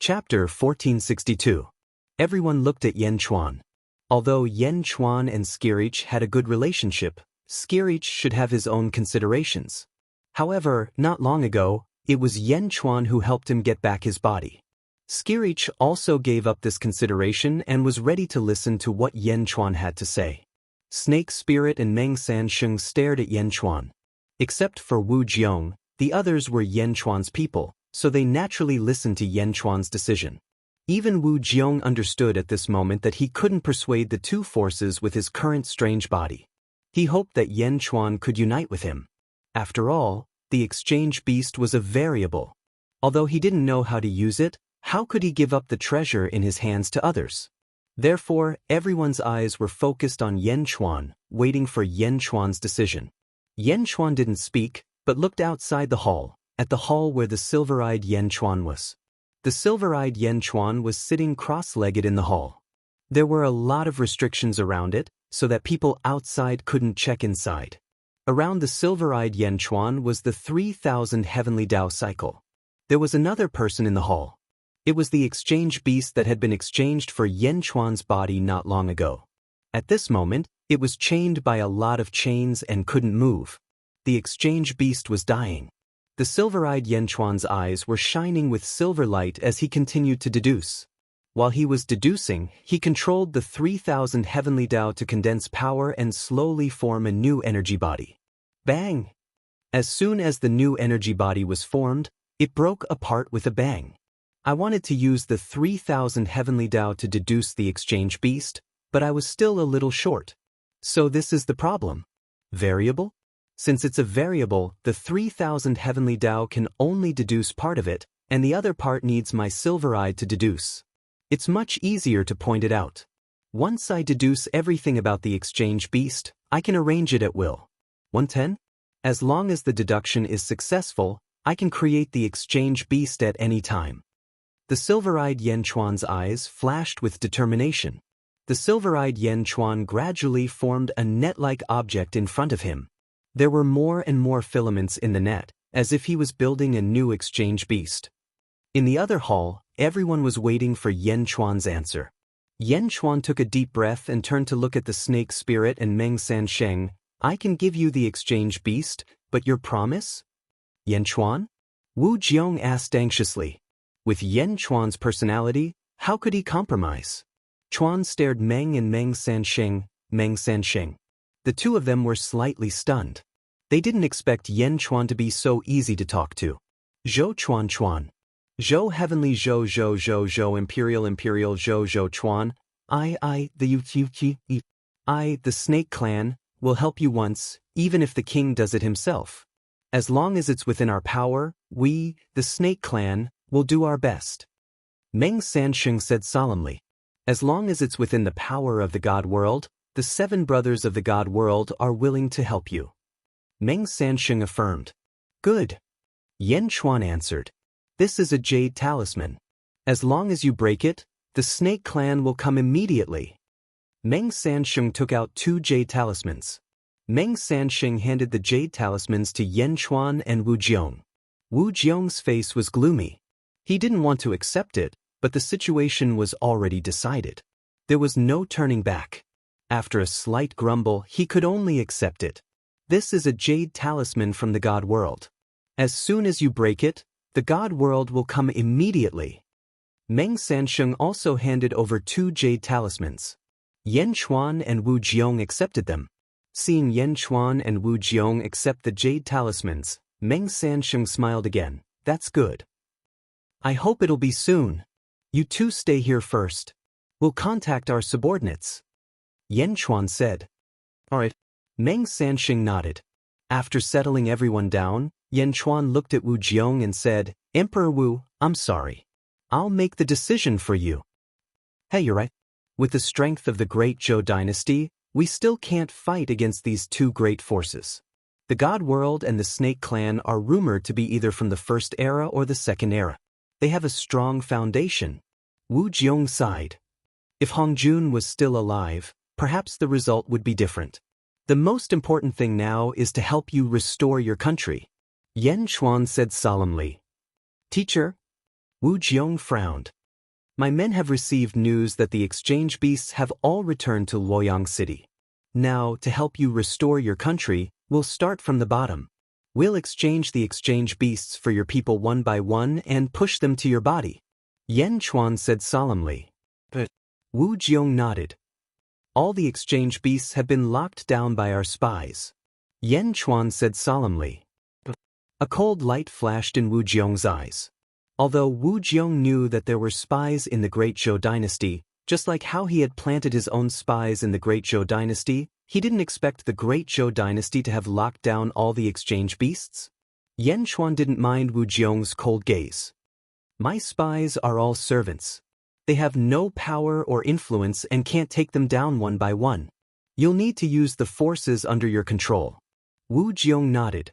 Chapter 1462. Everyone looked at Yen Chuan. Although Yen Chuan and Skirich had a good relationship, Skirich should have his own considerations. However, not long ago, it was Yen Chuan who helped him get back his body. Skirich also gave up this consideration and was ready to listen to what Yen Chuan had to say. Snake Spirit and Meng Sansheng stared at Yen Chuan. Except for Wu Jiong, the others were Yen Chuan's people, so they naturally listened to Yen Chuan's decision. Even Wu Jiong understood at this moment that he couldn't persuade the two forces with his current strange body. He hoped that Yen Chuan could unite with him. After all, the exchange beast was a variable. Although he didn't know how to use it, how could he give up the treasure in his hands to others? Therefore, everyone's eyes were focused on Yen Chuan, waiting for Yen Chuan's decision. Yen Chuan didn't speak, but looked outside the hall, at the hall where the silver-eyed Yen Chuan was. The silver-eyed Yen Chuan was sitting cross-legged in the hall. There were a lot of restrictions around it, so that people outside couldn't check inside. Around the silver-eyed Yen Chuan was the 3,000 heavenly Tao cycle. There was another person in the hall. It was the exchange beast that had been exchanged for Yen Chuan's body not long ago. At this moment, it was chained by a lot of chains and couldn't move. The exchange beast was dying. The silver-eyed Yen Chuan's eyes were shining with silver light as he continued to deduce. While he was deducing, he controlled the 3,000 heavenly Tao to condense power and slowly form a new energy body. Bang! As soon as the new energy body was formed, it broke apart with a bang. I wanted to use the 3,000 heavenly Tao to deduce the exchange beast, but I was still a little short. So this is the problem. Variable? Since it's a variable, the 3,000 heavenly Tao can only deduce part of it, and the other part needs my silver eye to deduce. It's much easier to point it out. Once I deduce everything about the exchange beast, I can arrange it at will. 110? As long as the deduction is successful, I can create the exchange beast at any time. The silver-eyed Yen Chuan's eyes flashed with determination. The silver-eyed Yen Chuan gradually formed a net-like object in front of him. There were more and more filaments in the net, as if he was building a new exchange beast. In the other hall, everyone was waiting for Yen Chuan's answer. Yen Chuan took a deep breath and turned to look at the Snake Spirit and Meng Sansheng. I can give you the exchange beast, but your promise? Yen Chuan? Wu Jiong asked anxiously. With Yen Chuan's personality, how could he compromise? Chuan stared Meng and Meng Sansheng. The two of them were slightly stunned. They didn't expect Yen Chuan to be so easy to talk to. Zhou Chuan Chuan. Zhou Heavenly Zhou Imperial Zhou Chuan. The Snake Clan, will help you once, even if the king does it himself. As long as it's within our power, we, the Snake Clan, will do our best. Meng Sansheng said solemnly. As long as it's within the power of the God world, the 7 brothers of the God world are willing to help you. Meng Sansheng affirmed. Good. Yen Chuan answered. This is a jade talisman. As long as you break it, the Snake Clan will come immediately. Meng Sansheng took out 2 jade talismans. Meng Sansheng handed the jade talismans to Yen Chuan and Wu Jiong. Wu Jiong's face was gloomy. He didn't want to accept it, but the situation was already decided. There was no turning back. After a slight grumble, he could only accept it. This is a jade talisman from the God world. As soon as you break it, the God world will come immediately. Meng Sansheng also handed over 2 jade talismans. Yen Chuan and Wu Jiong accepted them. Seeing Yen Chuan and Wu Jiong accept the jade talismans, Meng Sansheng smiled again. That's good. I hope it'll be soon. You two stay here first. We'll contact our subordinates. Yen Chuan said. All right. Meng Sansheng nodded. After settling everyone down, Yen Chuan looked at Wu Jiong and said, Emperor Wu, I'm sorry. I'll make the decision for you. Hey, you're right. With the strength of the great Zhou dynasty, we still can't fight against these 2 great forces. The God world and the Snake Clan are rumored to be either from the first era or the second era. They have a strong foundation. Wu Jiong sighed. If Hongjun was still alive, perhaps the result would be different. The most important thing now is to help you restore your country. Yen Chuan said solemnly. Teacher? Wu Jiong frowned. My men have received news that the exchange beasts have all returned to Luoyang City. Now, to help you restore your country, we'll start from the bottom. We'll exchange the exchange beasts for your people one by one and push them to your body. Yan Chuan said solemnly. But Wu Jiong nodded. All the exchange beasts have been locked down by our spies. Yan Chuan said solemnly. A cold light flashed in Wu Jiong's eyes. Although Wu Jiong knew that there were spies in the Great Zhou dynasty, just like how he had planted his own spies in the Great Zhou dynasty, he didn't expect the Great Zhou dynasty to have locked down all the exchange beasts. Yan Chuan didn't mind Wu Jiong's cold gaze. My spies are all servants. They have no power or influence and can't take them down one by one. You'll need to use the forces under your control. Wu Jiong nodded.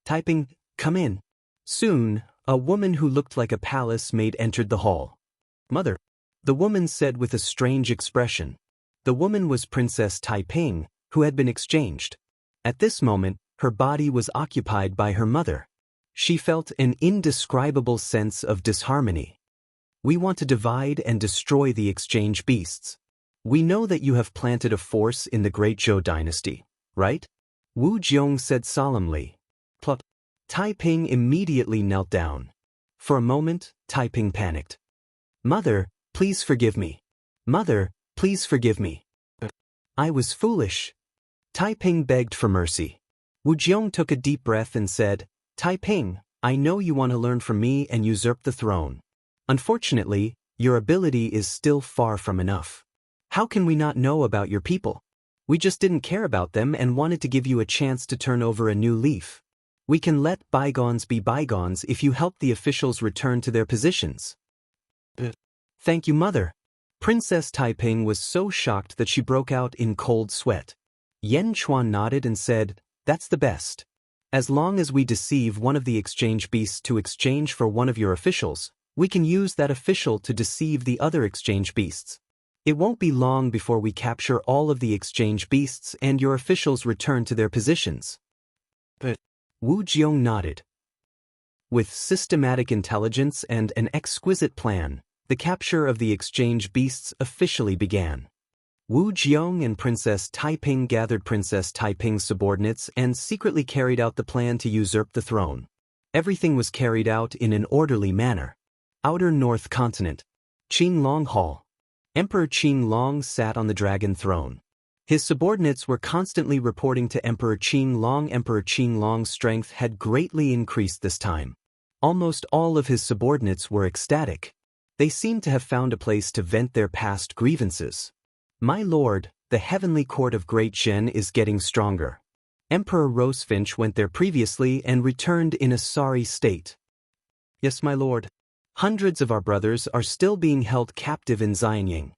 Typing, come in. Soon, a woman who looked like a palace maid entered the hall. Mother, the woman said with a strange expression. The woman was Princess Taiping, who had been exchanged. At this moment, her body was occupied by her mother. She felt an indescribable sense of disharmony. We want to divide and destroy the exchange beasts. We know that you have planted a force in the Great Zhou dynasty, right? Wu Jiong said solemnly. Plot. Taiping immediately knelt down. For a moment, Taiping panicked. Mother, please forgive me. Mother, please forgive me. I was foolish. Taiping begged for mercy. Wu Jiong took a deep breath and said, Taiping, I know you want to learn from me and usurp the throne. Unfortunately, your ability is still far from enough. How can we not know about your people? We just didn't care about them and wanted to give you a chance to turn over a new leaf. We can let bygones be bygones if you help the officials return to their positions. Thank you, Mother. Princess Taiping was so shocked that she broke out in cold sweat. Yan Chuan nodded and said, That's the best. As long as we deceive one of the exchange beasts to exchange for one of your officials, we can use that official to deceive the other exchange beasts. It won't be long before we capture all of the exchange beasts and your officials return to their positions. But Wu Jiong nodded. With systematic intelligence and an exquisite plan, the capture of the exchange beasts officially began. Wu Jiong and Princess Taiping gathered Princess Taiping's subordinates and secretly carried out the plan to usurp the throne. Everything was carried out in an orderly manner. Outer North Continent. Qinglong Hall. Emperor Qinglong sat on the dragon throne. His subordinates were constantly reporting to Emperor Qinglong. Emperor Qinglong's strength had greatly increased this time. Almost all of his subordinates were ecstatic. They seemed to have found a place to vent their past grievances. My lord, the heavenly court of Great Zhen is getting stronger. Emperor Rosefinch went there previously and returned in a sorry state. Yes, my lord. Hundreds of our brothers are still being held captive in Xianying.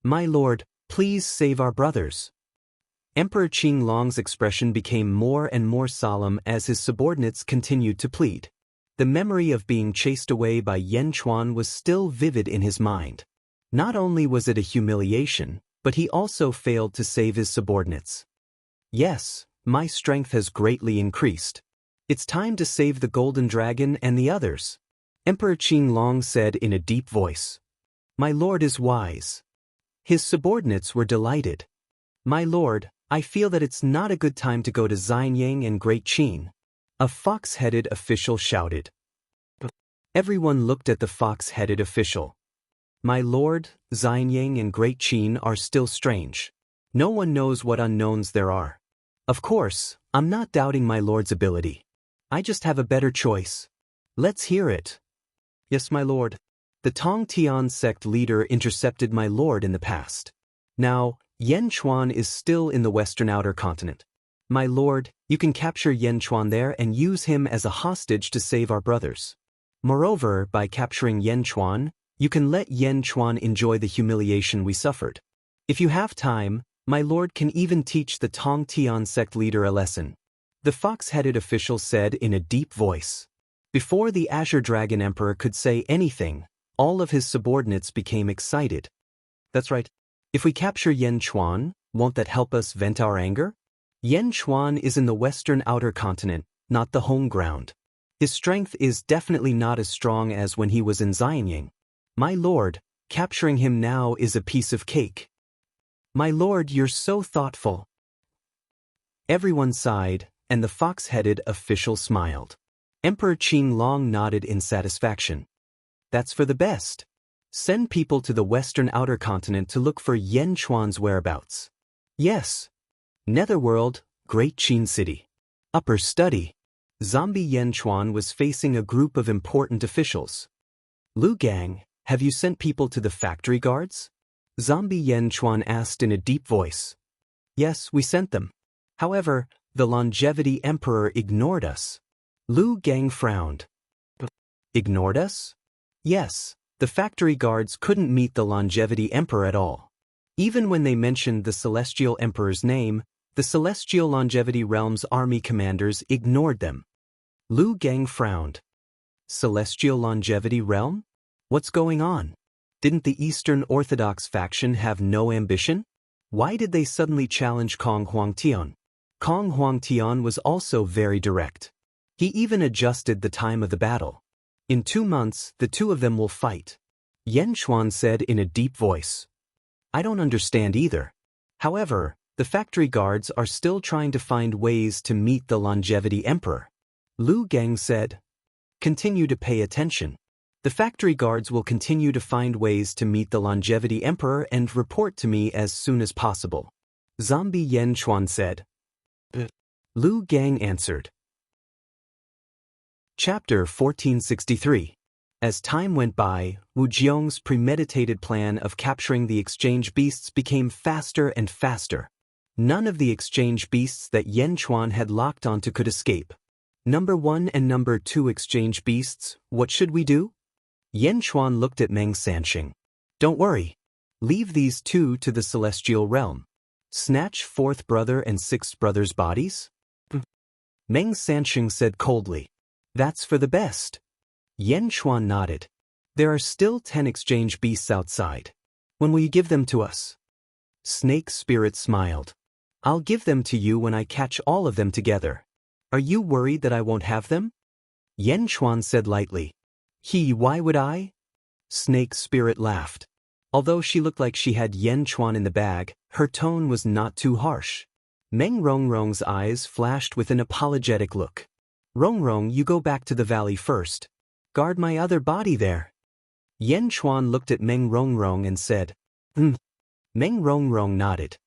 My lord, please save our brothers. Emperor Qinglong's expression became more and more solemn as his subordinates continued to plead. The memory of being chased away by Yan Chuan was still vivid in his mind. Not only was it a humiliation, but he also failed to save his subordinates. Yes, my strength has greatly increased. It's time to save the Golden Dragon and the others. Emperor Qinglong said in a deep voice. My lord is wise. His subordinates were delighted. My lord, I feel that it's not a good time to go to Xianying and Great Qin. A fox-headed official shouted. Everyone looked at the fox-headed official. My lord, Xianying and Great Qin are still strange. No one knows what unknowns there are. Of course, I'm not doubting my lord's ability. I just have a better choice. Let's hear it. Yes, my lord. The Tong Tian sect leader intercepted my lord in the past. Now, Yan Chuan is still in the western outer continent. My lord, you can capture Yan Chuan there and use him as a hostage to save our brothers. Moreover, by capturing Yan Chuan, you can let Yan Chuan enjoy the humiliation we suffered. If you have time, my lord can even teach the Tong Tian sect leader a lesson. The fox-headed official said in a deep voice. Before the Azure Dragon Emperor could say anything, all of his subordinates became excited. That's right. If we capture Yan Chuan, won't that help us vent our anger? Yan Chuan is in the western outer continent, not the home ground. His strength is definitely not as strong as when he was in Xianying. My lord, capturing him now is a piece of cake. My lord, you're so thoughtful. Everyone sighed, and the fox-headed official smiled. Emperor Qing Long nodded in satisfaction. That's for the best. Send people to the western outer continent to look for Yan Chuan's whereabouts. Yes. Netherworld, Great Qin City. Upper study. Zombie Yan Chuan was facing a group of important officials. Lu Gang, have you sent people to the factory guards? Zombie Yan Chuan asked in a deep voice. Yes, we sent them. However, the Longevity Emperor ignored us. Lu Gang frowned. Ignored us? Yes, the factory guards couldn't meet the Longevity Emperor at all. Even when they mentioned the Celestial Emperor's name, the Celestial Longevity Realm's army commanders ignored them. Lu Gang frowned. Celestial Longevity Realm? What's going on? Didn't the Eastern Orthodox faction have no ambition? Why did they suddenly challenge Kong Huangtian? Kong Huangtian was also very direct. He even adjusted the time of the battle. In 2 months, the two of them will fight. Yan Chuan said in a deep voice. I don't understand either. However, the factory guards are still trying to find ways to meet the Longevity Emperor. Lu Gang said. Continue to pay attention. The factory guards will continue to find ways to meet the Longevity Emperor and report to me as soon as possible. Zombie Yan Chuan said. Lu Gang answered. Chapter 1463. As time went by, Wu Jiong's premeditated plan of capturing the exchange beasts became faster and faster. None of the exchange beasts that Yan Chuan had locked onto could escape. Number 1 and number 2 exchange beasts, what should we do? Yan Chuan looked at Meng Sansheng. Don't worry. Leave these two to the celestial realm. Snatch 4th brother and 6th brother's bodies? Meng Sansheng said coldly. That's for the best. Yan Chuan nodded. There are still 10 exchange beasts outside. When will you give them to us? Snake Spirit smiled. I'll give them to you when I catch all of them together. Are you worried that I won't have them? Yan Chuan said lightly. Why would I? Snake Spirit laughed. Although she looked like she had Yan Chuan in the bag, her tone was not too harsh. Meng Rongrong's eyes flashed with an apologetic look. Rongrong, you go back to the valley first. Guard my other body there. Yan Chuan looked at Meng Rongrong and said, Meng Rongrong nodded.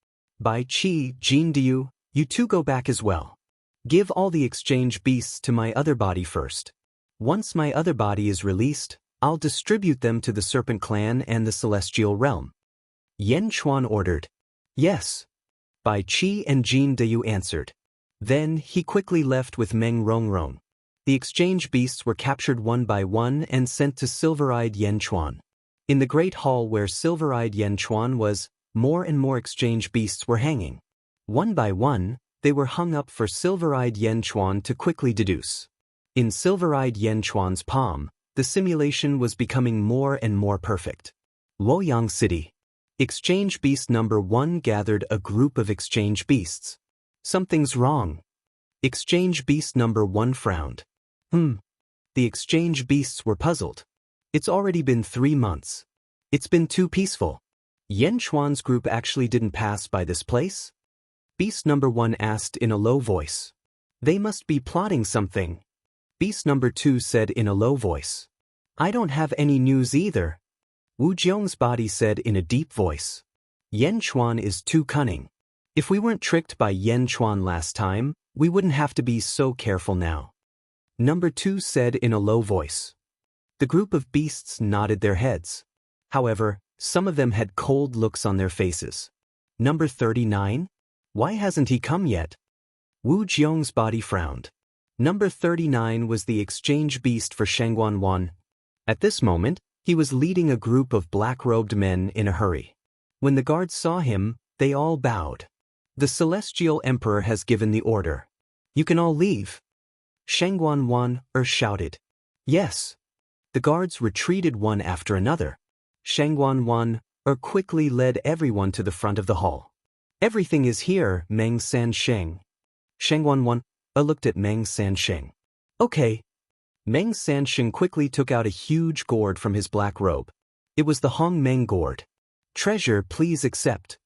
Bai Qi, Jin Diu, you two go back as well. Give all the exchange beasts to my other body first. Once my other body is released, I'll distribute them to the Serpent Clan and the Celestial Realm. Yan Chuan ordered. Yes. Bai Qi and Jin Diu answered. Then he quickly left with Meng Rongrong. The exchange beasts were captured one by one and sent to Silver-Eyed Yan Chuan. In the great hall where Silver-Eyed Yan Chuan was, more and more exchange beasts were hanging. One by one, they were hung up for Silver-Eyed Yan Chuan to quickly deduce. In Silver-Eyed Yan Chuan's palm, the simulation was becoming more and more perfect. Luoyang City. Exchange beast number 1 gathered a group of exchange beasts. Something's wrong. Exchange beast number 1 frowned. The exchange beasts were puzzled. It's already been 3 months. It's been too peaceful. Yan Chuan's group actually didn't pass by this place? Beast number 1 asked in a low voice. They must be plotting something. Beast number 2 said in a low voice. I don't have any news either. Wu Jiong's body said in a deep voice. Yan Chuan is too cunning. If we weren't tricked by Yan Chuan last time, we wouldn't have to be so careful now. Number 2 said in a low voice. The group of beasts nodded their heads. However, some of them had cold looks on their faces. Number 39? Why hasn't he come yet? Wu Jiong's body frowned. Number 39 was the exchange beast for Shangguan. At this moment, he was leading a group of black-robed men in a hurry. When the guards saw him, they all bowed. The Celestial Emperor has given the order. You can all leave. Shangguan shouted. Yes. The guards retreated one after another. Shangguan quickly led everyone to the front of the hall. Everything is here, Meng Sansheng. Shangguan looked at Meng Sansheng. Okay. Meng Sansheng quickly took out a huge gourd from his black robe. It was the Hong Meng gourd. "Treasure, please accept,"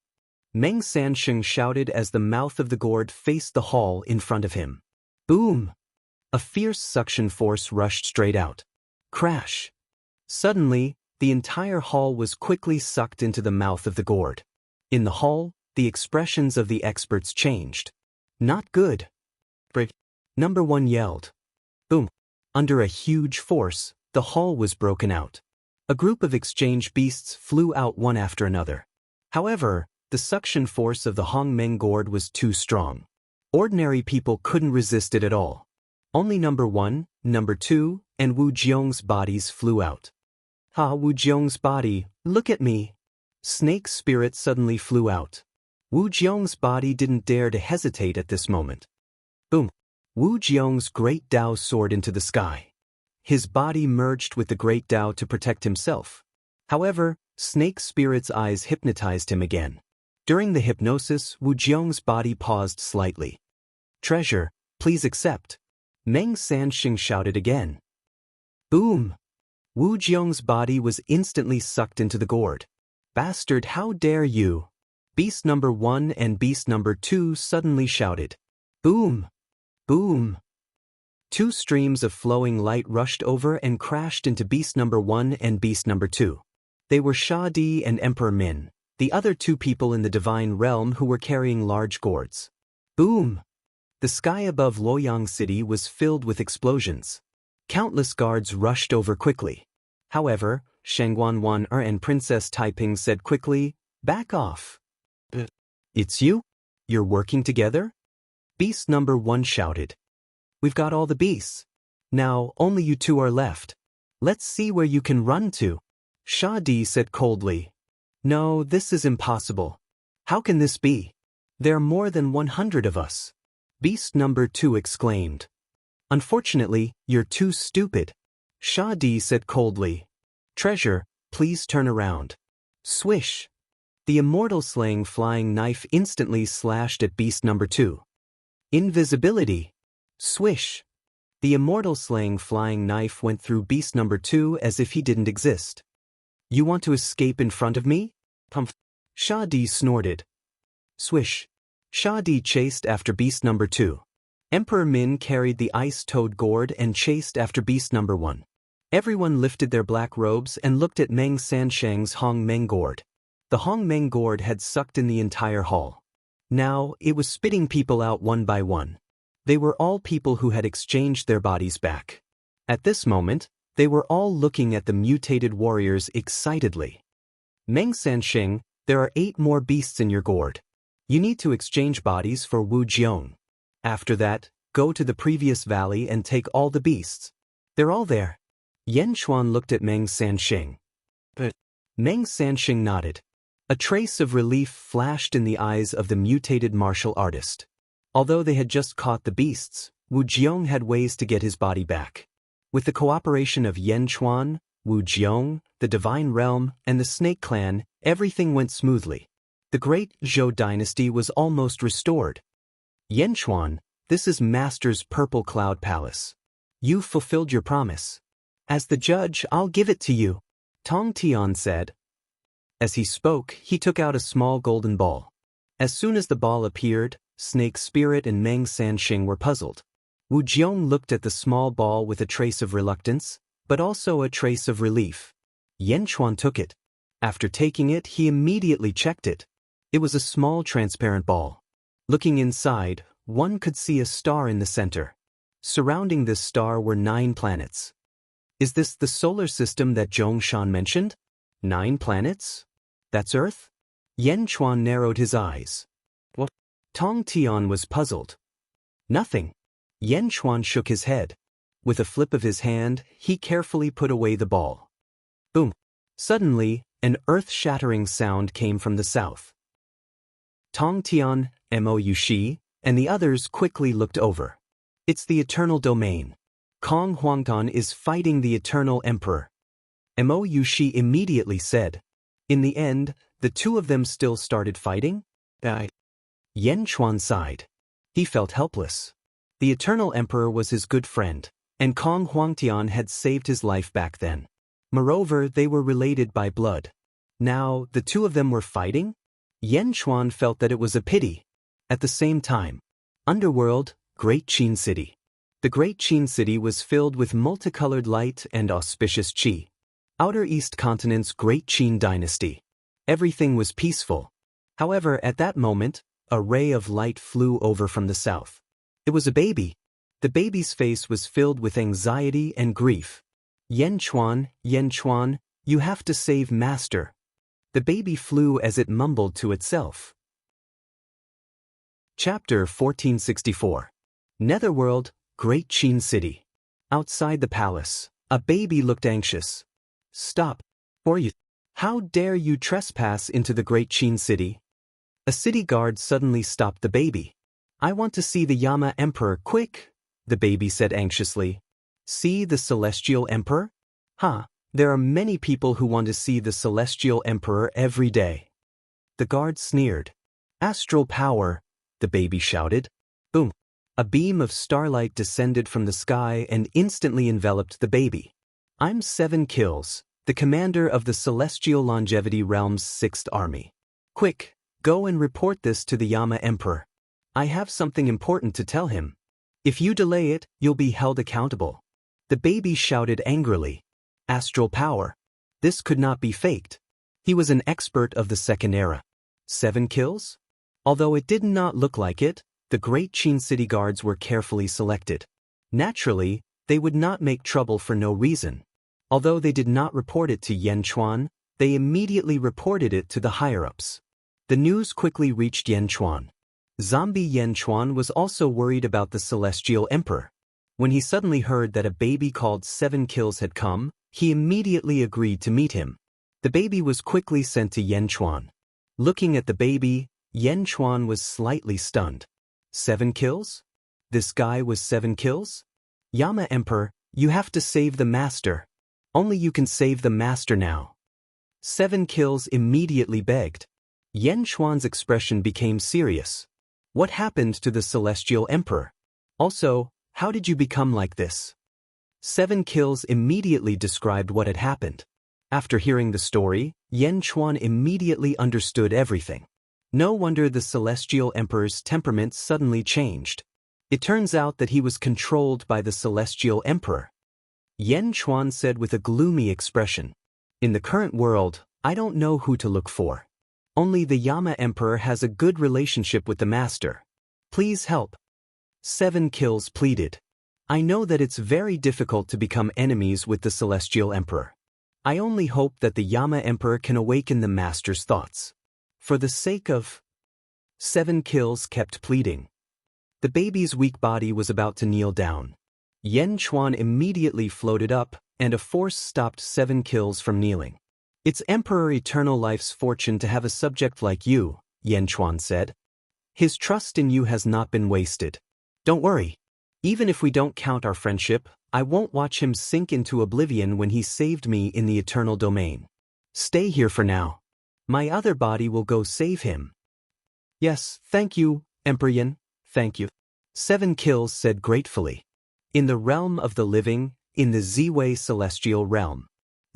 Meng Sansheng shouted as the mouth of the gourd faced the hall in front of him. Boom! A fierce suction force rushed straight out. Crash! Suddenly, the entire hall was quickly sucked into the mouth of the gourd. In the hall, the expressions of the experts changed. "Not good." Number 1 yelled. Boom! Under a huge force, the hall was broken out. A group of exchange beasts flew out one after another. However, the suction force of the Hong Meng gourd was too strong. Ordinary people couldn't resist it at all. Only number 1, number 2, and Wu Jiong's bodies flew out. Wu Jiong's body, look at me. Snake Spirit suddenly flew out. Wu Jiong's body didn't dare to hesitate at this moment. Boom! Wu Jiong's great Dao soared into the sky. His body merged with the great Dao to protect himself. However, Snake Spirit's eyes hypnotized him again. During the hypnosis, Wu Jiong's body paused slightly. "Treasure, please accept," Meng Sansheng shouted again. Boom! Wu Jiong's body was instantly sucked into the gourd. "Bastard, how dare you!" Beast number 1 and Beast number 2 suddenly shouted. Boom! Boom! 2 streams of flowing light rushed over and crashed into Beast number 1 and Beast number 2. They were Sha Di and Emperor Min, the other 2 people in the divine realm who were carrying large gourds. Boom! The sky above Luoyang City was filled with explosions. Countless guards rushed over quickly. However, Shangguan and Princess Taiping said quickly, "Back off." "It's you? You're working together?" Beast number 1 shouted. "We've got all the beasts. Now only you 2 are left. Let's see where you can run to." Sha Di said coldly. "No, this is impossible. How can this be? There are more than 100 of us." Beast number 2 exclaimed. "Unfortunately, you're too stupid." Sha Di said coldly. "Treasure, please turn around." Swish! The Immortal slaying flying knife instantly slashed at Beast number 2. Invisibility! Swish! The Immortal slaying flying knife went through Beast number 2 as if he didn't exist. "You want to escape in front of me?" Sha Di snorted. Swish! Sha Di chased after Beast number 2. Emperor Min carried the ice-toad gourd and chased after Beast number 1. Everyone lifted their black robes and looked at Meng Sansheng's Hong Meng gourd. The Hong Meng gourd had sucked in the entire hall. Now, it was spitting people out one by one. They were all people who had exchanged their bodies back. At this moment, they were all looking at the mutated warriors excitedly. "Meng Sansheng, there are 8 more beasts in your gourd. You need to exchange bodies for Wu Jiong. After that, go to the previous valley and take all the beasts. They're all there." Yan Chuan looked at Meng Sansheng. Meng Sansheng nodded. A trace of relief flashed in the eyes of the mutated martial artist. Although they had just caught the beasts, Wu Jiong had ways to get his body back. With the cooperation of Yan Chuan, Wu Jiong, the Divine Realm, and the Snake Clan, everything went smoothly. The great Zhou dynasty was almost restored. "Yan Chuan, this is Master's Purple Cloud Palace. You've fulfilled your promise. As the judge, I'll give it to you," Tong Tian said. As he spoke, he took out a small golden ball. As soon as the ball appeared, Snake Spirit and Meng Sansheng were puzzled. Wu Jiong looked at the small ball with a trace of reluctance, but also a trace of relief. Yan Chuan took it. After taking it, he immediately checked it. It was a small transparent ball. Looking inside, one could see a star in the center. Surrounding this star were 9 planets. Is this the solar system that Zhong Shan mentioned? 9 planets? That's Earth? Yan Chuan narrowed his eyes. What? Tong Tian was puzzled. Nothing. Yan Chuan shook his head. With a flip of his hand, he carefully put away the ball. Boom. Suddenly, an earth-shattering sound came from the south. Tong Tian, Mo Yushi, and the others quickly looked over. It's the Eternal Domain. Kong Huangtan is fighting the Eternal Emperor. Mo Yushi immediately said. In the end, the 2 of them still started fighting? Yan Chuan sighed. He felt helpless. The Eternal Emperor was his good friend. and Kong Huangtian had saved his life back then. Moreover, they were related by blood. Now, the two of them were fighting? Yan Chuan felt that it was a pity. At the same time, Underworld, Great Qin City. The Great Qin City was filled with multicolored light and auspicious qi. Outer East Continent's Great Qin Dynasty. Everything was peaceful. However, at that moment, a ray of light flew over from the south. It was a baby. The baby's face was filled with anxiety and grief. Yan Chuan, you have to save Master. The baby flew as it mumbled to itself. Chapter 1464. Netherworld, Great Qin City. Outside the palace, a baby looked anxious. Stop, or you. How dare you trespass into the Great Qin City? A city guard suddenly stopped the baby. I want to see the Yama Emperor, quick, the baby said anxiously. See the Celestial Emperor? There are many people who want to see the Celestial Emperor every day. The guard sneered. Astral power, the baby shouted. Boom. A beam of starlight descended from the sky and instantly enveloped the baby. I'm 7 Kills, the commander of the Celestial Longevity Realm's 6th Army. Quick, go and report this to the Yama Emperor. I have something important to tell him. If you delay it, you'll be held accountable. The baby shouted angrily. Astral power. This could not be faked. He was an expert of the Second Era. 7 kills? Although it did not look like it, the Great Qin City guards were carefully selected. Naturally, they would not make trouble for no reason. Although they did not report it to Yan Chuan, they immediately reported it to the higher-ups. The news quickly reached Yan Chuan. Zombie Yan Chuan was also worried about the Celestial Emperor. When he suddenly heard that a baby called 7 Kills had come, he immediately agreed to meet him. The baby was quickly sent to Yan Chuan. Looking at the baby, Yan Chuan was slightly stunned. 7 kills? This guy was 7 kills? Yama Emperor, you have to save the master. Only you can save the master now. 7 Kills immediately begged. Yan Chuan's expression became serious. What happened to the Celestial Emperor? Also, how did you become like this? 7 Kills immediately described what had happened. After hearing the story, Yan Chuan immediately understood everything. No wonder the Celestial Emperor's temperament suddenly changed. It turns out that he was controlled by the Celestial Emperor. Yan Chuan said with a gloomy expression. In the current world, I don't know who to look for. Only the Yama Emperor has a good relationship with the Master. Please help. 7 Kills pleaded. I know that it's very difficult to become enemies with the Celestial Emperor. I only hope that the Yama Emperor can awaken the Master's thoughts. For the sake of... 7 Kills kept pleading. The baby's weak body was about to kneel down. Yan Chuan immediately floated up, and a force stopped 7 Kills from kneeling. It's Emperor Eternal Life's fortune to have a subject like you, Yan Chuan said. His trust in you has not been wasted. Don't worry. Even if we don't count our friendship, I won't watch him sink into oblivion when he saved me in the Eternal Domain. Stay here for now. My other body will go save him. Yes, thank you, Emperor Yan, thank you. 7 Kills said gratefully. In the realm of the living, in the Ziwei Celestial Realm.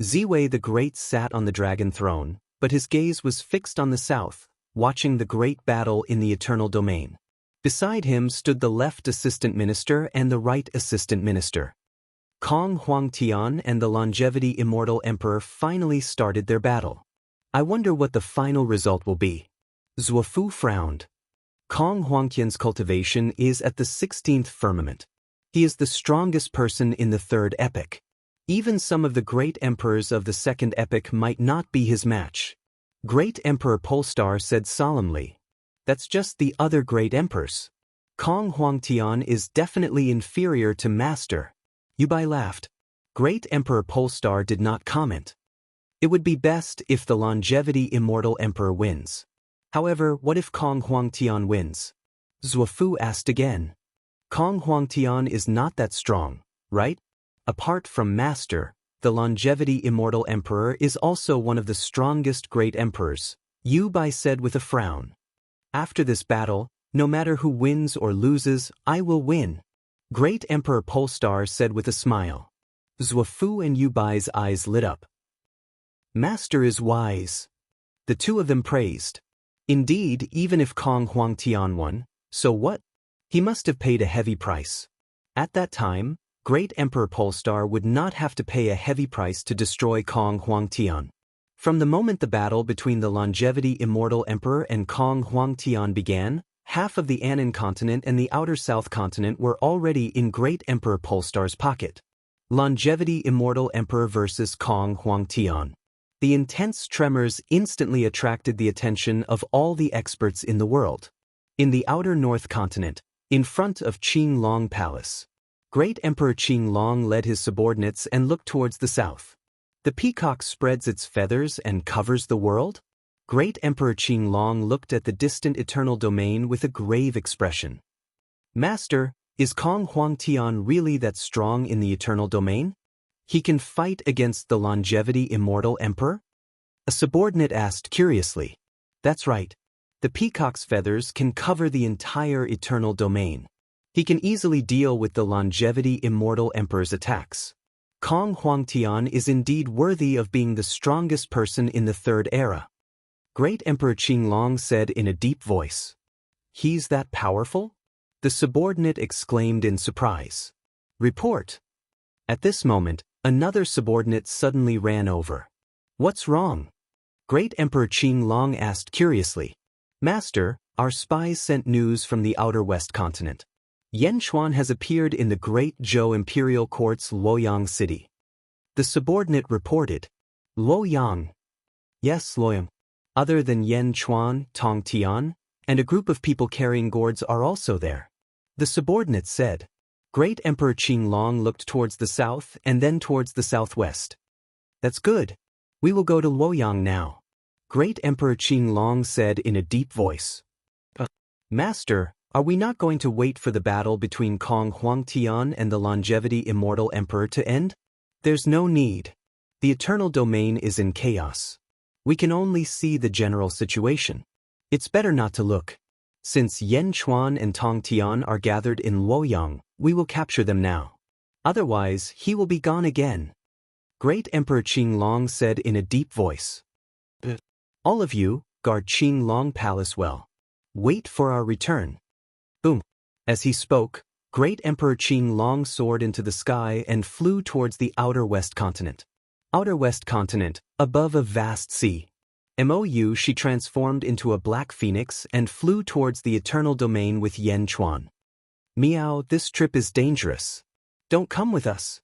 Ziwei the Great sat on the dragon throne, but his gaze was fixed on the south, watching the great battle in the Eternal Domain. Beside him stood the left assistant minister and the right assistant minister. Kong Huangtian and the Longevity Immortal Emperor finally started their battle. I wonder what the final result will be. Zuofu frowned. Kong Huangtian's cultivation is at the 16th firmament. He is the strongest person in the 3rd epoch. Even some of the great emperors of the 2nd epoch might not be his match. Great Emperor Polestar said solemnly. That's just the other great emperors. Kong Huangtian is definitely inferior to Master. Yubai laughed. Great Emperor Polestar did not comment. It would be best if the Longevity Immortal Emperor wins. However, what if Kong Huangtian wins? Zuofu asked again. Kong Huangtian is not that strong, right? Apart from Master, the Longevity Immortal Emperor is also one of the strongest great emperors, Yubai said with a frown. After this battle, no matter who wins or loses, I will win. Great Emperor Polestar said with a smile. Zhufu and Yubai's eyes lit up. Master is wise. The two of them praised. Indeed, even if Kong Huangtian won, so what? He must have paid a heavy price. At that time, Great Emperor Polestar would not have to pay a heavy price to destroy Kong Huangtian. From the moment the battle between the longevity Immortal Emperor and Kong Huangtian began, half of the Anan continent and the outer South continent were already in Great Emperor Polestar's pocket. Longevity Immortal Emperor versus Kong Huangtian. The intense tremors instantly attracted the attention of all the experts in the world. In the outer North continent, in front of Qinglong Palace, Great Emperor Qinglong led his subordinates and looked towards the south. The peacock spreads its feathers and covers the world? Great Emperor Qinglong looked at the distant eternal domain with a grave expression. Master, is Kong Huangtian really that strong in the eternal domain? He can fight against the longevity Immortal Emperor? A subordinate asked curiously. That's right. The peacock's feathers can cover the entire eternal domain. He can easily deal with the longevity Immortal Emperor's attacks. Kong Huangtian is indeed worthy of being the strongest person in the Third Era. Great Emperor Qinglong said in a deep voice. He's that powerful? The subordinate exclaimed in surprise. Report. At this moment, another subordinate suddenly ran over. What's wrong? Great Emperor Qinglong asked curiously. Master, our spies sent news from the outer west continent. Yanchuan has appeared in the Great Zhou Imperial Court's Luoyang city. The subordinate reported. Luoyang. Yes, Luoyang. Other than Yanchuan, Tongtian, and a group of people carrying gourds are also there. The subordinate said. Great Emperor Qinglong looked towards the south and then towards the southwest. That's good. We will go to Luoyang now. Great Emperor Qinglong said in a deep voice. Master, are we not going to wait for the battle between Kong Huangtian and the longevity Immortal Emperor to end? There's no need. The eternal domain is in chaos. We can only see the general situation. It's better not to look. Since Yanchuan and Tongtian are gathered in Luoyang, we will capture them now. Otherwise, he will be gone again. Great Emperor Qinglong said in a deep voice. All of you, guard Qinglong Palace well. Wait for our return. Boom. As he spoke, Great Emperor Qinglong soared into the sky and flew towards the outer west continent. Outer west continent, above a vast sea. She transformed into a black phoenix and flew towards the eternal domain with Yanchuan. Miao, this trip is dangerous. Don't come with us.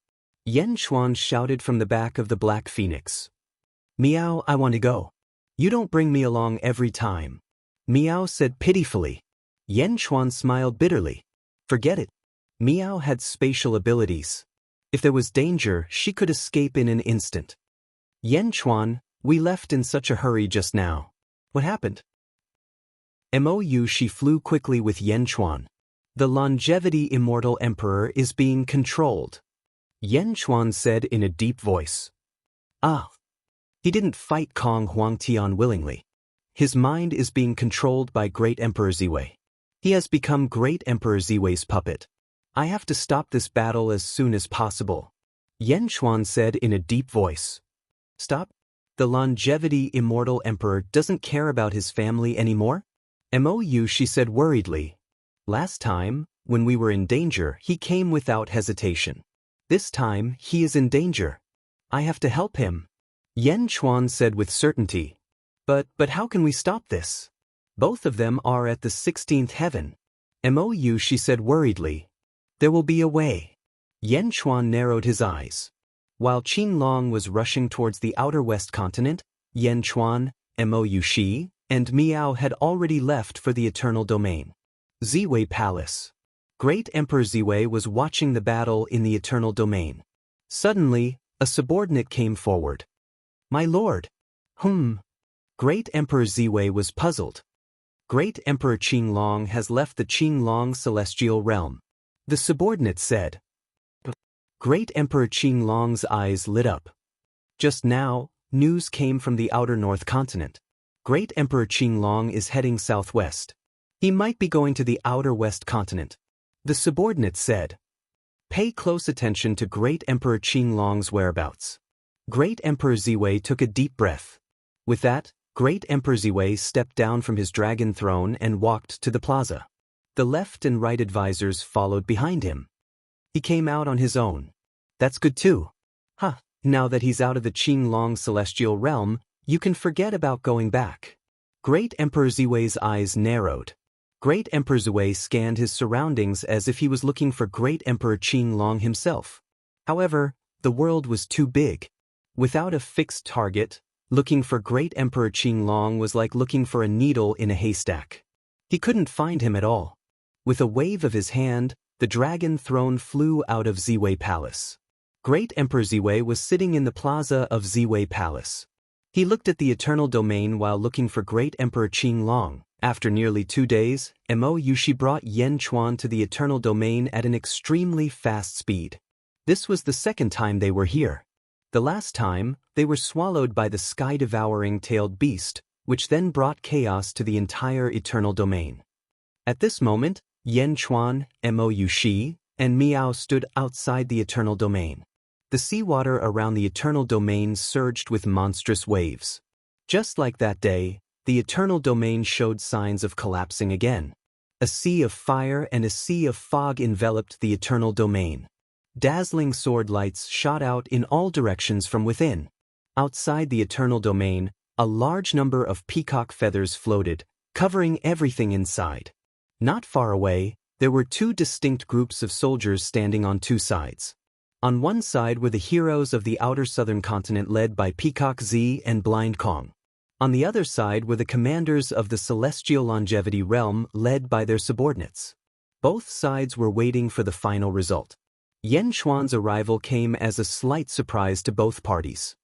Yanchuan shouted from the back of the black phoenix. Miao, I want to go. You don't bring me along every time. Miao said pitifully. Yanchuan smiled bitterly. Forget it. Miao had spatial abilities. If there was danger, she could escape in an instant. Yanchuan, we left in such a hurry just now. What happened? She flew quickly with Yanchuan. The longevity Immortal Emperor is being controlled. Yanchuan said in a deep voice. Ah. He didn't fight Kong Huangtian willingly. His mind is being controlled by Great Emperor Ziwei. He has become Great Emperor Ziwei's puppet. I have to stop this battle as soon as possible. Yanchuan said in a deep voice. Stop? The longevity Immortal Emperor doesn't care about his family anymore? She said worriedly. Last time, when we were in danger, he came without hesitation. This time, he is in danger. I have to help him. Yanchuan said with certainty. But how can we stop this? Both of them are at the 16th heaven. She said worriedly. There will be a way. Yanchuan narrowed his eyes. While Qinglong was rushing towards the outer west continent, Yanchuan, Shi, and Miao had already left for the eternal domain. Ziwei Palace. Great Emperor Ziwei was watching the battle in the eternal domain. Suddenly, a subordinate came forward. My lord. Great Emperor Ziwei was puzzled. Great Emperor Qinglong has left the Qinglong celestial realm. The subordinate said. Great Emperor Qinglong's eyes lit up. Just now, news came from the outer north continent. Great Emperor Qinglong is heading southwest. He might be going to the outer west continent. The subordinate said. Pay close attention to Great Emperor Qinglong's whereabouts. Great Emperor Ziwei took a deep breath. With that, Great Emperor Ziwei stepped down from his dragon throne and walked to the plaza. The left and right advisors followed behind him. He came out on his own. That's good too. Now that he's out of the Qinglong celestial realm, you can forget about going back. Great Emperor Ziwei's eyes narrowed. Great Emperor Ziwei scanned his surroundings as if he was looking for Great Emperor Qinglong himself. However, the world was too big. Without a fixed target, looking for Great Emperor Qinglong was like looking for a needle in a haystack. He couldn't find him at all. With a wave of his hand, the dragon throne flew out of Ziwei Palace. Great Emperor Ziwei was sitting in the plaza of Ziwei Palace. He looked at the eternal domain while looking for Great Emperor Qinglong. After nearly 2 days, Mo Yushi brought Yan Chuan to the eternal domain at an extremely fast speed. This was the second time they were here. The last time, they were swallowed by the sky-devouring tailed beast, which then brought chaos to the entire eternal domain. At this moment, Yan Chuan, Mo Yushi, and Miao stood outside the eternal domain. The seawater around the eternal domain surged with monstrous waves. Just like that day, the eternal domain showed signs of collapsing again. A sea of fire and a sea of fog enveloped the eternal domain. Dazzling sword lights shot out in all directions from within. Outside the eternal domain, a large number of peacock feathers floated, covering everything inside. Not far away, there were 2 distinct groups of soldiers standing on 2 sides. On one side were the heroes of the outer southern continent led by Peacock Z and Blind Kong. On the other side were the commanders of the celestial longevity realm led by their subordinates. Both sides were waiting for the final result. Yan Chuan's arrival came as a slight surprise to both parties.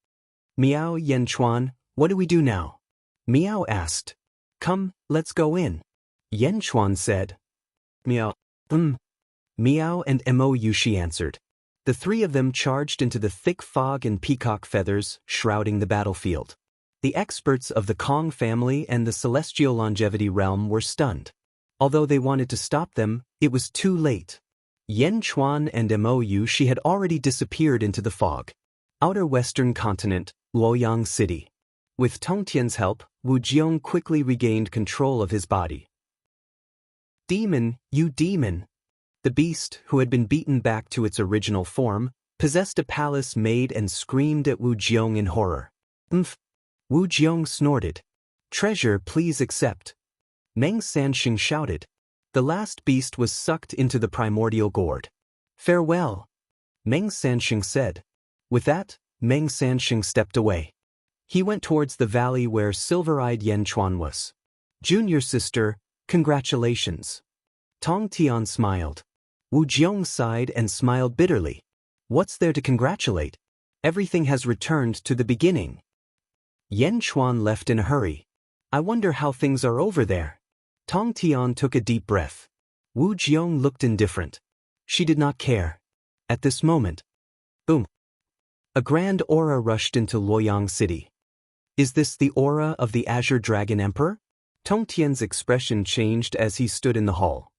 Miao, Yan Chuan, what do we do now? Miao asked. Come, let's go in. Yan Chuan said. Miao. Miao and Mo Yushi answered. The 3 of them charged into the thick fog and peacock feathers, shrouding the battlefield. The experts of the Kong family and the celestial longevity realm were stunned. Although they wanted to stop them, it was too late. Yan Chuan and Mo Yushi had already disappeared into the fog. Outer Western Continent, Luoyang City. With Tong Tian's help, Wu Jiong quickly regained control of his body. Demon, you demon! The beast, who had been beaten back to its original form, possessed a palace maid and screamed at Wu Jiong in horror. Wu Jiong snorted. Treasure, please accept. Meng Sanxing shouted. The last beast was sucked into the primordial gourd. Farewell, Meng Sanxing said. With that, Meng Sanxing stepped away. He went towards the valley where silver-eyed Yan Chuan was. Junior sister, congratulations. Tong Tian smiled. Wu Jiong sighed and smiled bitterly. What's there to congratulate? Everything has returned to the beginning. Yan Chuan left in a hurry. I wonder how things are over there. Tong Tian took a deep breath. Wu Jiong looked indifferent. She did not care. At this moment, boom! A grand aura rushed into Luoyang City. Is this the aura of the Azure Dragon Emperor? Tong Tian's expression changed as he stood in the hall.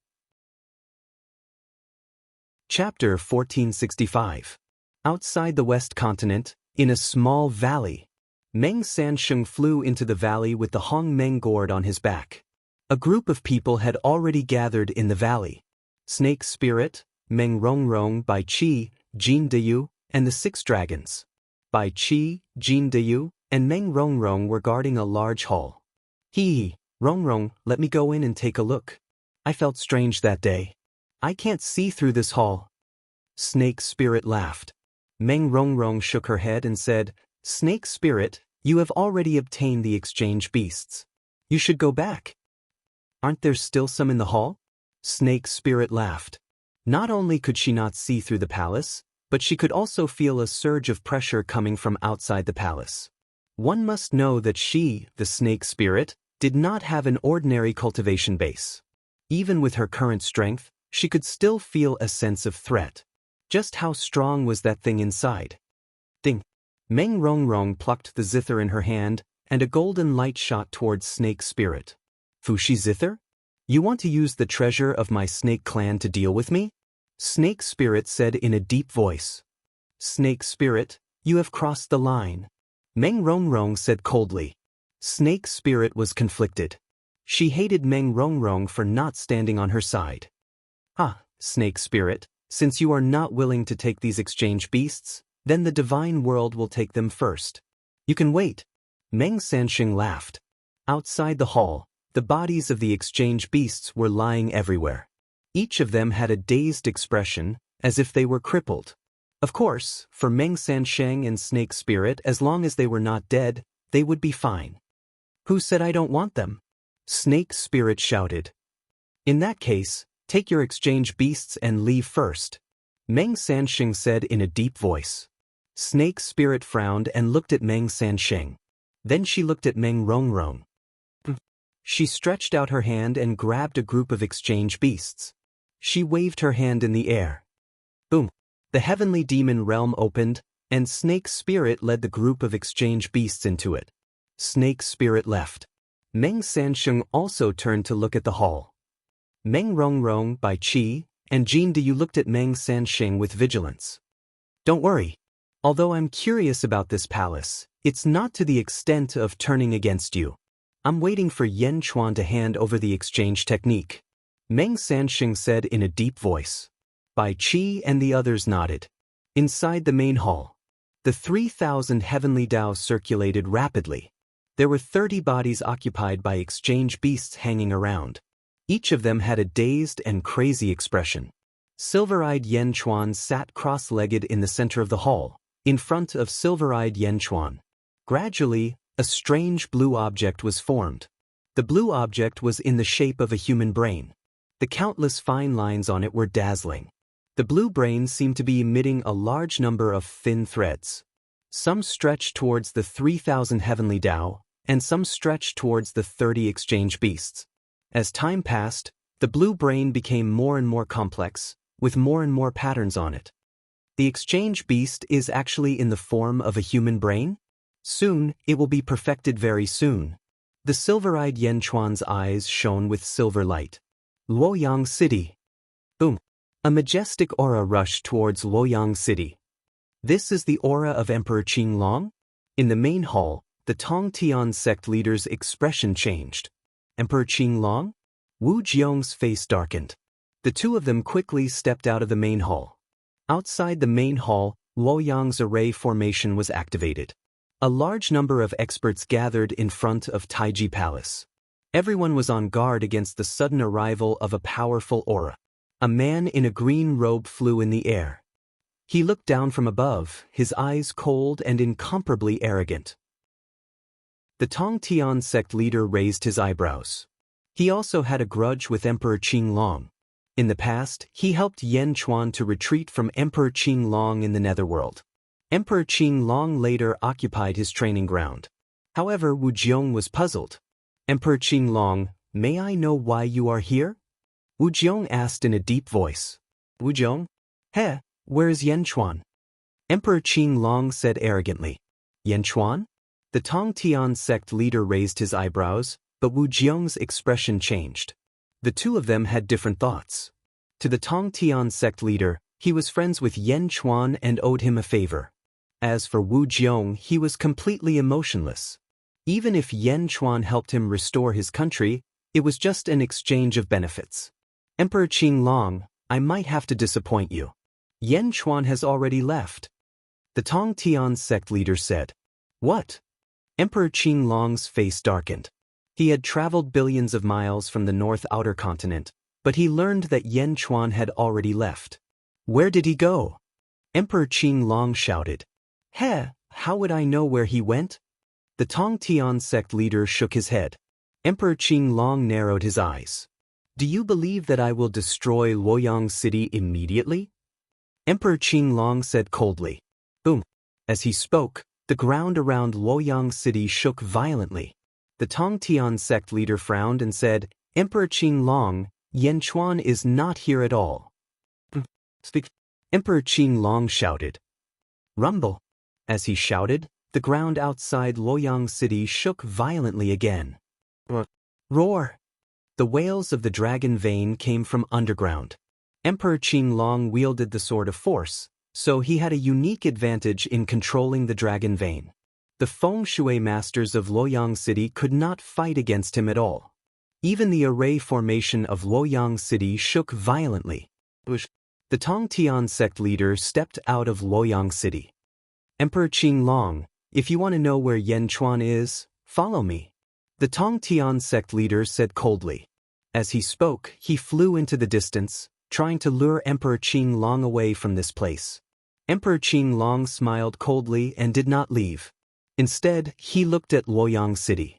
Chapter 1465. Outside the West Continent, in a small valley, Meng Sanxing flew into the valley with the Hong Meng gourd on his back. A group of people had already gathered in the valley. Snake Spirit, Meng Rongrong, Bai Qi, Jin Deyu, and the 6 dragons. Bai Qi, Jin Deyu, and Meng Rongrong were guarding a large hall. Rongrong, let me go in and take a look. I felt strange that day. I can't see through this hall. Snake Spirit laughed. Meng Rongrong shook her head and said, Snake Spirit, you have already obtained the exchange beasts. You should go back. Aren't there still some in the hall? Snake Spirit laughed. Not only could she not see through the palace, but she could also feel a surge of pressure coming from outside the palace. One must know that she, the Snake Spirit, did not have an ordinary cultivation base. Even with her current strength, she could still feel a sense of threat. Just how strong was that thing inside? Ding! Meng Rongrong plucked the zither in her hand, and a golden light shot towards Snake Spirit. Fushi Zither? You want to use the treasure of my snake clan to deal with me? Snake Spirit said in a deep voice. Snake Spirit, you have crossed the line. Meng Rongrong said coldly. Snake Spirit was conflicted. She hated Meng Rongrong for not standing on her side. Ah, Snake Spirit, since you are not willing to take these exchange beasts, then the divine world will take them first. You can wait. Meng Sansheng laughed. Outside the hall, the bodies of the exchange beasts were lying everywhere. Each of them had a dazed expression, as if they were crippled. Of course, for Meng Sansheng and Snake Spirit, as long as they were not dead, they would be fine. Who said I don't want them? Snake Spirit shouted. In that case, take your exchange beasts and leave first. Meng Sansheng said in a deep voice. Snake Spirit frowned and looked at Meng Sansheng. Then she looked at Meng Rongrong. She stretched out her hand and grabbed a group of exchange beasts. She waved her hand in the air. Boom! The heavenly demon realm opened, and Snake Spirit led the group of exchange beasts into it. Snake Spirit left. Meng Sansheng also turned to look at the hall. Meng Rongrong, Bai Qi, and Jin Du looked at Meng Sansheng with vigilance. Don't worry. Although I'm curious about this palace, it's not to the extent of turning against you. I'm waiting for Yan Chuan to hand over the exchange technique. Meng Sansheng said in a deep voice. Bai Qi and the others nodded. Inside the main hall, the 3,000 heavenly Dao circulated rapidly. There were 30 bodies occupied by exchange beasts hanging around. Each of them had a dazed and crazy expression. Silver-eyed Yan Chuan sat cross-legged in the center of the hall, in front of silver-eyed Yan Chuan. Gradually, a strange blue object was formed. The blue object was in the shape of a human brain. The countless fine lines on it were dazzling. The blue brain seemed to be emitting a large number of thin threads. Some stretched towards the 3,000 heavenly Dao, and some stretched towards the 30 exchange beasts. As time passed, the blue brain became more and more complex, with more and more patterns on it. The exchange beast is actually in the form of a human brain? Soon, it will be perfected very soon. The silver-eyed Yan Chuan's eyes shone with silver light. Luoyang City. Boom. A majestic aura rushed towards Luoyang City. This is the aura of Emperor Qinglong? In the main hall, the Tongtian sect leader's expression changed. Emperor Qinglong? Wu Jiong's face darkened. The two of them quickly stepped out of the main hall. Outside the main hall, Luoyang's array formation was activated. A large number of experts gathered in front of Taiji Palace. Everyone was on guard against the sudden arrival of a powerful aura. A man in a green robe flew in the air. He looked down from above, his eyes cold and incomparably arrogant. The Tongtian sect leader raised his eyebrows. He also had a grudge with Emperor Qinglong. In the past, he helped Yan Chuan to retreat from Emperor Qinglong in the Netherworld. Emperor Qinglong later occupied his training ground. However, Wu Jiong was puzzled. Emperor Qinglong, may I know why you are here? Wu Jiong asked in a deep voice. Wu Jiong? He, where is Yan Chuan? Emperor Qinglong said arrogantly. Yan Chuan? The Tongtian sect leader raised his eyebrows, but Wu Jiong's expression changed. The two of them had different thoughts. To the Tongtian sect leader, he was friends with Yan Chuan and owed him a favor. As for Wu Jiong, he was completely emotionless. Even if Yan Chuan helped him restore his country, it was just an exchange of benefits. Emperor Qinglong, I might have to disappoint you. Yan Chuan has already left. The Tongtian sect leader said. What? Emperor Qinglong's face darkened. He had traveled billions of miles from the North Outer Continent, but he learned that Yan Chuan had already left. Where did he go? Emperor Qinglong shouted. He, how would I know where he went? The Tongtian sect leader shook his head. Emperor Qinglong narrowed his eyes. Do you believe that I will destroy Luoyang City immediately? Emperor Qinglong said coldly. Boom. As he spoke, the ground around Luoyang City shook violently. The Tongtian sect leader frowned and said, Emperor Qinglong, Yan Chuan is not here at all. Speak. Emperor Qinglong shouted. Rumble. As he shouted, the ground outside Luoyang City shook violently again. Roar. The wails of the dragon vein came from underground. Emperor Qinglong wielded the sword of force, so he had a unique advantage in controlling the dragon vein. The feng shui masters of Luoyang City could not fight against him at all. Even the array formation of Luoyang City shook violently. The Tongtian sect leader stepped out of Luoyang City. Emperor Qinglong, if you want to know where Yan Chuan is, follow me. The Tongtian sect leader said coldly. As he spoke, he flew into the distance, trying to lure Emperor Qinglong away from this place. Emperor Qinglong smiled coldly and did not leave. Instead, he looked at Luoyang City.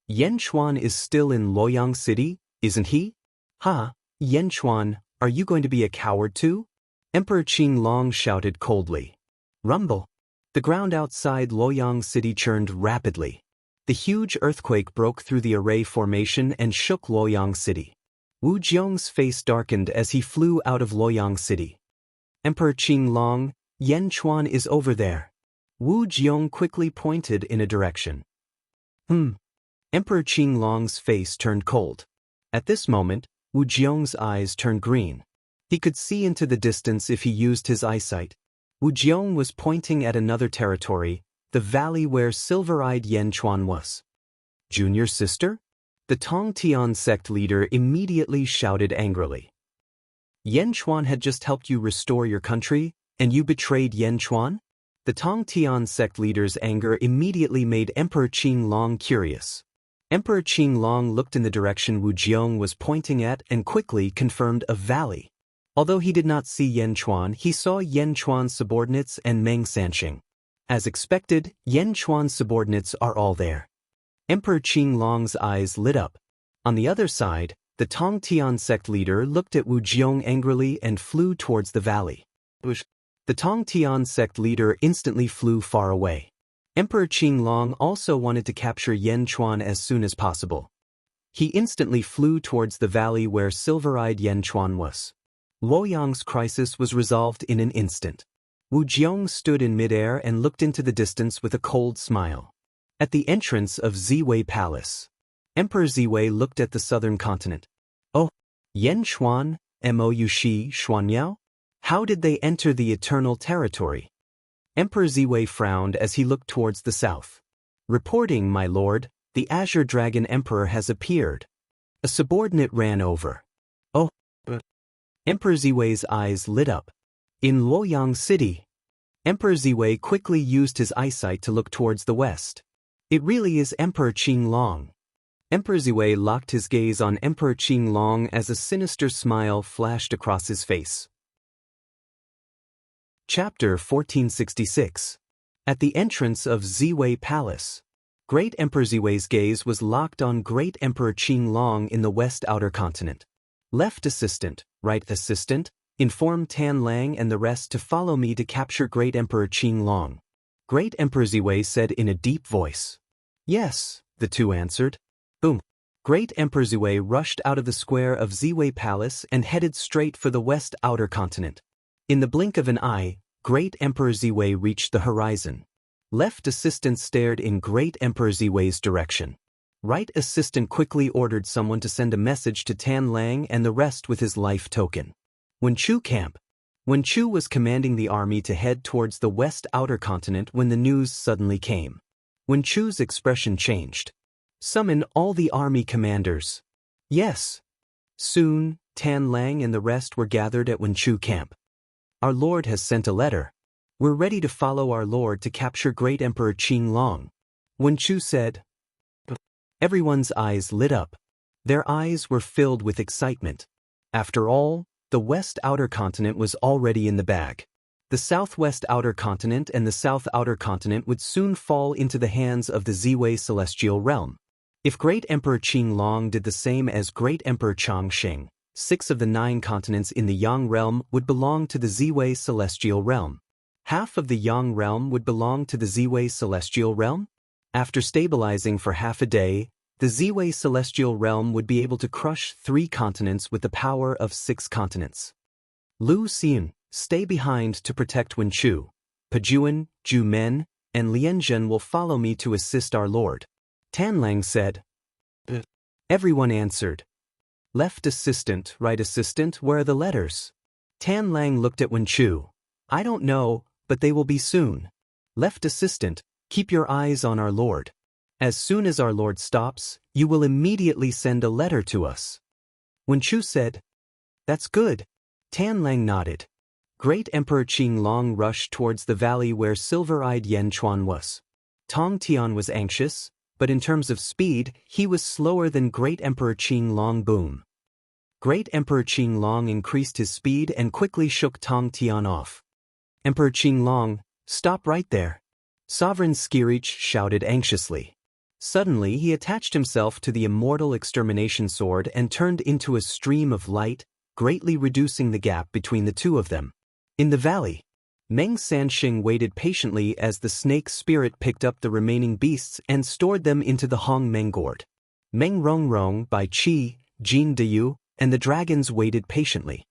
Yan Chuan is still in Luoyang City, isn't he? Ha, Yan Chuan, are you going to be a coward too? Emperor Qinglong shouted coldly. Rumble. The ground outside Luoyang City churned rapidly. The huge earthquake broke through the array formation and shook Luoyang City. Wu Jiong's face darkened as he flew out of Luoyang City. Emperor Qinglong, Yan Chuan is over there. Wu Jiong quickly pointed in a direction. Emperor Qinglong's face turned cold. At this moment, Wu Jiong's eyes turned green. He could see into the distance if he used his eyesight. Wu Jiong was pointing at another territory, the valley where silver-eyed Yan Chuan was. Junior sister? The Tongtian sect leader immediately shouted angrily. Yan Chuan had just helped you restore your country, and you betrayed Yan Chuan? The Tongtian sect leader's anger immediately made Emperor Qinglong curious. Emperor Qinglong looked in the direction Wu Jiong was pointing at and quickly confirmed a valley. Although he did not see Yan Chuan, he saw Yan Chuan's subordinates and Meng Sanqing. As expected, Yan Chuan's subordinates are all there. Emperor Qinglong's eyes lit up. On the other side, the Tongtian sect leader looked at Wu Jiong angrily and flew towards the valley. The Tongtian sect leader instantly flew far away. Emperor Qinglong also wanted to capture Yan Chuan as soon as possible. He instantly flew towards the valley where silver-eyed Yan Chuan was. Luoyang's crisis was resolved in an instant. Wu Jiong stood in midair and looked into the distance with a cold smile. At the entrance of Ziwei Palace, Emperor Ziwei looked at the southern continent. Oh, Yan Chuan, Mo Yushi, Xuanyao? How did they enter the eternal territory? Emperor Ziwei frowned as he looked towards the south. Reporting, my lord, the Azure Dragon Emperor has appeared. A subordinate ran over. Oh. Emperor Ziwei's eyes lit up. In Luoyang City. Emperor Ziwei quickly used his eyesight to look towards the west. It really is Emperor Qinglong. Emperor Ziwei locked his gaze on Emperor Qinglong as a sinister smile flashed across his face. Chapter 1466. At the entrance of Ziwei Palace. Great Emperor Ziwei's gaze was locked on Great Emperor Qinglong in the West Outer Continent. Left assistant, right assistant, inform Tan Lang and the rest to follow me to capture Great Emperor Qinglong. Great Emperor Ziwei said in a deep voice. Yes, the two answered. Boom. Great Emperor Ziwei rushed out of the square of Ziwei Palace and headed straight for the West Outer Continent. In the blink of an eye, Great Emperor Ziwei reached the horizon. Left assistant stared in Great Emperor Ziwei's direction. Right assistant quickly ordered someone to send a message to Tan Lang and the rest with his life token. Wenchu camp. Wenchu was commanding the army to head towards the West Outer Continent when the news suddenly came. Wenchu's expression changed. Summon all the army commanders. Yes. Soon, Tan Lang and the rest were gathered at Wenchu camp. Our Lord has sent a letter. We're ready to follow our Lord to capture Great Emperor Qinglong. Wenchu said. Everyone's eyes lit up. Their eyes were filled with excitement. After all, the West Outer Continent was already in the bag. The Southwest Outer Continent and the South Outer Continent would soon fall into the hands of the Ziwei Celestial Realm. If Great Emperor Qinglong did the same as Great Emperor Changsheng, 6 of the 9 continents in the Yang Realm would belong to the Ziwei Celestial Realm. Half of the Yang Realm would belong to the Ziwei Celestial Realm. After stabilizing for half a day, the Ziwei Celestial Realm would be able to crush 3 continents with the power of 6 continents. Lu Xian, stay behind to protect Wenchu. Pajuan, Ju Men, and Lianzhen will follow me to assist our Lord. Tan Lang said. Everyone answered. Left assistant, right assistant, where are the letters? Tan Lang looked at Wen Chu. I don't know, but they will be soon. Left assistant, keep your eyes on our lord. As soon as our lord stops, you will immediately send a letter to us. Wen Chu said, That's good. Tan Lang nodded. Great Emperor Qing Long rushed towards the valley where silver-eyed Yan Chuan was. Tong Tian was anxious, but in terms of speed, he was slower than Great Emperor Qing Long. Boom. Great Emperor Qing Long increased his speed and quickly shook Tong Tian off. Emperor Qing Long, stop right there. Sovereign Skirich shouted anxiously. Suddenly he attached himself to the immortal extermination sword and turned into a stream of light, greatly reducing the gap between the two of them. In the valley, Meng Sanxing waited patiently as the snake spirit picked up the remaining beasts and stored them into the Hong Meng gourd. Meng Rongrong, Bai Qi, Jin Deyu, and the dragons waited patiently.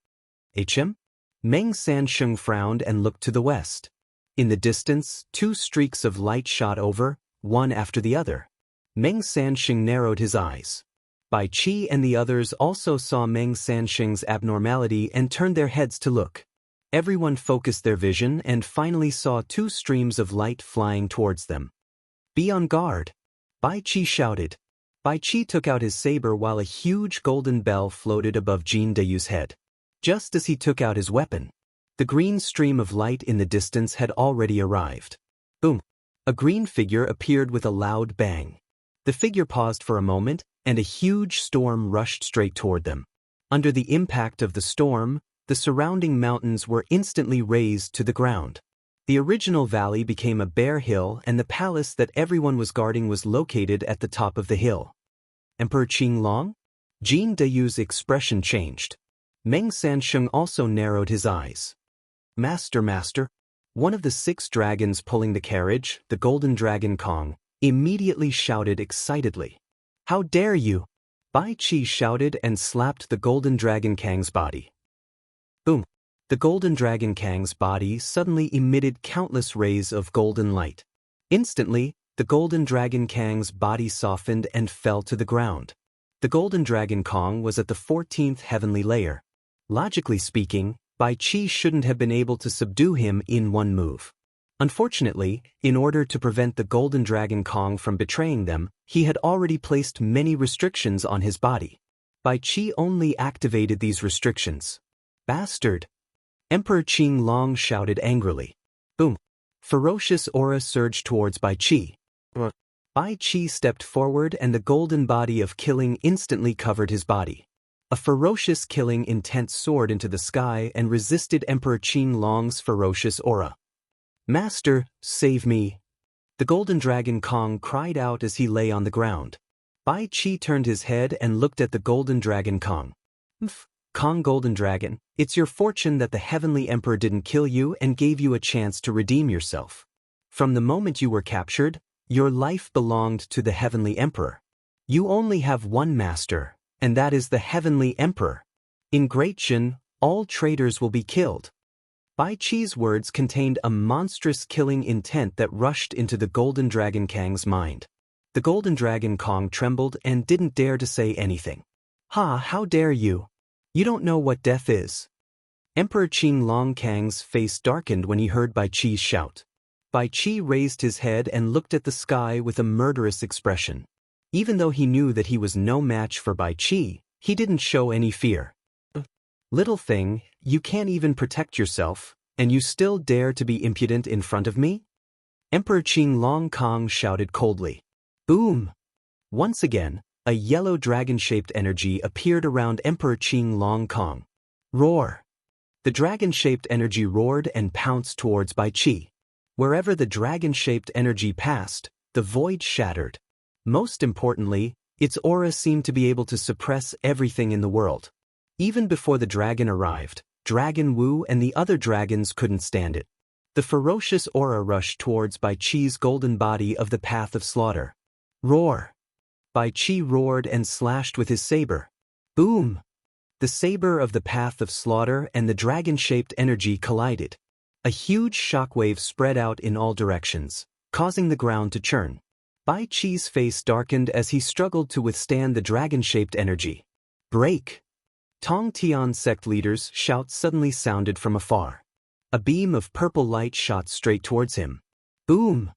HM? Meng Sanxing frowned and looked to the west. In the distance, two streaks of light shot over, one after the other. Meng Sanxing narrowed his eyes. Bai Qi and the others also saw Meng Sanxing's abnormality and turned their heads to look. Everyone focused their vision and finally saw two streams of light flying towards them. Be on guard! Bai Qi shouted. Bai Qi took out his saber while a huge golden bell floated above Jin Deyu's head. Just as he took out his weapon, the green stream of light in the distance had already arrived. Boom! A green figure appeared with a loud bang. The figure paused for a moment, and a huge storm rushed straight toward them. Under the impact of the storm, the surrounding mountains were instantly razed to the ground. The original valley became a bare hill and the palace that everyone was guarding was located at the top of the hill. Emperor Qing Long? Jin Deyu's expression changed. Meng Sanxing also narrowed his eyes. Master. One of the 6 dragons pulling the carriage, the golden dragon Kong, immediately shouted excitedly. How dare you! Bai Qi shouted and slapped the golden dragon Kang's body. Boom! The golden dragon Kang's body suddenly emitted countless rays of golden light. Instantly, the golden dragon Kang's body softened and fell to the ground. The golden dragon Kong was at the 14th heavenly layer. Logically speaking, Bai Qi shouldn't have been able to subdue him in one move. Unfortunately, in order to prevent the golden dragon Kong from betraying them, he had already placed many restrictions on his body. Bai Qi only activated these restrictions. Bastard! Emperor Qing Long shouted angrily. Boom! Ferocious aura surged towards Bai Qi. Bai Qi stepped forward and the golden body of killing instantly covered his body. A ferocious killing intent soared into the sky and resisted Emperor Qing Long's ferocious aura. Master, save me! The golden dragon Kong cried out as he lay on the ground. Bai Qi turned his head and looked at the golden dragon Kong. Kong Golden Dragon, it's your fortune that the Heavenly Emperor didn't kill you and gave you a chance to redeem yourself. From the moment you were captured, your life belonged to the Heavenly Emperor. You only have one master, and that is the Heavenly Emperor. In Great Jin, all traitors will be killed. Bai Qi's words contained a monstrous killing intent that rushed into the Golden Dragon Kang's mind. The Golden Dragon Kong trembled and didn't dare to say anything. How dare you? You don't know what death is. Emperor Qing Long Kang's face darkened when he heard Bai Qi's shout. Bai Qi raised his head and looked at the sky with a murderous expression. Even though he knew that he was no match for Bai Qi, he didn't show any fear. Little thing, you can't even protect yourself, and you still dare to be impudent in front of me? Emperor Qing Long Kong shouted coldly. Boom! Once again, a yellow dragon-shaped energy appeared around Emperor Qing Long Kong. Roar! The dragon-shaped energy roared and pounced towards Bai Qi. Wherever the dragon-shaped energy passed, the void shattered. Most importantly, its aura seemed to be able to suppress everything in the world. Even before the dragon arrived, Dragon Wu and the other dragons couldn't stand it. The ferocious aura rushed towards Bai Qi's golden body of the path of slaughter. Roar! Bai Qi roared and slashed with his saber. Boom! The saber of the path of slaughter and the dragon-shaped energy collided. A huge shockwave spread out in all directions, causing the ground to churn. Bai Qi's face darkened as he struggled to withstand the dragon-shaped energy. Break! Tong Tian sect leader's shout suddenly sounded from afar. A beam of purple light shot straight towards him. Boom!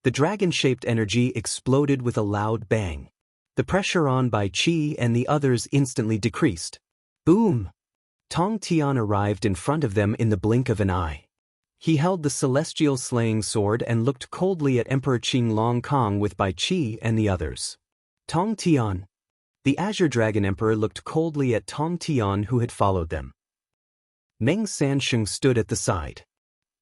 The dragon-shaped energy exploded with a loud bang. The pressure on Bai Qi and the others instantly decreased. Boom! Tong Tian arrived in front of them in the blink of an eye. He held the celestial slaying sword and looked coldly at Emperor Qing Long Kong with Bai Qi and the others. Tong Tian. The Azure Dragon Emperor looked coldly at Tong Tian who had followed them. Meng Sansheng stood at the side.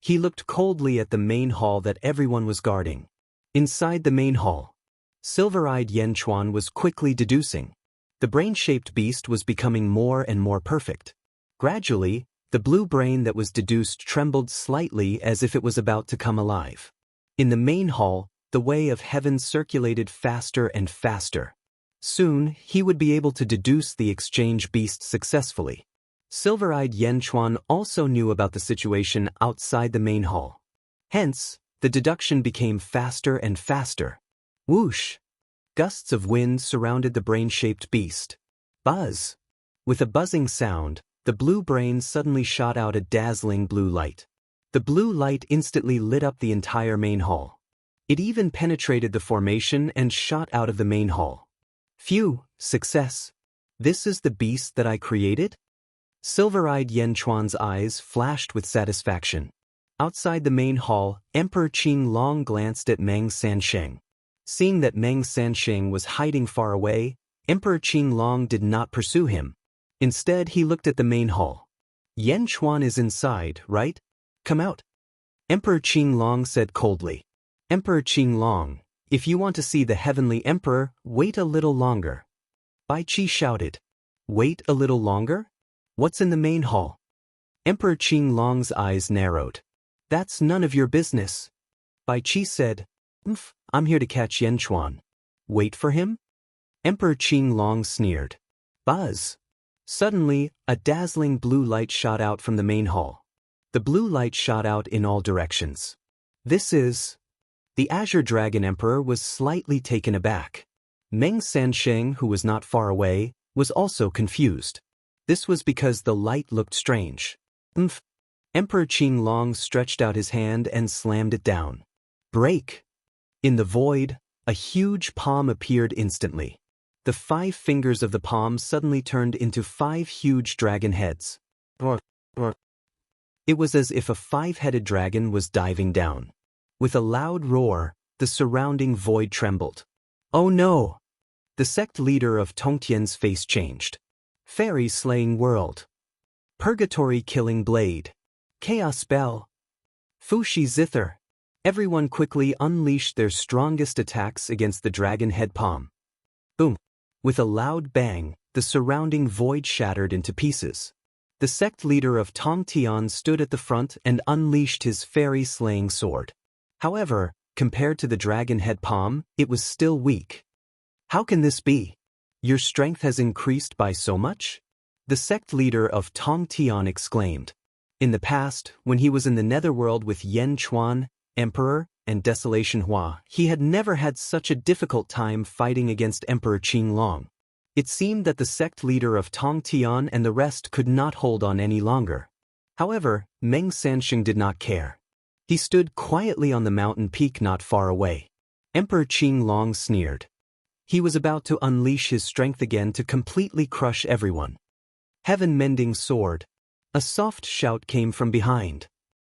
He looked coldly at the main hall that everyone was guarding. Inside the main hall, silver-eyed Yan Chuan was quickly deducing. The brain-shaped beast was becoming more and more perfect. Gradually, the blue brain that was deduced trembled slightly as if it was about to come alive. In the main hall, the way of heaven circulated faster and faster. Soon, he would be able to deduce the exchange beast successfully. Silver-eyed Yan Chuan also knew about the situation outside the main hall. Hence, the deduction became faster and faster. Whoosh! Gusts of wind surrounded the brain-shaped beast. Buzz! With a buzzing sound, the blue brain suddenly shot out a dazzling blue light. The blue light instantly lit up the entire main hall. It even penetrated the formation and shot out of the main hall. Phew! Success! This is the beast that I created? Silver-eyed Yan Chuan's eyes flashed with satisfaction. Outside the main hall, Emperor Qing Long glanced at Meng Sansheng. Seeing that Meng Sansheng was hiding far away, Emperor Qing Long did not pursue him. Instead, he looked at the main hall. Yan Chuan is inside, right? Come out. Emperor Qing Long said coldly. Emperor Qing Long, if you want to see the heavenly emperor, wait a little longer. Bai Qi shouted. Wait a little longer? What's in the main hall? Emperor Qing Long's eyes narrowed. That's none of your business. Bai Qi said, I'm here to catch Yan Chuan. Wait for him? Emperor Qing Long sneered. Buzz! Suddenly, a dazzling blue light shot out from the main hall. The blue light shot out in all directions. This is... The Azure Dragon Emperor was slightly taken aback. Meng Sansheng, who was not far away, was also confused. This was because the light looked strange. Emperor Qing Long stretched out his hand and slammed it down. Break! In the void, a huge palm appeared instantly. The 5 fingers of the palm suddenly turned into 5 huge dragon heads. It was as if a 5-headed dragon was diving down. With a loud roar, the surrounding void trembled. Oh no! The sect leader of Tongtian's face changed. Fairy slaying world. Purgatory killing blade. Chaos spell. Fushi zither. Everyone quickly unleashed their strongest attacks against the dragon head palm. Boom! With a loud bang, the surrounding void shattered into pieces. The sect leader of Tongtian stood at the front and unleashed his fairy slaying sword. However, compared to the dragon head palm, it was still weak. How can this be? Your strength has increased by so much? The sect leader of Tongtian exclaimed. In the past, when he was in the netherworld with Yan Chuan, Emperor, and Desolation Hua, he had never had such a difficult time fighting against Emperor Qing Long. It seemed that the sect leader of Tongtian and the rest could not hold on any longer. However, Meng Sansheng did not care. He stood quietly on the mountain peak not far away. Emperor Qing Long sneered. He was about to unleash his strength again to completely crush everyone. Heaven-mending sword. A soft shout came from behind.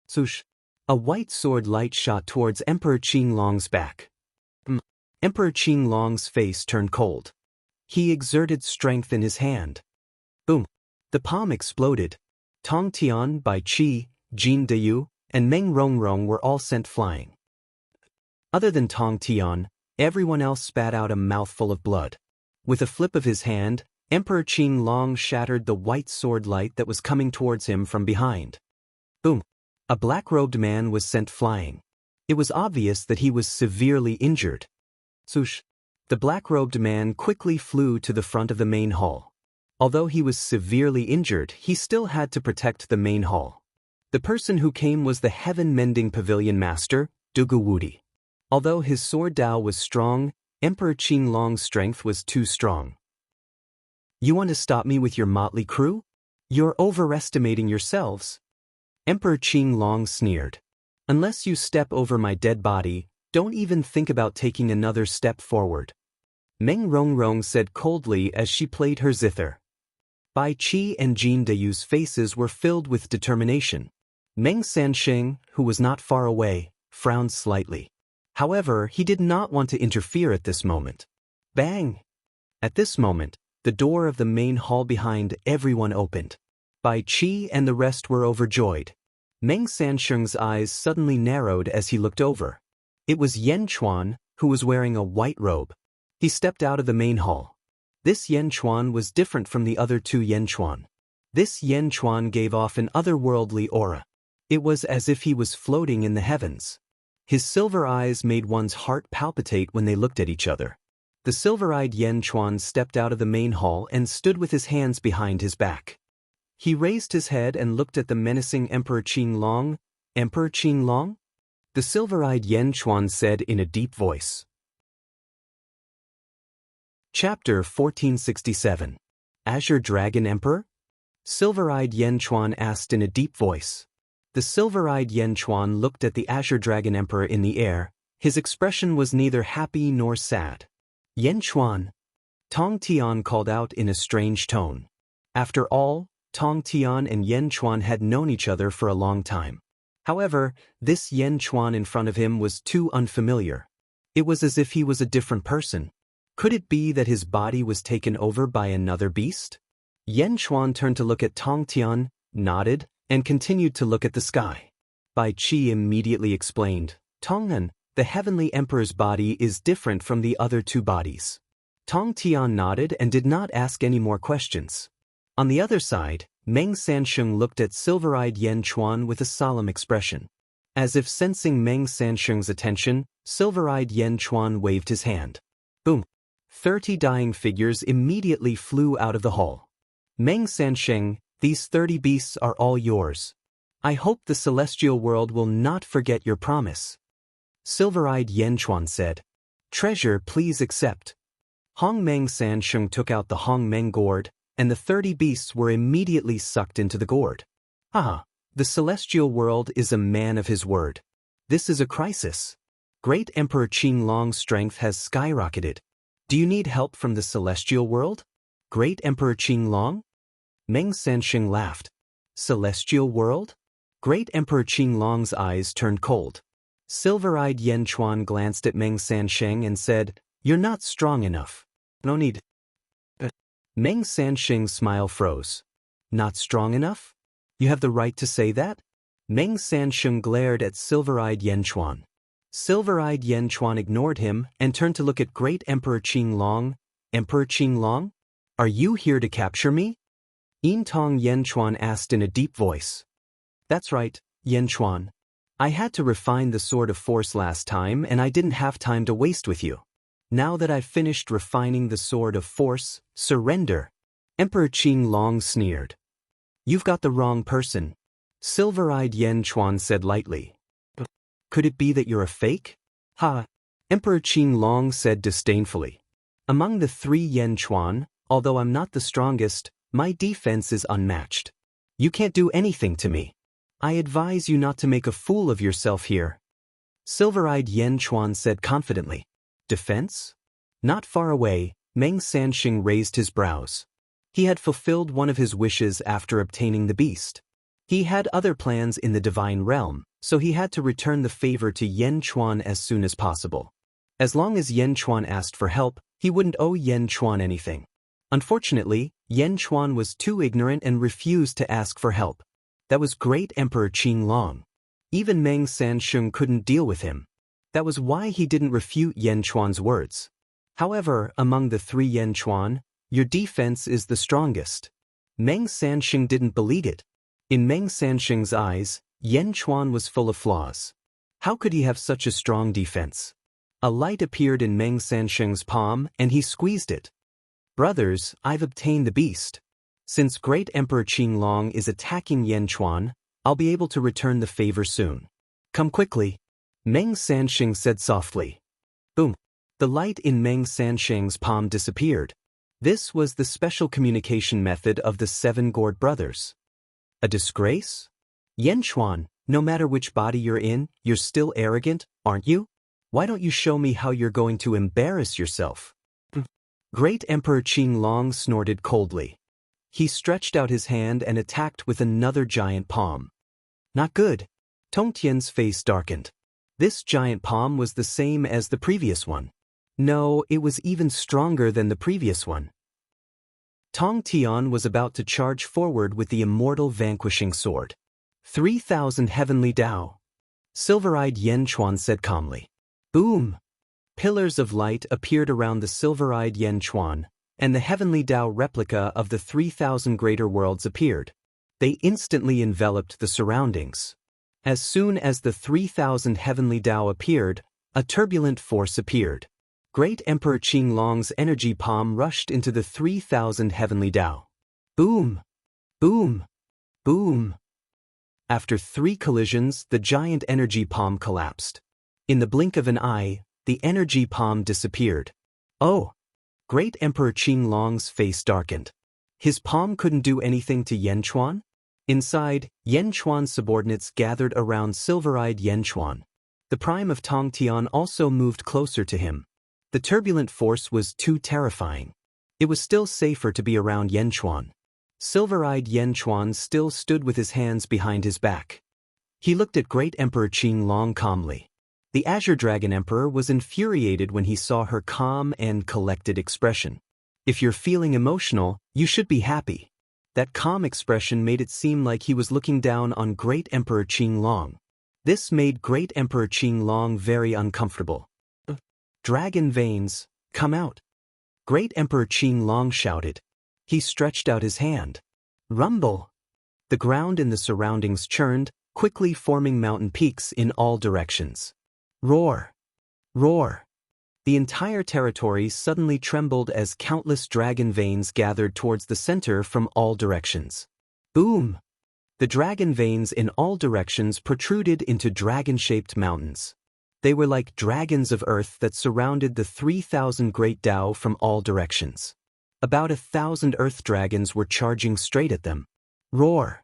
Swoosh! A white sword light shot towards Emperor Qing Long's back. Emperor Qing Long's face turned cold. He exerted strength in his hand. Boom! The palm exploded. Tongtian, Bai Qi, Jin Deyu, and Meng Rongrong were all sent flying. Other than Tongtian, everyone else spat out a mouthful of blood. With a flip of his hand, Emperor Qing Long shattered the white sword light that was coming towards him from behind. Boom! A black-robed man was sent flying. It was obvious that he was severely injured. Swoosh! The black-robed man quickly flew to the front of the main hall. Although he was severely injured, he still had to protect the main hall. The person who came was the heaven-mending pavilion master, Dugu Wudi. Although his sword Dao was strong, Emperor Qing Long's strength was too strong. You want to stop me with your motley crew? You're overestimating yourselves. Emperor Qing Long sneered. Unless you step over my dead body, don't even think about taking another step forward. Meng Rongrong said coldly as she played her zither. Bai Qi and Jin Deyu's faces were filled with determination. Meng Sansheng, who was not far away, frowned slightly. However, he did not want to interfere at this moment. Bang! At this moment, the door of the main hall behind everyone opened. Bai Qi and the rest were overjoyed. Meng Sansheng's eyes suddenly narrowed as he looked over. It was Yan Chuan, who was wearing a white robe. He stepped out of the main hall. This Yan Chuan was different from the other two Yan Chuan. This Yan Chuan gave off an otherworldly aura. It was as if he was floating in the heavens. His silver eyes made one's heart palpitate when they looked at each other. The silver-eyed Yan Chuan stepped out of the main hall and stood with his hands behind his back. He raised his head and looked at the menacing Emperor Qing Long. Emperor Qing Long? The silver-eyed Yan Chuan said in a deep voice. Chapter 1467. Azure Dragon Emperor? Silver-eyed Yan Chuan asked in a deep voice. The silver-eyed Yan Chuan looked at the Azure Dragon Emperor in the air. His expression was neither happy nor sad. Yan Chuan. Tong Tian called out in a strange tone. After all, Tong Tian and Yan Chuan had known each other for a long time. However, this Yan Chuan in front of him was too unfamiliar. It was as if he was a different person. Could it be that his body was taken over by another beast? Yan Chuan turned to look at Tong Tian, nodded, and continued to look at the sky. Bai Qi immediately explained, Tonghan, the heavenly emperor's body is different from the other two bodies. Tong Tian nodded and did not ask any more questions. On the other side, Meng Sansheng looked at silver-eyed Yan Chuan with a solemn expression. As if sensing Meng Sansheng's attention, silver-eyed Yan Chuan waved his hand. Boom! 30 dying figures immediately flew out of the hall. Meng Sansheng, these 30 beasts are all yours. I hope the celestial world will not forget your promise. Silver-eyed Yan Chuan said. Treasure, please accept. Hong Meng Sansheng took out the Hong Meng gourd, and the 30 beasts were immediately sucked into the gourd. Ah, the celestial world is a man of his word. This is a crisis. Great Emperor Qing Long's strength has skyrocketed. Do you need help from the celestial world? Great Emperor Qing Long? Meng Sansheng laughed. Celestial world? Great Emperor Qing Long's eyes turned cold. Silver-eyed Yan Chuan glanced at Meng Sansheng and said, You're not strong enough. No need. Meng Sansheng's smile froze. Not strong enough? You have the right to say that? Meng Sansheng glared at silver-eyed Yan Chuan. Silver-eyed Yan Chuan ignored him and turned to look at Great Emperor Qing Long. Emperor Qing Long? Are you here to capture me? Yin Tong Yan Chuan asked in a deep voice. That's right, Yan Chuan. I had to refine the sword of force last time and I didn't have time to waste with you. Now that I've finished refining the sword of force, surrender. Emperor Qing Long sneered. You've got the wrong person. Silver-eyed Yan Chuan said lightly. Could it be that you're a fake? Ha! Emperor Qing Long said disdainfully. Among the 3 Yan Chuan, although I'm not the strongest, my defense is unmatched. You can't do anything to me. I advise you not to make a fool of yourself here. Silver-eyed Yan Chuan said confidently. Defense? Not far away, Meng Sansheng raised his brows. He had fulfilled one of his wishes after obtaining the beast. He had other plans in the divine realm, so he had to return the favor to Yan Chuan as soon as possible. As long as Yan Chuan asked for help, he wouldn't owe Yan Chuan anything. Unfortunately, Yan Chuan was too ignorant and refused to ask for help. That was Great Emperor Qing Long. Even Meng Sansheng couldn't deal with him. That was why he didn't refute Yan Chuan's words. However, among the 3 Yan Chuan, your defense is the strongest. Meng Sansheng didn't believe it. In Meng Sansheng's eyes, Yan Chuan was full of flaws. How could he have such a strong defense? A light appeared in Meng Sansheng's palm and he squeezed it. Brothers, I've obtained the beast. Since Great Emperor Qing Long is attacking Yan Chuan, I'll be able to return the favor soon. Come quickly. Meng Sansheng said softly. Boom. The light in Meng Sansheng's palm disappeared. This was the special communication method of the seven gourd brothers. A disgrace? Yanchuan, no matter which body you're in, you're still arrogant, aren't you? Why don't you show me how you're going to embarrass yourself? Great Emperor Qinglong snorted coldly. He stretched out his hand and attacked with another giant palm. Not good. Tongtian's face darkened. This giant palm was the same as the previous one. No, it was even stronger than the previous one. Tongtian was about to charge forward with the immortal vanquishing sword. 3,000 heavenly Dao. Silver-eyed Yanchuan said calmly. Boom! Pillars of light appeared around the silver-eyed Yanchuan, and the heavenly Dao replica of the 3,000 greater worlds appeared. They instantly enveloped the surroundings. As soon as the 3,000 heavenly Dao appeared, a turbulent force appeared. Great Emperor Qinglong's energy palm rushed into the 3,000 heavenly Dao. Boom! Boom! Boom! After 3 collisions, the giant energy palm collapsed. In the blink of an eye, the energy palm disappeared. Oh! Great Emperor Qinglong's face darkened. His palm couldn't do anything to Yanchuan? Inside, Yanchuan's subordinates gathered around silver-eyed Yanchuan. The prime of Tongtian also moved closer to him. The turbulent force was too terrifying. It was still safer to be around Yanchuan. Silver-eyed Yanchuan still stood with his hands behind his back. He looked at Great Emperor Qinglong calmly. The Azure Dragon Emperor was infuriated when he saw her calm and collected expression. If you're feeling emotional, you should be happy. That calm expression made it seem like he was looking down on Great Emperor Qinglong. This made Great Emperor Qinglong very uncomfortable. Dragon veins, come out! Great Emperor Qinglong shouted. He stretched out his hand. Rumble! The ground in the surroundings churned, quickly forming mountain peaks in all directions. Roar! Roar! The entire territory suddenly trembled as countless dragon veins gathered towards the center from all directions. Boom! The dragon veins in all directions protruded into dragon-shaped mountains. They were like dragons of earth that surrounded the 3,000 great Dao from all directions. About 1,000 earth dragons were charging straight at them. Roar!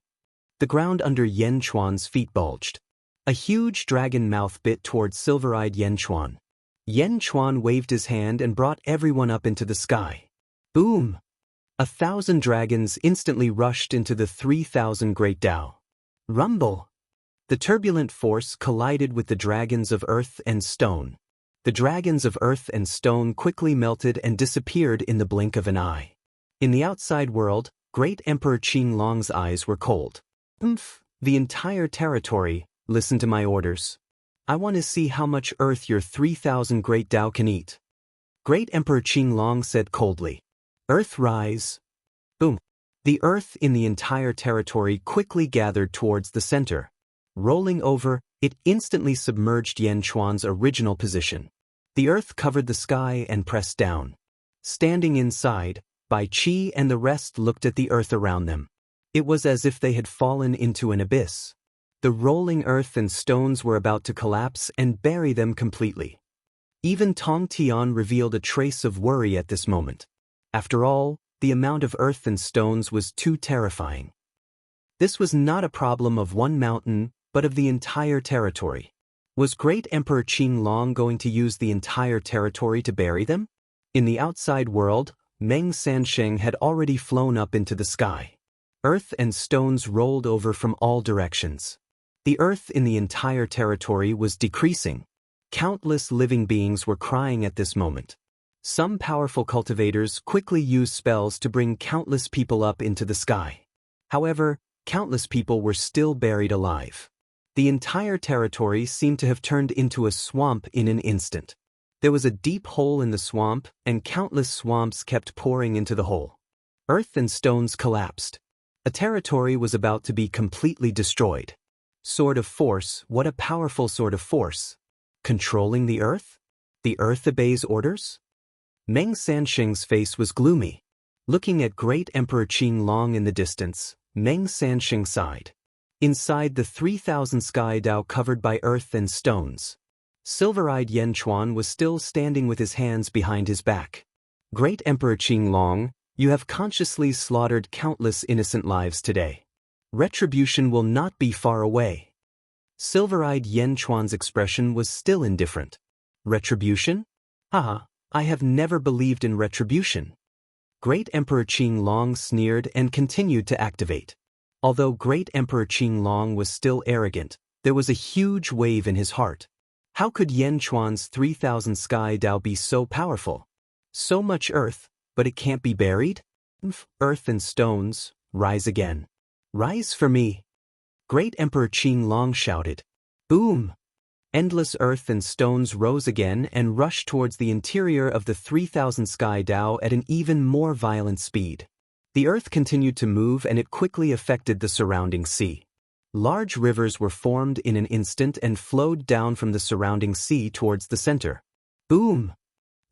The ground under Yanchuan's feet bulged. A huge dragon mouth bit towards silver-eyed Yanchuan. Yanchuan waved his hand and brought everyone up into the sky. Boom! 1,000 dragons instantly rushed into the 3,000 great Dao. Rumble! The turbulent force collided with the dragons of earth and stone. The dragons of earth and stone quickly melted and disappeared in the blink of an eye. In the outside world, Great Emperor Qinglong's eyes were cold. The entire territory, listen to my orders. I want to see how much earth your 3,000 great Dao can eat. Great Emperor Qinglong said coldly. Earth rise. Boom. The earth in the entire territory quickly gathered towards the center. Rolling over, it instantly submerged Yanchuan's original position. The earth covered the sky and pressed down. Standing inside, Bai Qi and the rest looked at the earth around them. It was as if they had fallen into an abyss. The rolling earth and stones were about to collapse and bury them completely. Even Tongtian revealed a trace of worry at this moment. After all, the amount of earth and stones was too terrifying. This was not a problem of one mountain, but of the entire territory. Was Great Emperor Qinglong going to use the entire territory to bury them? In the outside world, Meng Sansheng had already flown up into the sky. Earth and stones rolled over from all directions. The earth in the entire territory was decreasing. Countless living beings were crying at this moment. Some powerful cultivators quickly used spells to bring countless people up into the sky. However, countless people were still buried alive. The entire territory seemed to have turned into a swamp in an instant. There was a deep hole in the swamp, and countless swamps kept pouring into the hole. Earth and stones collapsed. A territory was about to be completely destroyed. Sword of Force, what a powerful sword of force. Controlling the earth? The earth obeys orders? Meng Sansheng's face was gloomy. Looking at Great Emperor Qinglong in the distance, Meng Sansheng sighed. Inside the 3,000 sky Dao covered by earth and stones, silver-eyed Yanchuan was still standing with his hands behind his back. Great Emperor Qinglong, you have consciously slaughtered countless innocent lives today. Retribution will not be far away. Silver-eyed Yan Chuan's expression was still indifferent. Retribution? Haha, I have never believed in retribution. Great Emperor Qinglong sneered and continued to activate. Although Great Emperor Qinglong was still arrogant, there was a huge wave in his heart. How could Yan Chuan's 3,000 sky Dao be so powerful? So much earth, but it can't be buried? Earth and stones, rise again. Rise for me. Great Emperor Qinglong shouted. Boom! Endless earth and stones rose again and rushed towards the interior of the 3,000 sky Dao at an even more violent speed. The earth continued to move and it quickly affected the surrounding sea. Large rivers were formed in an instant and flowed down from the surrounding sea towards the center. Boom!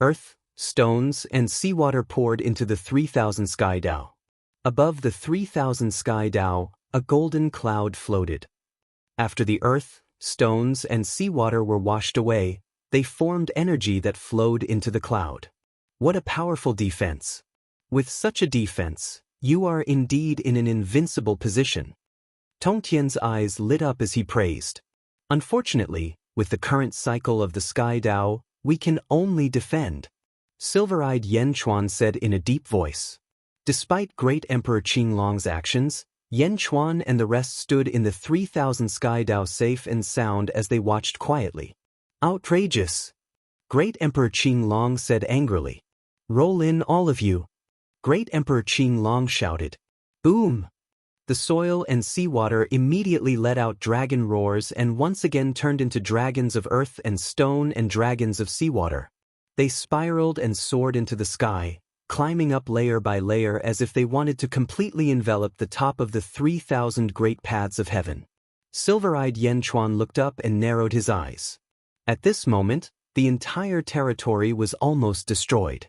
Earth, stones, and seawater poured into the 3,000 sky Dao. Above the 3,000 sky Dao, a golden cloud floated. After the earth, stones, and seawater were washed away, they formed energy that flowed into the cloud. What a powerful defense! With such a defense, you are indeed in an invincible position. Tongtian's eyes lit up as he praised. Unfortunately, with the current cycle of the sky Dao, we can only defend. Silver-eyed Yan Chuan said in a deep voice. Despite Great Emperor Qinglong's actions, Yan Chuan and the rest stood in the 3,000 sky Dao safe and sound as they watched quietly. Outrageous! Great Emperor Qinglong said angrily. Roll in, all of you! Great Emperor Qinglong shouted. Boom! The soil and seawater immediately let out dragon roars and once again turned into dragons of earth and stone and dragons of seawater. They spiraled and soared into the sky, climbing up layer by layer as if they wanted to completely envelop the top of the 3,000 great paths of heaven. Silver-eyed Yan Chuan looked up and narrowed his eyes. At this moment, the entire territory was almost destroyed.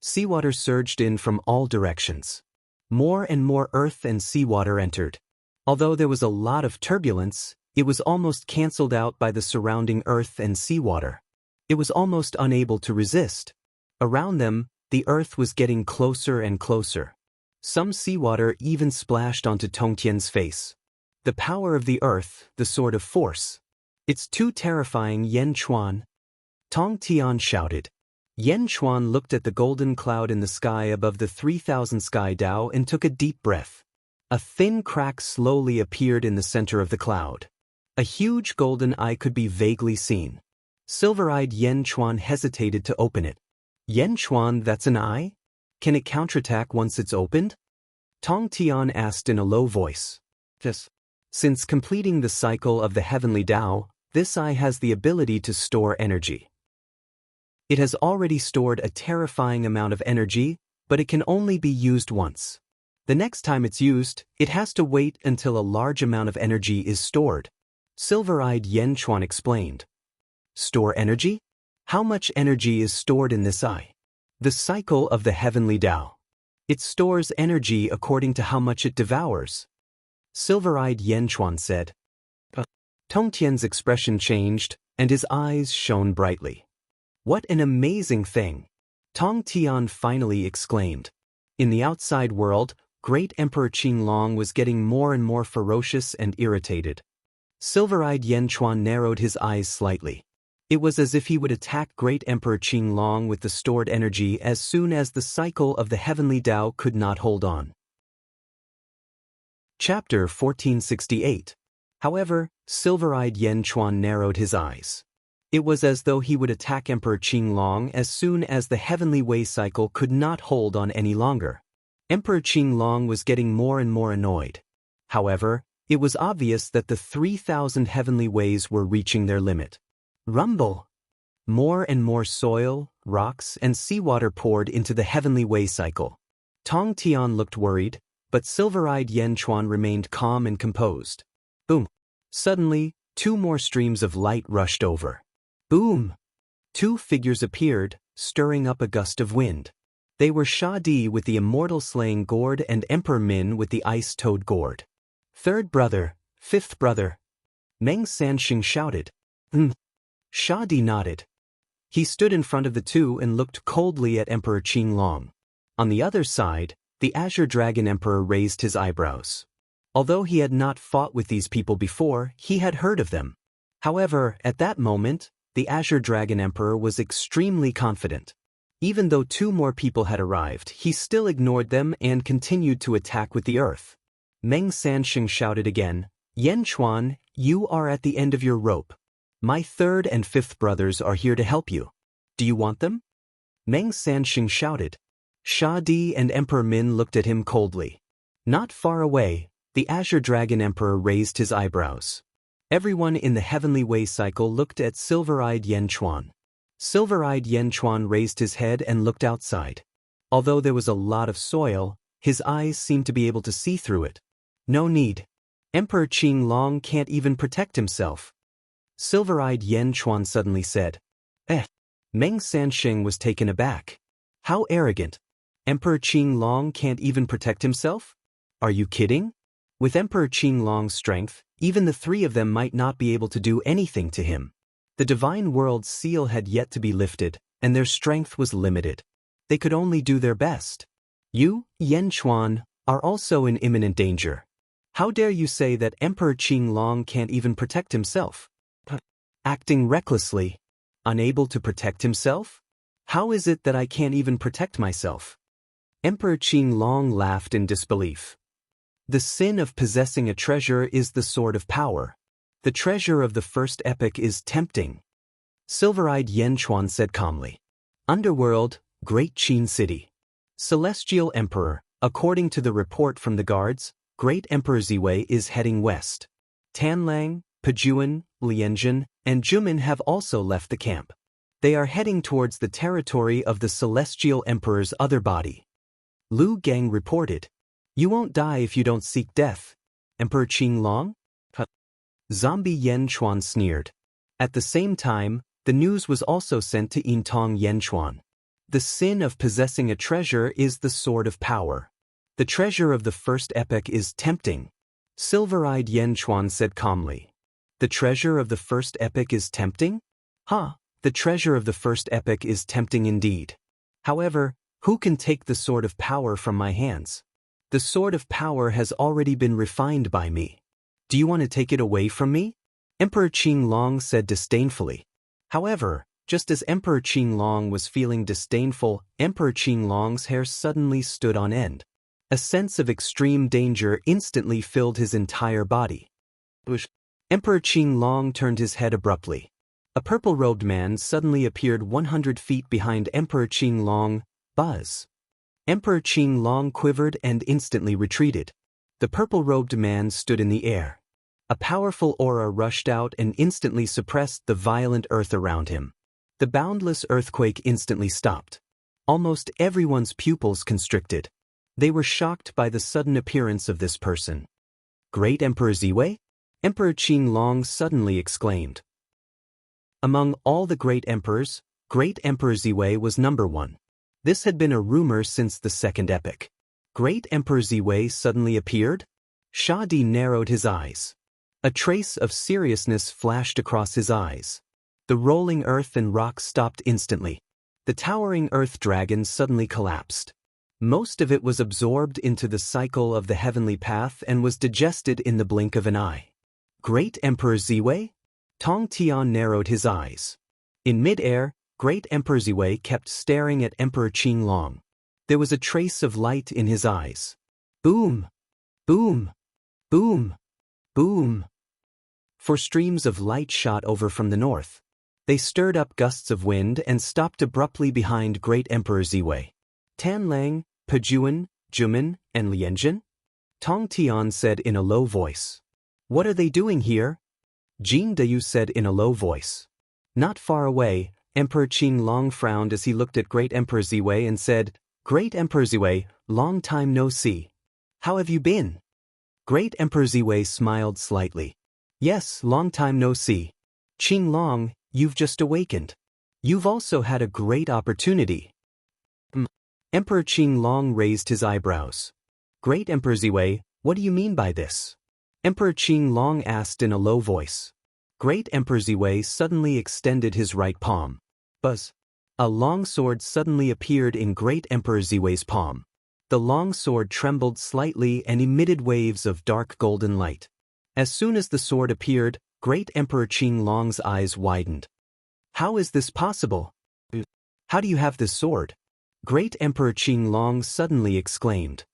Seawater surged in from all directions. More and more earth and seawater entered. Although there was a lot of turbulence, it was almost cancelled out by the surrounding earth and seawater. It was almost unable to resist. Around them, the earth was getting closer and closer. Some seawater even splashed onto Tongtian's face. The power of the earth, the sword of force. It's too terrifying, Yan Chuan. Tongtian shouted. Yan Chuan looked at the golden cloud in the sky above the 3,000 sky Dao and took a deep breath. A thin crack slowly appeared in the center of the cloud. A huge golden eye could be vaguely seen. Silver-eyed Yan Chuan hesitated to open it. Yan Chuan, that's an eye? Can it counterattack once it's opened? Tongtian asked in a low voice. Yes. Since completing the cycle of the heavenly Dao, this eye has the ability to store energy. It has already stored a terrifying amount of energy, but it can only be used once. The next time it's used, it has to wait until a large amount of energy is stored. Silver-eyed Yan Chuan explained. Store energy? How much energy is stored in this eye? The cycle of the heavenly Dao. It stores energy according to how much it devours. Silver-eyed Yan Chuan said. Tongtian's expression changed, and his eyes shone brightly. What an amazing thing! Tongtian finally exclaimed. In the outside world, Great Emperor Qinglong was getting more and more ferocious and irritated. Silver-eyed Yan Chuan narrowed his eyes slightly. It was as if he would attack Great Emperor Qinglong with the stored energy as soon as the cycle of the heavenly Dao could not hold on. Chapter 1468. However, Silver-eyed Yan Chuan narrowed his eyes. It was as though he would attack Emperor Qinglong as soon as the heavenly way cycle could not hold on any longer. Emperor Qinglong was getting more and more annoyed. However, it was obvious that the 3,000 heavenly ways were reaching their limit. Rumble! More and more soil, rocks, and seawater poured into the heavenly way cycle. Tongtian looked worried, but Silver-eyed Yan Chuan remained calm and composed. Boom! Suddenly, 2 more streams of light rushed over. Boom! 2 figures appeared, stirring up a gust of wind. They were Sha Di with the Immortal slaying gourd and Emperor Min with the ice-toad gourd. 3rd brother, 5th brother. Meng Sanxing shouted. Sha Di nodded. He stood in front of the two and looked coldly at Emperor Qinglong. On the other side, the Azure Dragon Emperor raised his eyebrows. Although he had not fought with these people before, he had heard of them. However, at that moment, the Azure Dragon Emperor was extremely confident. Even though two more people had arrived, he still ignored them and continued to attack with the earth. Meng Sansheng shouted again, "Yan Chuan, you are at the end of your rope. My third and fifth brothers are here to help you. Do you want them?" Meng Sansheng shouted. Sha Di and Emperor Min looked at him coldly. Not far away, the Azure Dragon Emperor raised his eyebrows. Everyone in the Heavenly Way cycle looked at Silver-Eyed Yan Chuan. Silver-Eyed Yan Chuan raised his head and looked outside. Although there was a lot of soil, his eyes seemed to be able to see through it. No need. Emperor Qinglong can't even protect himself. Silver-Eyed Yan Chuan suddenly said. Meng Sansheng was taken aback. How arrogant. Emperor Qinglong can't even protect himself? Are you kidding? With Emperor Qinglong's strength, even the three of them might not be able to do anything to him. The Divine World's seal had yet to be lifted, and their strength was limited. They could only do their best. You, Yan Chuan, are also in imminent danger. How dare you say that Emperor Qinglong can't even protect himself? Acting recklessly. Unable to protect himself? How is it that I can't even protect myself? Emperor Qinglong laughed in disbelief. The sin of possessing a treasure is the sword of power. The treasure of the first epoch is tempting. Silver-Eyed Yan Chuan said calmly. Underworld, Great Qin City. Celestial Emperor, according to the report from the guards, Great Emperor Ziwei is heading west. Tanlang, Pejuan, Lianjin, and Jumin have also left the camp. They are heading towards the territory of the Celestial Emperor's other body. Lu Gang reported. You won't die if you don't seek death. Emperor Qinglong? Zombie Yan Chuan sneered. At the same time, the news was also sent to Yintong Yan Chuan. The sin of possessing a treasure is the sword of power. The treasure of the first epoch is tempting. Silver-Eyed Yan Chuan said calmly. The treasure of the first epoch is tempting? The treasure of the first epoch is tempting indeed. However, who can take the sword of power from my hands? The sword of power has already been refined by me. Do you want to take it away from me? Emperor Qinglong said disdainfully. However, just as Emperor Qinglong was feeling disdainful, Emperor Qinglong's hair suddenly stood on end. A sense of extreme danger instantly filled his entire body. Emperor Qinglong turned his head abruptly. A purple-robed man suddenly appeared 100 feet behind Emperor Qinglong. Buzz. Emperor Qinglong quivered and instantly retreated. The purple-robed man stood in the air. A powerful aura rushed out and instantly suppressed the violent earth around him. The boundless earthquake instantly stopped. Almost everyone's pupils constricted. They were shocked by the sudden appearance of this person. Great Emperor Ziwei? Emperor Qinglong suddenly exclaimed. Among all the great emperors, Great Emperor Ziwei was number one. This had been a rumor since the second epoch. Great Emperor Ziwei suddenly appeared? Sha Di narrowed his eyes. A trace of seriousness flashed across his eyes. The rolling earth and rocks stopped instantly. The towering earth dragon suddenly collapsed. Most of it was absorbed into the cycle of the heavenly path and was digested in the blink of an eye. Great Emperor Ziwei? Tong Tian narrowed his eyes. In mid-air, Great Emperor Ziwei kept staring at Emperor Qinglong. There was a trace of light in his eyes. Boom! Boom! Boom! Boom! Four streams of light shot over from the north. They stirred up gusts of wind and stopped abruptly behind Great Emperor Ziwei. Tanlang, Pejuan, Jumin, and Lianjin? Tong Tian said in a low voice. What are they doing here? Jin Dayu said in a low voice. Not far away, Emperor Qinglong frowned as he looked at Great Emperor Ziwei and said, Great Emperor Ziwei, long time no see. How have you been? Great Emperor Ziwei smiled slightly. Yes, long time no see. Qinglong, you've just awakened. You've also had a great opportunity. Emperor Qinglong raised his eyebrows. Great Emperor Ziwei, what do you mean by this? Emperor Qinglong asked in a low voice. Great Emperor Ziwei suddenly extended his right palm. Buzz. A long sword suddenly appeared in Great Emperor Ziwei's palm. The long sword trembled slightly and emitted waves of dark golden light. As soon as the sword appeared, Great Emperor Qinglong's eyes widened. How is this possible? How do you have this sword? Great Emperor Qinglong suddenly exclaimed.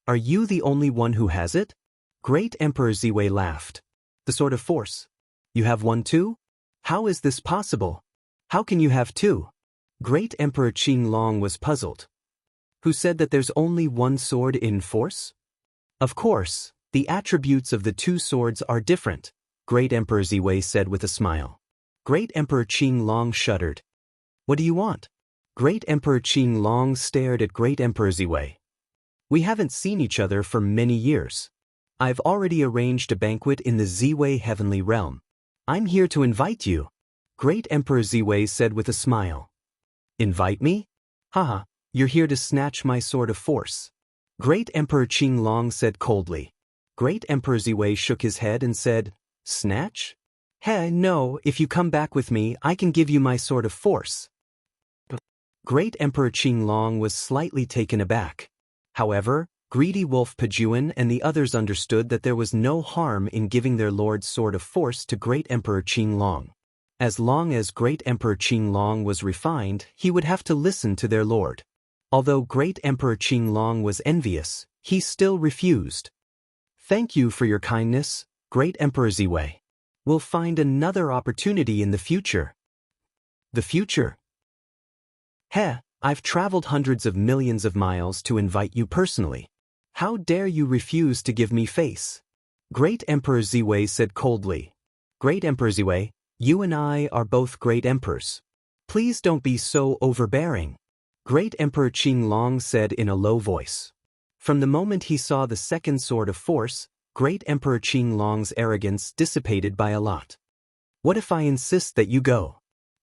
Are you the only one who has it? Great Emperor Ziwei laughed. The sword of force. You have one too? How is this possible? How can you have two? Great Emperor Qinglong was puzzled. Who said that there's only one sword in force? Of course, the attributes of the two swords are different, Great Emperor Ziwei said with a smile. Great Emperor Qinglong shuddered. What do you want? Great Emperor Qinglong stared at Great Emperor Ziwei. We haven't seen each other for many years. I've already arranged a banquet in the Ziwei Heavenly Realm. I'm here to invite you, Great Emperor Ziwei said with a smile. Invite me? Haha, you're here to snatch my sword of force. Great Emperor Qinglong said coldly. Great Emperor Ziwei shook his head and said, Snatch? No, if you come back with me, I can give you my sword of force. Great Emperor Qinglong was slightly taken aback. However, Greedy Wolf Pajuan and the others understood that there was no harm in giving their lord's sword of force to Great Emperor Qinglong. As long as Great Emperor Qinglong was refined, he would have to listen to their lord. Although Great Emperor Qinglong was envious, he still refused. Thank you for your kindness, Great Emperor Ziwei. We'll find another opportunity in the future. The future? I've traveled hundreds of millions of miles to invite you personally. How dare you refuse to give me face? Great Emperor Ziwei said coldly. Great Emperor Ziwei, you and I are both great emperors. Please don't be so overbearing. Great Emperor Qinglong said in a low voice. From the moment he saw the second sword of force, Great Emperor Qinglong's arrogance dissipated by a lot. What if I insist that you go?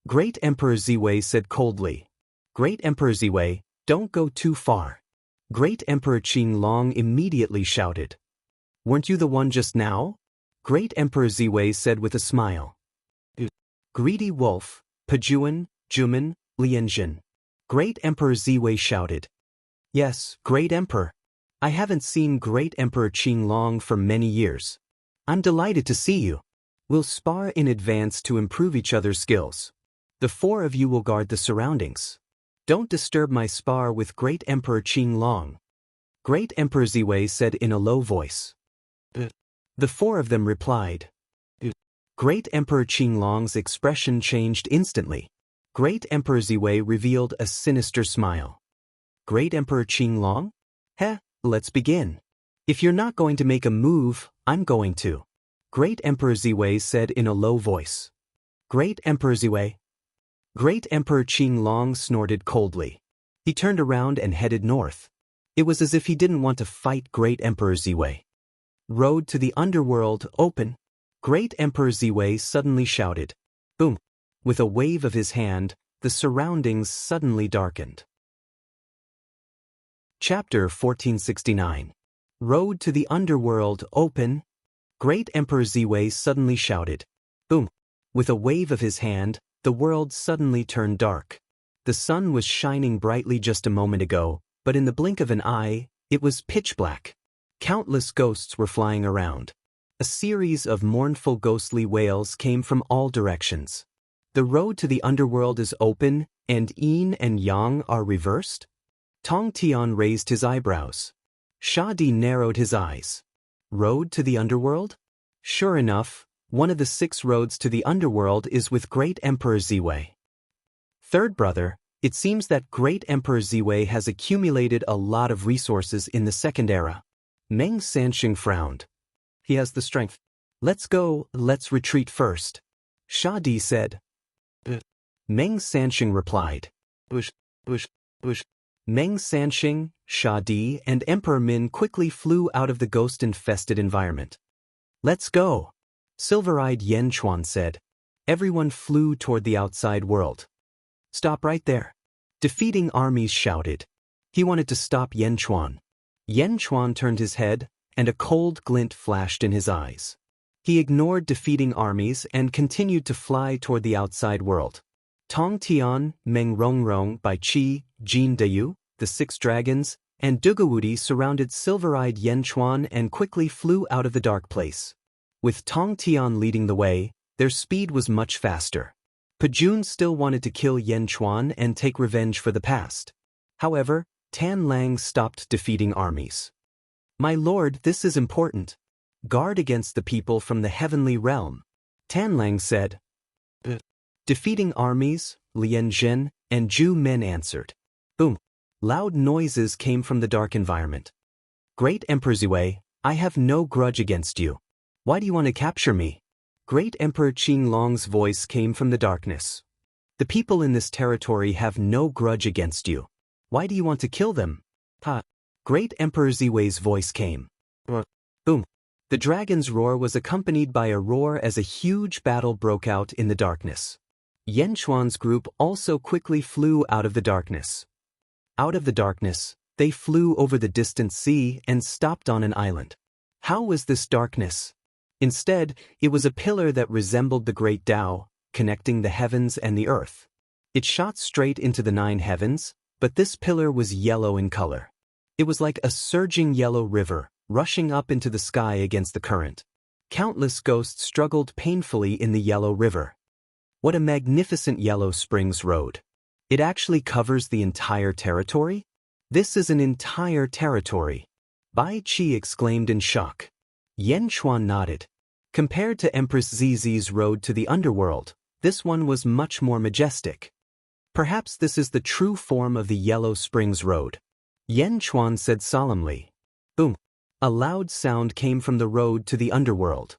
Great Emperor Ziwei said coldly. Great Emperor Ziwei, don't go too far. Great Emperor Qinglong immediately shouted. Weren't you the one just now? Great Emperor Ziwei said with a smile. Greedy Wolf, Pajuan, Juman, Lianjin. Great Emperor Ziwei shouted. Yes, Great Emperor. I haven't seen Great Emperor Qinglong for many years. I'm delighted to see you. We'll spar in advance to improve each other's skills. The four of you will guard the surroundings. Don't disturb my spar with Great Emperor Qinglong. Great Emperor Ziwei said in a low voice. The four of them replied. Great Emperor Qinglong's expression changed instantly. Great Emperor Ziwei revealed a sinister smile. Great Emperor Qinglong? Let's begin. If you're not going to make a move, I'm going to. Great Emperor Ziwei said in a low voice. Great Emperor Ziwei? Great Emperor Qinglong snorted coldly. He turned around and headed north. It was as if he didn't want to fight Great Emperor Ziwei. Road to the underworld open. Great Emperor Ziwei suddenly shouted. Boom! With a wave of his hand, the surroundings suddenly darkened. Chapter 1469. Road to the underworld open. Great Emperor Ziwei suddenly shouted. Boom! With a wave of his hand, the world suddenly turned dark. The sun was shining brightly just a moment ago, but in the blink of an eye, it was pitch black. Countless ghosts were flying around. A series of mournful ghostly wails came from all directions. The road to the underworld is open, and yin and yang are reversed? Tong Tian raised his eyebrows. Shadi narrowed his eyes. Road to the underworld? Sure enough, one of the 6 roads to the underworld is with Great Emperor Ziwei. Third brother, it seems that Great Emperor Ziwei has accumulated a lot of resources in the second era. Meng Sanxing frowned. He has the strength. Let's go, let's retreat first. Shadi said. Meng Sanxing replied. Bush. Meng Sanxing, Shadi, and Emperor Min quickly flew out of the ghost-infested environment. Let's go. Silver-eyed Yan Chuan said. Everyone flew toward the outside world. Stop right there. Defeating armies shouted. He wanted to stop Yan Chuan. Yan Chuan turned his head, and a cold glint flashed in his eyes. He ignored defeating armies and continued to fly toward the outside world. Tong Tian, Meng Rongrong by Qi, Jin Dayu, the 6 dragons, and Dugawudi surrounded silver-eyed Yan Chuan and quickly flew out of the dark place. With Tong Tian leading the way, their speed was much faster. Pajun still wanted to kill Yan Chuan and take revenge for the past. However, Tan Lang stopped defeating armies. "My lord, this is important. Guard against the people from the heavenly realm," Tan Lang said. Defeating armies, Lian Zhen and Zhu Men answered. Boom. Loud noises came from the dark environment. "Great Emperor Ziwei, I have no grudge against you. Why do you want to capture me?" Great Emperor Qinglong's voice came from the darkness. "The people in this territory have no grudge against you. Why do you want to kill them?" Ha! Great Emperor Ziwei's voice came. Boom. The dragon's roar was accompanied by a roar as a huge battle broke out in the darkness. Yan Chuan's group also quickly flew out of the darkness. Out of the darkness, they flew over the distant sea and stopped on an island. How was this darkness? Instead, it was a pillar that resembled the great Tao, connecting the heavens and the earth. It shot straight into the 9 heavens, but this pillar was yellow in color. It was like a surging yellow river, rushing up into the sky against the current. Countless ghosts struggled painfully in the yellow river. What a magnificent yellow springs road. It actually covers the entire territory? This is an entire territory. Bai Qi exclaimed in shock. Yan Chuan nodded. Compared to Empress Zizi's road to the underworld, this one was much more majestic. Perhaps this is the true form of the Yellow Springs Road. Yan Chuan said solemnly. Boom. A loud sound came from the road to the underworld.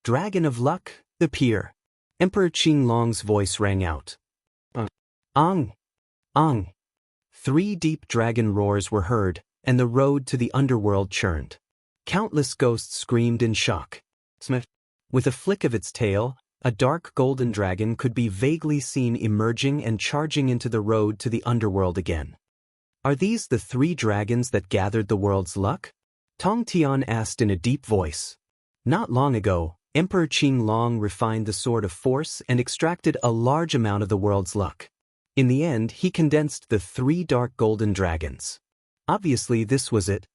Dragon of Luck, appear. Emperor Qinglong's voice rang out. Ang! Ang! 3 deep dragon roars were heard, and the road to the underworld churned. Countless ghosts screamed in shock. With a flick of its tail, a dark golden dragon could be vaguely seen emerging and charging into the road to the underworld again. Are these the 3 dragons that gathered the world's luck? Tong Tian asked in a deep voice. Not long ago, Emperor Qinglong refined the Sword of Force and extracted a large amount of the world's luck. In the end, he condensed the 3 dark golden dragons. Obviously, this was it.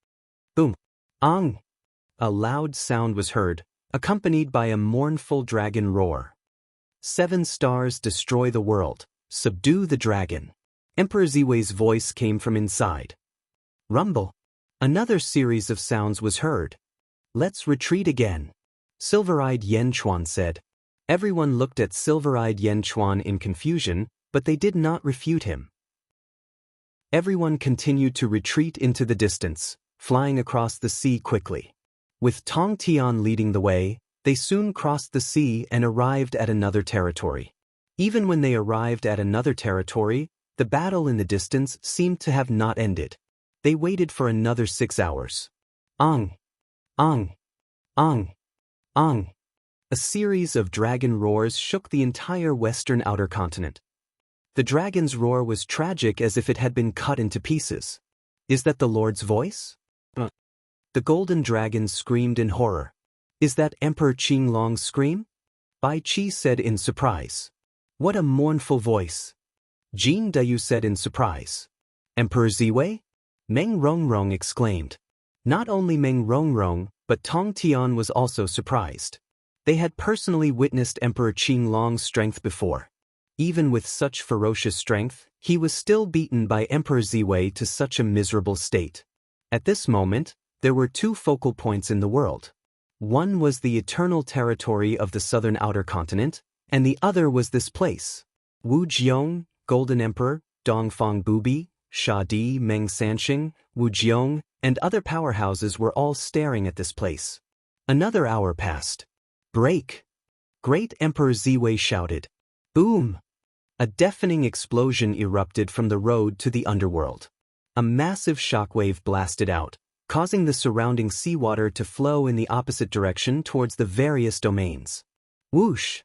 Boom. Ang! A loud sound was heard, accompanied by a mournful dragon roar. 7 stars destroy the world. Subdue the dragon. Emperor Ziwei's voice came from inside. Rumble. Another series of sounds was heard. Let's retreat again. Silver-eyed Yan Chuan said. Everyone looked at silver-eyed Yan Chuan in confusion, but they did not refute him. Everyone continued to retreat into the distance, flying across the sea quickly. With Tong Tian leading the way, they soon crossed the sea and arrived at another territory. Even when they arrived at another territory, the battle in the distance seemed to have not ended. They waited for another 6 hours. Ang! Ang! Ang! Ang! A series of dragon roars shook the entire western outer continent. The dragon's roar was tragic as if it had been cut into pieces. Is that the Lord's voice? The golden dragon screamed in horror. Is that Emperor Qinglong's scream? Bai Qi said in surprise. What a mournful voice. Jin Dayu said in surprise. Emperor Ziwei? Meng Rongrong exclaimed. Not only Meng Rongrong, but Tong Tian was also surprised. They had personally witnessed Emperor Qinglong's strength before. Even with such ferocious strength, he was still beaten by Emperor Ziwei to such a miserable state. At this moment, there were 2 focal points in the world. One was the eternal territory of the southern outer continent, and the other was this place. Wu Jiong, Golden Emperor, Dongfang Bubi, Sha Di, Meng Sanxing, Wu Jiong, and other powerhouses were all staring at this place. Another hour passed. Break! Great Emperor Ziwei shouted. Boom! A deafening explosion erupted from the road to the underworld. A massive shockwave blasted out, causing the surrounding seawater to flow in the opposite direction towards the various domains. Whoosh!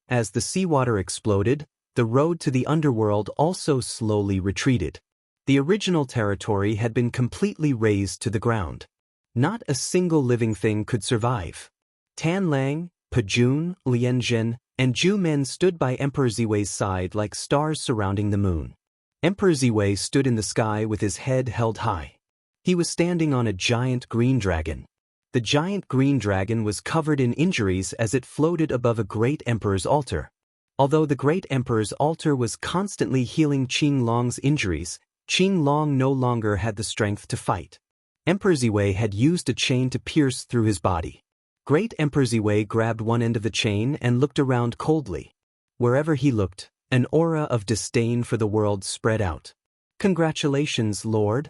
As the seawater exploded, the road to the underworld also slowly retreated. The original territory had been completely razed to the ground. Not a single living thing could survive. Tan Lang, Pajun, Lian Zhen, and Ju men stood by Emperor Ziwei's side like stars surrounding the moon. Emperor Ziwei stood in the sky with his head held high. He was standing on a giant green dragon. The giant green dragon was covered in injuries as it floated above a great emperor's altar. Although the great emperor's altar was constantly healing Qing Long's injuries, Qing Long no longer had the strength to fight. Emperor Ziwei had used a chain to pierce through his body. Great Emperor Ziwei grabbed one end of the chain and looked around coldly. Wherever he looked, an aura of disdain for the world spread out. "Congratulations, Lord."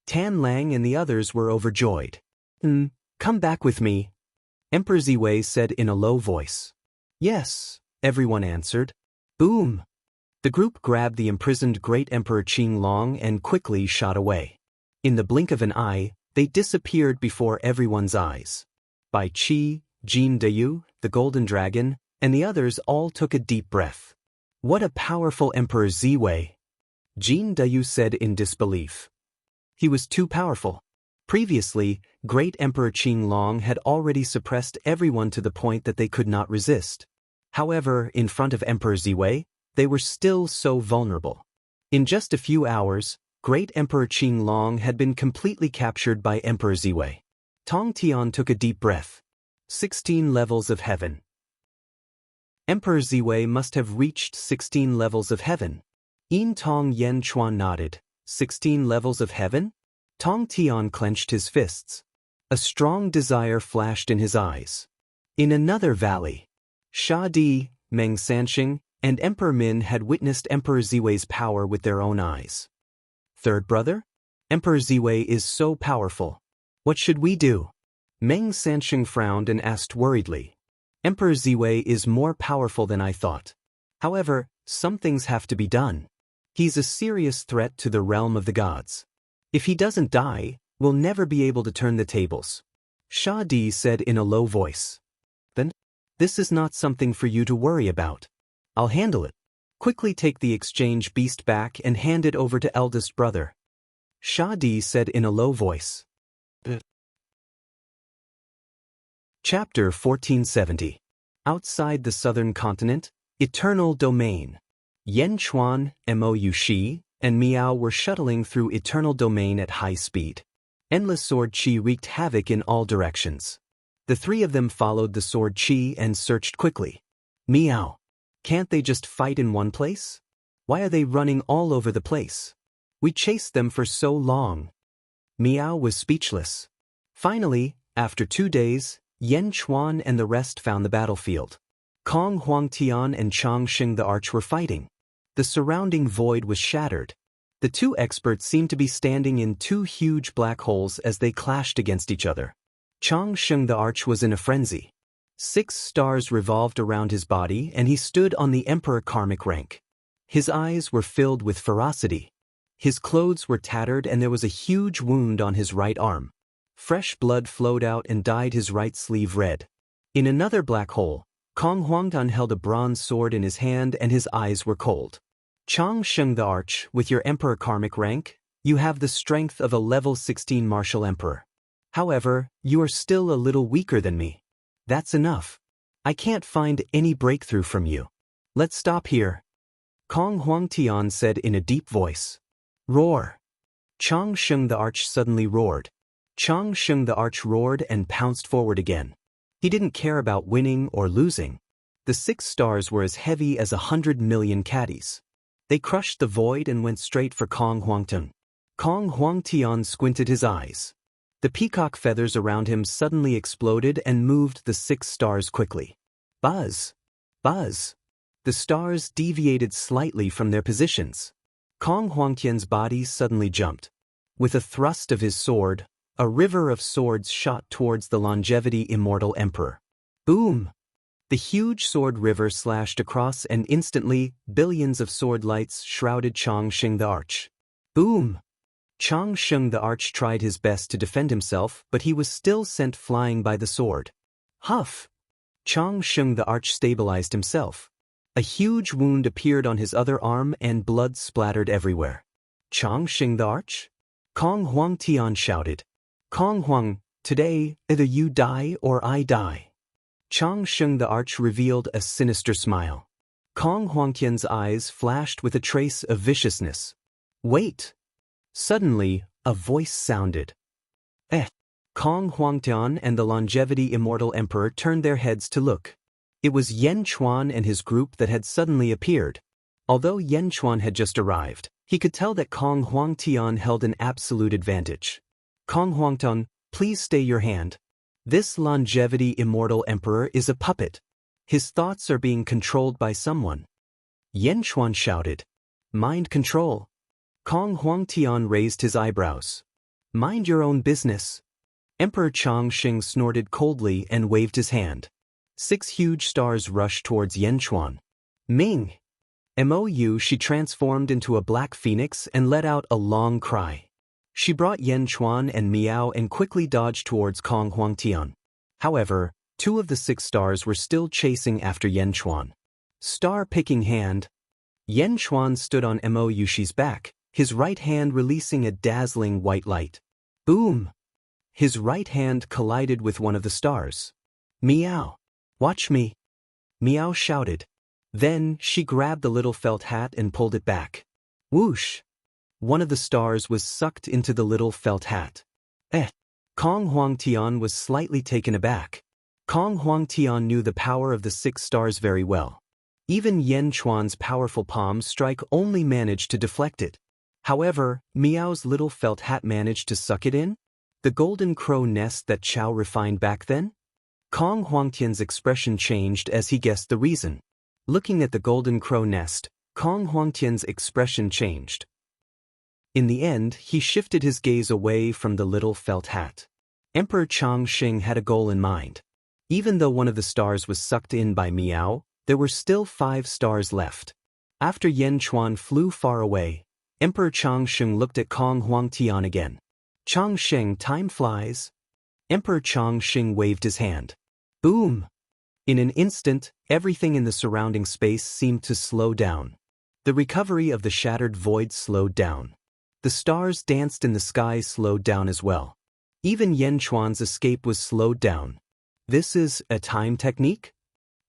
Tan Lang and the others were overjoyed. Come back with me," Emperor Ziwei said in a low voice. "Yes," everyone answered. Boom! The group grabbed the imprisoned Great Emperor Qing Long and quickly shot away. In the blink of an eye, they disappeared before everyone's eyes. Bai Qi, Jin Deyu, the Golden Dragon, and the others all took a deep breath. "What a powerful Emperor Ziwei," Jin Deyu said in disbelief. He was too powerful. Previously, Great Emperor Qing Long had already suppressed everyone to the point that they could not resist. However, in front of Emperor Ziwei, they were still so vulnerable. In just a few hours, Great Emperor Qing Long had been completely captured by Emperor Ziwei. Tong Tian took a deep breath. 16 levels of heaven. Emperor Ziwei must have reached 16 levels of heaven. Yin Tong Yen Chuan nodded. 16 levels of heaven? Tong Tian clenched his fists. A strong desire flashed in his eyes. In another valley, Sha Di, Meng Sanxing, and Emperor Min had witnessed Emperor Ziwei's power with their own eyes. "Third brother? Emperor Ziwei is so powerful. What should we do?" Meng Sanxing frowned and asked worriedly. "Emperor Ziwei is more powerful than I thought. However, some things have to be done. He's a serious threat to the realm of the gods. If he doesn't die, we'll never be able to turn the tables," Sha Di said in a low voice. "Then, this is not something for you to worry about. I'll handle it. Quickly take the exchange beast back and hand it over to eldest brother," Sha Di said in a low voice. Chapter 1470. Outside the southern continent, Eternal Domain. Yen Chuan, Mou Shi, and Miao were shuttling through Eternal Domain at high speed. Endless sword qi wreaked havoc in all directions. The three of them followed the sword qi and searched quickly. "Miao, can't they just fight in one place? Why are they running all over the place? We chased them for so long." Miao was speechless. Finally, after 2 days, Yen Chuan and the rest found the battlefield. Kong Huangtian and Chang Xing the Arch were fighting. The surrounding void was shattered. The two experts seemed to be standing in 2 huge black holes as they clashed against each other. Chang Xing the Arch was in a frenzy. 6 stars revolved around his body and he stood on the Emperor Karmic rank. His eyes were filled with ferocity. His clothes were tattered and there was a huge wound on his right arm. Fresh blood flowed out and dyed his right sleeve red. In another black hole, Kong Huangtan held a bronze sword in his hand and his eyes were cold. "Chang Sheng the Arch, with your Emperor Karmic rank, you have the strength of a level 16 martial emperor. However, you are still a little weaker than me. That's enough. I can't find any breakthrough from you. Let's stop here," Kong Huangtian said in a deep voice. "Roar!" Chang Sheng the Arch suddenly roared. Chang Sheng the Arch roared and pounced forward again. He didn't care about winning or losing. The 6 stars were as heavy as 100 million caddies. They crushed the void and went straight for Kong Huangtian. Kong Huangtian squinted his eyes. The peacock feathers around him suddenly exploded and moved the 6 stars quickly. Buzz! Buzz! The stars deviated slightly from their positions. Kong Huangtian's body suddenly jumped. With a thrust of his sword, a river of swords shot towards the longevity Immortal Emperor. Boom! The huge sword river slashed across and instantly, billions of sword lights shrouded Chang Sheng the Arch. Boom! Chang Sheng the Arch tried his best to defend himself, but he was still sent flying by the sword. Huff! Chang Sheng the Arch stabilized himself. A huge wound appeared on his other arm and blood splattered everywhere. "Chang Sheng the Arch?" Kong Huangtian shouted. "Kong Huang, today, either you die or I die." Chang Sheng the Arch revealed a sinister smile. Kong Huangtian's eyes flashed with a trace of viciousness. Wait! Suddenly, a voice sounded. Kong Huangtian and the Longevity Immortal Emperor turned their heads to look. It was Yen Chuan and his group that had suddenly appeared. Although Yen Chuan had just arrived, he could tell that Kong Huangtian held an absolute advantage. Kong Huangtian, please stay your hand. This Longevity Immortal Emperor is a puppet. His thoughts are being controlled by someone. Yen Chuan shouted. Mind control. Kong Huangtian raised his eyebrows. Mind your own business. Emperor Chang Sheng snorted coldly and waved his hand. 6 huge stars rushed towards Yen Chuan. Ming! Mou, she transformed into a black phoenix and let out a long cry. She brought Yen Chuan and Miao and quickly dodged towards Kong Huangtian. However, 2 of the 6 stars were still chasing after Yen Chuan. Star-picking hand. Yen Chuan stood on Mou's back, his right hand releasing a dazzling white light. Boom! His right hand collided with one of the stars. Miao! Watch me! Miao shouted. Then, she grabbed the little felt hat and pulled it back. Whoosh! One of the stars was sucked into the little felt hat. Kong Huangtian was slightly taken aback. Kong Huangtian knew the power of the 6 stars very well. Even Yen Chuan's powerful palm strike only managed to deflect it. However, Miao's little felt hat managed to suck it in? The golden crow nest that Chao refined back then? Kong Huangtian's expression changed as he guessed the reason. Looking at the golden crow nest, Kong Huangtian's expression changed. In the end, he shifted his gaze away from the little felt hat. Emperor Chang Sheng had a goal in mind. Even though one of the stars was sucked in by Miao, there were still 5 stars left. After Yen Chuan flew far away, Emperor Chang Sheng looked at Kong Huangtian again. Chang Sheng, time flies. Emperor Chang Sheng waved his hand. Boom! In an instant, everything in the surrounding space seemed to slow down. The recovery of the shattered void slowed down. The stars danced in the sky slowed down as well. Even Yen Chuan's escape was slowed down. This is a time technique?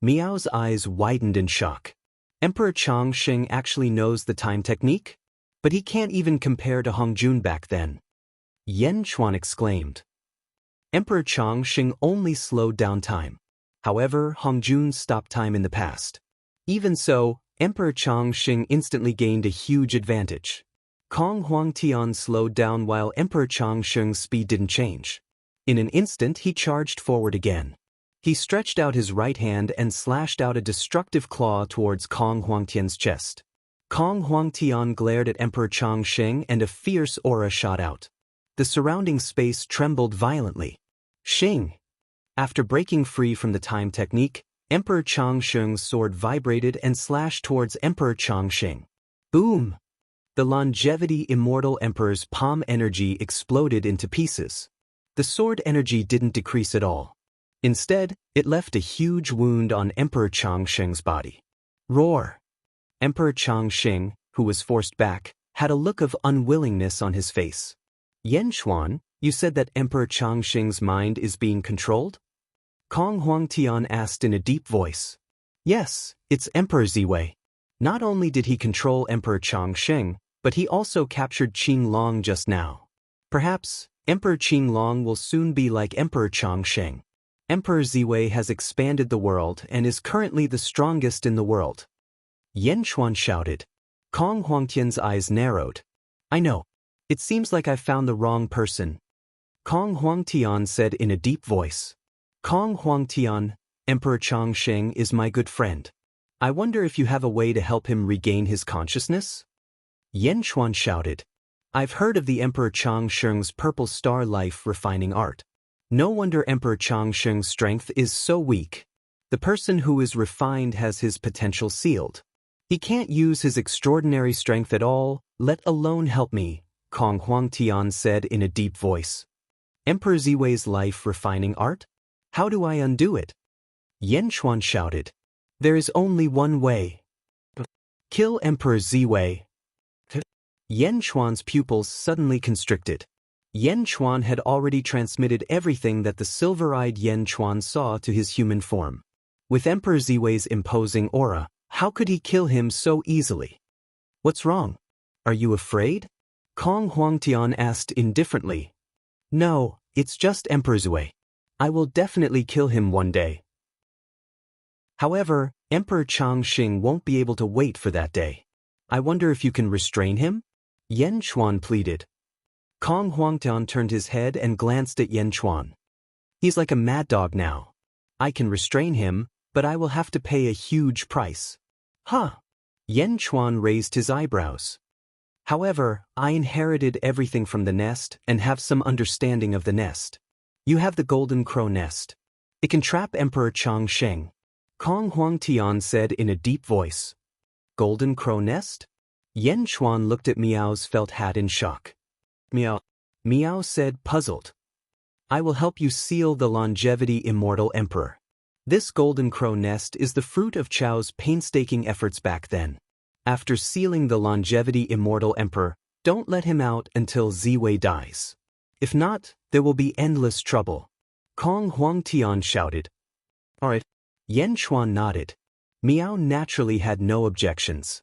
Miao's eyes widened in shock. Emperor Chang Sheng actually knows the time technique? But he can't even compare to Hongjun back then. Yen Chuan exclaimed. Emperor Chang Sheng only slowed down time. However, Hongjun stopped time in the past. Even so, Emperor Chang Sheng instantly gained a huge advantage. Kong Huangtian slowed down while Emperor Chang Sheng's speed didn't change. In an instant, he charged forward again. He stretched out his right hand and slashed out a destructive claw towards Kong Huangtian's chest. Kong Huangtian glared at Emperor Chang Sheng and a fierce aura shot out. The surrounding space trembled violently. Sheng! After breaking free from the time technique, Emperor Chang Sheng's sword vibrated and slashed towards Emperor Chang Sheng. Boom! The Longevity Immortal Emperor's palm energy exploded into pieces. The sword energy didn't decrease at all. Instead, it left a huge wound on Emperor Chang Sheng's body. Roar! Emperor Chang Sheng, who was forced back, had a look of unwillingness on his face. Yen Chuan, you said that Emperor Chang Sheng's mind is being controlled? Kong Huangtian asked in a deep voice. Yes, it's Emperor Ziwei. Not only did he control Emperor Chang Sheng, but he also captured Qinglong just now. Perhaps, Emperor Qinglong will soon be like Emperor Chang Sheng. Emperor Ziwei has expanded the world and is currently the strongest in the world. Yen Chuan shouted. Kong Huangtian's eyes narrowed. I know. It seems like I've found the wrong person. Kong Huangtian said in a deep voice. Kong Huangtian, Emperor Chang Sheng is my good friend. I wonder if you have a way to help him regain his consciousness? Yen Chuan shouted. I've heard of the Emperor Chang Sheng's purple star life refining art. No wonder Emperor Chang Sheng's strength is so weak. The person who is refined has his potential sealed. He can't use his extraordinary strength at all, let alone help me, Kong Huangtian said in a deep voice. Emperor Ziwei's life refining art? How do I undo it? Yen Chuan shouted. There is only one way. Kill Emperor Ziwei. Yen Chuan's pupils suddenly constricted. Yan Chuan had already transmitted everything that the silver-eyed Yan Chuan saw to his human form. With Emperor Ziwei's imposing aura, how could he kill him so easily? What's wrong? Are you afraid? Kong Huangtian asked indifferently. No, it's just Emperor Ziwei. I will definitely kill him one day. However, Emperor Changxing won't be able to wait for that day. I wonder if you can restrain him? Yan Chuan pleaded. Kong Huangtian turned his head and glanced at Yan Chuan. He's like a mad dog now. I can restrain him, but I will have to pay a huge price. Huh? Yan Chuan raised his eyebrows. However, I inherited everything from the nest and have some understanding of the nest. You have the golden crow nest. It can trap Emperor Changsheng. Kong Huangtian said in a deep voice. Golden crow nest? Yan Chuan looked at Miao's felt hat in shock. Miao. Miao said, puzzled. I will help you seal the longevity immortal emperor. This golden crow nest is the fruit of Chao's painstaking efforts back then. After sealing the longevity immortal emperor, don't let him out until Ziwei dies. If not, there will be endless trouble. Kong Huangtian shouted. Alright. Yan Chuan nodded. Miao naturally had no objections.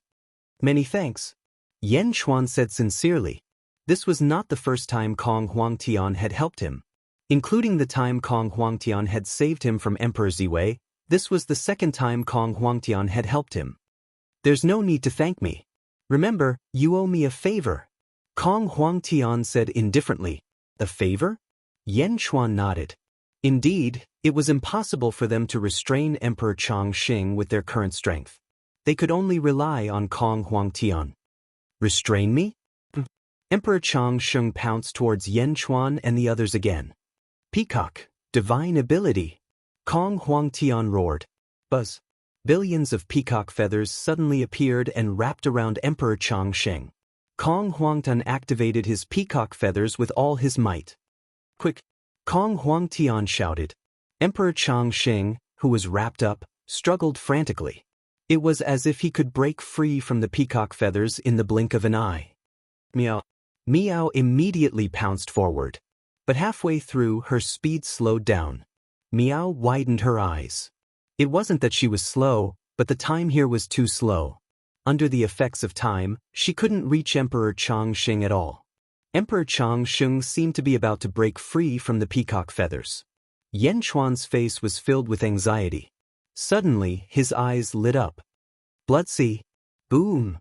Many thanks. Yan Chuan said sincerely. This was not the first time Kong Huangtian had helped him. Including the time Kong Huangtian had saved him from Emperor Ziwei, this was the second time Kong Huangtian had helped him. There's no need to thank me. Remember, you owe me a favor. Kong Huangtian said indifferently. A favor? Yan Chuan nodded. Indeed, it was impossible for them to restrain Emperor Changxing with their current strength. They could only rely on Kong Huangtian. Restrain me? Emperor Changxing pounced towards Yan Chuan and the others again. Peacock, divine ability. Kong Huangtian roared. Buzz. Billions of peacock feathers suddenly appeared and wrapped around Emperor Changxing. Kong Huangtian activated his peacock feathers with all his might. Quick! Kong Huangtian shouted. Emperor Changxing, who was wrapped up, struggled frantically. It was as if he could break free from the peacock feathers in the blink of an eye. Miao. Miao immediately pounced forward. But halfway through, her speed slowed down. Miao widened her eyes. It wasn't that she was slow, but the time here was too slow. Under the effects of time, she couldn't reach Emperor Changxing at all. Emperor Changxing seemed to be about to break free from the peacock feathers. Yan Chuan's face was filled with anxiety. Suddenly, his eyes lit up. Blood sea. Boom!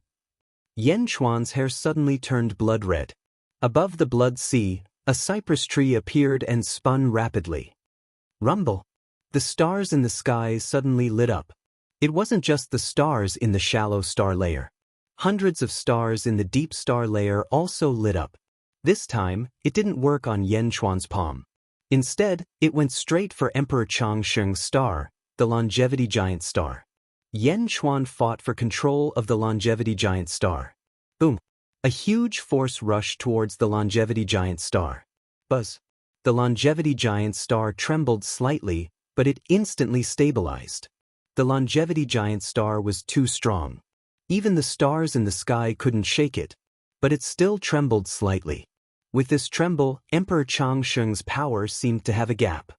Yan Chuan's hair suddenly turned blood red. Above the blood sea, a cypress tree appeared and spun rapidly. Rumble! The stars in the sky suddenly lit up. It wasn't just the stars in the shallow star layer. Hundreds of stars in the deep star layer also lit up. This time, it didn't work on Yan Chuan's palm. Instead, it went straight for Emperor Changxing's star, the longevity giant star. Yan Chuan fought for control of the longevity giant star. Boom! A huge force rushed towards the longevity giant star. Buzz! The longevity giant star trembled slightly, but it instantly stabilized. The longevity giant star was too strong. Even the stars in the sky couldn't shake it, but it still trembled slightly. With this tremble, Emperor Changxing's power seemed to have a gap.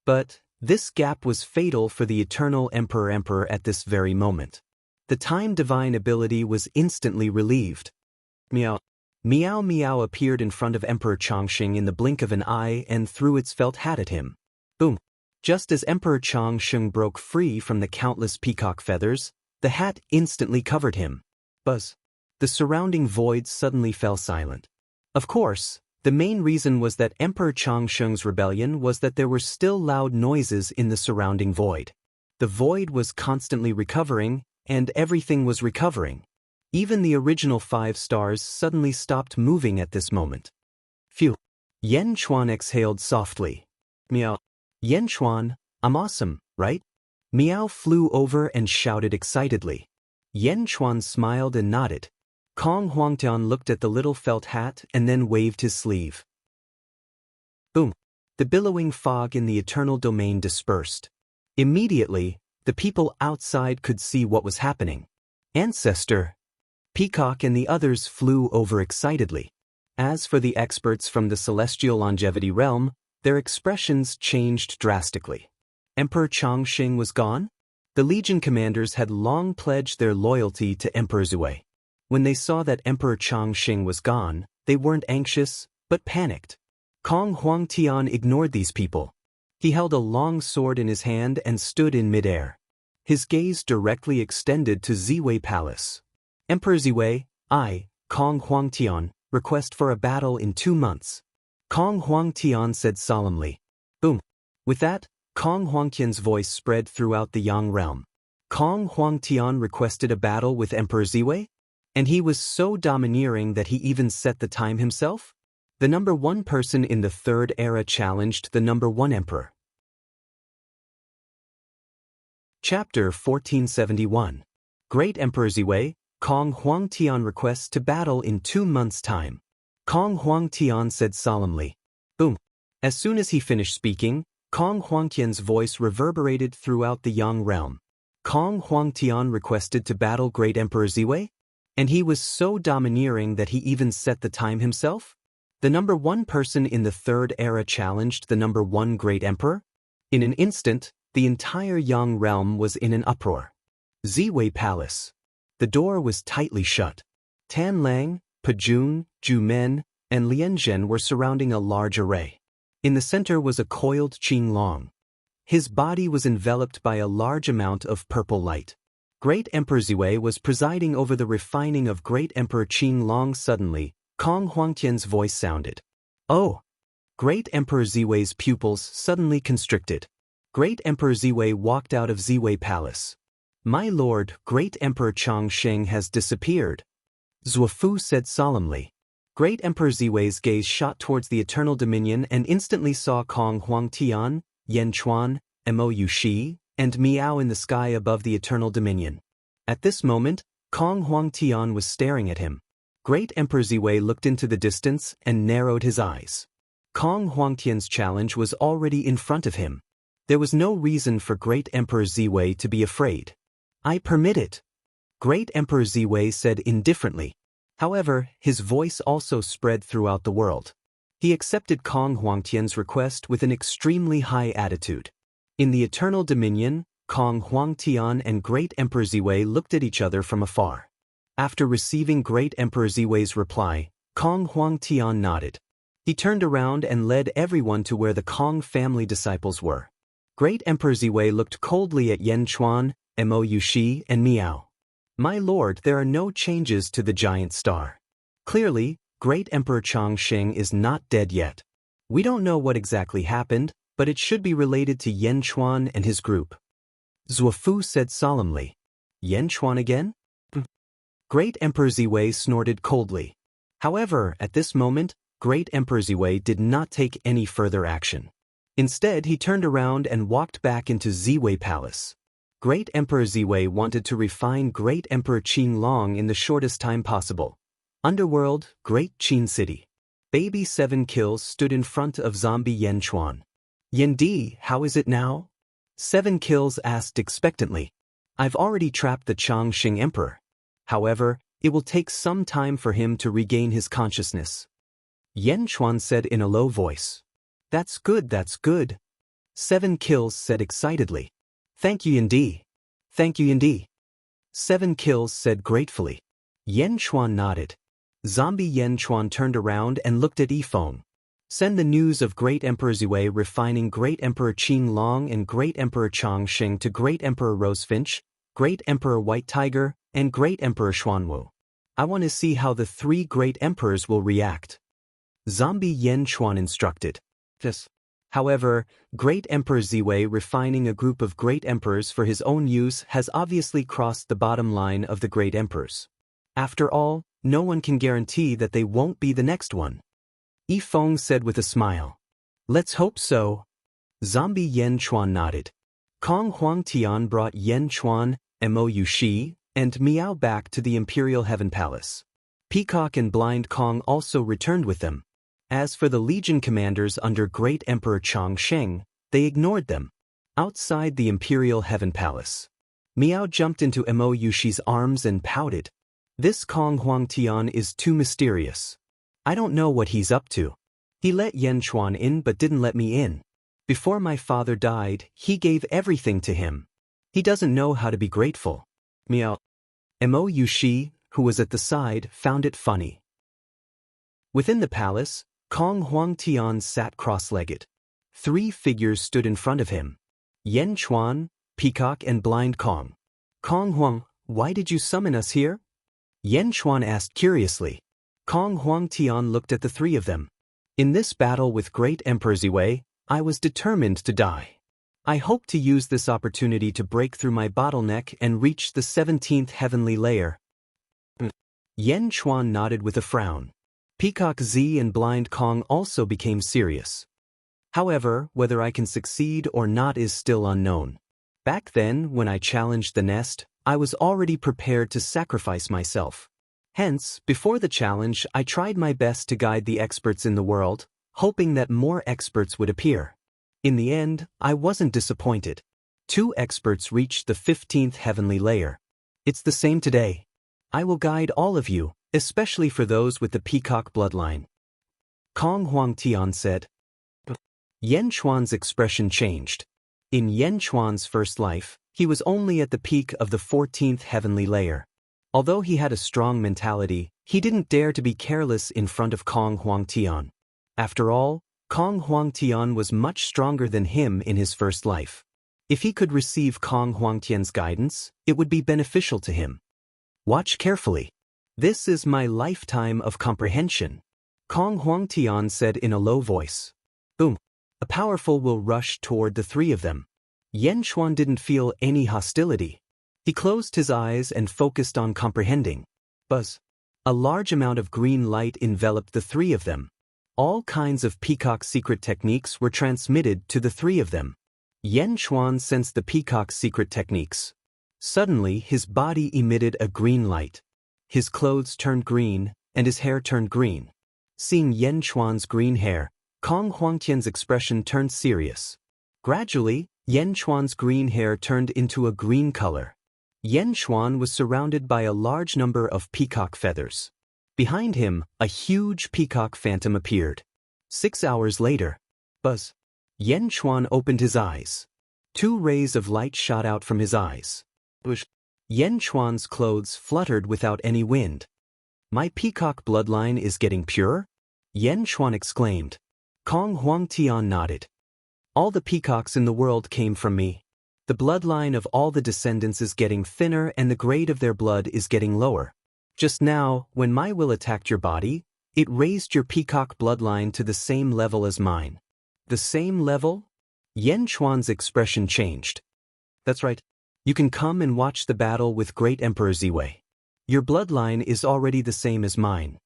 But this gap was fatal for the eternal Emperor at this very moment. The time divine ability was instantly relieved. Miao. Miao Miao appeared in front of Emperor Changxing in the blink of an eye and threw its felt hat at him. Boom! Just as Emperor Changxing broke free from the countless peacock feathers, the hat instantly covered him. Buzz! The surrounding void suddenly fell silent. Of course, the main reason was that Emperor Changxing's rebellion was that there were still loud noises in the surrounding void. The void was constantly recovering, and everything was recovering. Even the original 5 stars suddenly stopped moving at this moment. Phew! Yan Chuan exhaled softly. Miao. Yan Chuan, I'm awesome, right? Miao flew over and shouted excitedly. Yan Chuan smiled and nodded. Kong Huangtian looked at the little felt hat and then waved his sleeve. Boom! The billowing fog in the eternal domain dispersed. Immediately, the people outside could see what was happening. Ancestor! Peacock and the others flew over excitedly. As for the experts from the celestial longevity realm, their expressions changed drastically. Emperor Chongqing was gone? The Legion commanders had long pledged their loyalty to Emperor Zhui. When they saw that Emperor Chongqing was gone, they weren't anxious, but panicked. Kong Huangtian ignored these people. He held a long sword in his hand and stood in midair. His gaze directly extended to Ziwei Palace. Emperor Ziwei, I, Kong Huangtian, request for a battle in 2 months. Kong Huangtian said solemnly. Boom. With that, Kong Huangtian's voice spread throughout the Yang realm. Kong Huangtian requested a battle with Emperor Ziwei? And he was so domineering that he even set the time himself? The number 1 person in the Third Era challenged the number 1 emperor. Chapter 1471. Great Emperor Ziwei, Kong Huangtian requests to battle in 2 months' time. Kong Huangtian said solemnly. Boom. As soon as he finished speaking, Kong Huangtian's voice reverberated throughout the Yang realm. Kong Huangtian requested to battle Great Emperor Ziwei? And he was so domineering that he even set the time himself? The number 1 person in the Third Era challenged the number 1 Great Emperor? In an instant, the entire Yang realm was in an uproar. Ziwei Palace. The door was tightly shut. Tan Lang, Pajun, Zhu Men, and Lian Zhen were surrounding a large array. In the center was a coiled Qing Long. His body was enveloped by a large amount of purple light. Great Emperor Ziwei was presiding over the refining of Great Emperor Qing Long. Suddenly, Kong Huangtian's voice sounded. Oh! Great Emperor Ziwei's pupils suddenly constricted. Great Emperor Ziwei walked out of Ziwei Palace. My lord, Great Emperor Chongqing has disappeared. Zuofu said solemnly. Great Emperor Ziwei's gaze shot towards the Eternal Dominion and instantly saw Kong Huangtian, Yan Chuan, Mo Yushi, and Miao in the sky above the Eternal Dominion. At this moment, Kong Huangtian was staring at him. Great Emperor Ziwei looked into the distance and narrowed his eyes. Kong Huangtian's challenge was already in front of him. There was no reason for Great Emperor Ziwei to be afraid. I permit it. Great Emperor Ziwei said indifferently. However, his voice also spread throughout the world. He accepted Kong Huangtian's request with an extremely high attitude. In the Eternal Dominion, Kong Huangtian and Great Emperor Ziwei looked at each other from afar. After receiving Great Emperor Ziwei's reply, Kong Huangtian nodded. He turned around and led everyone to where the Kong family disciples were. Great Emperor Ziwei looked coldly at Yan Chuan, Mo Yushi, and Miao. My lord, there are no changes to the giant star. Clearly, Great Emperor Chongqing is not dead yet. We don't know what exactly happened, but it should be related to Yan Chuan and his group. Zuofu said solemnly. Yan Chuan again? Great Emperor Ziwei snorted coldly. However, at this moment, Great Emperor Ziwei did not take any further action. Instead, he turned around and walked back into Ziwei Palace. Great Emperor Ziwei wanted to refine Great Emperor Qin Long in the shortest time possible. Underworld, Great Qin City. Baby 7 Kills stood in front of zombie Yan Chuan. Yendi, how is it now? 7 Kills asked expectantly. I've already trapped the Chongqing Emperor. However, it will take some time for him to regain his consciousness. Yan Chuan said in a low voice. That's good, that's good. 7 Kills said excitedly. Thank you, Yendi. Thank you, Yendi. 7 Kills said gratefully. Yan Chuan nodded. Zombie Yan Chuan turned around and looked at Yifeng. Send the news of Great Emperor Ziwei refining Great Emperor Qin Long and Great Emperor Chongqing to Great Emperor Rosefinch, Great Emperor White Tiger, and Great Emperor Xuanwu. I want to see how the 3 great emperors will react. Zombie Yan Chuan instructed. Yes. However, Great Emperor Ziwei refining a group of great emperors for his own use has obviously crossed the bottom line of the great emperors. After all, no one can guarantee that they won't be the next one. Yifeng said with a smile. Let's hope so. Zombie Yan Chuan nodded. Kong Huangtian brought Yan Chuan, Mo Yushi, and Miao back to the Imperial Heaven Palace. Peacock and Blind Kong also returned with them. As for the Legion commanders under Great Emperor Chongqing, they ignored them. Outside the Imperial Heaven Palace, Miao jumped into Mo Yushi's arms and pouted. This Kong Huangtian is too mysterious. I don't know what he's up to. He let Yan Chuan in but didn't let me in. Before my father died, he gave everything to him. He doesn't know how to be grateful. Meow. Mo Yushi, who was at the side, found it funny. Within the palace, Kong Huangtian sat cross-legged. 3 figures stood in front of him. Yan Chuan, Peacock and Blind Kong. Kong Huang, why did you summon us here? Yan Chuan asked curiously. Kong Huangtian looked at the 3 of them. In this battle with Great Emperor Ziwei, I was determined to die. I hope to use this opportunity to break through my bottleneck and reach the 17th heavenly layer. Yan Chuan nodded with a frown. Peacock Z and Blind Kong also became serious. However, whether I can succeed or not is still unknown. Back then, when I challenged the nest, I was already prepared to sacrifice myself. Hence, before the challenge, I tried my best to guide the experts in the world, hoping that more experts would appear. In the end, I wasn't disappointed. 2 experts reached the 15th heavenly layer. It's the same today. I will guide all of you, especially for those with the peacock bloodline. Kong Huangtian said. Yan Chuan's expression changed. In Yan Chuan's first life, he was only at the peak of the 14th heavenly layer. Although he had a strong mentality, he didn't dare to be careless in front of Kong Huangtian. After all, Kong Huangtian was much stronger than him in his first life. If he could receive Kong Huangtian's guidance, it would be beneficial to him. Watch carefully. This is my lifetime of comprehension, Kong Huangtian said in a low voice. Boom. A powerful will rushed toward the 3 of them. Yan Chuan didn't feel any hostility. He closed his eyes and focused on comprehending. Buzz. A large amount of green light enveloped the 3 of them. All kinds of peacock secret techniques were transmitted to the 3 of them. Yan Chuan sensed the peacock's secret techniques. Suddenly, his body emitted a green light. His clothes turned green, and his hair turned green. Seeing Yan Chuan's green hair, Kong Huangtian's expression turned serious. Gradually, Yan Chuan's green hair turned into a green color. Yan Chuan was surrounded by a large number of peacock feathers. Behind him, a huge peacock phantom appeared. 6 hours later, buzz. Yan Chuan opened his eyes. 2 rays of light shot out from his eyes. Whoosh. Yan Chuan's clothes fluttered without any wind. My peacock bloodline is getting pure? Yan Chuan exclaimed. Kong Huangtian nodded. All the peacocks in the world came from me. The bloodline of all the descendants is getting thinner and the grade of their blood is getting lower. Just now, when my will attacked your body, it raised your peacock bloodline to the same level as mine. The same level? Yan Chuan's expression changed. That's right. You can come and watch the battle with Great Emperor Ziwei. Your bloodline is already the same as mine.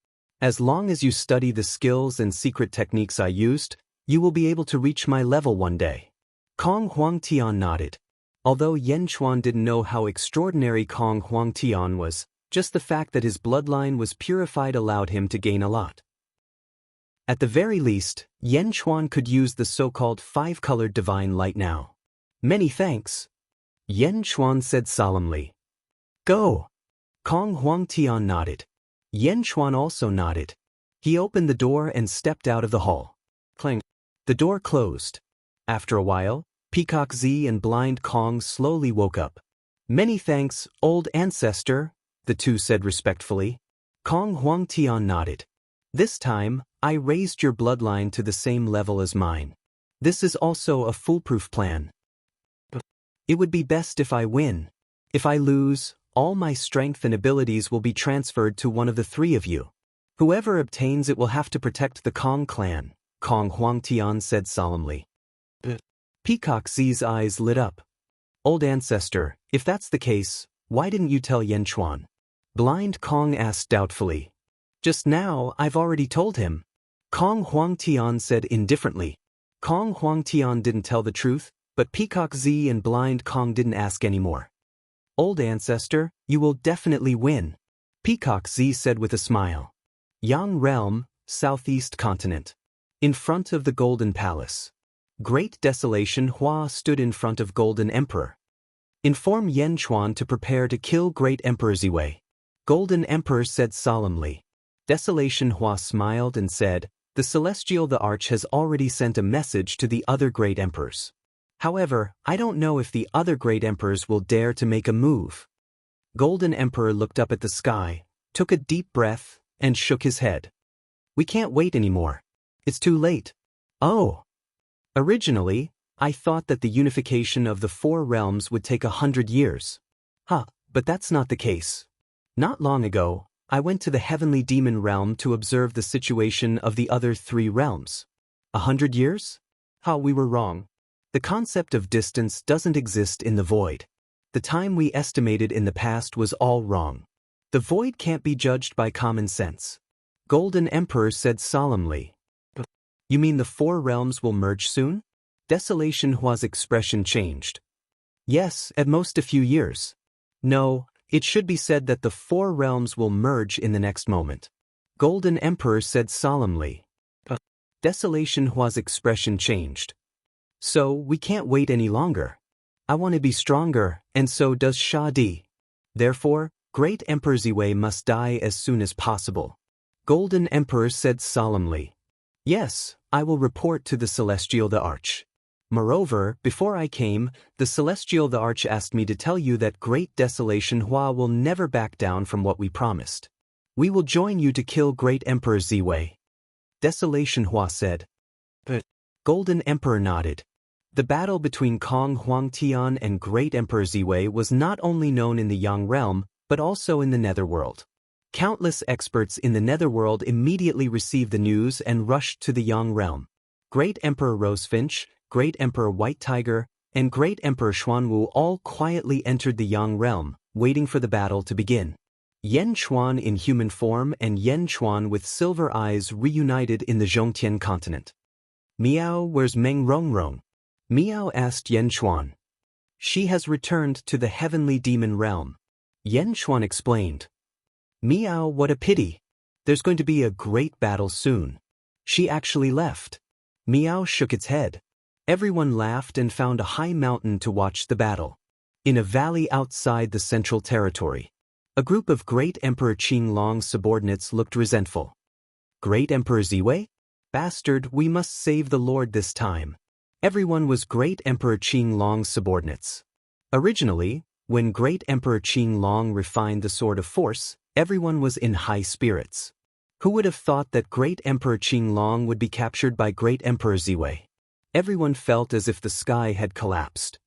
As long as you study the skills and secret techniques I used, you will be able to reach my level one day. Kong Huangtian nodded. Although Yan Chuan didn't know how extraordinary Kong Huangtian was, just the fact that his bloodline was purified allowed him to gain a lot. At the very least, Yan Chuan could use the so-called 5-colored divine light now. Many thanks. Yan Chuan said solemnly. Go. Kong Huangtian nodded. Yan Chuan also nodded. He opened the door and stepped out of the hall. Clang. The door closed. After a while, Peacock Z and Blind Kong slowly woke up. Many thanks, old ancestor, the 2 said respectfully. Kong Huangtian nodded. This time, I raised your bloodline to the same level as mine. This is also a foolproof plan. It would be best if I win. If I lose, all my strength and abilities will be transferred to one of the 3 of you. Whoever obtains it will have to protect the Kong clan, Kong Huangtian said solemnly. Peacock Z's eyes lit up. Old ancestor, if that's the case, why didn't you tell Yan Chuan? Blind Kong asked doubtfully. Just now, I've already told him. Kong Huangtian said indifferently. Kong Huangtian didn't tell the truth, but Peacock Z and Blind Kong didn't ask anymore. Old ancestor, you will definitely win, Peacock Z said with a smile. Yang Realm, Southeast Continent. In front of the Golden Palace. Great Desolation Hua stood in front of Golden Emperor. Inform Yan Chuan to prepare to kill Great Emperor Ziwei. Golden Emperor said solemnly. Desolation Hua smiled and said, "The Celestial the Arch has already sent a message to the other great emperors. However, I don't know if the other great emperors will dare to make a move." Golden Emperor looked up at the sky, took a deep breath, and shook his head. "We can't wait anymore. It's too late." "Oh. Originally, I thought that the unification of the 4 realms would take 100 years. But that's not the case. Not long ago, I went to the heavenly demon realm to observe the situation of the other 3 realms. 100 years? We were wrong. The concept of distance doesn't exist in the void. The time we estimated in the past was all wrong. The void can't be judged by common sense." Golden Emperor said solemnly. "You mean the 4 realms will merge soon?" Desolation Hua's expression changed. "Yes, at most a few years. No, it should be said that the 4 realms will merge in the next moment." Golden Emperor said solemnly. Desolation Hua's expression changed. "So, we can't wait any longer. I want to be stronger, and so does Sha Di. Therefore, Great Emperor Ziwei must die as soon as possible." Golden Emperor said solemnly. "Yes, I will report to the Celestial the Arch. Moreover, before I came, the Celestial the Arch asked me to tell you that Great Desolation Hua will never back down from what we promised. We will join you to kill Great Emperor Ziwei." Desolation Hua said. But Golden Emperor nodded. The battle between Kong Huangtian and Great Emperor Ziwei was not only known in the Yang realm, but also in the Netherworld. Countless experts in the Netherworld immediately received the news and rushed to the Yang realm. Great Emperor Rosefinch, Great Emperor White Tiger, and Great Emperor Xuanwu all quietly entered the Yang realm, waiting for the battle to begin. Yan Chuan in human form and Yan Chuan with silver eyes reunited in the Zhongtian continent. "Miao, where's Meng Rongrong?" Miao asked Yan Chuan. "She has returned to the heavenly demon realm." Yan Chuan explained. "Miao, what a pity. There's going to be a great battle soon. She actually left." Miao shook its head. Everyone laughed and found a high mountain to watch the battle. In a valley outside the central territory, a group of Great Emperor Qinglong's subordinates looked resentful. "Great Emperor Ziwei? Bastard, we must save the Lord this time." Everyone was Great Emperor Qinglong's subordinates. Originally, when Great Emperor Qinglong refined the Sword of Force, everyone was in high spirits. Who would have thought that Great Emperor Qinglong would be captured by Great Emperor Ziwei? Everyone felt as if the sky had collapsed.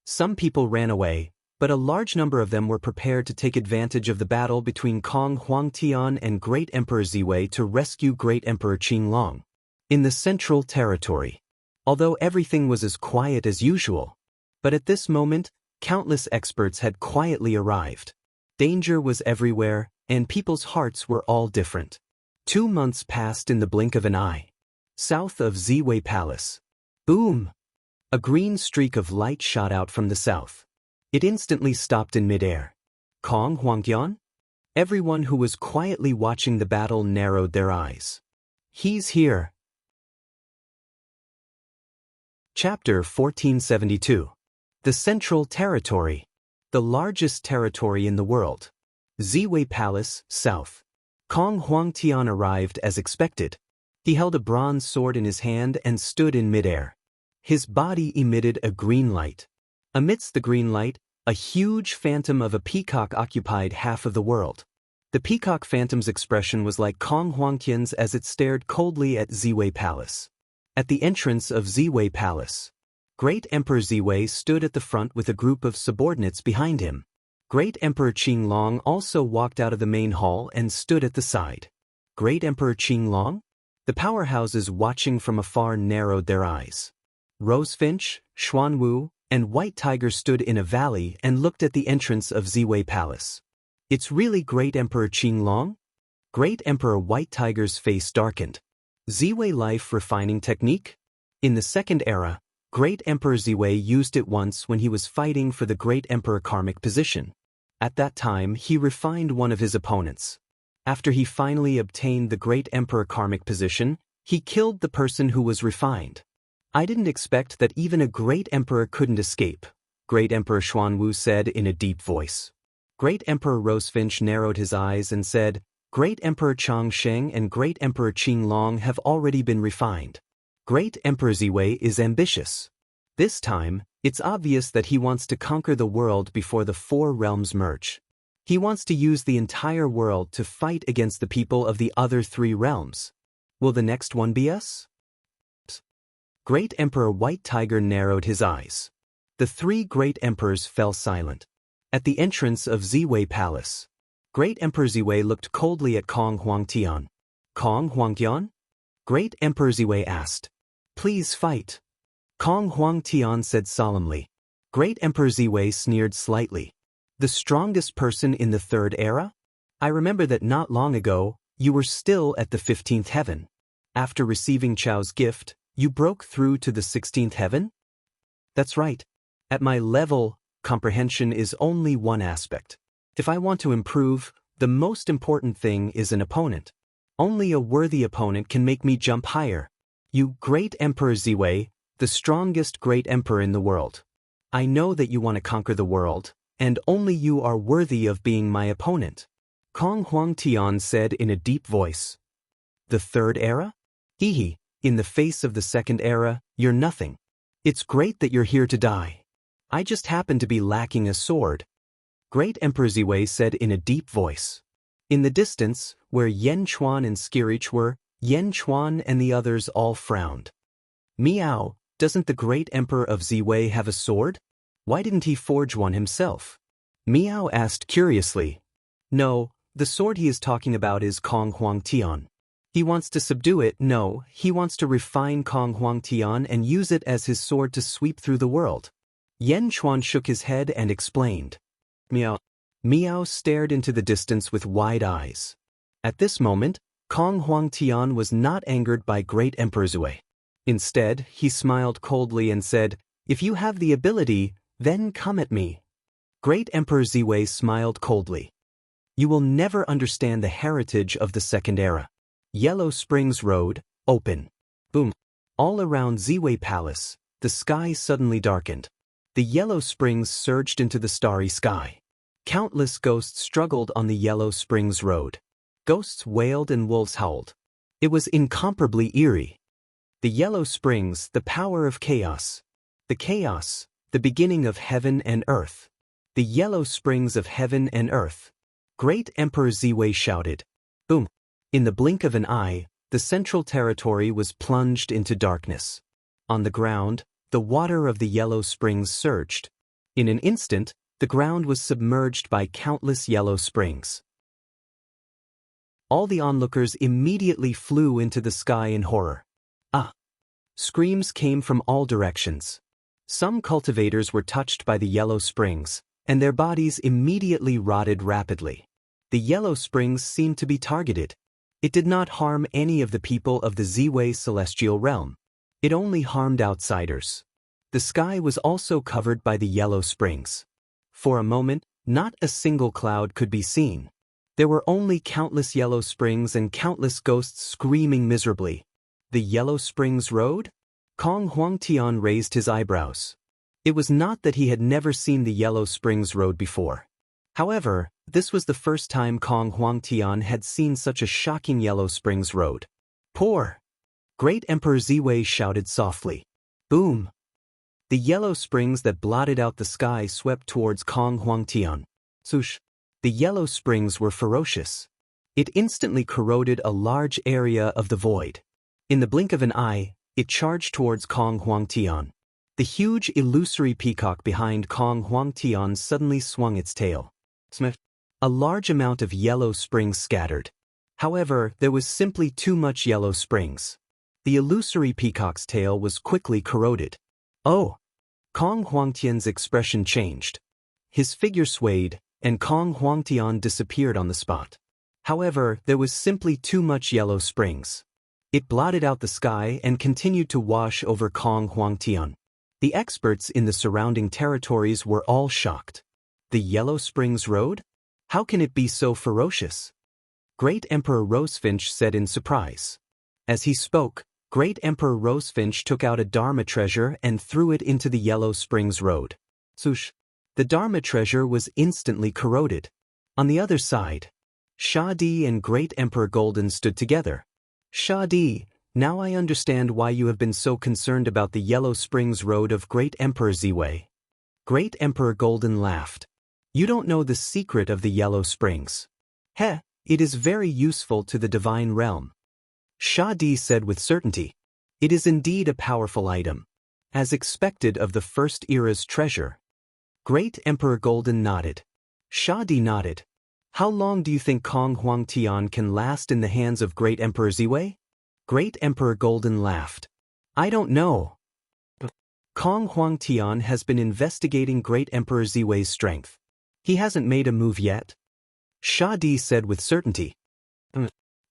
Some people ran away, but a large number of them were prepared to take advantage of the battle between Kong Huangtian and Great Emperor Ziwei to rescue Great Emperor Qinglong. In the central territory, although everything was as quiet as usual, but at this moment, countless experts had quietly arrived. Danger was everywhere, and people's hearts were all different. 2 months passed in the blink of an eye. South of Ziwei Palace. Boom! A green streak of light shot out from the south. It instantly stopped in midair. Kong Huangtian? Everyone who was quietly watching the battle narrowed their eyes. "He's here." Chapter 1472. The Central Territory. The largest territory in the world. Ziwei Palace, south. Kong Huangtian arrived as expected. He held a bronze sword in his hand and stood in midair. His body emitted a green light. Amidst the green light, a huge phantom of a peacock occupied half of the world. The peacock phantom's expression was like Kong Huangtian's as it stared coldly at Ziwei Palace. At the entrance of Ziwei Palace, Great Emperor Ziwei stood at the front with a group of subordinates behind him. Great Emperor Qinglong also walked out of the main hall and stood at the side. Great Emperor Qinglong? The powerhouses watching from afar narrowed their eyes. Rosefinch, Xuanwu, and White Tiger stood in a valley and looked at the entrance of Ziwei Palace. "It's really Great Emperor Qinglong?" Great Emperor White Tiger's face darkened. Ziwei life refining technique? In the second era, Great Emperor Ziwei used it once when he was fighting for the Great Emperor karmic position. At that time, he refined one of his opponents. After he finally obtained the Great Emperor karmic position, he killed the person who was refined. "I didn't expect that even a Great Emperor couldn't escape," Great Emperor Xuanwu said in a deep voice. Great Emperor Rosefinch narrowed his eyes and said, Great Emperor Changsheng and Great Emperor Qinglong have already been refined. Great Emperor Ziwei is ambitious. This time, it's obvious that he wants to conquer the world before the four realms merge. He wants to use the entire world to fight against the people of the other three realms. Will the next one be us? Great Emperor White Tiger narrowed his eyes. The three great emperors fell silent. At the entrance of Ziwei Palace, Great Emperor Ziwei looked coldly at Kong Huangtian. Kong Huangtian? Great Emperor Ziwei asked. Please fight. Kong Huangtian said solemnly. Great Emperor Ziwei sneered slightly. The strongest person in the third era? I remember that not long ago, you were still at the 15th heaven. After receiving Chao's gift, you broke through to the 16th heaven? That's right. At my level, comprehension is only one aspect. If I want to improve, the most important thing is an opponent. Only a worthy opponent can make me jump higher. You Great Emperor Ziwei, the strongest great emperor in the world. I know that you want to conquer the world, and only you are worthy of being my opponent. Kong Huangtian said in a deep voice. The third era? Hehe, in the face of the second era, you're nothing. It's great that you're here to die. I just happen to be lacking a sword. Great Emperor Ziwei said in a deep voice. In the distance, where Yen Chuan and Skirich were, Yen Chuan and the others all frowned. Miao, doesn't the great emperor of Ziwei have a sword? Why didn't he forge one himself? Miao asked curiously. No, the sword he is talking about is Kong Huangtian. He wants to subdue it. No, he wants to refine Kong Huangtian and use it as his sword to sweep through the world. Yen Chuan shook his head and explained. Miao. Miao stared into the distance with wide eyes. At this moment, Kong Huangtian was not angered by Great Emperor Ziwei. Instead, he smiled coldly and said, If you have the ability, then come at me. Great Emperor Ziwei smiled coldly. You will never understand the heritage of the second era. Yellow Springs Road, open. Boom. All around Ziwei Palace, the sky suddenly darkened. The Yellow Springs surged into the starry sky. Countless ghosts struggled on the Yellow Springs Road. Ghosts wailed and wolves howled. It was incomparably eerie. The Yellow Springs, the power of chaos. The chaos, the beginning of heaven and earth. The Yellow Springs of heaven and earth. Great Emperor Ziwei shouted. Boom. In the blink of an eye, the central territory was plunged into darkness. On the ground, the water of the Yellow Springs surged. In an instant, the ground was submerged by countless yellow springs. All the onlookers immediately flew into the sky in horror. Ah! Screams came from all directions. Some cultivators were touched by the Yellow Springs, and their bodies immediately rotted rapidly. The Yellow Springs seemed to be targeted. It did not harm any of the people of the Ziwei celestial realm. It only harmed outsiders. The sky was also covered by the Yellow Springs. For a moment, not a single cloud could be seen. There were only countless yellow springs and countless ghosts screaming miserably. The Yellow Springs Road? Kong Huangtian raised his eyebrows. It was not that he had never seen the Yellow Springs Road before. However, this was the first time Kong Huangtian had seen such a shocking Yellow Springs Road. Pour! Great Emperor Ziwei shouted softly. Boom! The yellow springs that blotted out the sky swept towards Kong Huangtian. Swoosh! The yellow springs were ferocious. It instantly corroded a large area of the void. In the blink of an eye, it charged towards Kong Huangtian. The huge illusory peacock behind Kong Huangtian suddenly swung its tail. Smash! A large amount of yellow springs scattered. However, there was simply too much yellow springs. The illusory peacock's tail was quickly corroded. Oh! Kong Huangtian's expression changed. His figure swayed, and Kong Huangtian disappeared on the spot. However, there was simply too much yellow springs. It blotted out the sky and continued to wash over Kong Huangtian. The experts in the surrounding territories were all shocked. The Yellow Springs Road? How can it be so ferocious? Great Emperor Rosefinch said in surprise. As he spoke, Great Emperor Rosefinch took out a Dharma treasure and threw it into the Yellow Springs Road. Swoosh! The Dharma treasure was instantly corroded. On the other side, Shadi and Great Emperor Golden stood together. Shadi, now I understand why you have been so concerned about the Yellow Springs Road of Great Emperor Ziwei. Great Emperor Golden laughed. You don't know the secret of the Yellow Springs. Heh, it is very useful to the divine realm. Shadi said with certainty. It is indeed a powerful item, as expected of the First Era's treasure. Great Emperor Golden nodded. Shadi nodded. How long do you think Kong Huangtian can last in the hands of Great Emperor Ziwei? Great Emperor Golden laughed. I don't know. Kong Huangtian has been investigating Great Emperor Ziwei's strength. He hasn't made a move yet. Shadi said with certainty.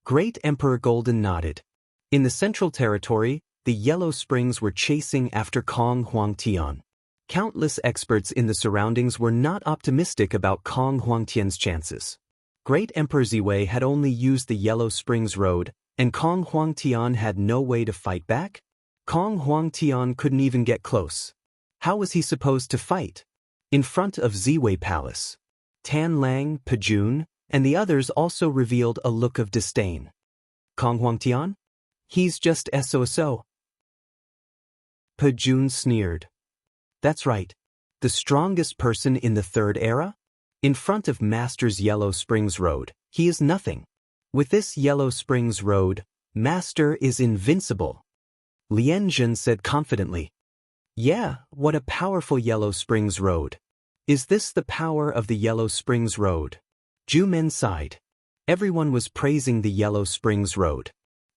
Great Emperor Golden nodded. In the Central Territory, the Yellow Springs were chasing after Kong Huangtian. Countless experts in the surroundings were not optimistic about Kong Huangtian's chances. Great Emperor Ziwei had only used the Yellow Springs Road, and Kong Huangtian had no way to fight back? Kong Huangtian couldn't even get close. How was he supposed to fight? In front of Ziwei Palace. Tan Lang, Pajun, and the others also revealed a look of disdain. Kong Huangtian? He's just SOSO. Pajun sneered. That's right. The strongest person in the Third Era? In front of Master's Yellow Springs Road, he is nothing. With this Yellow Springs Road, Master is invincible. Lien Zhen said confidently. Yeah, what a powerful Yellow Springs Road. Is this the power of the Yellow Springs Road? Ju Men sighed. Everyone was praising the Yellow Springs Road.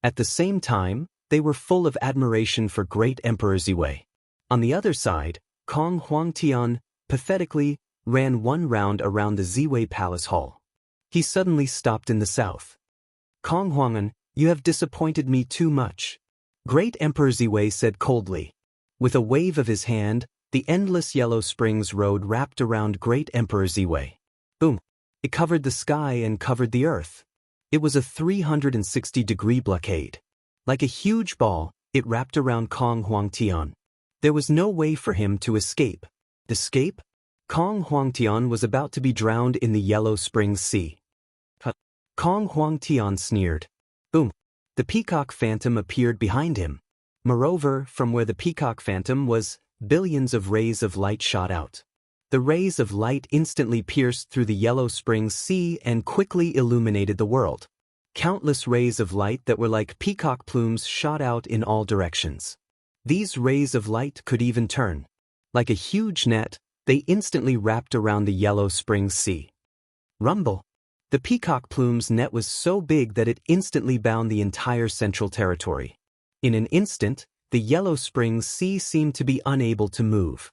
At the same time, they were full of admiration for Great Emperor Ziwei. On the other side, Kong Huangtian, pathetically, ran one round around the Ziwei Palace Hall. He suddenly stopped in the south. Kong Huangan, you have disappointed me too much. Great Emperor Ziwei said coldly. With a wave of his hand, the endless Yellow Springs Road wrapped around Great Emperor Ziwei. Boom! It covered the sky and covered the earth. It was a 360-degree blockade. Like a huge ball, it wrapped around Kong Huangtian. There was no way for him to escape. Escape? Kong Huangtian was about to be drowned in the Yellow Springs Sea. Kong Huangtian sneered. Boom! The Peacock Phantom appeared behind him. Moreover, from where the Peacock Phantom was, billions of rays of light shot out. The rays of light instantly pierced through the Yellow Springs Sea and quickly illuminated the world. Countless rays of light that were like peacock plumes shot out in all directions. These rays of light could even turn. Like a huge net, they instantly wrapped around the Yellow Springs Sea. Rumble! The peacock plume's net was so big that it instantly bound the entire Central Territory. In an instant, the Yellow Springs Sea seemed to be unable to move.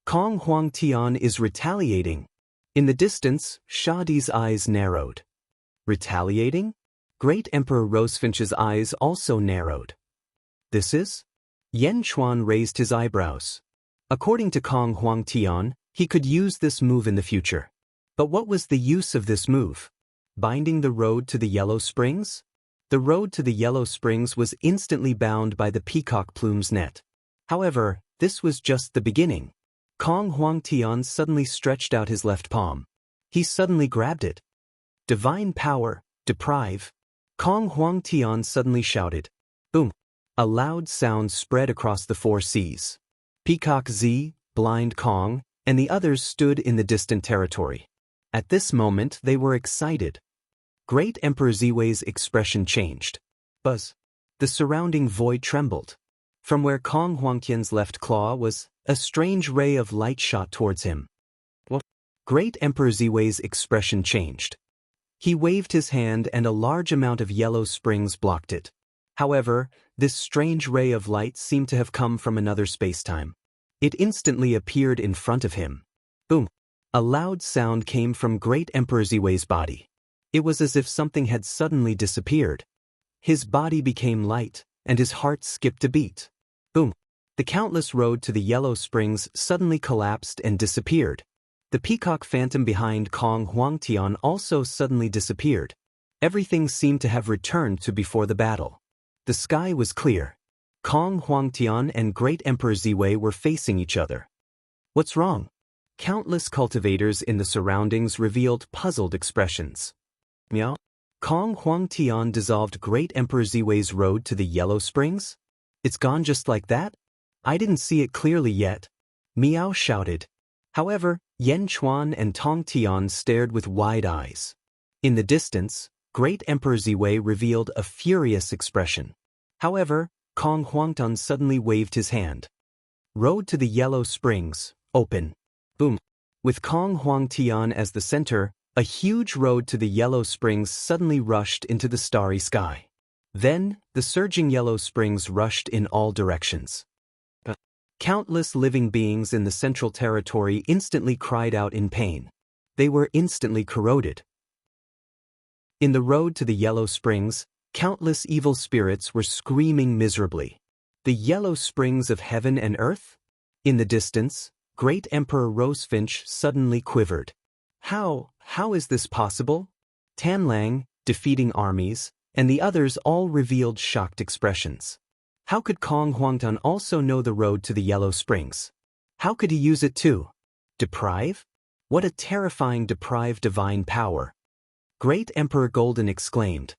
Kong Huangtian is retaliating. In the distance, Shadi's eyes narrowed. Retaliating? Great Emperor Rosefinch's eyes also narrowed. This is? Yen Chuan raised his eyebrows. According to Kong Huangtian, he could use this move in the future. But what was the use of this move? Binding the road to the Yellow Springs? The road to the Yellow Springs was instantly bound by the peacock plume's net. However, this was just the beginning. Kong Huangtian suddenly stretched out his left palm. He suddenly grabbed it. Divine power, deprive. Kong Huangtian suddenly shouted. Boom! A loud sound spread across the 4 seas. Peacock Z, Blind Kong, and the others stood in the distant territory. At this moment they were excited. Great Emperor Ziwei's expression changed. Buzz! The surrounding void trembled. From where Kong Huangtian's left claw was, a strange ray of light shot towards him. What? Great Emperor Ziwei's expression changed. He waved his hand and a large amount of Yellow Springs blocked it. However, this strange ray of light seemed to have come from another spacetime. It instantly appeared in front of him. Boom! A loud sound came from Great Emperor Ziwei's body. It was as if something had suddenly disappeared. His body became light, and his heart skipped a beat. Boom! The countless road to the Yellow Springs suddenly collapsed and disappeared. The peacock phantom behind Kong Huangtian also suddenly disappeared. Everything seemed to have returned to before the battle. The sky was clear. Kong Huangtian and Great Emperor Ziwei were facing each other. What's wrong? Countless cultivators in the surroundings revealed puzzled expressions. Meow. Kong Huangtian dissolved Great Emperor Ziwei's road to the Yellow Springs? It's gone just like that? I didn't see it clearly yet. Miao shouted. However, Yan Chuan and Tong Tian stared with wide eyes. In the distance, Great Emperor Ziwei revealed a furious expression. However, Kong Huangtian suddenly waved his hand. Road to the Yellow Springs, open. Boom. With Kong Huangtian as the center, a huge road to the Yellow Springs suddenly rushed into the starry sky. Then, the surging Yellow Springs rushed in all directions. Countless living beings in the Central Territory instantly cried out in pain. They were instantly corroded. In the road to the Yellow Springs, countless evil spirits were screaming miserably. The Yellow Springs of heaven and earth? In the distance, Great Emperor Rosefinch suddenly quivered. How is this possible? Tanlang, defeating armies, and the others all revealed shocked expressions. How could Kong Huangtian also know the road to the Yellow Springs? How could he use it too? Deprive? What a terrifying deprived divine power! Great Emperor Golden exclaimed.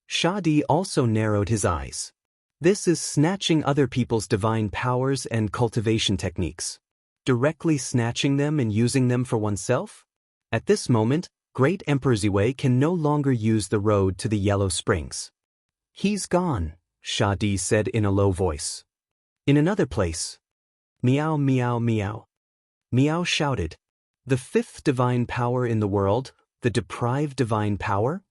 Shadi also narrowed his eyes. This is snatching other people's divine powers and cultivation techniques. Directly snatching them and using them for oneself? At this moment, Great Emperor Ziwei can no longer use the road to the Yellow Springs. He's gone, Shadi said in a low voice. In another place. Meow meow meow. Meow shouted. The fifth divine power in the world, the deprived divine power?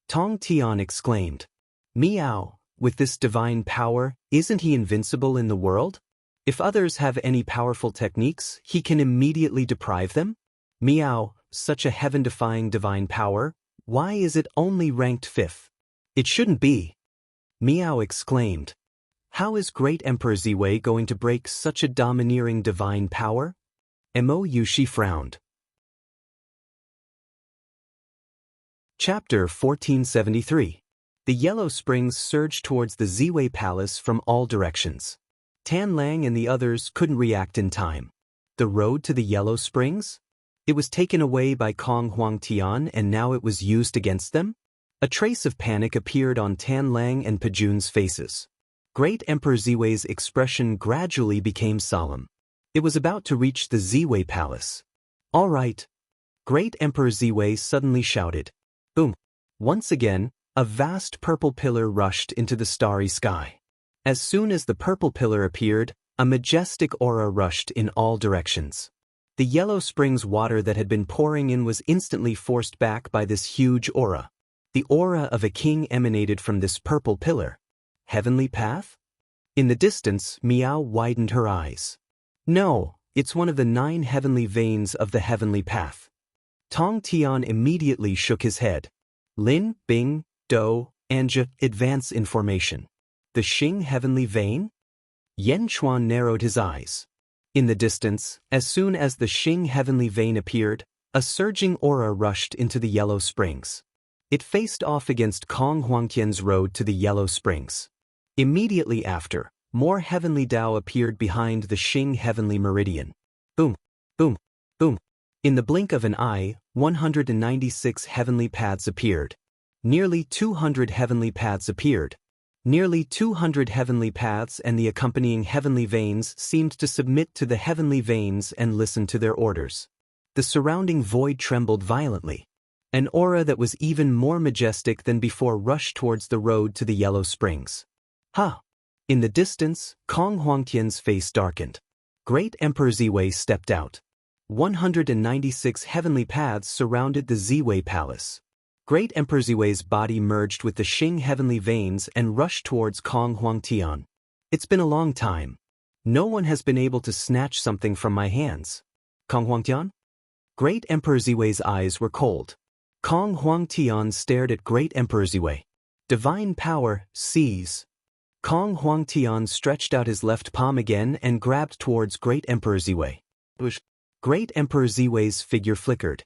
Tong Tian exclaimed. Meow, with this divine power, isn't he invincible in the world? If others have any powerful techniques, he can immediately deprive them? Meow, such a heaven-defying divine power, why is it only ranked 5th? It shouldn't be. Meow exclaimed. How is Great Emperor Ziwei going to break such a domineering divine power? Mo Yushi frowned. Chapter 1473. The Yellow Springs surged towards the Ziwei Palace from all directions. Tanlang and the others couldn't react in time. The road to the Yellow Springs? It was taken away by Kong Huangtian and now it was used against them? A trace of panic appeared on Tanlang and Pajun's faces. Great Emperor Ziwei's expression gradually became solemn. It was about to reach the Ziwei Palace. All right. Great Emperor Ziwei suddenly shouted. Boom. Once again, a vast purple pillar rushed into the starry sky. As soon as the purple pillar appeared, a majestic aura rushed in all directions. The Yellow Springs water that had been pouring in was instantly forced back by this huge aura. The aura of a king emanated from this purple pillar. Heavenly path? In the distance, Miao widened her eyes. No, it's one of the 9 heavenly veins of the heavenly path. Tong Tian immediately shook his head. Lin, Bing, Do, Anja, advance in formation. The Xing heavenly vein? Yan Chuan narrowed his eyes. In the distance, as soon as the Xing heavenly vein appeared, a surging aura rushed into the Yellow Springs. It faced off against Kong Huangtian's road to the Yellow Springs. Immediately after, more heavenly Tao appeared behind the Xing heavenly meridian. Boom, boom, boom. In the blink of an eye, 196 heavenly paths appeared. Nearly 200 heavenly paths appeared. Nearly 200 heavenly paths and the accompanying heavenly veins seemed to submit to the heavenly veins and listen to their orders. The surrounding void trembled violently. An aura that was even more majestic than before rushed towards the road to the Yellow Springs. Ha! In the distance, Kong Huangtian's face darkened. Great Emperor Ziwei stepped out. 196 heavenly paths surrounded the Ziwei Palace. Great Emperor Ziwei's body merged with the Xing heavenly veins and rushed towards Kong Huangtian. It's been a long time. No one has been able to snatch something from my hands. Kong Huangtian? Great Emperor Ziwei's eyes were cold. Kong Huangtian stared at Great Emperor Ziwei. Divine power, seize. Kong Huangtian stretched out his left palm again and grabbed towards Great Emperor Ziwei. Great Emperor Ziwei's figure flickered.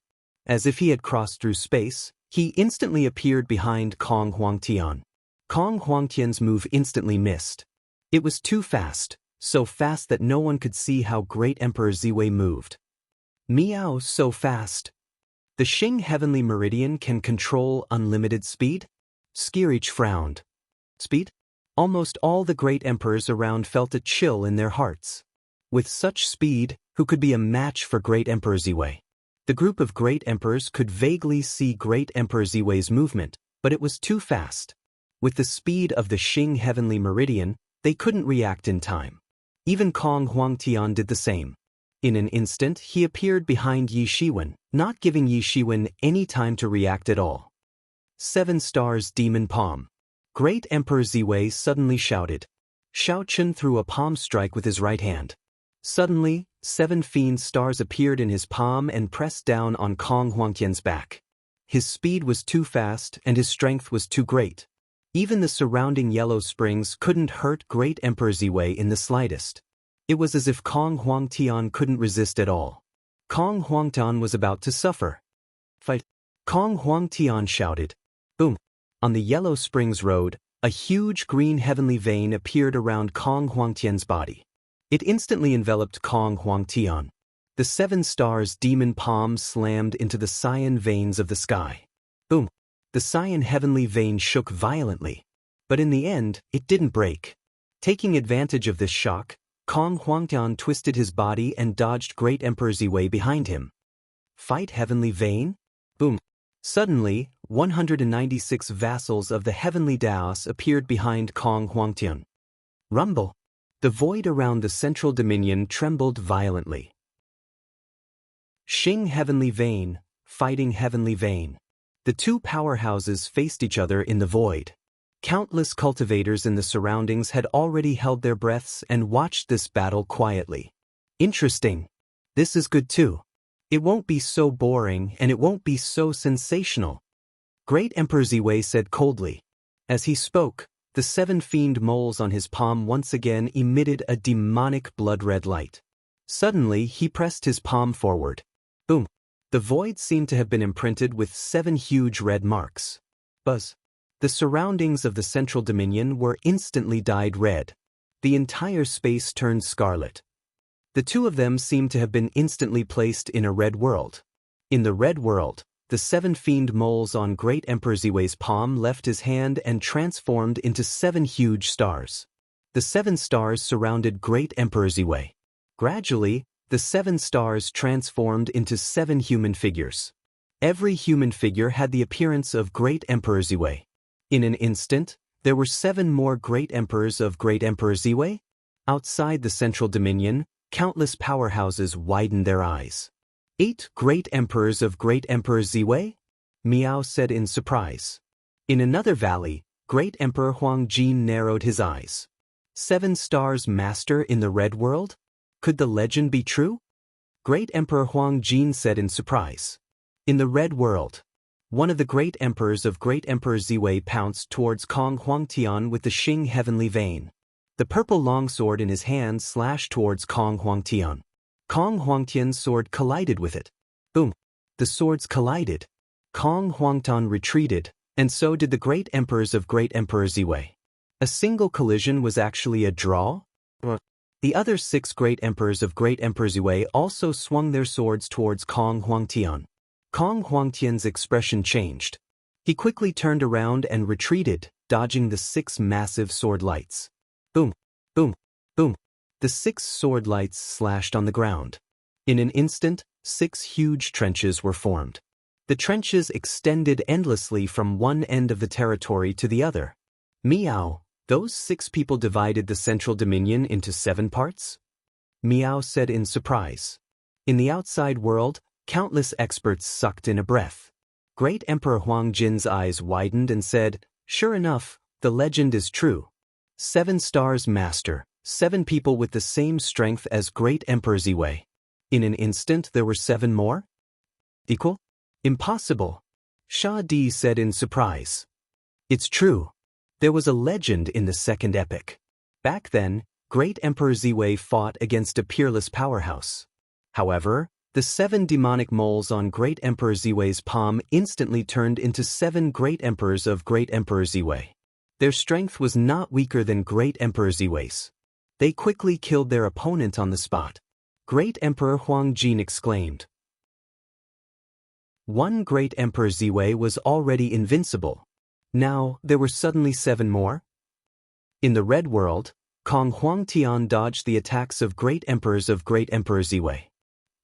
As if he had crossed through space, he instantly appeared behind Kong Huangtian. Kong Huangtian's move instantly missed. It was too fast, so fast that no one could see how Great Emperor Ziwei moved. Meow, so fast. The Xing Heavenly Meridian can control unlimited speed? Skirich frowned. Speed? Almost all the great emperors around felt a chill in their hearts. With such speed, who could be a match for Great Emperor Ziwei? The group of great emperors could vaguely see Great Emperor Ziwei's movement, but it was too fast. With the speed of the Xing Heavenly Meridian, they couldn't react in time. Even Kong Huangtian did the same. In an instant, he appeared behind Yi Shiwen, not giving Yi Shiwen any time to react at all. 7 stars demon palm. Great Emperor Ziwei suddenly shouted. Shao Chun threw a palm strike with his right hand. Suddenly, 7 fiend stars appeared in his palm and pressed down on Kong Huangtian's back. His speed was too fast and his strength was too great. Even the surrounding yellow springs couldn't hurt Great Emperor Ziwei in the slightest. It was as if Kong Huangtian couldn't resist at all. Kong Huangtian was about to suffer. Fight! Kong Huangtian shouted. Boom! On the Yellow Springs Road, a huge green heavenly vein appeared around Kong Huangtian's body. It instantly enveloped Kong Huangtian. The 7 stars demon palm slammed into the cyan veins of the sky. Boom! The cyan heavenly vein shook violently. But in the end, it didn't break. Taking advantage of this shock, Kong Huangtian twisted his body and dodged Great Emperor Ziwei behind him. Fight heavenly vein? Boom! Suddenly, 196 vassals of the heavenly Daos appeared behind Kong Huangtian. Rumble! The void around the central dominion trembled violently. Xing Heavenly Vein, fighting Heavenly Vein. The two powerhouses faced each other in the void. Countless cultivators in the surroundings had already held their breaths and watched this battle quietly. Interesting. This is good too. It won't be so boring and it won't be so sensational. Great Emperor Ziwei said coldly. As he spoke, the 7 fiend moles on his palm once again emitted a demonic blood-red light. Suddenly, he pressed his palm forward. Boom! The void seemed to have been imprinted with 7 huge red marks. Buzz! The surroundings of the central dominion were instantly dyed red. The entire space turned scarlet. The two of them seemed to have been instantly placed in a red world. In the red world, the 7 fiend moles on Great Emperor Ziwei's palm left his hand and transformed into 7 huge stars. The 7 stars surrounded Great Emperor Ziwei. Gradually, the 7 stars transformed into 7 human figures. Every human figure had the appearance of Great Emperor Ziwei. In an instant, there were 7 more Great Emperors of Great Emperor Ziwei. Outside the central dominion, countless powerhouses widened their eyes. 8 Great Emperors of Great Emperor Ziwei? Miao said in surprise. In another valley, Great Emperor Huang Jin narrowed his eyes. 7 stars master in the red world? Could the legend be true? Great Emperor Huang Jin said in surprise. In the red world, one of the great emperors of Great Emperor Ziwei pounced towards Kong Huangtian with the Xing Heavenly Vein. The purple longsword in his hand slashed towards Kong Huangtian. Kong Huangtian's sword collided with it. Boom! The swords collided. Kong Huangtian retreated, and so did the great emperors of Great Emperor Ziwei. A single collision was actually a draw? The other 6 great emperors of Great Emperor Ziwei also swung their swords towards Kong Huangtian. Kong Huangtian's expression changed. He quickly turned around and retreated, dodging the 6 massive sword lights. Boom! Boom! Boom! The 6 sword lights slashed on the ground. In an instant, 6 huge trenches were formed. The trenches extended endlessly from one end of the territory to the other. Miao, those 6 people divided the central dominion into 7 parts? Miao said in surprise. In the outside world, countless experts sucked in a breath. Great Emperor Huang Jin's eyes widened and said, "Sure enough, the legend is true. 7 stars master, 7 people with the same strength as Great Emperor Ziwei. In an instant there were 7 more? Equal? Impossible." Sha Di said in surprise. It's true. There was a legend in the second epic. Back then, Great Emperor Ziwei fought against a peerless powerhouse. However, the 7 demonic moles on Great Emperor Ziwei's palm instantly turned into 7 great emperors of Great Emperor Ziwei. Their strength was not weaker than Great Emperor Ziwei's. They quickly killed their opponent on the spot. Great Emperor Huang Jin exclaimed. One great Emperor Ziwei was already invincible. Now, there were suddenly 7 more? In the Red World, Kong Huangtian dodged the attacks of great emperors of Great Emperor Ziwei.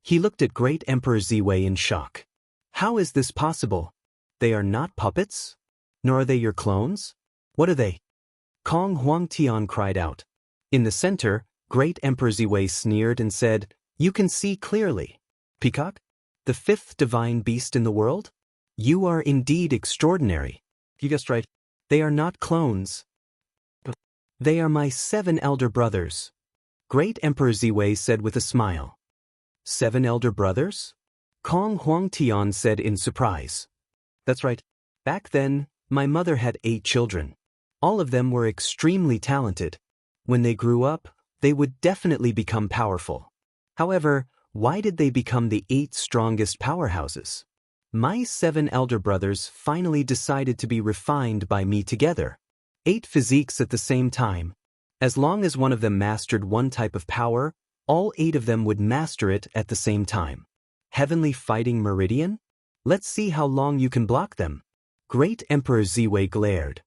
He looked at Great Emperor Ziwei in shock. How is this possible? They are not puppets? Nor are they your clones? What are they? Kong Huangtian cried out. In the center, Great Emperor Ziwei sneered and said, "You can see clearly. Peacock? The 5th divine beast in the world? You are indeed extraordinary." You guessed right. They are not clones. They are my 7 elder brothers. Great Emperor Ziwei said with a smile. 7 elder brothers? Kong Huangtian said in surprise. That's right. Back then, my mother had 8 children. All of them were extremely talented. When they grew up, they would definitely become powerful. However, why did they become the 8 strongest powerhouses? My 7 elder brothers finally decided to be refined by me together. 8 physiques at the same time. As long as one of them mastered one type of power, all 8 of them would master it at the same time. Heavenly Fighting Meridian? Let's see how long you can block them. Great Emperor Ziwei glared.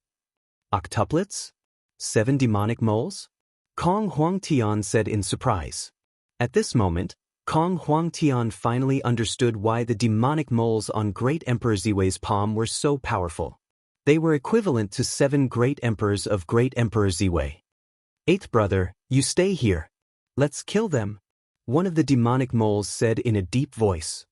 Octuplets? 7 demonic moles? Kong Huangtian said in surprise. At this moment, Kong Huangtian finally understood why the demonic moles on Great Emperor Ziwei's palm were so powerful. They were equivalent to 7 great emperors of Great Emperor Ziwei. 8th brother, you stay here. Let's kill them, one of the demonic moles said in a deep voice.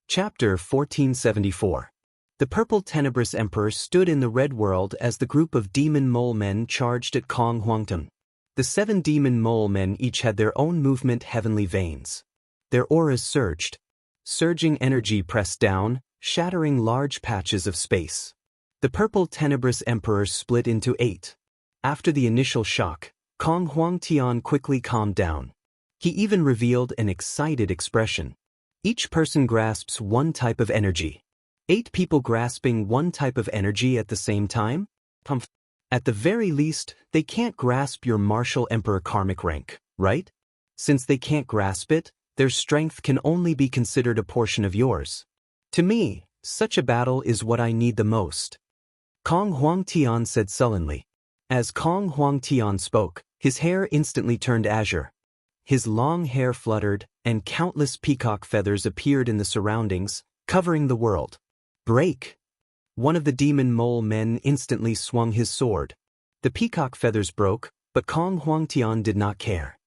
Chapter 1474. The Purple Tenebrous Emperor stood in the Red World as the group of demon mole men charged at Kong Huangtian. The 7 demon mole men each had their own movement heavenly veins. Their auras surged. Surging energy pressed down, shattering large patches of space. The Purple Tenebrous Emperor split into 8. After the initial shock, Kong Huangtian quickly calmed down. He even revealed an excited expression. Each person grasps one type of energy. 8 people grasping one type of energy at the same time? At the very least, they can't grasp your martial emperor karmic rank, right? Since they can't grasp it, their strength can only be considered a portion of yours. To me, such a battle is what I need the most. Kong Huangtian said sullenly. As Kong Huangtian spoke, his hair instantly turned azure. His long hair fluttered, and countless peacock feathers appeared in the surroundings, covering the world. Break! One of the demon mole men instantly swung his sword. The peacock feathers broke, but Kong Huangtian did not care.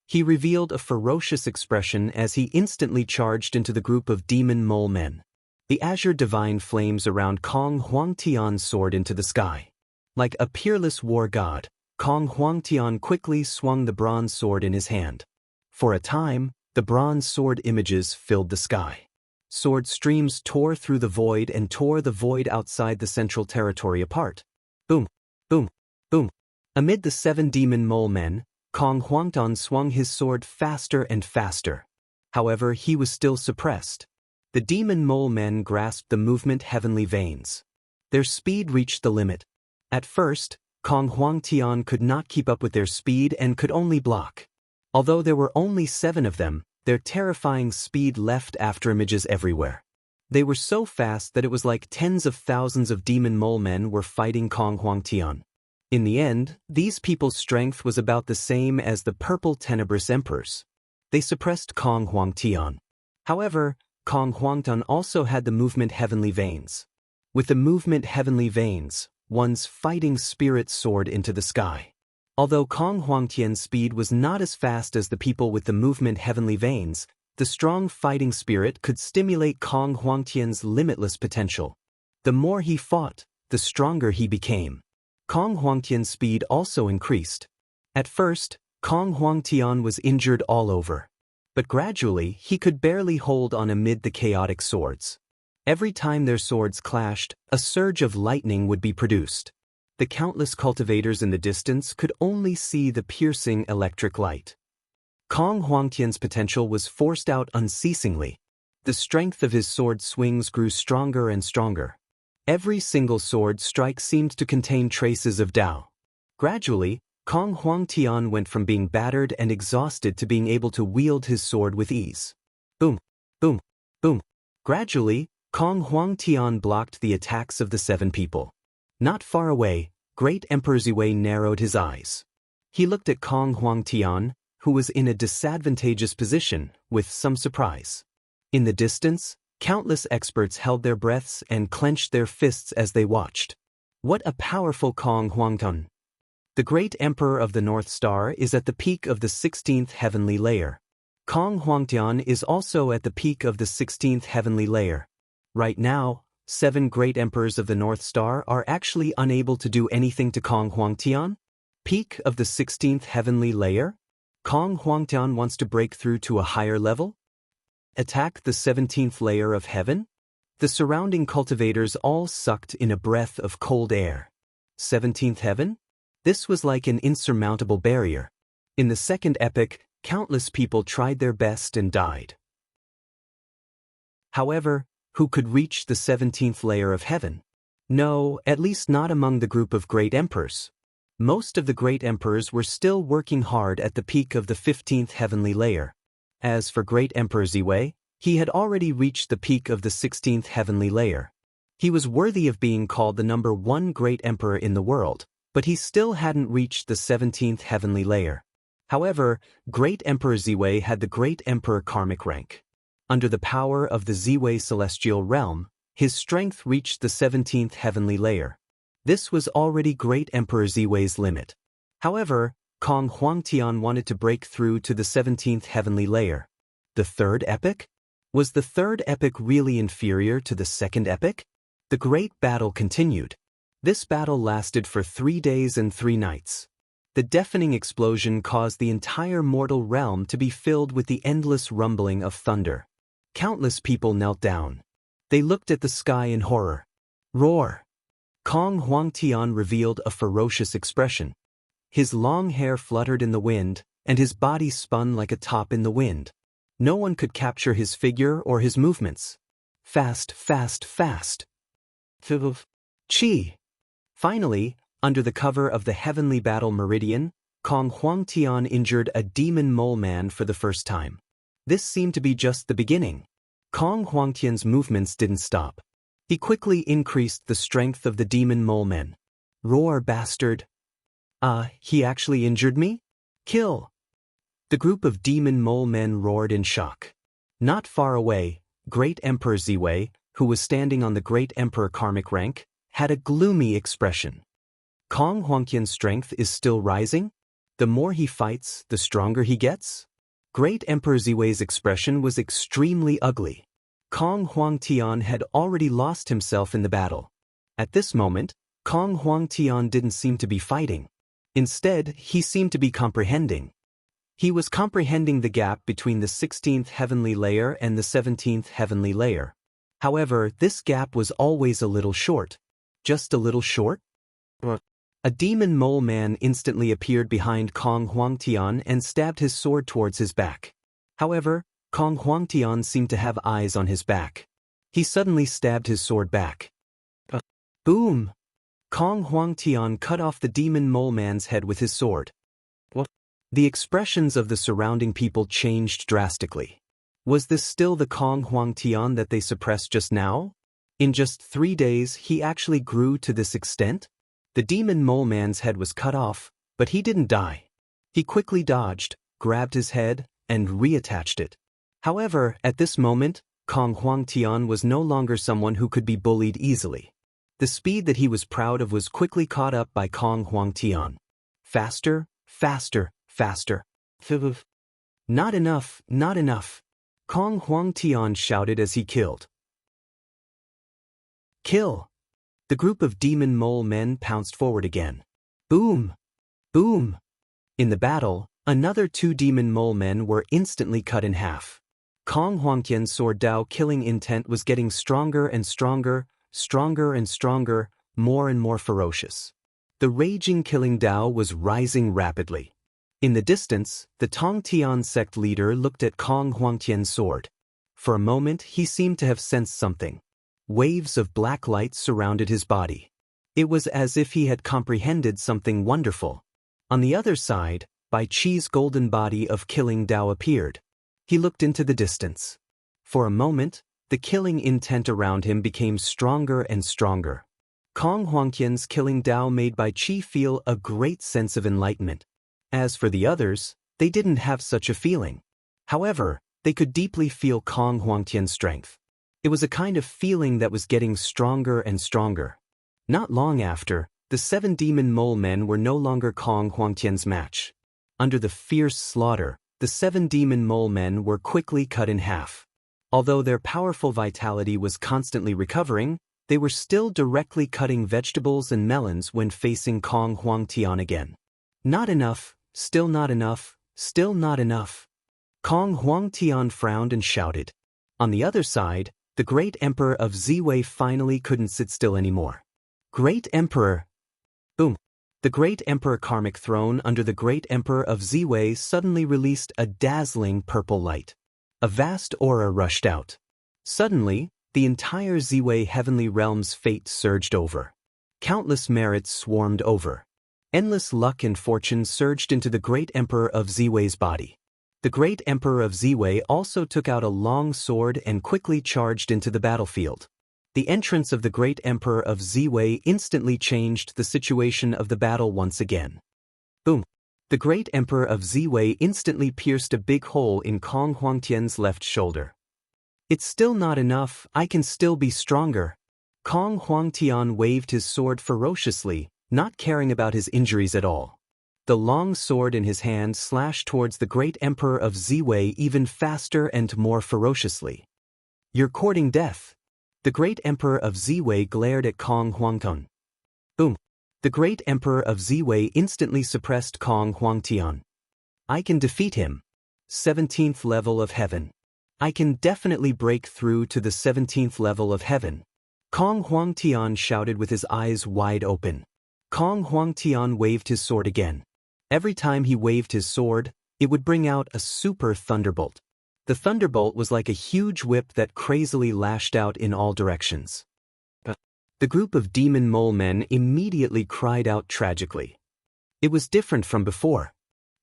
He revealed a ferocious expression as he instantly charged into the group of demon mole men. The azure divine flames around Kong Huangtian soared into the sky. Like a peerless war god, Kong Huangtian quickly swung the bronze sword in his hand. For a time, the bronze sword images filled the sky. Sword streams tore through the void and tore the void outside the central territory apart. Boom, boom, boom. Amid the 7 demon mole men, Kong Huangtian swung his sword faster and faster. However, he was still suppressed. The demon mole men grasped the movement heavenly veins. Their speed reached the limit. At first, Kong Huangtian could not keep up with their speed and could only block. Although there were only 7 of them, their terrifying speed left after images everywhere. They were so fast that it was like tens of thousands of demon mole men were fighting Kong Huangtian. In the end, these people's strength was about the same as the Purple Tenebrous Emperors. They suppressed Kong Huangtian. However, Kong Huangtian also had the movement heavenly veins. With the movement heavenly veins, one's fighting spirit soared into the sky. Although Kong Huangtian's speed was not as fast as the people with the movement heavenly veins, the strong fighting spirit could stimulate Kong Huangtian's limitless potential. The more he fought, the stronger he became. Kong Huangtian's speed also increased. At first, Kong Huangtian was injured all over. But gradually, he could barely hold on amid the chaotic swords. Every time their swords clashed, a surge of lightning would be produced. The countless cultivators in the distance could only see the piercing electric light. Kong Huangtian's potential was forced out unceasingly. The strength of his sword swings grew stronger and stronger. Every single sword strike seemed to contain traces of Tao. Gradually, Kong Huangtian went from being battered and exhausted to being able to wield his sword with ease. Boom, boom, boom. Gradually, Kong Huangtian blocked the attacks of the 7 people. Not far away, Great Emperor Ziwei narrowed his eyes. He looked at Kong Huangtian, who was in a disadvantageous position, with some surprise. In the distance, countless experts held their breaths and clenched their fists as they watched. What a powerful Kong Huangtian! The great emperor of the North Star is at the peak of the 16th heavenly layer. Kong Huangtian is also at the peak of the 16th heavenly layer. Right now, 7 great emperors of the North Star are actually unable to do anything to Kong Huangtian. Peak of the 16th heavenly layer? Kong Huangtian wants to break through to a higher level? Attack the 17th layer of heaven? The surrounding cultivators all sucked in a breath of cold air. 17th heaven? This was like an insurmountable barrier. In the second epoch, countless people tried their best and died. However, who could reach the 17th layer of heaven? No, at least not among the group of great emperors. Most of the great emperors were still working hard at the peak of the 15th heavenly layer. As for Great Emperor Ziwei, he had already reached the peak of the 16th heavenly layer. He was worthy of being called the number 1 great emperor in the world, but he still hadn't reached the 17th heavenly layer. However, Great Emperor Ziwei had the Great Emperor karmic rank. Under the power of the Ziwei celestial realm, his strength reached the 17th heavenly layer. This was already Great Emperor Ziwei's limit. However, Kong Huangtian wanted to break through to the 17th heavenly layer. The third epoch? Was the third epoch really inferior to the second epoch? The great battle continued. This battle lasted for 3 days and 3 nights. The deafening explosion caused the entire mortal realm to be filled with the endless rumbling of thunder. Countless people knelt down. They looked at the sky in horror. Roar! Kong Huangtian revealed a ferocious expression. His long hair fluttered in the wind, and his body spun like a top in the wind. No one could capture his figure or his movements. Fast, fast, fast. Chi! Finally, under the cover of the heavenly battle meridian, Kong Huangtian injured a demon mole man for the first time. This seemed to be just the beginning. Kong Huangtian's movements didn't stop. He quickly increased the strength of the demon mole men. Roar, bastard! He actually injured me? Kill! The group of demon mole men roared in shock. Not far away, Great Emperor Ziwei, who was standing on the Great Emperor karmic rank, had a gloomy expression. Kong Huangtian's strength is still rising? The more he fights, the stronger he gets? Great Emperor Ziwei's expression was extremely ugly. Kong Huangtian had already lost himself in the battle. At this moment, Kong Huangtian didn't seem to be fighting. Instead, he seemed to be comprehending. He was comprehending the gap between the 16th heavenly layer and the 17th heavenly layer. However, this gap was always a little short. Just a little short? A demon mole man instantly appeared behind Kong Huangtian and stabbed his sword towards his back. However, Kong Huangtian seemed to have eyes on his back. He suddenly stabbed his sword back. Boom! Kong Huangtian cut off the demon mole man's head with his sword. The expressions of the surrounding people changed drastically. Was this still the Kong Huangtian that they suppressed just now? In just 3 days, he actually grew to this extent? The demon mole man's head was cut off, but he didn't die. He quickly dodged, grabbed his head, and reattached it. However, at this moment, Kong Huangtian was no longer someone who could be bullied easily. The speed that he was proud of was quickly caught up by Kong Huangtian. Faster, faster, faster. Not enough, not enough. Kong Huangtian shouted as he killed. Kill! The group of demon mole men pounced forward again. Boom! Boom! In the battle, another 2 demon mole men were instantly cut in half. Kong Huangtian's sword Dao killing intent was getting stronger and stronger, stronger and stronger, more and more ferocious. The raging killing Dao was rising rapidly. In the distance, the Tongtian sect leader looked at Kong Huangtian's sword. For a moment, he seemed to have sensed something. Waves of black light surrounded his body. It was as if he had comprehended something wonderful. On the other side, Bai Chi's golden body of killing Dao appeared. He looked into the distance. For a moment, the killing intent around him became stronger and stronger. Kong Huangtian's killing Dao made Bai Qi feel a great sense of enlightenment. As for the others, they didn't have such a feeling. However, they could deeply feel Kong Huangtian's strength. It was a kind of feeling that was getting stronger and stronger. Not long after, the 7 demon mole men were no longer Kong Huangtian's match. Under the fierce slaughter, the 7 demon mole men were quickly cut in half. Although their powerful vitality was constantly recovering, they were still directly cutting vegetables and melons when facing Kong Huangtian again. Not enough, still not enough, still not enough. Kong Huangtian frowned and shouted. On the other side, the great emperor of Ziwei finally couldn't sit still anymore. Great Emperor! Boom! The great emperor karmic throne under the great emperor of Ziwei suddenly released a dazzling purple light. A vast aura rushed out. Suddenly, the entire Ziwei heavenly realm's fate surged over. Countless merits swarmed over. Endless luck and fortune surged into the great emperor of Ziwei's body. The great emperor of Ziwei also took out a long sword and quickly charged into the battlefield. The entrance of the great emperor of Ziwei instantly changed the situation of the battle once again. Boom! The great emperor of Ziwei instantly pierced a big hole in Kong Huangtian's left shoulder. It's still not enough, I can still be stronger. Kong Huangtian waved his sword ferociously, not caring about his injuries at all. The long sword in his hand slashed towards the great emperor of Ziwei even faster and more ferociously. You're courting death. The great emperor of Ziwei glared at Kong Huangtian. Boom! The great emperor of Ziwei instantly suppressed Kong Huangtian. I can defeat him. 17th level of heaven. I can definitely break through to the 17th level of heaven. Kong Huangtian shouted with his eyes wide open. Kong Huangtian waved his sword again. Every time he waved his sword, it would bring out a super thunderbolt. The thunderbolt was like a huge whip that crazily lashed out in all directions. The group of demon mole men immediately cried out tragically. It was different from before.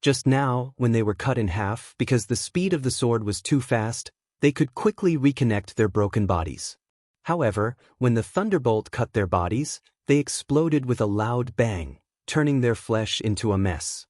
Just now, when they were cut in half because the speed of the sword was too fast, they could quickly reconnect their broken bodies. However, when the thunderbolt cut their bodies, they exploded with a loud bang, turning their flesh into a mess.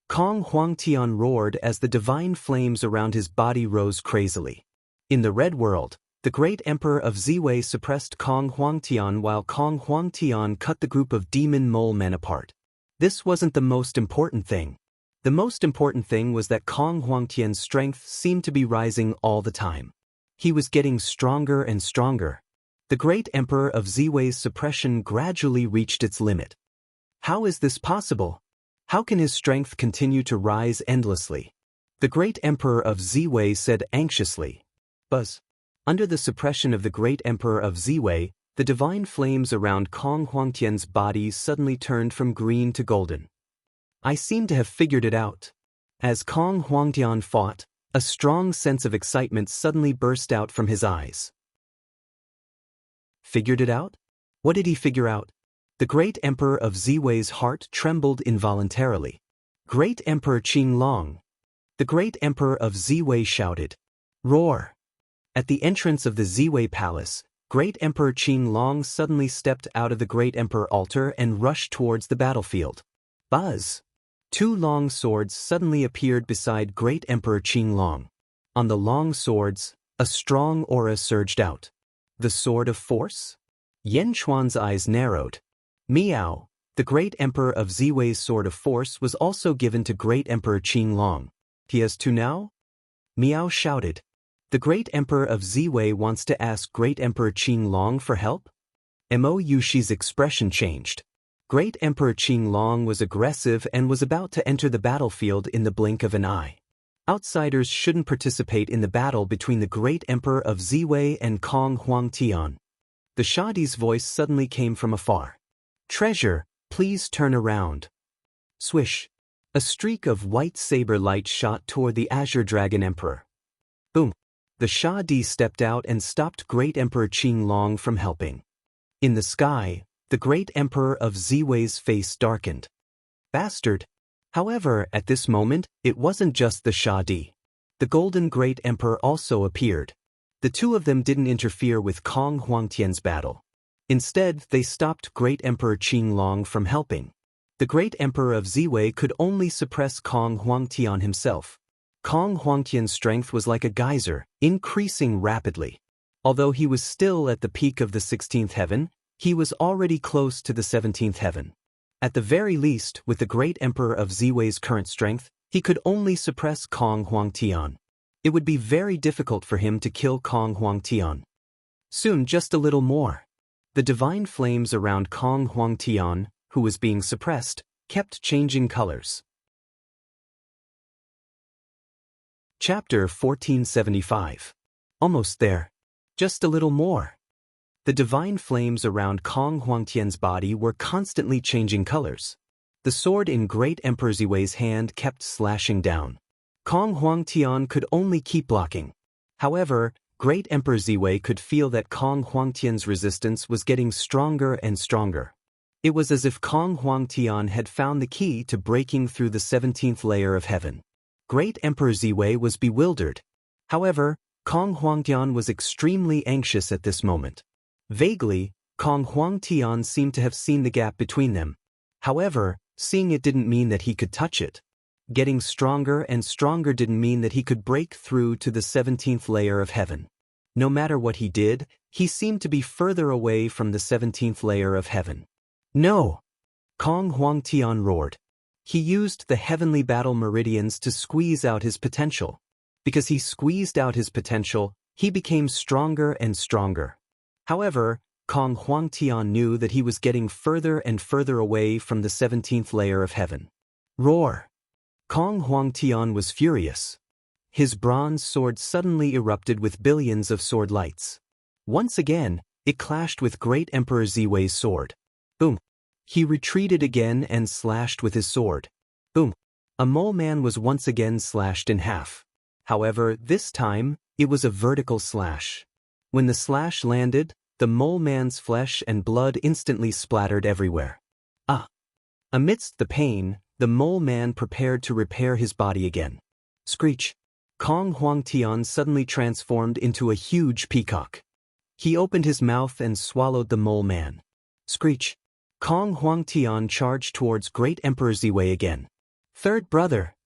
Kong Huangtian roared as the divine flames around his body rose crazily. In the red world, the great emperor of Ziwei suppressed Kong Huangtian while Kong Huangtian cut the group of demon mole men apart. This wasn't the most important thing. The most important thing was that Kong Huangtian's strength seemed to be rising all the time. He was getting stronger and stronger. The great emperor of Ziwei's suppression gradually reached its limit. How is this possible? How can his strength continue to rise endlessly? The great emperor of Ziwei said anxiously. Buzz. Under the suppression of the great emperor of Ziwei, the divine flames around Kong Huangtian's body suddenly turned from green to golden. I seem to have figured it out. As Kong Huangtian fought, a strong sense of excitement suddenly burst out from his eyes. Figured it out? What did he figure out? The great emperor of Ziwei's heart trembled involuntarily. Great Emperor Qinglong! The great emperor of Ziwei shouted. Roar! At the entrance of the Ziwei palace, great Emperor Qinglong suddenly stepped out of the great emperor altar and rushed towards the battlefield. Buzz! 2 long swords suddenly appeared beside great Emperor Qinglong. On the long swords, a strong aura surged out. The sword of force? Yan Chuan's eyes narrowed. Miao, the great emperor of Ziwei's sword of force, was also given to great Emperor Qinglong. He has 2 now? Miao shouted. The great emperor of Ziwei wants to ask great Emperor Qinglong for help? Mo Yushi's expression changed. Great Emperor Qinglong was aggressive and was about to enter the battlefield in the blink of an eye. Outsiders shouldn't participate in the battle between the great emperor of Ziwei and Kong Huangtian. The Shadi's voice suddenly came from afar. Treasure, please turn around. Swish. A streak of white saber light shot toward the Azure Dragon Emperor. Boom. The Shadi stepped out and stopped great Emperor Qinglong from helping. In the sky, the great emperor of Ziwei's face darkened. Bastard! However, at this moment, it wasn't just the Shadi. The Golden Great Emperor also appeared. The two of them didn't interfere with Kong Huangtian's battle. Instead, they stopped Great Emperor Qinglong from helping. The Great Emperor of Ziwei could only suppress Kong Huangtian himself. Kong Huangtian's strength was like a geyser, increasing rapidly. Although he was still at the peak of the 16th heaven, he was already close to the 17th heaven. At the very least, with the Great Emperor of Ziwei's current strength, he could only suppress Kong Huangtian. It would be very difficult for him to kill Kong Huangtian. Soon, just a little more. The divine flames around Kong Huangtian, who was being suppressed, kept changing colors. Chapter 1475. Almost there. Just a little more. The divine flames around Kong Huangtian's body were constantly changing colors. The sword in Great Emperor Ziwei's hand kept slashing down. Kong Huangtian could only keep blocking. However, Great Emperor Ziwei could feel that Kong Huangtian's resistance was getting stronger and stronger. It was as if Kong Huangtian had found the key to breaking through the 17th layer of heaven. Great Emperor Ziwei was bewildered. However, Kong Huangtian was extremely anxious at this moment. Vaguely, Kong Huangtian seemed to have seen the gap between them. However, seeing it didn't mean that he could touch it. Getting stronger and stronger didn't mean that he could break through to the 17th layer of heaven. No matter what he did, he seemed to be further away from the 17th layer of heaven. No! Kong Huangtian roared. He used the heavenly battle meridians to squeeze out his potential. Because he squeezed out his potential, he became stronger and stronger. However, Kong Huangtian knew that he was getting further and further away from the 17th layer of heaven. Roar! Kong Huangtian was furious. His bronze sword suddenly erupted with billions of sword lights. Once again, it clashed with Great Emperor Ziwei's sword. Boom! He retreated again and slashed with his sword. Boom! A mole man was once again slashed in half. However, this time, it was a vertical slash. When the slash landed, the mole man's flesh and blood instantly splattered everywhere. Amidst the pain, the mole man prepared to repair his body again. Screech! Kong Huangtian suddenly transformed into a huge peacock. He opened his mouth and swallowed the mole man. Screech! Kong Huangtian charged towards Great Emperor Ziwei again. Third brother!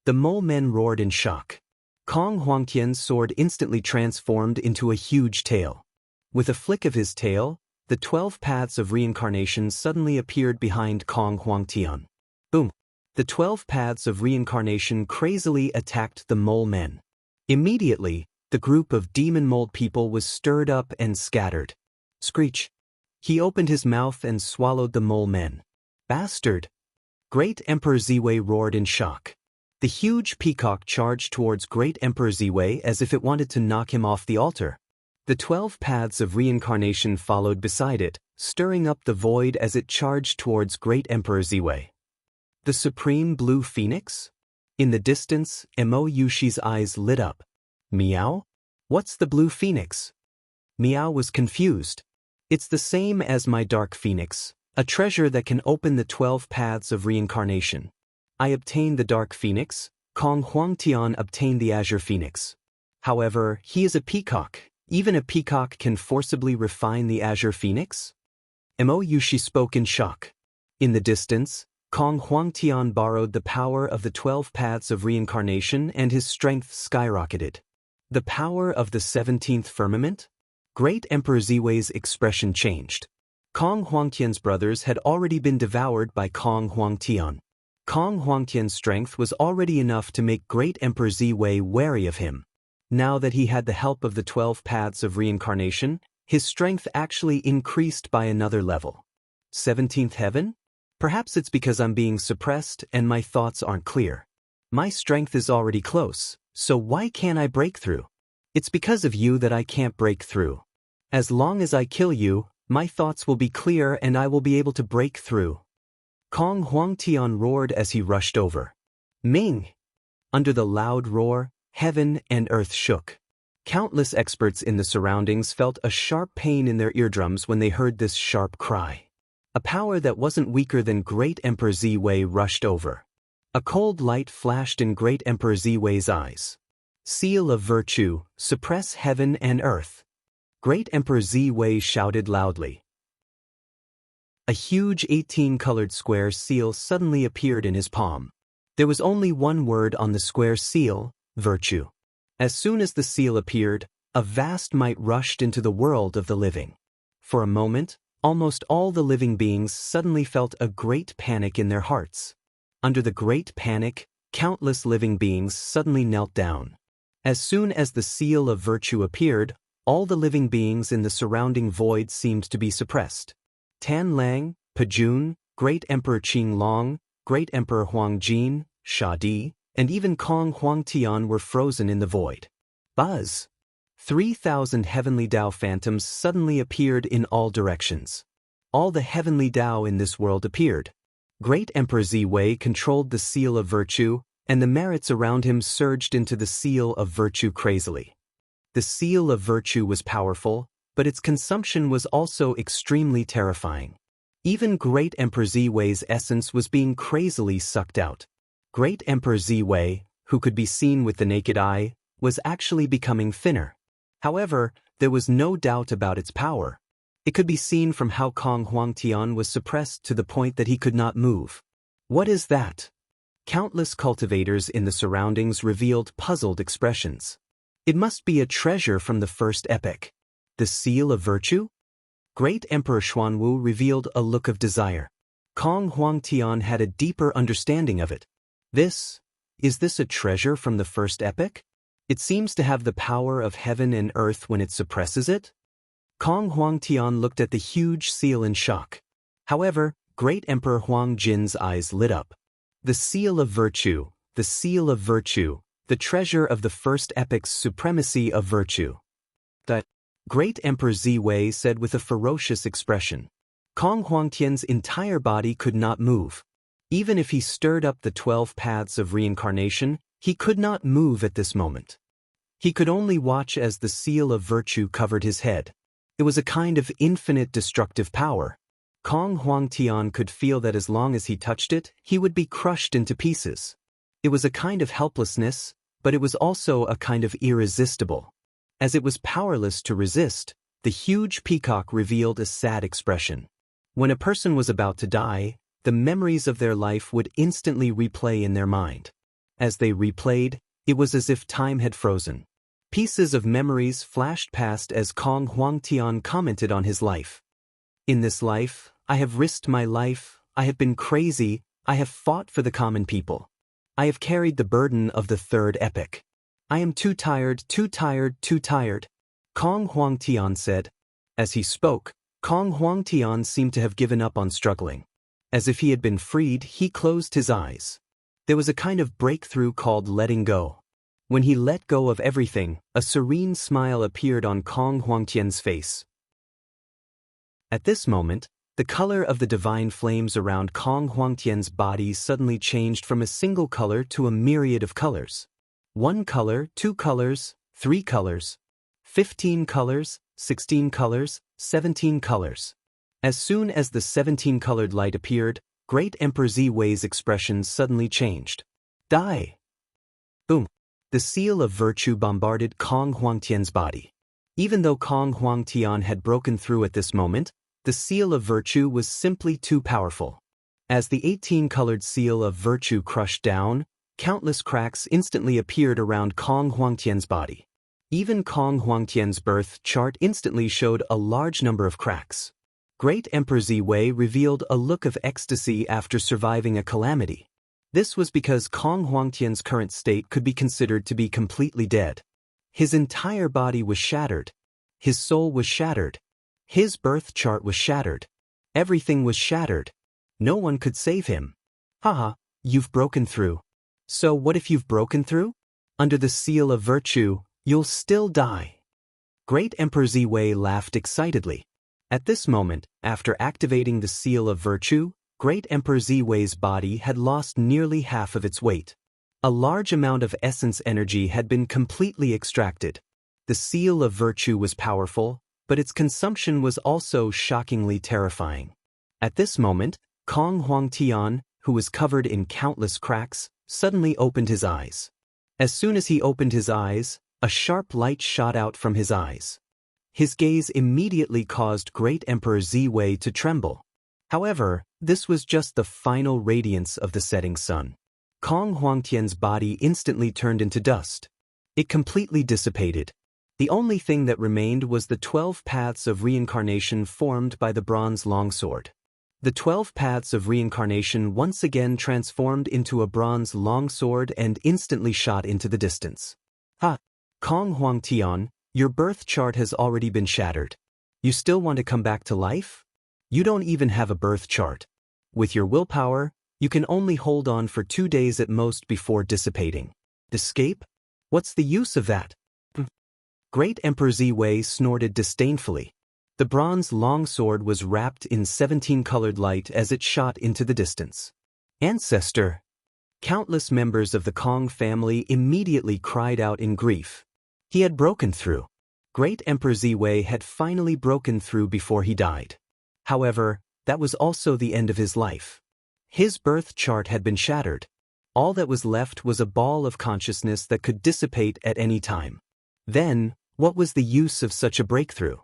The mole men roared in shock. Kong Huangtian's sword instantly transformed into a huge tail. With a flick of his tail, the 12 paths of reincarnation suddenly appeared behind Kong Huangtian. Boom! The 12 paths of reincarnation crazily attacked the mole men. Immediately, the group of demon mold people was stirred up and scattered. Screech! He opened his mouth and swallowed the mole men. Bastard! Great Emperor Ziwei roared in shock. The huge peacock charged towards Great Emperor Ziwei as if it wanted to knock him off the altar. The 12 paths of reincarnation followed beside it, stirring up the void as it charged towards Great Emperor Ziwei. The Supreme Blue Phoenix? In the distance, Mo Yushi's eyes lit up. Meow? What's the Blue Phoenix? Meow was confused. It's the same as my Dark Phoenix, a treasure that can open the 12 paths of reincarnation. I obtained the Dark Phoenix, Kong Huangtian obtained the Azure Phoenix. However, he is a peacock. Even a peacock can forcibly refine the Azure Phoenix? Mo Yushi spoke in shock. In the distance, Kong Huangtian borrowed the power of the 12 paths of reincarnation and his strength skyrocketed. The power of the 17th firmament? Great Emperor Ziwei's expression changed. Kong Huangtian's brothers had already been devoured by Kong Huangtian. Kong Huangtian's strength was already enough to make Great Emperor Ziwei wary of him. Now that he had the help of the 12 paths of reincarnation, his strength actually increased by another level. 17th heaven? Perhaps it's because I'm being suppressed and my thoughts aren't clear. My strength is already close, so why can't I break through? It's because of you that I can't break through. As long as I kill you, my thoughts will be clear and I will be able to break through. Kong Huangtian roared as he rushed over. Ming! Under the loud roar, heaven and earth shook. Countless experts in the surroundings felt a sharp pain in their eardrums when they heard this sharp cry. A power that wasn't weaker than Great Emperor Ziwei rushed over. A cold light flashed in Great Emperor Ziwei's eyes. Seal of virtue, suppress heaven and earth. Great Emperor Zi Wei shouted loudly. A huge 18-colored square seal suddenly appeared in his palm. There was only one word on the square seal, virtue. As soon as the seal appeared, a vast might rushed into the world of the living. For a moment, almost all the living beings suddenly felt a great panic in their hearts. Under the great panic, countless living beings suddenly knelt down. As soon as the seal of virtue appeared, all the living beings in the surrounding void seemed to be suppressed. Tan Lang, Pajun, Great Emperor Qing Long, Great Emperor Huang Jin, Sha Di, and even Kong Huang Tian were frozen in the void. Buzz! 3,000 heavenly Tao phantoms suddenly appeared in all directions. All the heavenly Tao in this world appeared. Great Emperor Zi Wei controlled the seal of virtue, and the merits around him surged into the seal of virtue crazily. The seal of virtue was powerful, but its consumption was also extremely terrifying. Even Great Emperor Zi Wei's essence was being crazily sucked out. Great Emperor Zi Wei, who could be seen with the naked eye, was actually becoming thinner. However, there was no doubt about its power. It could be seen from how Kong Huang Tian was suppressed to the point that he could not move. What is that? Countless cultivators in the surroundings revealed puzzled expressions. It must be a treasure from the first epoch. The seal of virtue? Great Emperor Xuanwu revealed a look of desire. Kong Huang Tian had a deeper understanding of it. Is this a treasure from the first epoch? It seems to have the power of heaven and earth when it suppresses it? Kong Huang Tian looked at the huge seal in shock. However, Great Emperor Huang Jin's eyes lit up. The seal of virtue, the seal of virtue, the treasure of the first epoch's supremacy of virtue. The Great Emperor Zi Wei said with a ferocious expression. Kong Huang Tian's entire body could not move. Even if he stirred up the 12 paths of reincarnation, he could not move at this moment. He could only watch as the seal of virtue covered his head. It was a kind of infinite destructive power. Kong Huang Tian could feel that as long as he touched it, he would be crushed into pieces. It was a kind of helplessness, but it was also a kind of irresistible. As it was powerless to resist, the huge peacock revealed a sad expression. When a person was about to die, the memories of their life would instantly replay in their mind. As they replayed, it was as if time had frozen. Pieces of memories flashed past as Kong Huang Tian commented on his life. In this life, I have risked my life, I have been crazy, I have fought for the common people. I have carried the burden of the third epoch. I am too tired, too tired, too tired, Kong Huang Tian said. As he spoke, Kong Huang Tian seemed to have given up on struggling. As if he had been freed, he closed his eyes. There was a kind of breakthrough called letting go. When he let go of everything, a serene smile appeared on Kong Huang Tian's face. At this moment, the color of the divine flames around Kong Huang Tian's body suddenly changed from a single color to a myriad of colors. 1 color, 2 colors, 3 colors, 15 colors, 16 colors, 17 colors. As soon as the 17-colored light appeared, Great Emperor Zi Wei's expression suddenly changed. Die! Boom! The seal of virtue bombarded Kong Huang Tian's body. Even though Kong Huang Tian had broken through at this moment, the seal of virtue was simply too powerful. As the 18-colored seal of virtue crushed down, countless cracks instantly appeared around Kong Huang Tian's body. Even Kong Huang Tian's birth chart instantly showed a large number of cracks. Great Emperor Zi Wei revealed a look of ecstasy after surviving a calamity. This was because Kong Huang Tian's current state could be considered to be completely dead. His entire body was shattered. His soul was shattered. His birth chart was shattered. Everything was shattered. No one could save him. Haha, you've broken through. So what if you've broken through? Under the seal of virtue, you'll still die. Great Emperor Zi Wei laughed excitedly. At this moment, after activating the seal of virtue, Great Emperor Zi Wei's body had lost nearly half of its weight. A large amount of essence energy had been completely extracted. The seal of virtue was powerful, but its consumption was also shockingly terrifying. At this moment, Kong Huang Tian, who was covered in countless cracks, suddenly opened his eyes. As soon as he opened his eyes, a sharp light shot out from his eyes. His gaze immediately caused Great Emperor Ziwei to tremble. However, this was just the final radiance of the setting sun. Kong Huangtian's body instantly turned into dust. It completely dissipated. The only thing that remained was the 12 paths of reincarnation formed by the bronze longsword. The 12 paths of reincarnation once again transformed into a bronze longsword and instantly shot into the distance. Ha! Kong Huangtian, your birth chart has already been shattered. You still want to come back to life? You don't even have a birth chart. With your willpower, you can only hold on for 2 days at most before dissipating. Escape? What's the use of that? Great Emperor Ziwei snorted disdainfully. The bronze longsword was wrapped in 17-colored light as it shot into the distance. Ancestor! Countless members of the Kong family immediately cried out in grief. He had broken through. Great Emperor Ziwei had finally broken through before he died. However, that was also the end of his life. His birth chart had been shattered. All that was left was a ball of consciousness that could dissipate at any time. Then, what was the use of such a breakthrough?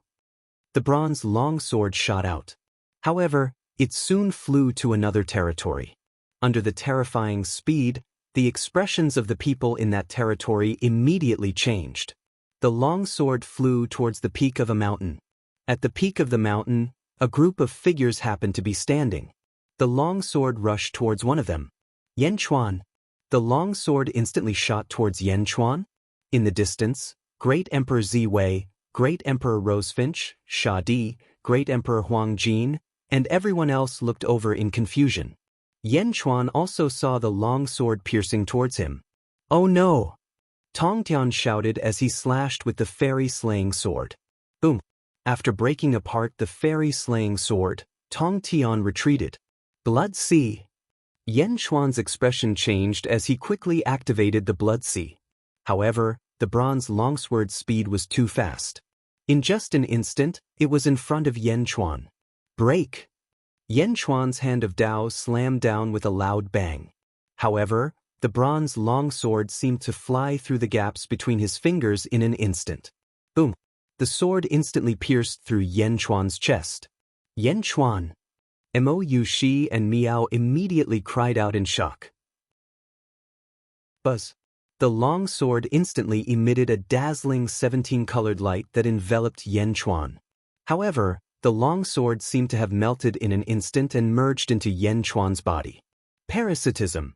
The bronze longsword shot out. However, it soon flew to another territory. Under the terrifying speed, the expressions of the people in that territory immediately changed. The longsword flew towards the peak of a mountain. At the peak of the mountain, a group of figures happened to be standing. The longsword rushed towards one of them. Yan Chuan. The longsword instantly shot towards Yan Chuan. In the distance, Great Emperor Ziwei, Great Emperor Rosefinch, Sha Di, Great Emperor Huang Jin, and everyone else looked over in confusion. Yan Chuan also saw the long sword piercing towards him. "Oh no!" Tong Tian shouted as he slashed with the fairy-slaying sword. Boom! After breaking apart the fairy-slaying sword, Tong Tian retreated. Blood Sea! Yan Chuan's expression changed as he quickly activated the Blood Sea. However, the bronze longsword's speed was too fast. In just an instant, it was in front of Yan Chuan. Break! Yan Chuan's hand of Dao slammed down with a loud bang. However, the bronze longsword seemed to fly through the gaps between his fingers in an instant. Boom! The sword instantly pierced through Yan Chuan's chest. Yan Chuan! Mo Yushi and Miao immediately cried out in shock. Buzz! The long sword instantly emitted a dazzling 17-colored light that enveloped Yan Chuan. However, the long sword seemed to have melted in an instant and merged into Yan Chuan's body. Parasitism!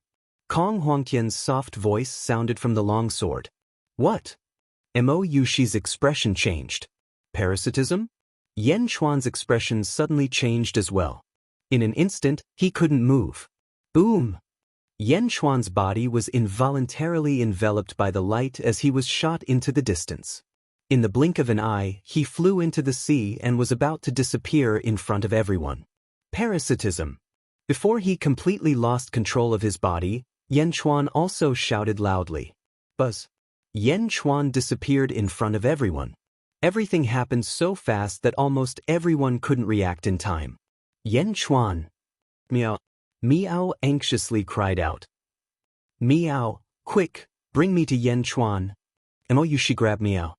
Kong Huangtian's soft voice sounded from the long sword. What? Mo Yushi's expression changed. Parasitism? Yan Chuan's expression suddenly changed as well. In an instant, he couldn't move. Boom! Yan Chuan's body was involuntarily enveloped by the light as he was shot into the distance. In the blink of an eye, he flew into the sea and was about to disappear in front of everyone. Parasitism! Before he completely lost control of his body, Yan Chuan also shouted loudly. Buzz! Yan Chuan disappeared in front of everyone. Everything happened so fast that almost everyone couldn't react in time. Yan Chuan! Miao! Miao anxiously cried out. Miao, quick, bring me to Yan Chuan. Mo Yushi grabbed Miao.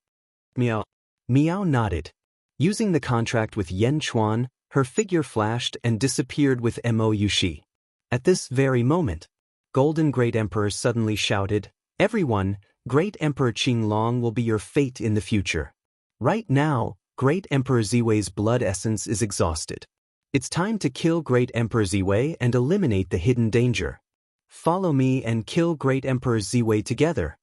Miao. Miao nodded. Using the contract with Yan Chuan, her figure flashed and disappeared with Mo Yushi. At this very moment, Golden Great Emperor suddenly shouted, "Everyone, Great Emperor Qinglong will be your fate in the future. Right now, Great Emperor Ziwei's blood essence is exhausted. It's time to kill Great Emperor Ziwei and eliminate the hidden danger. Follow me and kill Great Emperor Ziwei together."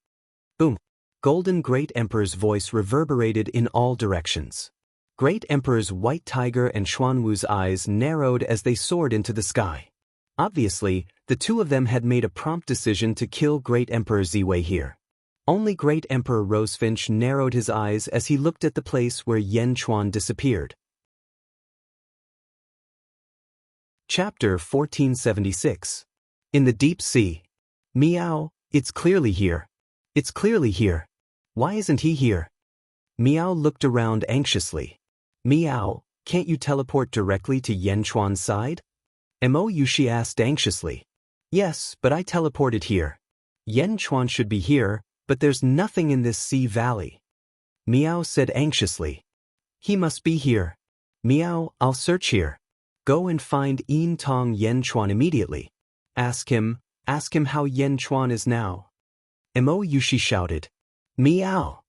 Boom! Golden Great Emperor's voice reverberated in all directions. Great Emperor's white tiger and Xuanwu's eyes narrowed as they soared into the sky. Obviously, the two of them had made a prompt decision to kill Great Emperor Ziwei here. Only Great Emperor Rosefinch narrowed his eyes as he looked at the place where Yan Chuan disappeared. Chapter 1476. In the Deep Sea. Miao, it's clearly here. It's clearly here. Why isn't he here? Miao looked around anxiously. Miao, can't you teleport directly to Yan Chuan's side? Mo Yushi asked anxiously. Yes, but I teleported here. Yen Chuan should be here, but there's nothing in this sea valley. Miao said anxiously. He must be here. Miao, I'll search here. Go and find Yin Tong Yen Chuan immediately. Ask him how Yen Chuan is now. Mo Yushi shouted. Miao.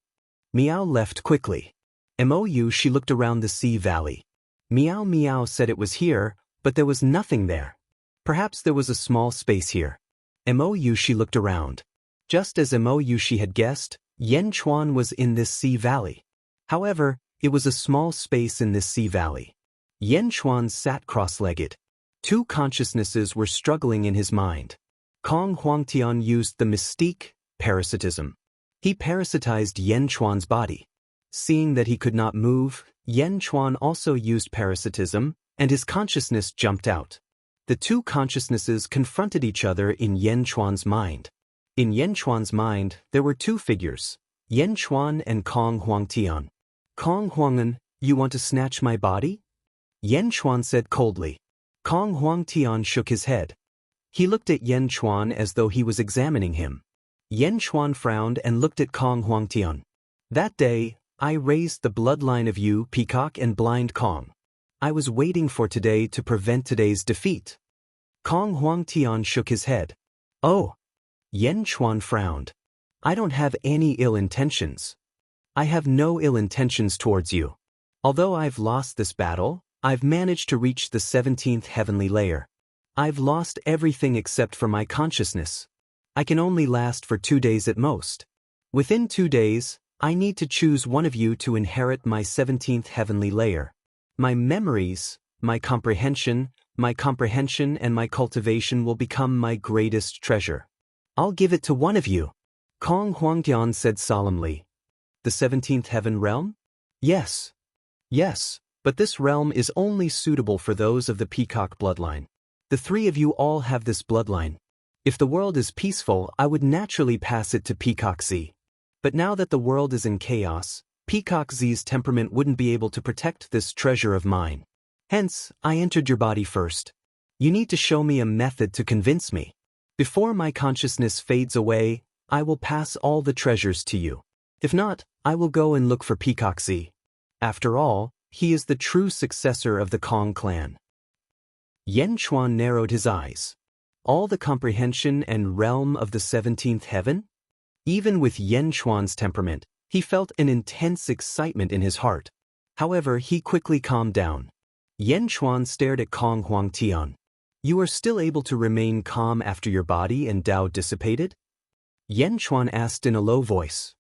Miao left quickly. Mo Yushi looked around the sea valley. Miao said it was here, but there was nothing there. Perhaps there was a small space here. Mo Yushi looked around. Just as Mo Yushi had guessed, Yen Chuan was in this sea valley. However, it was a small space in this sea valley. Yen Chuan sat cross-legged. Two consciousnesses were struggling in his mind. Kong Huangtian used the mystique, parasitism. He parasitized Yen Chuan's body. Seeing that he could not move, Yen Chuan also used parasitism, and his consciousness jumped out. The two consciousnesses confronted each other in Yen Chuan's mind. In Yen Chuan's mind, there were two figures, Yen Chuan and Kong Huangtian. Kong Huangtian, you want to snatch my body? Yen Chuan said coldly. Kong Huangtian shook his head. He looked at Yen Chuan as though he was examining him. Yen Chuan frowned and looked at Kong Huangtian. That day, I raised the bloodline of you, Peacock and Blind Kong. I was waiting for today to prevent today's defeat. Kong Huangtian shook his head. Oh. Yen Chuan frowned. I don't have any ill intentions. I have no ill intentions towards you. Although I've lost this battle, I've managed to reach the 17th heavenly layer. I've lost everything except for my consciousness. I can only last for 2 days at most. Within 2 days, I need to choose one of you to inherit my 17th heavenly layer. My memories, my comprehension and my cultivation will become my greatest treasure. I'll give it to one of you. Kong Huangtian said solemnly. The 17th heaven realm? Yes. Yes, but this realm is only suitable for those of the Peacock bloodline. The three of you all have this bloodline. If the world is peaceful, I would naturally pass it to Peacock Z. But now that the world is in chaos, Peacock Z's temperament wouldn't be able to protect this treasure of mine. Hence, I entered your body first. You need to show me a method to convince me. Before my consciousness fades away, I will pass all the treasures to you. If not, I will go and look for Peacock Z. After all, he is the true successor of the Kong clan. Yen Chuan narrowed his eyes. All the comprehension and realm of the 17th heaven? Even with Yen Chuan's temperament, he felt an intense excitement in his heart. However, he quickly calmed down. Yen Chuan stared at Kong Huangtian. You are still able to remain calm after your body and Tao dissipated? Yen Chuan asked in a low voice.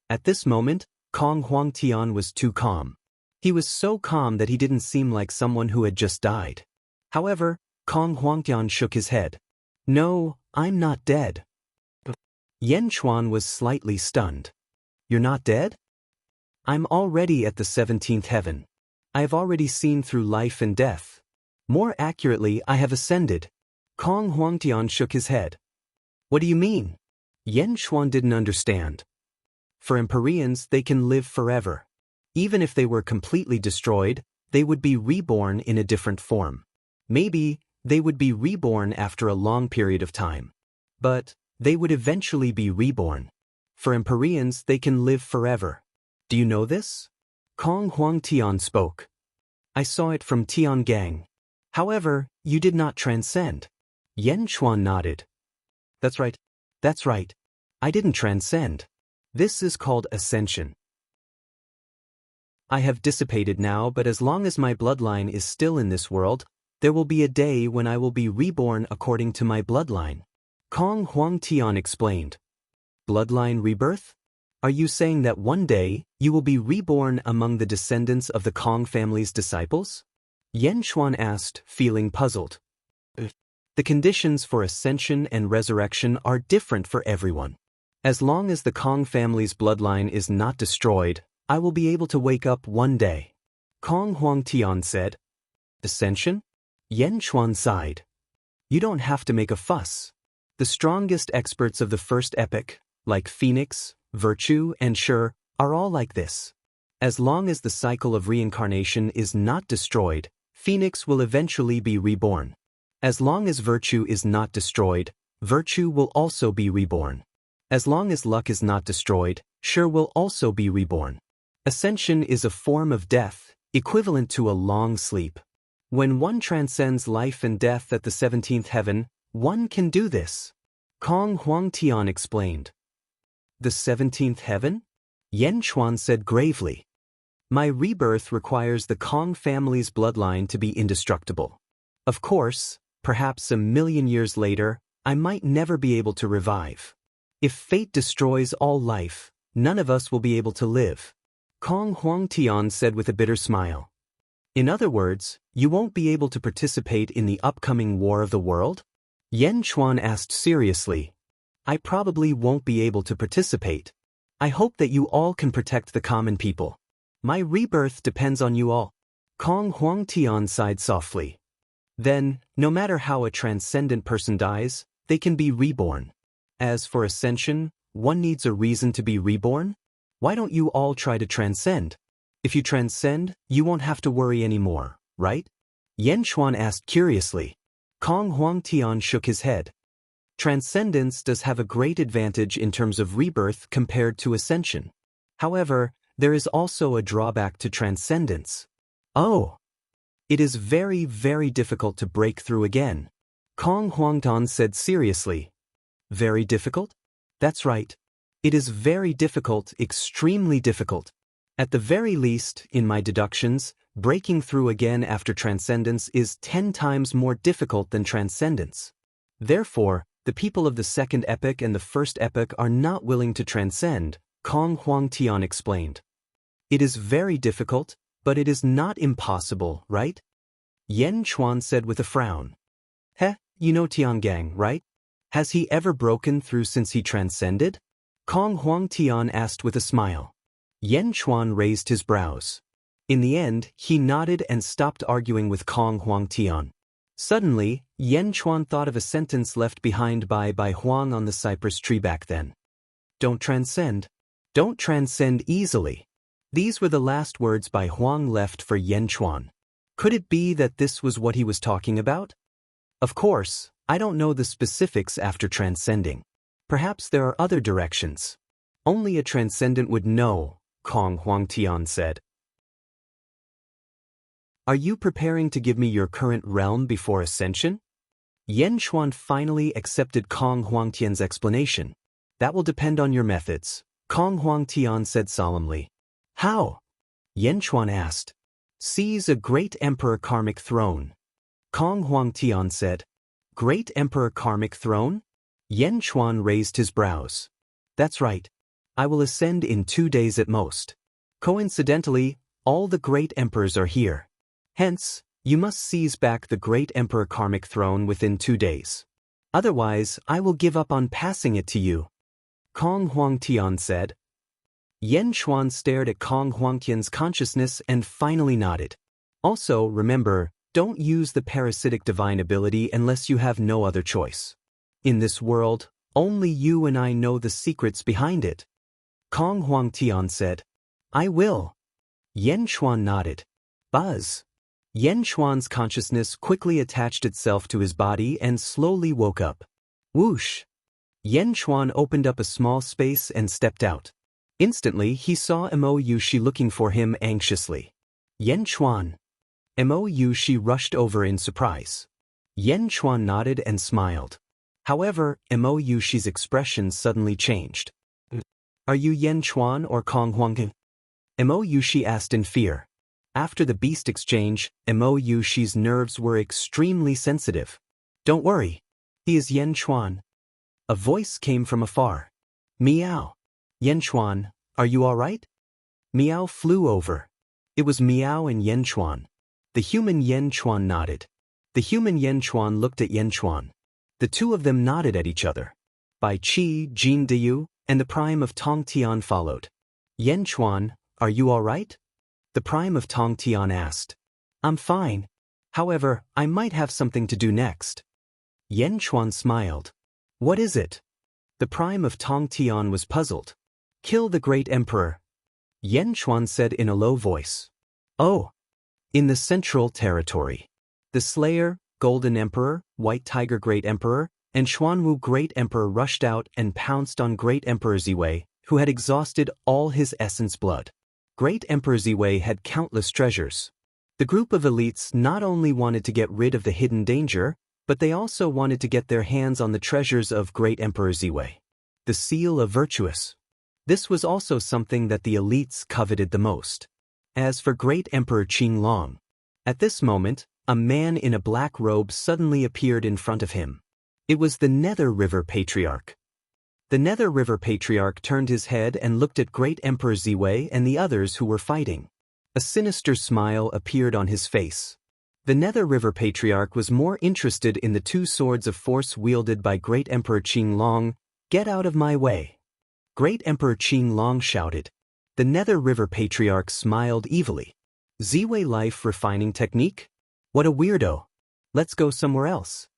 At this moment, Kong Huangtian was too calm. He was so calm that he didn't seem like someone who had just died. However, Kong Huangtian shook his head. No, I'm not dead. Yen Chuan was slightly stunned. You're not dead? I'm already at the 17th heaven. I have already seen through life and death. More accurately, I have ascended. Kong Huangtian shook his head. What do you mean? Yen Chuan didn't understand. For Empyreans, they can live forever. Even if they were completely destroyed, they would be reborn in a different form. Maybe they would be reborn after a long period of time. But they would eventually be reborn. For Empyreans, they can live forever. Do you know this? Kong Huangtian spoke. I saw it from Tiangang. However, you did not transcend. Yen Chuan nodded. That's right. That's right. I didn't transcend. This is called ascension. I have dissipated now, but as long as my bloodline is still in this world, there will be a day when I will be reborn according to my bloodline. Kong Huangtian explained. Bloodline rebirth? Are you saying that one day, you will be reborn among the descendants of the Kong family's disciples? Yen Chuan asked, feeling puzzled. The conditions for ascension and resurrection are different for everyone. As long as the Kong family's bloodline is not destroyed, I will be able to wake up one day. Kong Huangtian said. Ascension? Yen Chuan sighed. You don't have to make a fuss. The strongest experts of the first epoch, like Phoenix, Virtue, and Sure, are all like this. As long as the cycle of reincarnation is not destroyed, Phoenix will eventually be reborn. As long as Virtue is not destroyed, Virtue will also be reborn. As long as luck is not destroyed, sure will also be reborn. Ascension is a form of death, equivalent to a long sleep. When one transcends life and death at the 17th heaven, one can do this. Kong Huangtian explained. The 17th heaven? Yan Chuan said gravely. My rebirth requires the Kong family's bloodline to be indestructible. Of course, perhaps 1,000,000 years later, I might never be able to revive. If fate destroys all life, none of us will be able to live. Kong Huangtian said with a bitter smile. In other words, you won't be able to participate in the upcoming War of the World? Yan Chuan asked seriously. I probably won't be able to participate. I hope that you all can protect the common people. My rebirth depends on you all. Kong Huangtian sighed softly. Then, no matter how a transcendent person dies, they can be reborn. As for ascension, one needs a reason to be reborn? Why don't you all try to transcend? If you transcend, you won't have to worry anymore, right? Yan Chuan asked curiously. Kong Huangtian shook his head. Transcendence does have a great advantage in terms of rebirth compared to ascension. However, there is also a drawback to transcendence. Oh! It is very, very difficult to break through again. Kong Huangtian said seriously. Very difficult? That's right. It is very difficult, extremely difficult. At the very least, in my deductions, breaking through again after transcendence is 10 times more difficult than transcendence. Therefore, the people of the second epoch and the first epoch are not willing to transcend, Kong Huangtian explained. It is very difficult, but it is not impossible, right? Yan Chuan said with a frown. You know Tiangang, right? Has he ever broken through since he transcended? Kong Huangtian asked with a smile. Yan Chuan raised his brows. In the end, he nodded and stopped arguing with Kong Huangtian. Suddenly, Yan Chuan thought of a sentence left behind by Huang on the cypress tree back then. Don't transcend. Don't transcend easily. These were the last words Huang left for Yan Chuan. Could it be that this was what he was talking about? Of course, I don't know the specifics after transcending. Perhaps there are other directions. Only a transcendent would know, Kong Huangtian said. Are you preparing to give me your current realm before ascension? Yan Chuan finally accepted Kong Huangtian's explanation. That will depend on your methods, Kong Huangtian said solemnly. How? Yan Chuan asked. Seize a great emperor karmic throne. Kong Huangtian said. Great emperor karmic throne? Yan Chuan raised his brows. That's right. I will ascend in 2 days at most. Coincidentally, all the great emperors are here. Hence, you must seize back the great emperor karmic throne within 2 days. Otherwise, I will give up on passing it to you. Kong Huangtian said. Yan Chuan stared at Kong Huangtian's consciousness and finally nodded. Also, remember, don't use the parasitic divine ability unless you have no other choice. In this world, only you and I know the secrets behind it. Kong Huangtian said. I will. Yan Chuan nodded. Buzz. Yan Chuan's consciousness quickly attached itself to his body and slowly woke up. Whoosh! Yan Chuan opened up a small space and stepped out. Instantly, he saw Mo Yushi looking for him anxiously. Yan Chuan. Mo Yushi rushed over in surprise. Yan Chuan nodded and smiled. However, Mo Yushi's expression suddenly changed. Are you Yan Chuan or Kong Huangtian? Mo Yushi asked in fear. After the beast exchange, Mo Yushi's nerves were extremely sensitive. Don't worry. He is Yan Chuan. A voice came from afar. Meow. Yan Chuan, are you all right? Meow flew over. It was Meow and Yan Chuan. The human Yan Chuan nodded. The human Yan Chuan looked at Yan Chuan. The two of them nodded at each other. Bai Qi, Jin Diyu, and the prime of Tong Tian followed. Yan Chuan, are you all right? The prime of Tong Tian asked. I'm fine. However, I might have something to do next. Yan Chuan smiled. What is it? The prime of Tong Tian was puzzled. Kill the great emperor. Yan Chuan said in a low voice. Oh. In the Central Territory. The Slayer, Golden Emperor, White Tiger Great Emperor, and Xuanwu Great Emperor rushed out and pounced on Great Emperor Ziwei, who had exhausted all his essence blood. Great Emperor Ziwei had countless treasures. The group of elites not only wanted to get rid of the hidden danger, but they also wanted to get their hands on the treasures of Great Emperor Ziwei. The seal of virtuous. This was also something that the elites coveted the most. As for Great Emperor Qinglong, at this moment, a man in a black robe suddenly appeared in front of him. It was the Nether River Patriarch. The Nether River Patriarch turned his head and looked at Great Emperor Ziwei and the others who were fighting. A sinister smile appeared on his face. The Nether River Patriarch was more interested in the two swords of force wielded by Great Emperor Qinglong. "Get out of my way!" Great Emperor Qinglong shouted. The Nether River Patriarch smiled evilly. "Ziwei life refining technique? What a weirdo! Let's go somewhere else.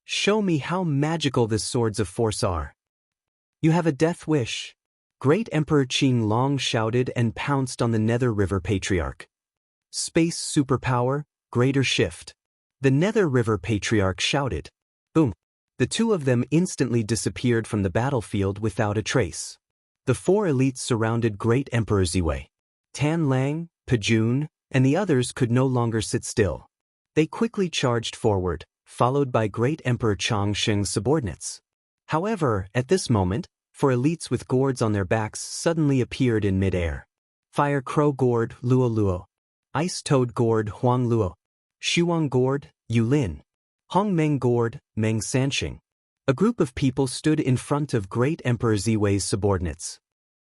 Show me how magical the swords of force are." "You have a death wish," Great Emperor Qinglong shouted and pounced on the Nether River Patriarch. "Space superpower, greater shift." The Nether River Patriarch shouted. Boom! The two of them instantly disappeared from the battlefield without a trace. The four elites surrounded Great Emperor Ziwei. Tan Lang, Pajun, and the others could no longer sit still. They quickly charged forward, followed by Great Emperor Changsheng's subordinates. However, at this moment, four elites with gourds on their backs suddenly appeared in mid-air. Fire Crow Gourd, Luo Luo. Ice Toad Gourd, Huang Luo. Shuang Gourd, Yulin. Hong Meng Gourd, Meng Sanxing. A group of people stood in front of Great Emperor Ziwei's subordinates.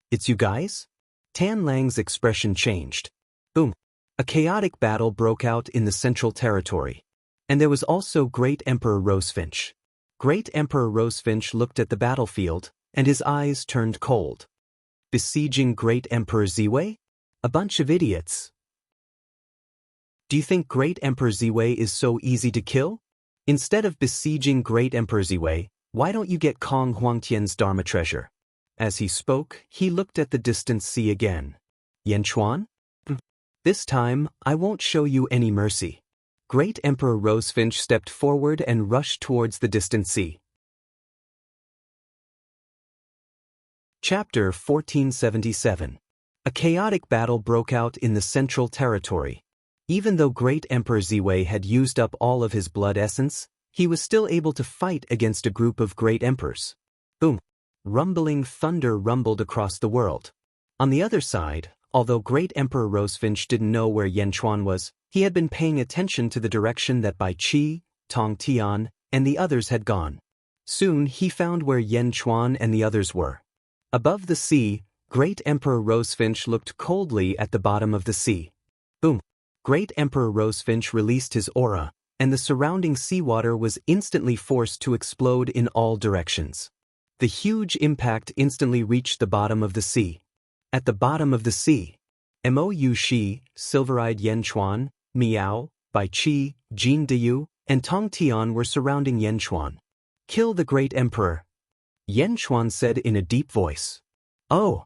"It's you guys?" Tan Lang's expression changed. Boom! A chaotic battle broke out in the Central Territory. And there was also Great Emperor Rosefinch. Great Emperor Rosefinch looked at the battlefield, and his eyes turned cold. "Besieging Great Emperor Ziwei? A bunch of idiots. Do you think Great Emperor Ziwei is so easy to kill? Instead of besieging Great Emperor Ziwei, why don't you get Kong Huangtian's Dharma treasure?" As he spoke, he looked at the distant sea again. "Yanchuan? This time, I won't show you any mercy." Great Emperor Rosefinch stepped forward and rushed towards the distant sea. Chapter 1477. A chaotic battle broke out in the Central Territory. Even though Great Emperor Ziwei had used up all of his blood essence, he was still able to fight against a group of great emperors. Boom! Rumbling thunder rumbled across the world. On the other side, although Great Emperor Rosefinch didn't know where Yanchuan was, he had been paying attention to the direction that Bai Qi, Tong Tian, and the others had gone. Soon he found where Yanchuan and the others were. Above the sea, Great Emperor Rosefinch looked coldly at the bottom of the sea. Boom! Great Emperor Rosefinch released his aura, and the surrounding seawater was instantly forced to explode in all directions. The huge impact instantly reached the bottom of the sea. At the bottom of the sea, Mou Shi, Silver-Eyed Yanchuan, Miao, Bai Qi, Jin Deyu, and Tong Tian were surrounding Yanchuan. "Kill the Great Emperor," Yanchuan said in a deep voice. "Oh!"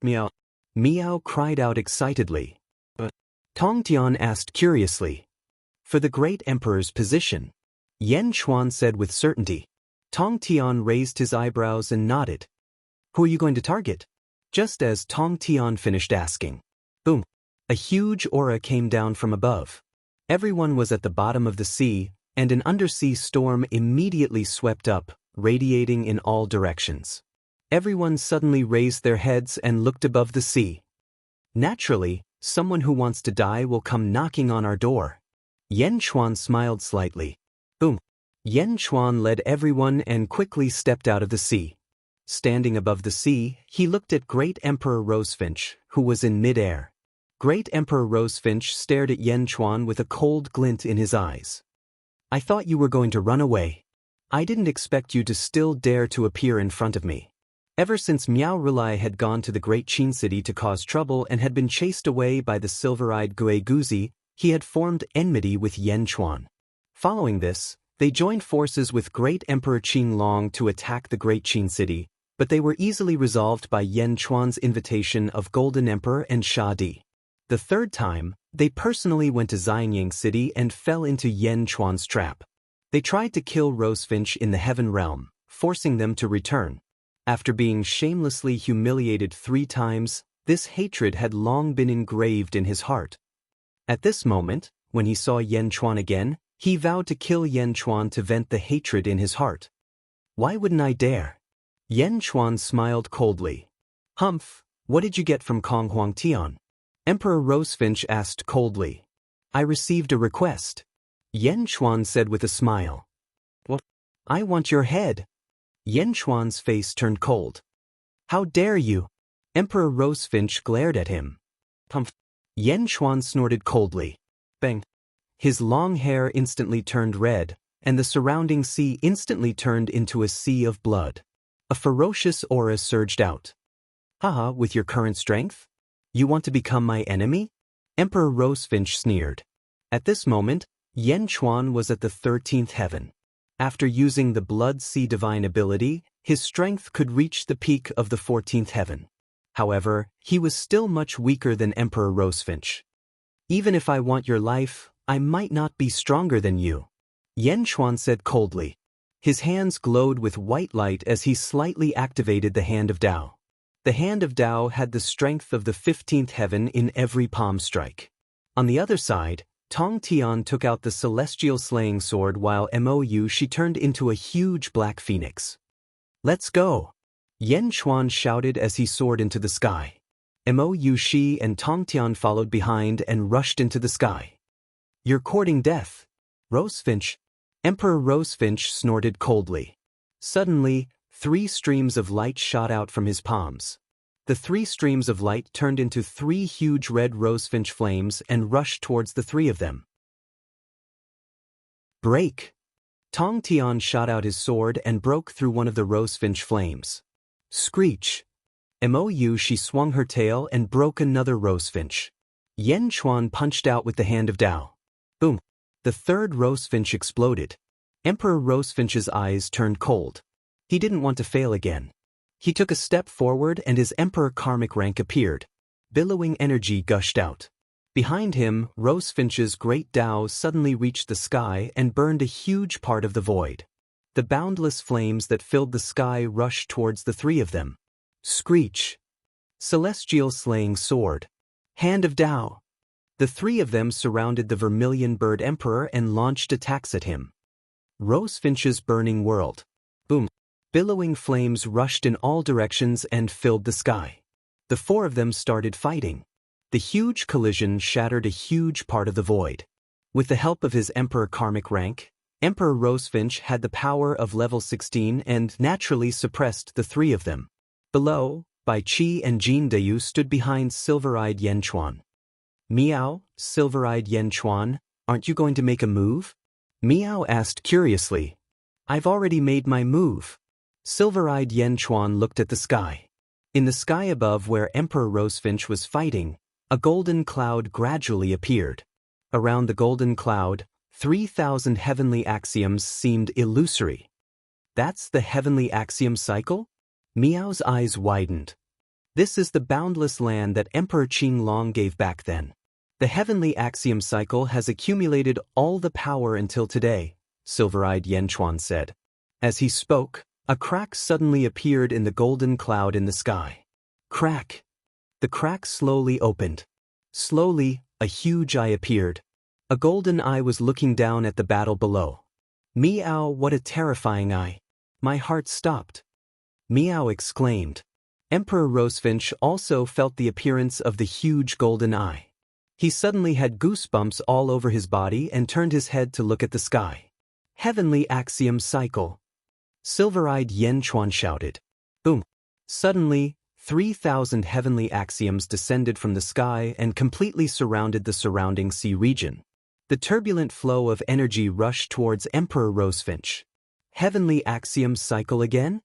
Miao. Miao cried out excitedly. But Tong Tian asked curiously. "For the Great Emperor's position," Yanchuan said with certainty. Tong Tian raised his eyebrows and nodded. "Who are you going to target?" Just as Tong Tian finished asking. Boom! A huge aura came down from above. Everyone was at the bottom of the sea, and an undersea storm immediately swept up, radiating in all directions. Everyone suddenly raised their heads and looked above the sea. "Naturally, someone who wants to die will come knocking on our door." Yanchuan smiled slightly. Boom! Yanchuan led everyone and quickly stepped out of the sea. Standing above the sea, he looked at Great Emperor Rosefinch, who was in mid-air. Great Emperor Rosefinch stared at Yanchuan with a cold glint in his eyes. "I thought you were going to run away. I didn't expect you to still dare to appear in front of me." Ever since Miao Rulai had gone to the Great Qin city to cause trouble and had been chased away by the silver-eyed Gue Guzi, he had formed enmity with Yanchuan. Following this, they joined forces with Great Emperor Qinglong to attack the Great Qin city, but they were easily resolved by Yanchuan's invitation of Golden Emperor and Sha Di. The third time, they personally went to Xianyang city and fell into Yanchuan's trap. They tried to kill Rosefinch in the heaven realm, forcing them to return. After being shamelessly humiliated 3 times, this hatred had long been engraved in his heart. At this moment, when he saw Yan Chuan again, he vowed to kill Yan Chuan to vent the hatred in his heart. Why wouldn't I dare? Yan Chuan smiled coldly. Humph, what did you get from Kong Huangtian? Emperor Rosefinch asked coldly. I received a request. Yan Chuan said with a smile. What? I want your head. Yan Chuan's face turned cold. How dare you? Emperor Rosefinch glared at him. Humph. Yan Chuan snorted coldly. Bang. His long hair instantly turned red, and the surrounding sea instantly turned into a sea of blood. A ferocious aura surged out. Haha, with your current strength? You want to become my enemy? Emperor Rosefinch sneered. At this moment, Yan Chuan was at the 13th heaven. After using the Blood Sea Divine ability, his strength could reach the peak of the 14th heaven. However, he was still much weaker than Emperor Rosefinch. Even if I want your life, I might not be stronger than you, Yan Chuan said coldly. His hands glowed with white light as he slightly activated the Hand of Tao. The Hand of Tao had the strength of the 15th heaven in every palm strike. On the other side, Tong Tian took out the celestial slaying sword while She turned into a huge black phoenix. Let's go! Yan Chuan shouted as he soared into the sky. She and Tong Tian followed behind and rushed into the sky. You're courting death, Rosefinch. Emperor Rosefinch snorted coldly. Suddenly, 3 streams of light shot out from his palms. The 3 streams of light turned into 3 huge red rosefinch flames and rushed towards the 3 of them. Break! Tong Tian shot out his sword and broke through one of the rosefinch flames. Screech! She swung her tail and broke another rosefinch. Yan Chuan punched out with the Hand of Tao. Boom! The 3rd rosefinch exploded. Emperor Rosefinch's eyes turned cold. He didn't want to fail again. He took a step forward and his Emperor Karmic rank appeared. Billowing energy gushed out. Behind him, Rosefinch's great Tao suddenly reached the sky and burned a huge part of the void. The boundless flames that filled the sky rushed towards the 3 of them. Screech! Celestial slaying sword. Hand of Tao! The 3 of them surrounded the Vermilion Bird Emperor and launched attacks at him. Rosefinch's burning world. Boom! Billowing flames rushed in all directions and filled the sky. The 4 of them started fighting. The huge collision shattered a huge part of the void. With the help of his Emperor Karmic rank, Emperor Rosefinch had the power of level 16 and naturally suppressed the 3 of them. Below, Bai Qi and Jin Dayu stood behind silver-eyed Yan Chuan. Miao, silver-eyed Yan Chuan, aren't you going to make a move? Miao asked curiously. I've already made my move. Silver-eyed Yan Chuan looked at the sky. In the sky above where Emperor Rosefinch was fighting, a golden cloud gradually appeared. Around the golden cloud, 3,000 heavenly axioms seemed illusory. That's the heavenly axiom cycle? Miao's eyes widened. This is the boundless land that Emperor Qinglong gave back then. The heavenly axiom cycle has accumulated all the power until today, silver-eyed Yan Chuan said. As he spoke, a crack suddenly appeared in the golden cloud in the sky. Crack! The crack slowly opened. Slowly, a huge eye appeared. A golden eye was looking down at the battle below. Miao, what a terrifying eye! My heart stopped. Miao exclaimed. Emperor Rosefinch also felt the appearance of the huge golden eye. He suddenly had goosebumps all over his body and turned his head to look at the sky. Heavenly axiom cycle! Silver-eyed Yan Chuan shouted. Boom! Suddenly, 3,000 heavenly axioms descended from the sky and completely surrounded the surrounding sea region. The turbulent flow of energy rushed towards Emperor Rosefinch. Heavenly axiom cycle again?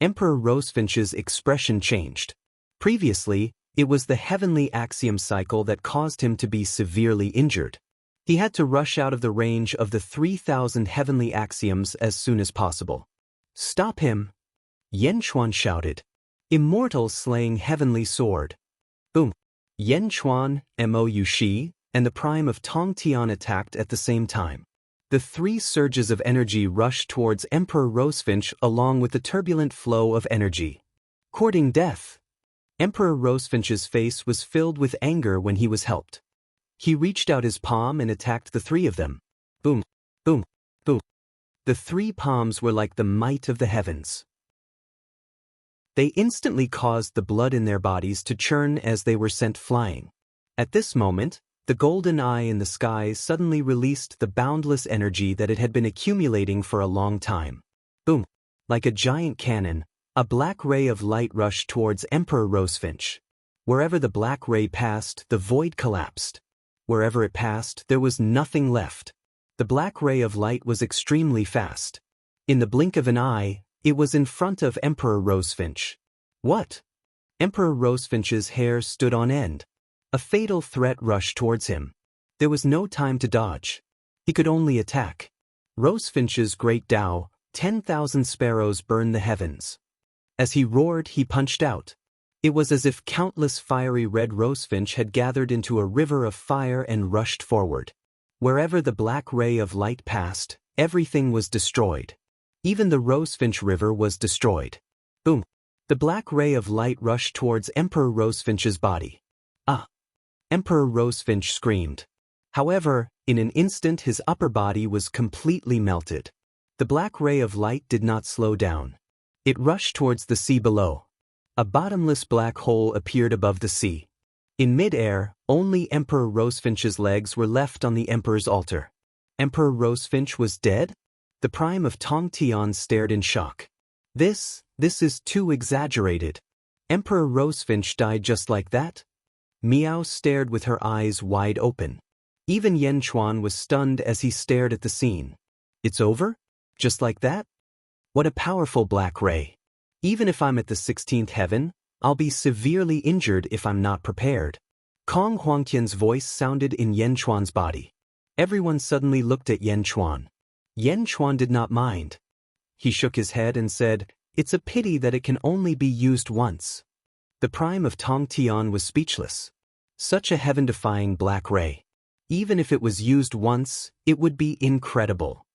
Emperor Rosefinch's expression changed. Previously, it was the heavenly axiom cycle that caused him to be severely injured. He had to rush out of the range of the 3,000 heavenly axioms as soon as possible. Stop him! Yan Chuan shouted. Immortal slaying heavenly sword. Boom! Yan Chuan, Shi, and the prime of Tong Tian attacked at the same time. The three surges of energy rushed towards Emperor Rosefinch along with the turbulent flow of energy. Courting death. Emperor Rosefinch's face was filled with anger when he was helped. He reached out his palm and attacked the three of them. Boom, boom, boom. The three palms were like the might of the heavens. They instantly caused the blood in their bodies to churn as they were sent flying. At this moment, the golden eye in the sky suddenly released the boundless energy that it had been accumulating for a long time. Boom! Like a giant cannon, a black ray of light rushed towards Emperor Rosefinch. Wherever the black ray passed, the void collapsed. Wherever it passed, there was nothing left. The black ray of light was extremely fast. In the blink of an eye, it was in front of Emperor Rosefinch. What? Emperor Rosefinch's hair stood on end. A fatal threat rushed towards him. There was no time to dodge. He could only attack. Rosefinch's great Tao, 10,000 sparrows burned the heavens. As he roared, he punched out. It was as if countless fiery red rosefinch had gathered into a river of fire and rushed forward. Wherever the black ray of light passed, everything was destroyed. Even the Rosefinch River was destroyed. Boom! The black ray of light rushed towards Emperor Rosefinch's body. Ah! Emperor Rosefinch screamed. However, in an instant his upper body was completely melted. The black ray of light did not slow down. It rushed towards the sea below. A bottomless black hole appeared above the sea. In mid-air, only Emperor Rosefinch's legs were left on the Emperor's altar. Emperor Rosefinch was dead? The Prime of Tong Tian stared in shock. This is too exaggerated. Emperor Rosefinch died just like that? Miao stared with her eyes wide open. Even Yen Chuan was stunned as he stared at the scene. It's over? Just like that? What a powerful black ray. Even if I'm at the 16th heaven, I'll be severely injured if I'm not prepared. Kong Huangtian's voice sounded in Yen Chuan's body. Everyone suddenly looked at Yen Chuan. Yen Chuan did not mind. He shook his head and said, "It's a pity that it can only be used once." The Prime of Tong Tian was speechless. Such a heaven-defying black ray. Even if it was used once, it would be incredible.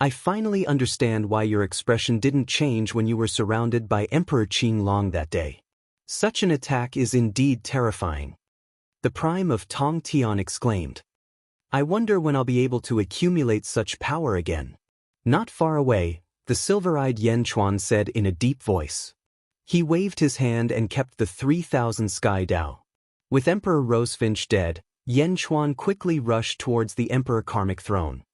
I finally understand why your expression didn't change when you were surrounded by Emperor Qing Long that day. Such an attack is indeed terrifying. The Prime of Tong Tian exclaimed. I wonder when I'll be able to accumulate such power again. Not far away, the silver-eyed Yen Chuan said in a deep voice. He waved his hand and kept the 3,000 sky Dao. With Emperor Rosefinch dead, Yen Chuan quickly rushed towards the Emperor Karmic throne.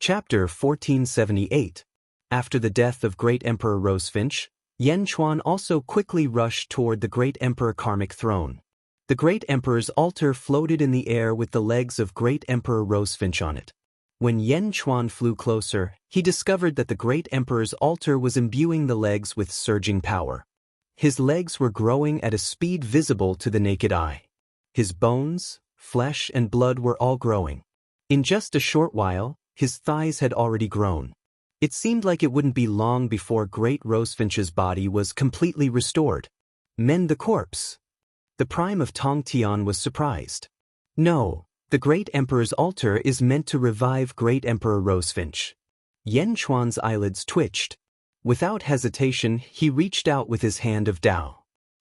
Chapter 1478. After the death of Great Emperor Rosefinch, Yen Chuan also quickly rushed toward the Great Emperor Karmic throne. The Great Emperor's altar floated in the air with the legs of Great Emperor Rosefinch on it. When Yen Chuan flew closer, he discovered that the Great Emperor's altar was imbuing the legs with surging power. His legs were growing at a speed visible to the naked eye. His bones, flesh, and blood were all growing. In just a short while, his thighs had already grown. It seemed like it wouldn't be long before Great Rosefinch's body was completely restored. Mend the corpse. The Prime of Tong Tian was surprised. No, the Great Emperor's altar is meant to revive Great Emperor Rosefinch. Yen Chuan's eyelids twitched. Without hesitation, he reached out with his hand of Dao.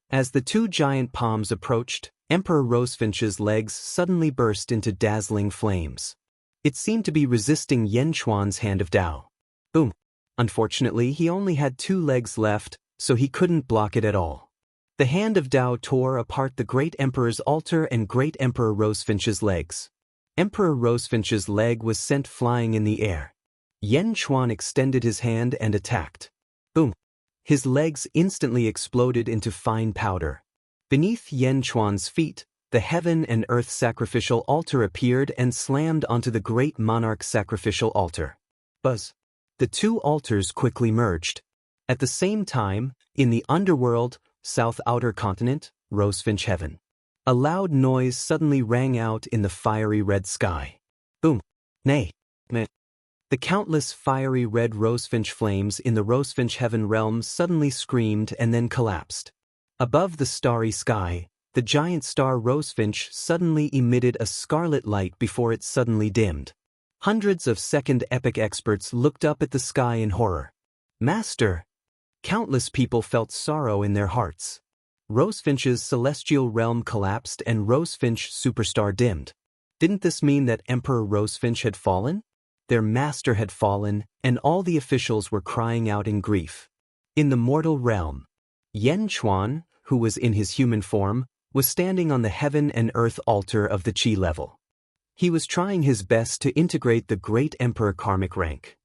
As the two giant palms approached, Emperor Rosefinch's legs suddenly burst into dazzling flames. It seemed to be resisting Yen Chuan's hand of Dao. Boom. Unfortunately, he only had 2 legs left, so he couldn't block it at all. The hand of Dao tore apart the Great Emperor's altar and Great Emperor Rosefinch's legs. Emperor Rosefinch's leg was sent flying in the air. Yen Chuan extended his hand and attacked. Boom! His legs instantly exploded into fine powder. Beneath Yen Chuan's feet, the heaven and earth sacrificial altar appeared and slammed onto the great monarch sacrificial altar. Buzz! The 2 altars quickly merged. At the same time, in the underworld, South Outer Continent, Rosefinch Heaven. A loud noise suddenly rang out in the fiery red sky. Boom! Nay! Meh! The countless fiery red rosefinch flames in the Rosefinch Heaven realm suddenly screamed and then collapsed. Above the starry sky, the giant star Rosefinch suddenly emitted a scarlet light before it suddenly dimmed. Hundreds of second epic experts looked up at the sky in horror. Master! Countless people felt sorrow in their hearts. Rosefinch's celestial realm collapsed and Rosefinch superstar dimmed. Didn't this mean that Emperor Rosefinch had fallen? Their master had fallen, and all the officials were crying out in grief. In the mortal realm, Yen Chuan, who was in his human form, was standing on the heaven and earth altar of the Qi level. He was trying his best to integrate the great emperor karmic rank.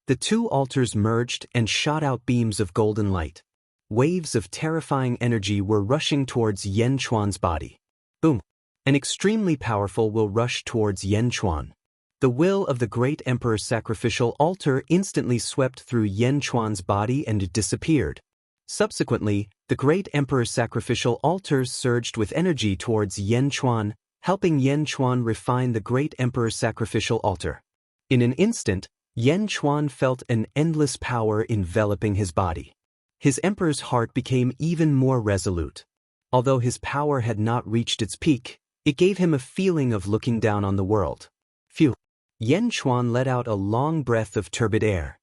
The two altars merged and shot out beams of golden light. Waves of terrifying energy were rushing towards Yen Chuan's body. Boom! An extremely powerful will rushed towards Yen Chuan. The will of the great emperor's sacrificial altar instantly swept through Yen Chuan's body and disappeared. Subsequently, the great emperor's sacrificial altars surged with energy towards Yen Chuan, helping Yen Chuan refine the great emperor's sacrificial altar. In an instant, Yen Chuan felt an endless power enveloping his body. His emperor's heart became even more resolute. Although his power had not reached its peak, it gave him a feeling of looking down on the world. Phew! Yen Chuan let out a long breath of turbid air.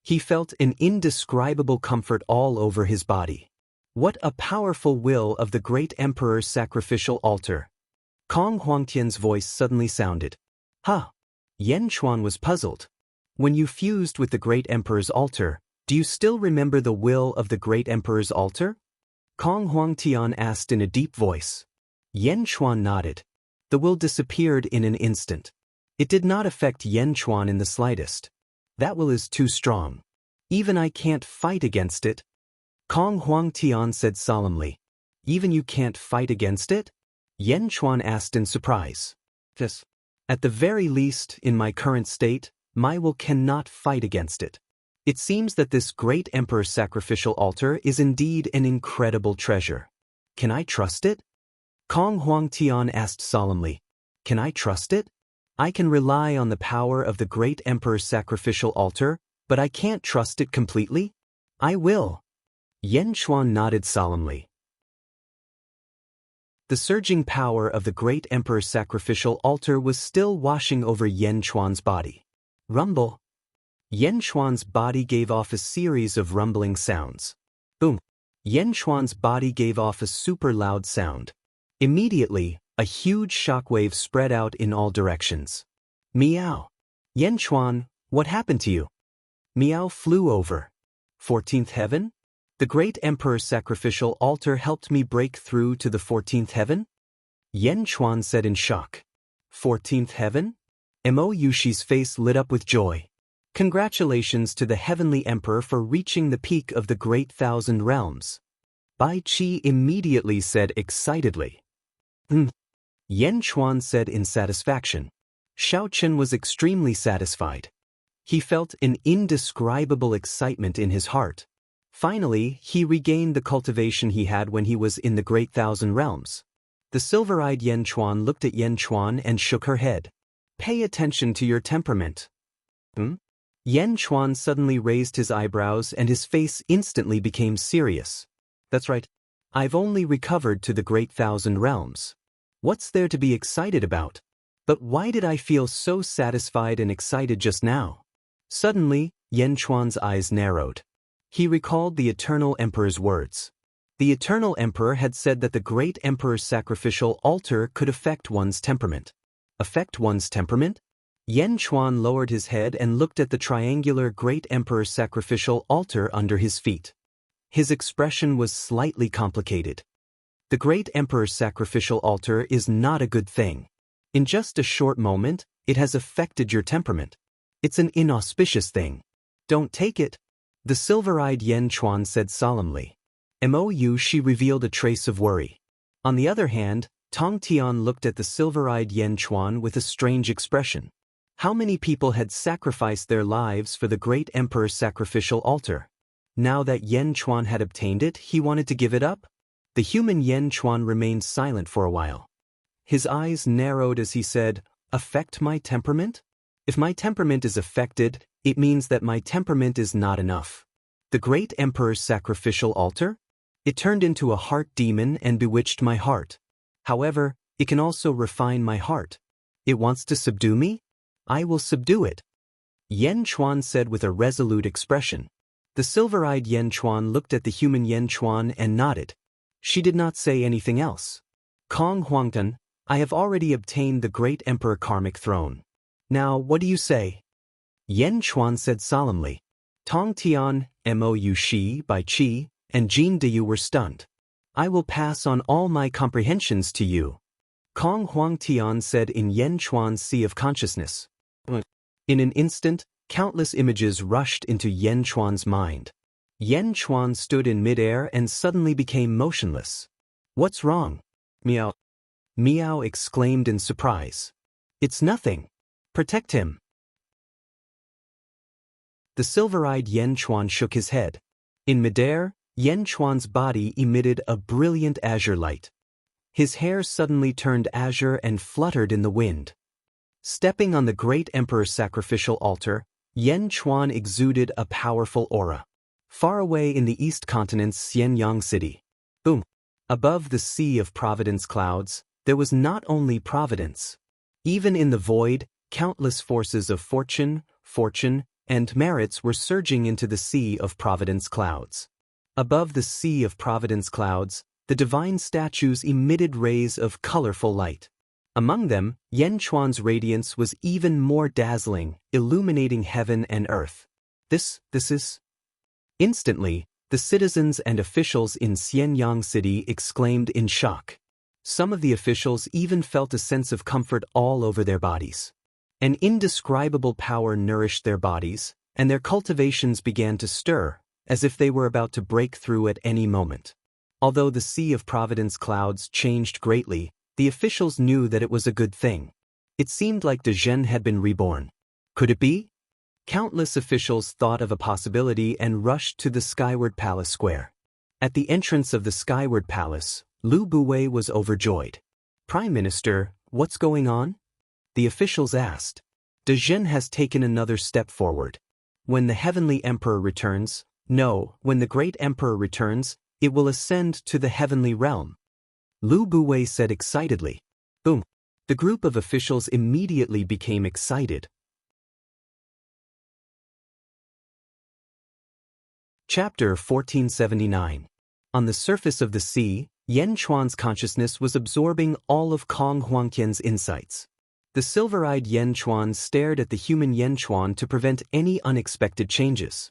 He felt an indescribable comfort all over his body. What a powerful will of the great emperor's sacrificial altar! Kong Huangtian's voice suddenly sounded. Huh! Yen Chuan was puzzled. When you fused with the great emperor's altar, do you still remember the will of the great emperor's altar? Kong Huangtian asked in a deep voice. Yen Chuan nodded. The will disappeared in an instant. It did not affect Yen Chuan in the slightest. That will is too strong. Even I can't fight against it. Kong Huangtian said solemnly. Even you can't fight against it? Yen Chuan asked in surprise. Yes. At the very least, in my current state, my will cannot fight against it. It seems that this great emperor's sacrificial altar is indeed an incredible treasure. Can I trust it? Kong Huangtian asked solemnly. Can I trust it? I can rely on the power of the great emperor's sacrificial altar, but I can't trust it completely? I will. Yen Chuan nodded solemnly. The surging power of the great emperor's sacrificial altar was still washing over Yen Chuan's body. Rumble. Yen Chuan's body gave off a series of rumbling sounds. Boom. Yen Chuan's body gave off a super loud sound. Immediately, a huge shockwave spread out in all directions. Meow. Yen Chuan, what happened to you? Meow flew over. 14th heaven? The great emperor's sacrificial altar helped me break through to the 14th heaven? Yen Chuan said in shock. 14th heaven? Mo Yushi's face lit up with joy. Congratulations to the heavenly emperor for reaching the peak of the great thousand realms. Bai Qi immediately said excitedly. Yen Chuan said in satisfaction. Xiao Chen was extremely satisfied. He felt an indescribable excitement in his heart. Finally, he regained the cultivation he had when he was in the great thousand realms. The silver-eyed Yen Chuan looked at Yen Chuan and shook her head. Pay attention to your temperament. Yen Chuan suddenly raised his eyebrows and his face instantly became serious. That's right. I've only recovered to the great thousand realms. What's there to be excited about? But why did I feel so satisfied and excited just now? Suddenly, Yen Chuan's eyes narrowed. He recalled the Eternal Emperor's words. The Eternal Emperor had said that the great emperor's sacrificial altar could affect one's temperament. Affect one's temperament? Yen Chuan lowered his head and looked at the triangular great emperor's sacrificial altar under his feet. His expression was slightly complicated. The great emperor's sacrificial altar is not a good thing. In just a short moment, it has affected your temperament. It's an inauspicious thing. Don't take it. The silver-eyed Yen Chuan said solemnly. She revealed a trace of worry. On the other hand, Tong Tian looked at the silver-eyed Yen Chuan with a strange expression. How many people had sacrificed their lives for the great emperor's sacrificial altar? Now that Yen Chuan had obtained it, he wanted to give it up? The human Yen Chuan remained silent for a while. His eyes narrowed as he said, affect my temperament? If my temperament is affected, it means that my temperament is not enough. The great emperor's sacrificial altar? It turned into a heart demon and bewitched my heart. However, it can also refine my heart. It wants to subdue me? I will subdue it. Yan Chuan said with a resolute expression. The silver-eyed Yan Chuan looked at the human Yan Chuan and nodded. She did not say anything else. Kong Huangtan, I have already obtained the great emperor karmic throne. Now, what do you say? Yan Chuan said solemnly. Tong Tian, Mou Shi by Qi, and Jin Deyu were stunned. I will pass on all my comprehensions to you. Kong Huang Tian said in Yan Chuan's sea of consciousness. In an instant, countless images rushed into Yan Chuan's mind. Yan Chuan stood in midair and suddenly became motionless. What's wrong? Meow. Meow exclaimed in surprise. It's nothing. Protect him. The silver-eyed Yan Chuan shook his head. In midair, Yan Chuan's body emitted a brilliant azure light. His hair suddenly turned azure and fluttered in the wind. Stepping on the great emperor's sacrificial altar, Yan Chuan exuded a powerful aura. Far away in the east continent's Xianyang city. Boom! Above the sea of providence clouds, there was not only providence. Even in the void, countless forces of fortune, and merits were surging into the sea of providence clouds. Above the sea of providence clouds, the divine statues emitted rays of colorful light. Among them, Yan Chuan's radiance was even more dazzling, illuminating heaven and earth. This is... Instantly, the citizens and officials in Xianyang City exclaimed in shock. Some of the officials even felt a sense of comfort all over their bodies. An indescribable power nourished their bodies, and their cultivations began to stir, as if they were about to break through at any moment. Although the sea of providence clouds changed greatly, the officials knew that it was a good thing. It seemed like De Zhen had been reborn. Could it be? Countless officials thought of a possibility and rushed to the Skyward Palace Square. At the entrance of the Skyward Palace, Lu Buwei was overjoyed. Prime Minister, what's going on? The officials asked. De Zhen has taken another step forward. When the Heavenly Emperor returns, when the Great Emperor returns, it will ascend to the heavenly realm. Lu Buwei said excitedly. Boom! The group of officials immediately became excited. Chapter 1479. On the surface of the sea, Yan Chuan's consciousness was absorbing all of Kong Huangtian's insights. The silver-eyed Yan Chuan stared at the human Yan Chuan to prevent any unexpected changes.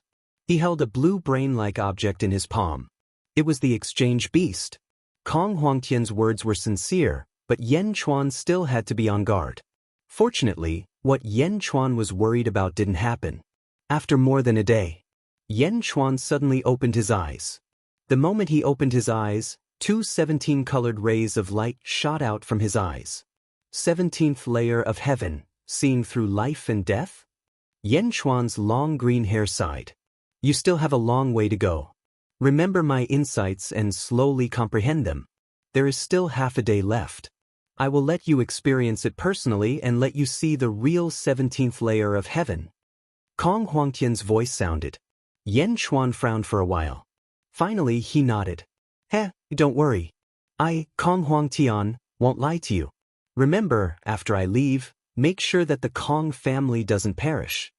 He held a blue brain-like object in his palm. It was the exchange beast. Kong Huangtian's words were sincere, but Yan Chuan still had to be on guard. Fortunately, what Yan Chuan was worried about didn't happen. After more than a day, Yan Chuan suddenly opened his eyes. The moment he opened his eyes, two 17-colored rays of light shot out from his eyes. 17th layer of heaven, seeing through life and death? Yan Chuan's long green hair sighed. You still have a long way to go. Remember my insights and slowly comprehend them. There is still half a day left. I will let you experience it personally and let you see the real 17th layer of heaven. Kong Huangtian's voice sounded. Yan Chuan frowned for a while. Finally, he nodded. Don't worry. I, Kong Huangtian, won't lie to you. Remember, after I leave, make sure that the Kong family doesn't perish.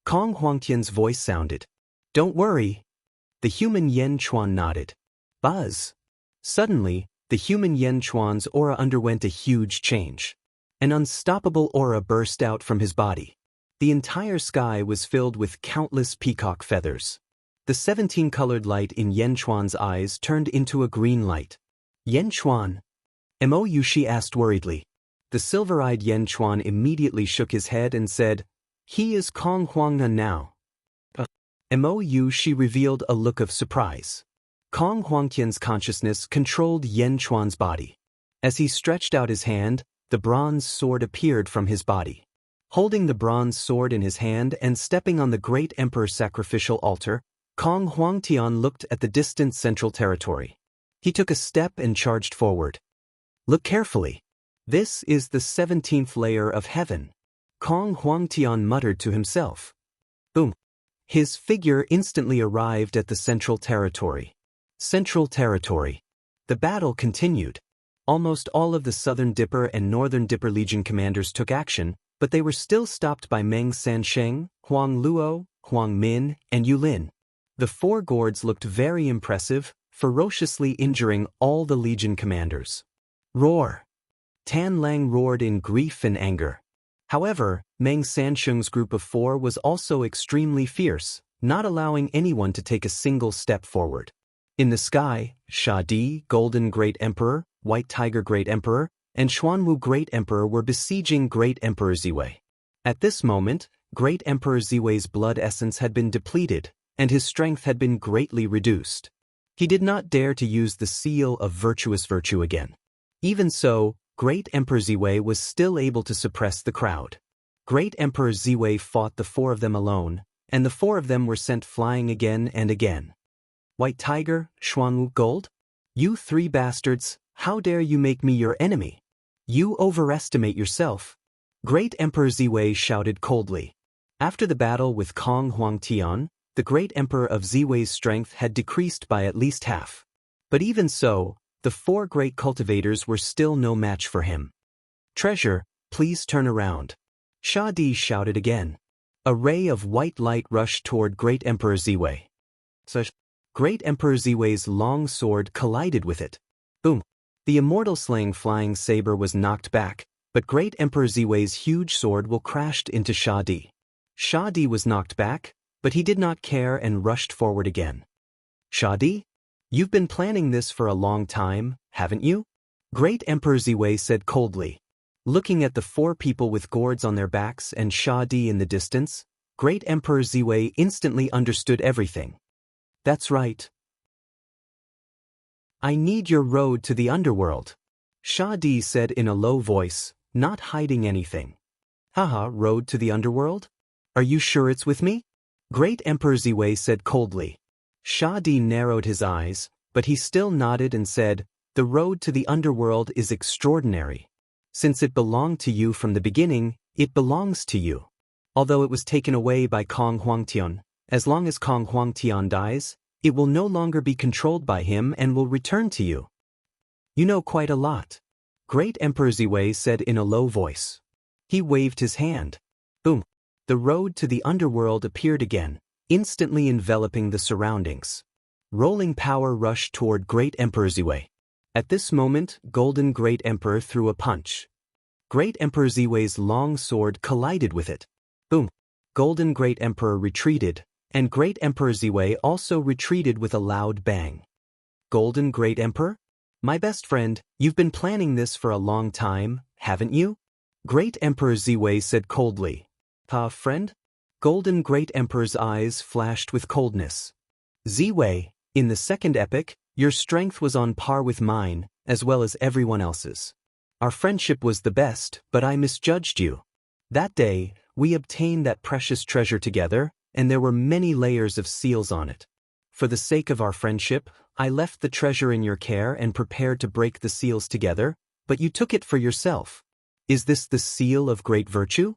Kong Huangtian's voice sounded. Don't worry. The human Yan Chuan nodded. Buzz. Suddenly, the human Yan Chuan's aura underwent a huge change. An unstoppable aura burst out from his body. The entire sky was filled with countless peacock feathers. The 17-colored light in Yan Chuan's eyes turned into a green light. Yan Chuan? Mo Yushi asked worriedly. The silver-eyed Yan Chuan immediately shook his head and said, He is Kong Huangnan now. Mo Yushi revealed a look of surprise. Kong Huangtian's consciousness controlled Yan Chuan's body. As he stretched out his hand, the bronze sword appeared from his body. Holding the bronze sword in his hand and stepping on the great emperor's sacrificial altar, Kong Huangtian looked at the distant central territory. He took a step and charged forward. Look carefully. This is the 17th layer of heaven. Kong Huangtian muttered to himself. Boom. His figure instantly arrived at the central territory. Central Territory. The battle continued. Almost all of the Southern Dipper and Northern Dipper Legion commanders took action, but they were still stopped by Meng Sansheng, Huang Luo, Huang Min, and Yulin. The four gourds looked very impressive, ferociously injuring all the Legion commanders. Roar! Tan Lang roared in grief and anger. However, Meng Sansheng's group of four was also extremely fierce, not allowing anyone to take a single step forward. In the sky, Sha Di, Golden Great Emperor, White Tiger Great Emperor, and Xuanwu Great Emperor were besieging Great Emperor Ziwei. At this moment, Great Emperor Ziwei's blood essence had been depleted, and his strength had been greatly reduced. He did not dare to use the seal of virtuous virtue again. Even so, Great Emperor Ziwei was still able to suppress the crowd. Great Emperor Ziwei fought the four of them alone, and the four of them were sent flying again and again. White Tiger, Xuanwu Gold? You three bastards, how dare you make me your enemy? You overestimate yourself. Great Emperor Ziwei shouted coldly. After the battle with Kong Huangtian, the Great Emperor of Ziwei's strength had decreased by at least half. But even so, the four great cultivators were still no match for him. Treasure, please turn around. Sha Di shouted again. A ray of white light rushed toward Great Emperor Ziwei. Great Emperor Ziwei's long sword collided with it. Boom! The Immortal slaying flying saber was knocked back, but Great Emperor Ziwei's huge sword will crashed into Sha Di. Sha Di was knocked back, but he did not care and rushed forward again. Sha Di? You've been planning this for a long time, haven't you? Great Emperor Ziwei said coldly. Looking at the four people with gourds on their backs and Sha Di in the distance, Great Emperor Ziwei instantly understood everything. That's right. I need your road to the underworld. Sha Di said in a low voice, not hiding anything. Haha, road to the underworld? Are you sure it's with me? Great Emperor Ziwei said coldly. Sha Di narrowed his eyes, but he still nodded and said, the road to the underworld is extraordinary. Since it belonged to you from the beginning, it belongs to you. Although it was taken away by Kong Huangtian, as long as Kong Huangtian dies, it will no longer be controlled by him and will return to you. You know quite a lot. Great Emperor Ziwei said in a low voice. He waved his hand. Boom! The road to the underworld appeared again, instantly enveloping the surroundings. Rolling power rushed toward Great Emperor Ziwei. At this moment, Golden Great Emperor threw a punch. Great Emperor Ziwei's long sword collided with it. Boom! Golden Great Emperor retreated, and Great Emperor Ziwei also retreated with a loud bang. Golden Great Emperor? My best friend, you've been planning this for a long time, haven't you? Great Emperor Ziwei said coldly. Friend? Golden Great Emperor's eyes flashed with coldness. Ziwei, in the second epoch, your strength was on par with mine, as well as everyone else's. Our friendship was the best, but I misjudged you. That day, we obtained that precious treasure together, and there were many layers of seals on it. For the sake of our friendship, I left the treasure in your care and prepared to break the seals together, but you took it for yourself. Is this the seal of great virtue?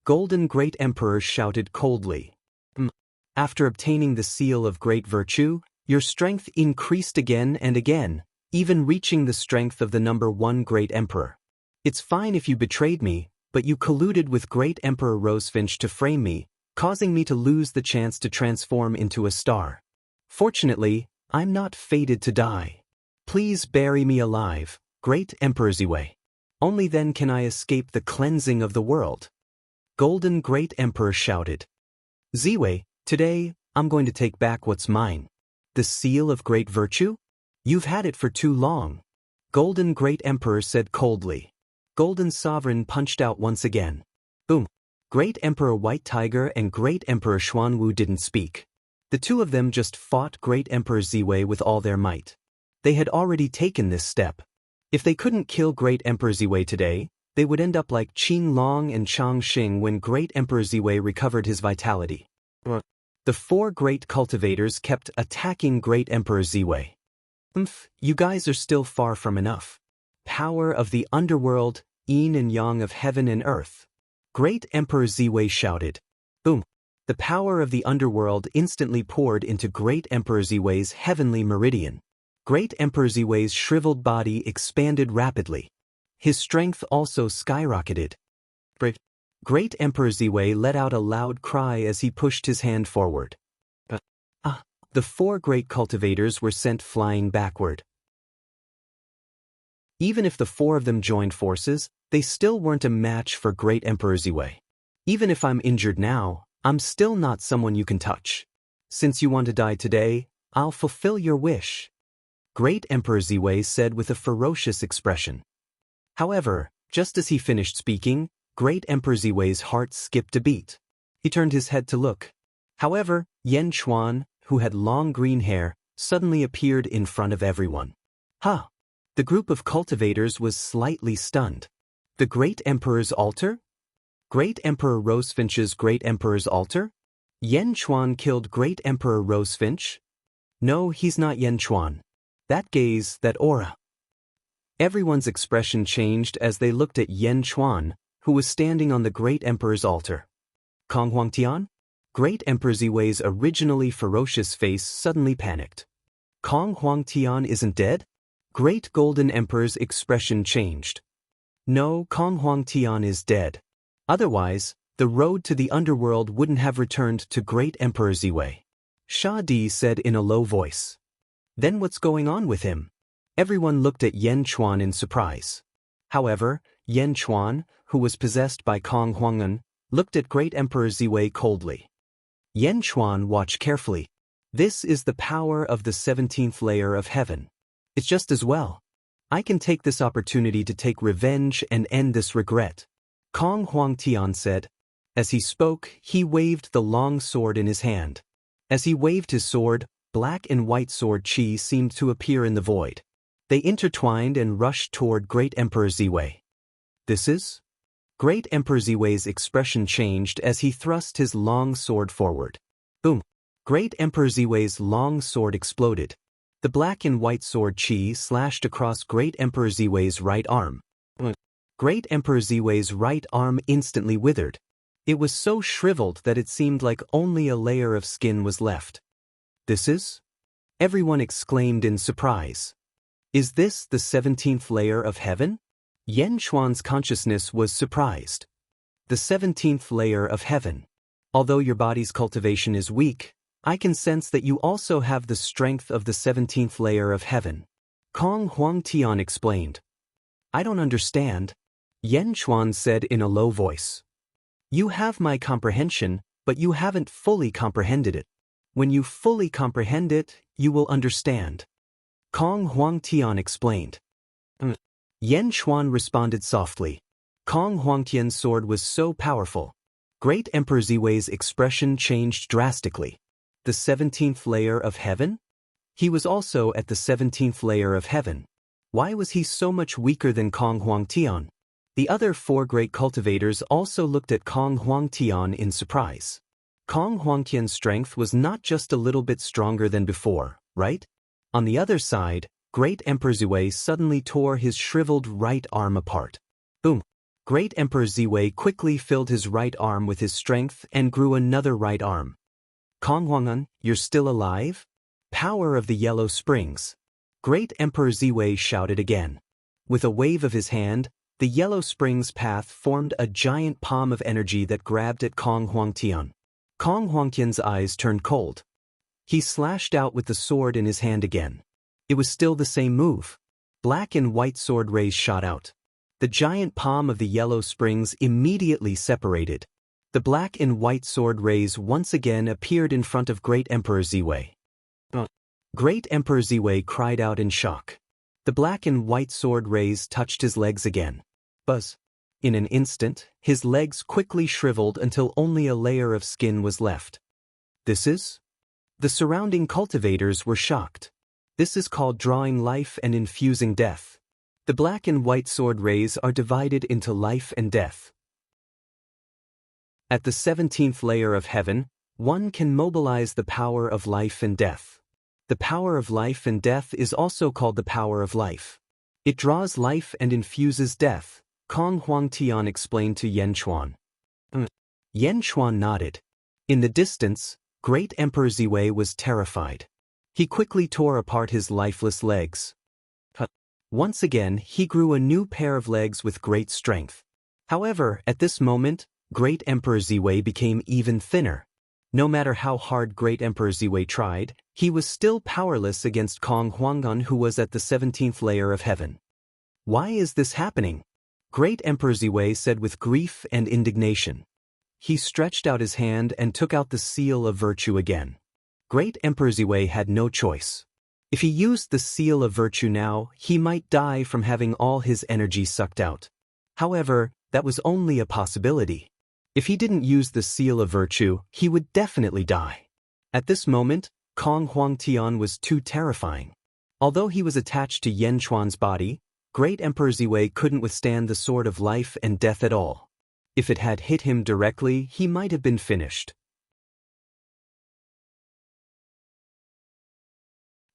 Golden Great Emperor shouted coldly. After obtaining the seal of great virtue, your strength increased again and again, even reaching the strength of the number 1 Great Emperor. It's fine if you betrayed me, but you colluded with Great Emperor Rosefinch to frame me, causing me to lose the chance to transform into a star. Fortunately, I'm not fated to die. Please bury me alive, Great Emperor Ziwei. Only then can I escape the cleansing of the world. Golden Great Emperor shouted. Ziwei, today, I'm going to take back what's mine. The seal of great virtue? You've had it for too long. Golden Great Emperor said coldly. Golden Sovereign punched out once again. Boom. Great Emperor White Tiger and Great Emperor Xuanwu didn't speak. The two of them just fought Great Emperor Ziwei with all their might. They had already taken this step. If they couldn't kill Great Emperor Ziwei today, they would end up like Qin Long and Chang Xing when Great Emperor Ziwei recovered his vitality. The 4 great cultivators kept attacking Great Emperor Ziwei. You guys are still far from enough. Power of the underworld, yin and yang of heaven and earth. Great Emperor Ziwei shouted. Boom. The power of the underworld instantly poured into Great Emperor Ziwei's heavenly meridian. Great Emperor Ziwei's shriveled body expanded rapidly. His strength also skyrocketed. Great Emperor Ziwei let out a loud cry as he pushed his hand forward. The four great cultivators were sent flying backward. Even if the four of them joined forces, they still weren't a match for Great Emperor Ziwei. Even if I'm injured now, I'm still not someone you can touch. Since you want to die today, I'll fulfill your wish. Great Emperor Ziwei said with a ferocious expression. However, just as he finished speaking, Great Emperor Ziwei's heart skipped a beat. He turned his head to look. However, Yan Chuan, who had long green hair, suddenly appeared in front of everyone. The group of cultivators was slightly stunned. The Great Emperor's altar? Great Emperor Rosefinch's Great Emperor's altar? Yan Chuan killed Great Emperor Rosefinch? No, he's not Yan Chuan. That gaze, that aura. Everyone's expression changed as they looked at Yan Chuan, who was standing on the Great Emperor's altar. Kong Huangtian? Great Emperor Ziwei's originally ferocious face suddenly panicked. Kong Huangtian isn't dead? Great Golden Emperor's expression changed. No, Kong Huangtian is dead. Otherwise, the road to the underworld wouldn't have returned to Great Emperor Ziwei. Sha Di said in a low voice. Then what's going on with him? Everyone looked at Yan Chuan in surprise. However, Yan Chuan, who was possessed by Kong Huangan, looked at Great Emperor Ziwei coldly. Yan Chuan watched carefully. This is the power of the 17th layer of heaven. It's just as well. I can take this opportunity to take revenge and end this regret. Kong Huangtian said. As he spoke, he waved the long sword in his hand. As he waved his sword, black and white sword chi seemed to appear in the void. They intertwined and rushed toward Great Emperor Ziwei. This is? Great Emperor Ziwei's expression changed as he thrust his long sword forward. Boom! Great Emperor Ziwei's long sword exploded. The black and white sword chi slashed across Great Emperor Ziwei's right arm. Great Emperor Ziwei's right arm instantly withered. It was so shriveled that it seemed like only a layer of skin was left. This is? Everyone exclaimed in surprise. Is this the 17th layer of heaven? Yan Chuan's consciousness was surprised. The 17th layer of heaven. Although your body's cultivation is weak, I can sense that you also have the strength of the 17th layer of heaven. Kong Huangtian explained. I don't understand. Yan Chuan said in a low voice. You have my comprehension, but you haven't fully comprehended it. When you fully comprehend it, you will understand. Kong Huangtian explained. Yan Chuan responded softly. Kong Huangtian's sword was so powerful. Great Emperor Ziwei's expression changed drastically. The 17th layer of heaven? He was also at the 17th layer of heaven. Why was he so much weaker than Kong Huangtian? The other four great cultivators also looked at Kong Huangtian in surprise. Kong Huangtian's strength was not just a little bit stronger than before, right? On the other side, Great Emperor Ziwei suddenly tore his shriveled right arm apart. Boom! Great Emperor Ziwei quickly filled his right arm with his strength and grew another right arm. Kong Huangan, you're still alive? Power of the Yellow Springs. Great Emperor Ziwei shouted again. With a wave of his hand, the Yellow Springs path formed a giant palm of energy that grabbed at Kong Huangtian. Kong Huangtian's eyes turned cold. He slashed out with the sword in his hand again. It was still the same move. Black and white sword rays shot out. The giant palm of the Yellow Springs immediately separated. The black and white sword rays once again appeared in front of Great Emperor Ziwei. Great Emperor Ziwei cried out in shock. The black and white sword rays touched his legs again. Buzz! In an instant, his legs quickly shriveled until only a layer of skin was left. This is? The surrounding cultivators were shocked. This is called drawing life and infusing death. The black and white sword rays are divided into life and death. At the 17th layer of heaven, one can mobilize the power of life and death. The power of life and death is also called the power of life. It draws life and infuses death, Kong Huangtian explained to Yan Chuan. Yan Chuan nodded. In the distance, Great Emperor Ziwei was terrified. He quickly tore apart his lifeless legs. Once again, he grew a new pair of legs with great strength. However, at this moment, Great Emperor Ziwei became even thinner. No matter how hard Great Emperor Ziwei tried, he was still powerless against Kong Huangdan, who was at the 17th layer of heaven. Why is this happening? Great Emperor Ziwei said with grief and indignation. He stretched out his hand and took out the seal of virtue again. Great Emperor Ziwei had no choice. If he used the seal of virtue now, he might die from having all his energy sucked out. However, that was only a possibility. If he didn't use the seal of virtue, he would definitely die. At this moment, Kong Huangtian was too terrifying. Although he was attached to Yan Chuan's body, Great Emperor Ziwei couldn't withstand the sword of life and death at all. If it had hit him directly, he might have been finished.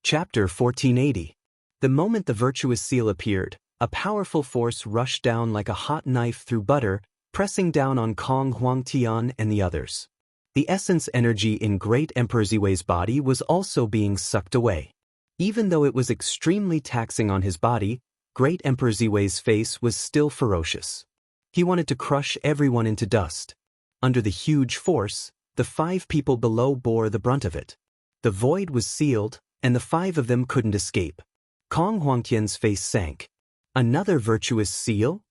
Chapter 1480. The moment the virtuous seal appeared, a powerful force rushed down like a hot knife through butter, pressing down on Kong Huangtian and the others. The essence energy in Great Emperor Ziwei's body was also being sucked away. Even though it was extremely taxing on his body, Great Emperor Ziwei's face was still ferocious. He wanted to crush everyone into dust. Under the huge force, the 5 people below bore the brunt of it. The void was sealed, and the 5 of them couldn't escape. Kong Huangtian's face sank. Another virtuous seal?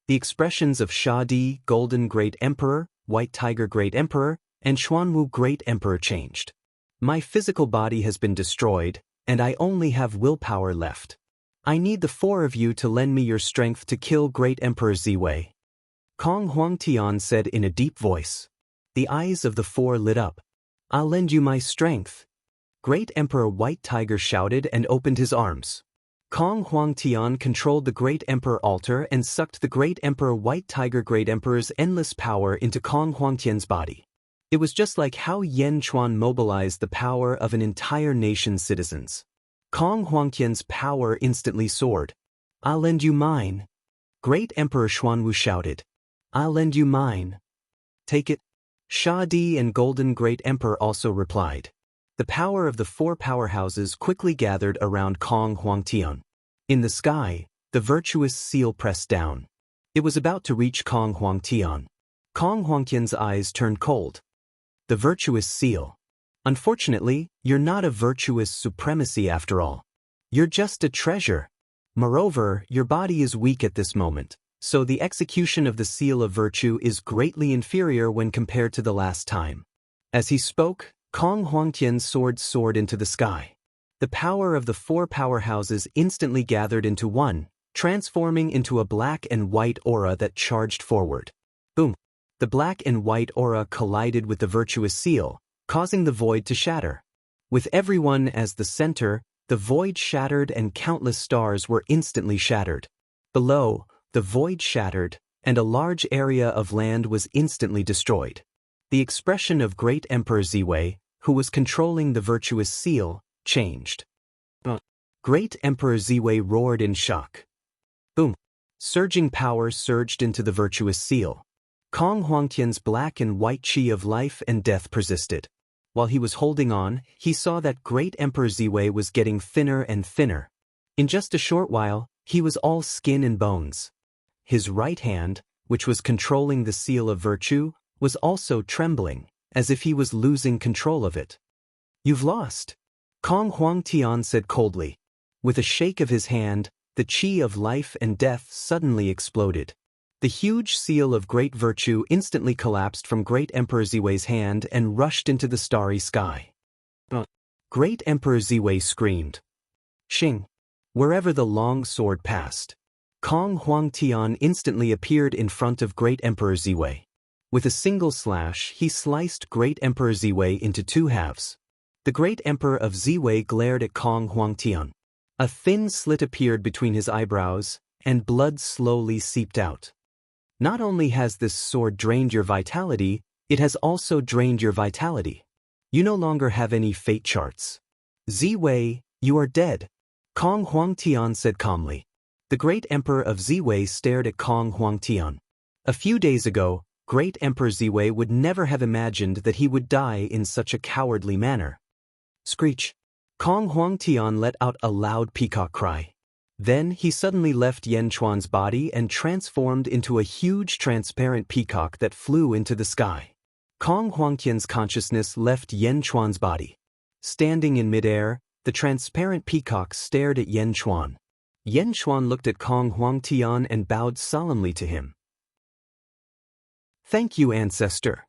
The expressions of Shadi, Golden Great Emperor, White Tiger Great Emperor, and Xuanwu Great Emperor changed. My physical body has been destroyed, and I only have willpower left. I need the 4 of you to lend me your strength to kill Great Emperor Ziwei. Kong Huangtian said in a deep voice. The eyes of the 4 lit up. I'll lend you my strength. Great Emperor White Tiger shouted and opened his arms. Kong Huangtian controlled the Great Emperor altar and sucked the Great Emperor White Tiger Great Emperor's endless power into Kong Huangtian's body. It was just like how Yan Chuan mobilized the power of an entire nation's citizens. Kong Huangtian's power instantly soared. I'll lend you mine. Great Emperor Xuanwu shouted. I'll lend you mine. Take it. Shadi and Golden Great Emperor also replied. The power of the 4 powerhouses quickly gathered around Kong Huangtian. In the sky, the virtuous seal pressed down. It was about to reach Kong Huangtian. Kong Huangtian's eyes turned cold. The virtuous seal. Unfortunately, you're not a virtuous supremacy after all. You're just a treasure. Moreover, your body is weak at this moment, so the execution of the seal of virtue is greatly inferior when compared to the last time. As he spoke, Kong Huangtian's sword soared into the sky. The power of the 4 powerhouses instantly gathered into one, transforming into a black and white aura that charged forward. Boom! The black and white aura collided with the virtuous seal, causing the void to shatter. With everyone as the center, the void shattered and countless stars were instantly shattered. Below, the void shattered, and a large area of land was instantly destroyed. The expression of Great Emperor Ziwei, who was controlling the virtuous seal, changed. Great Emperor Ziwei roared in shock. Boom! Surging power surged into the virtuous seal. Kong Huangtian's black and white chi of life and death persisted. While he was holding on, he saw that Great Emperor Ziwei was getting thinner and thinner. In just a short while, he was all skin and bones. His right hand, which was controlling the seal of virtue, was also trembling, as if he was losing control of it. You've lost, Kong Huangtian said coldly. With a shake of his hand, the chi of life and death suddenly exploded. The huge seal of great virtue instantly collapsed from Great Emperor Ziwei's hand and rushed into the starry sky. Great Emperor Ziwei screamed. Xing! Wherever the long sword passed, Kong Huangtian instantly appeared in front of Great Emperor Ziwei. With a single slash, he sliced Great Emperor Ziwei into 2 halves. The Great Emperor of Ziwei glared at Kong Huangtian. A thin slit appeared between his eyebrows, and blood slowly seeped out. Not only has this sword drained your vitality, it has also drained your vitality. You no longer have any fate charts. Ziwei, you are dead, Kong Huangtian said calmly. The Great Emperor of Ziwei stared at Kong Huangtian. A few days ago, Great Emperor Ziwei would never have imagined that he would die in such a cowardly manner. Screech! Kong Huangtian let out a loud peacock cry. Then he suddenly left Yan Chuan's body and transformed into a huge transparent peacock that flew into the sky. Kong Huangtian's consciousness left Yan Chuan's body. Standing in midair, the transparent peacock stared at Yan Chuan. Yan Chuan looked at Kong Huangtian and bowed solemnly to him. "Thank you, ancestor,"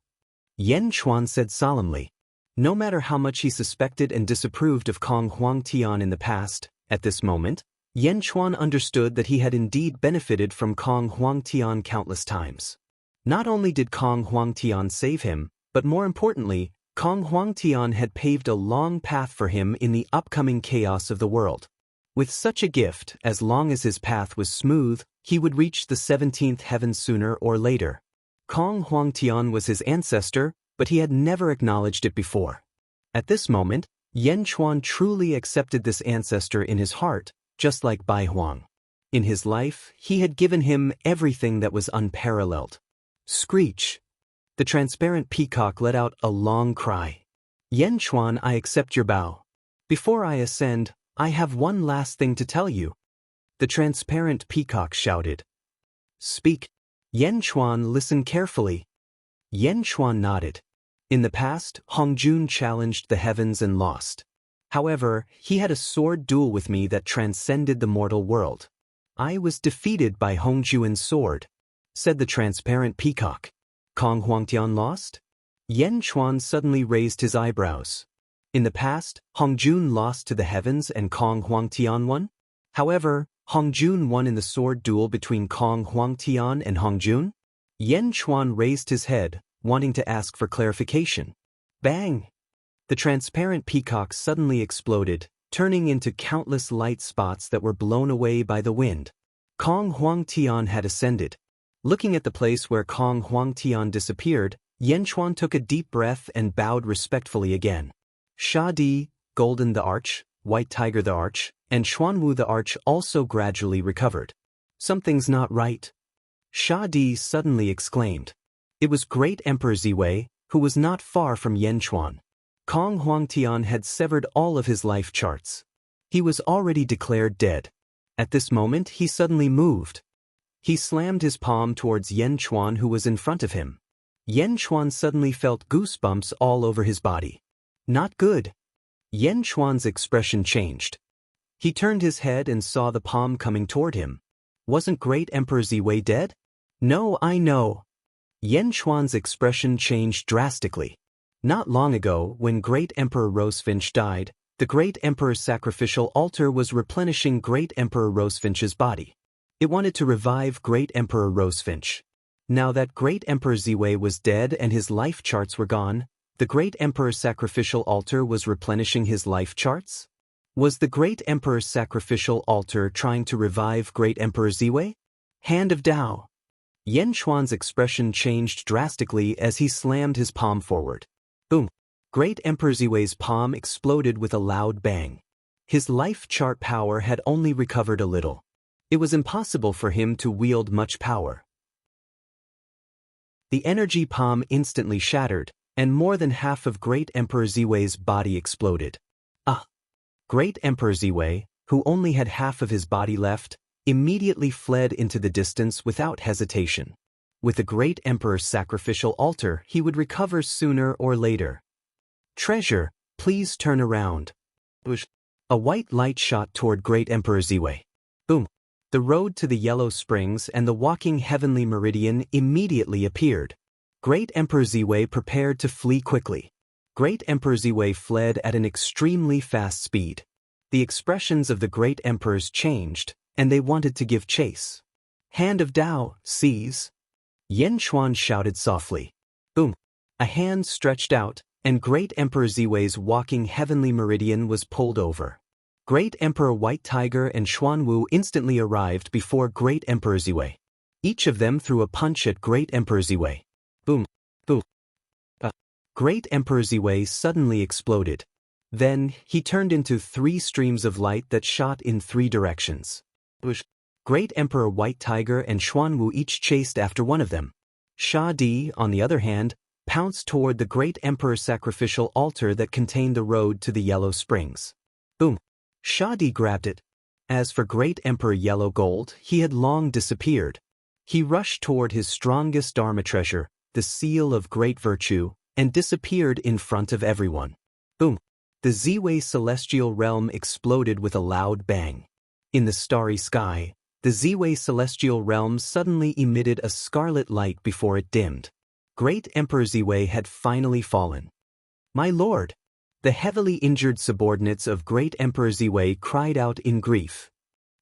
Yan Chuan said solemnly. No matter how much he suspected and disapproved of Kong Huangtian in the past, at this moment, Yan Chuan understood that he had indeed benefited from Kong Huangtian countless times. Not only did Kong Huangtian save him, but more importantly, Kong Huangtian had paved a long path for him in the upcoming chaos of the world. With such a gift, as long as his path was smooth, he would reach the 17th heaven sooner or later. Kong Huangtian was his ancestor, but he had never acknowledged it before. At this moment, Yan Chuan truly accepted this ancestor in his heart, just like Bai Huang. In his life, he had given him everything that was unparalleled. Screech! The transparent peacock let out a long cry. "Yan Chuan, I accept your bow. Before I ascend, I have one last thing to tell you." The transparent peacock shouted. "Speak." Yan Chuan listened carefully. Yan Chuan nodded. In the past, Hongjun challenged the heavens and lost. However, he had a sword duel with me that transcended the mortal world. I was defeated by Hongjuan's sword, said the transparent peacock. Kong Huangtian lost? Yan Chuan suddenly raised his eyebrows. In the past, Hongjun lost to the heavens and Kong Huangtian won? However, Hongjun won in the sword duel between Kong Huangtian and Hongjun? Yan Chuan raised his head, wanting to ask for clarification. Bang! The transparent peacock suddenly exploded, turning into countless light spots that were blown away by the wind. Kong Huangtian had ascended. Looking at the place where Kong Huangtian disappeared, Yan Chuan took a deep breath and bowed respectfully again. Sha Di, Golden the Arch, White Tiger the Arch, and Xuanwu the Arch also gradually recovered. Something's not right. Sha Di suddenly exclaimed. It was Great Emperor Ziwei, who was not far from Yan Chuan. Kong Huangtian had severed all of his life charts. He was already declared dead. At this moment he suddenly moved. He slammed his palm towards Yan Chuan, who was in front of him. Yan Chuan suddenly felt goosebumps all over his body. Not good. Yan Chuan's expression changed. He turned his head and saw the palm coming toward him. Wasn't Great Emperor Ziwei dead? No, I know. Yan Chuan's expression changed drastically. Not long ago, when Great Emperor Rosefinch died, the Great Emperor's sacrificial altar was replenishing Great Emperor Rosefinch's body. It wanted to revive Great Emperor Rosefinch. Now that Great Emperor Ziwei was dead and his life charts were gone, the Great Emperor's sacrificial altar was replenishing his life charts? Was the Great Emperor's sacrificial altar trying to revive Great Emperor Ziwei? Hand of Tao. Yan Chuan's expression changed drastically as he slammed his palm forward. Boom! Great Emperor Ziwei's palm exploded with a loud bang. His life chart power had only recovered a little. It was impossible for him to wield much power. The energy palm instantly shattered, and more than half of Great Emperor Ziwei's body exploded. Great Emperor Ziwei, who only had half of his body left, immediately fled into the distance without hesitation. With the Great Emperor's sacrificial altar, he would recover sooner or later. Treasure, please turn around. A white light shot toward Great Emperor Ziwei. Boom! The road to the Yellow Springs and the walking heavenly meridian immediately appeared. Great Emperor Ziwei prepared to flee quickly. Great Emperor Ziwei fled at an extremely fast speed. The expressions of the Great Emperors changed, and they wanted to give chase. Hand of Tao, seize! Yan Chuan shouted softly. Boom! A hand stretched out, and Great Emperor Ziwei's walking heavenly meridian was pulled over. Great Emperor White Tiger and Xuanwu instantly arrived before Great Emperor Ziwei. Each of them threw a punch at Great Emperor Ziwei. Boom! Boom! Great Emperor Ziwei suddenly exploded. Then, he turned into 3 streams of light that shot in 3 directions. Great Emperor White Tiger and Xuanwu each chased after one of them. Sha Di, on the other hand, pounced toward the Great Emperor's sacrificial altar that contained the road to the Yellow Springs. Shadi grabbed it. As for Great Emperor Yellow Gold, he had long disappeared. He rushed toward his strongest Dharma treasure, the seal of great virtue, and disappeared in front of everyone. Boom! The Ziwei celestial realm exploded with a loud bang. In the starry sky, the Ziwei celestial realm suddenly emitted a scarlet light before it dimmed. Great Emperor Ziwei had finally fallen. "My lord!" The heavily injured subordinates of Great Emperor Ziwei cried out in grief.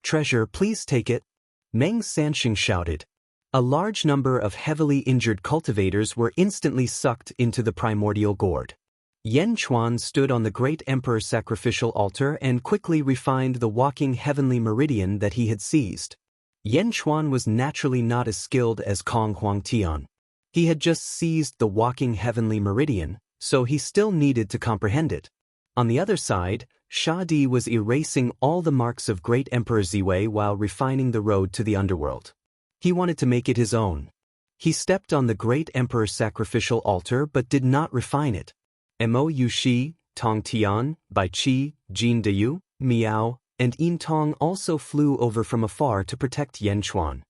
"Treasure, please take it," Meng Sanxing shouted. A large number of heavily injured cultivators were instantly sucked into the primordial gourd. Yan Chuan stood on the Great Emperor's sacrificial altar and quickly refined the walking heavenly meridian that he had seized. Yan Chuan was naturally not as skilled as Kong Huangtian. He had just seized the walking heavenly meridian, so he still needed to comprehend it. On the other side, Shadi was erasing all the marks of Great Emperor Ziwei while refining the road to the underworld. He wanted to make it his own. He stepped on the Great Emperor's sacrificial altar but did not refine it. Mo Yushi, Tong Tian, Bai Qi, Jin Deyu, Miao, and Yin Tong also flew over from afar to protect Yan Chuan.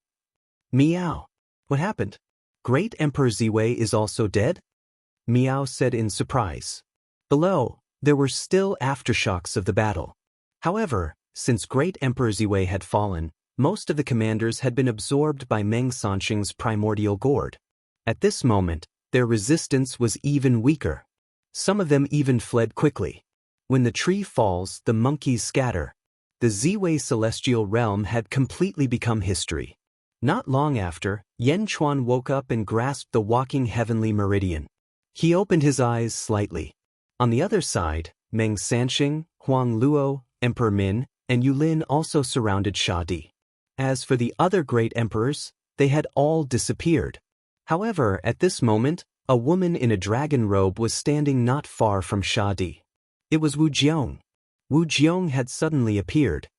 "Miao, what happened? Great Emperor Ziwei is also dead?" Miao said in surprise. Below, there were still aftershocks of the battle. However, since Great Emperor Ziwei had fallen, most of the commanders had been absorbed by Meng Sanxing's primordial gourd. At this moment, their resistance was even weaker. Some of them even fled quickly. When the tree falls, the monkeys scatter. The Ziwei celestial realm had completely become history. Not long after, Yan Chuan woke up and grasped the walking heavenly meridian. He opened his eyes slightly. On the other side, Meng Sanxing, Huang Luo, Emperor Min, and Yulin also surrounded Shadi. As for the other great emperors, they had all disappeared. However, at this moment, a woman in a dragon robe was standing not far from Shadi. It was Wu Jiong. Wu Jiong had suddenly appeared.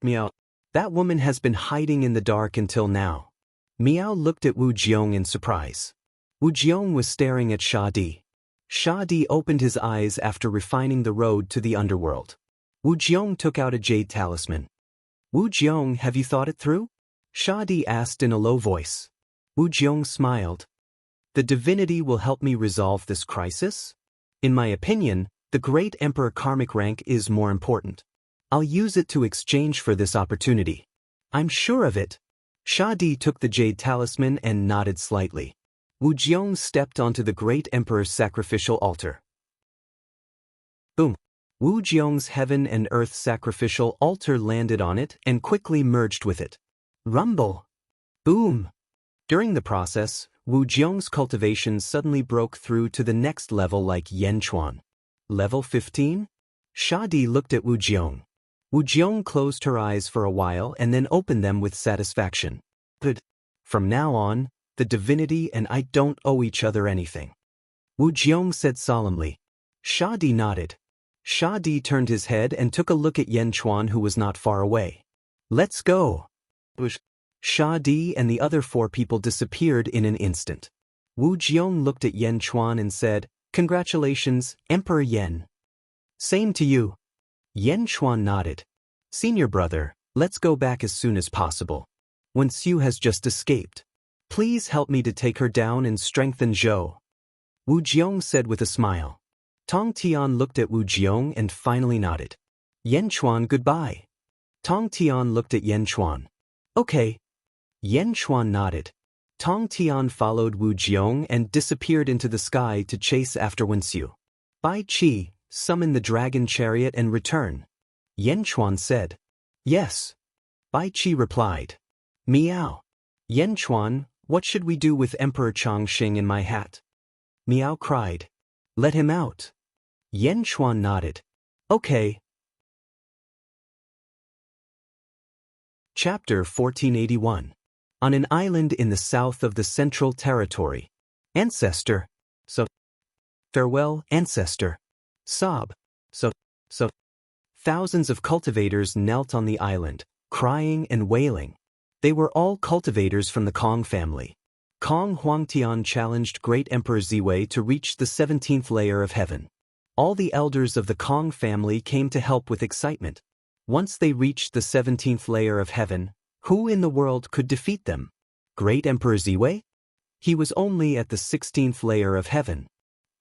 "Miao, that woman has been hiding in the dark until now." Miao looked at Wu Jiong in surprise. Wu Jiong was staring at Shadi. Shadi opened his eyes after refining the road to the underworld. Wu Jiong took out a jade talisman. "Wu Jiong, have you thought it through?" Shadi asked in a low voice. Wu Jiong smiled. "The divinity will help me resolve this crisis? In my opinion, the Great Emperor karmic rank is more important. I'll use it to exchange for this opportunity." "I'm sure of it." Shadi took the jade talisman and nodded slightly. Wu Jiong stepped onto the Great Emperor's sacrificial altar. Boom! Wu Jiong's heaven and earth sacrificial altar landed on it and quickly merged with it. Rumble! Boom! During the process, Wu Jiong's cultivation suddenly broke through to the next level like Yan Chuan. Level 15? Shadi looked at Wu Jiong. Wu Jiong closed her eyes for a while and then opened them with satisfaction. "Good. From now on, the divinity and I don't owe each other anything," Wu Jiong said solemnly. Shadi nodded. Shadi turned his head and took a look at Yan Chuan, who was not far away. "Let's go." Shadi and the other 4 people disappeared in an instant. Wu Jiong looked at Yan Chuan and said, "Congratulations, Emperor Yan." "Same to you." Yan Chuan nodded. "Senior brother, let's go back as soon as possible. Wen Xiu has just escaped. Please help me to take her down and strengthen Zhou," Wu Jiong said with a smile. Tong Tian looked at Wu Jiong and finally nodded. "Yan Chuan, goodbye." Tong Tian looked at Yan Chuan. "Okay." Yan Chuan nodded. Tong Tian followed Wu Jiong and disappeared into the sky to chase after Wen Xiu. "Bai Qi, summon the dragon chariot and return," Yan Chuan said. "Yes." Bai Qi replied. "Miao. Yan Chuan, what should we do with Emperor Changxing in my hat?" Miao cried. "Let him out." Yan Chuan nodded. "Okay." Chapter 1481. On an island in the south of the Central Territory. Ancestor. So. Farewell, ancestor. Sob. So. Thousands of cultivators knelt on the island, crying and wailing. They were all cultivators from the Kong family. Kong Huangtian challenged Great Emperor Ziwei to reach the 17th layer of heaven. All the elders of the Kong family came to help with excitement. Once they reached the 17th layer of heaven, who in the world could defeat them? Great Emperor Ziwei? He was only at the 16th layer of heaven.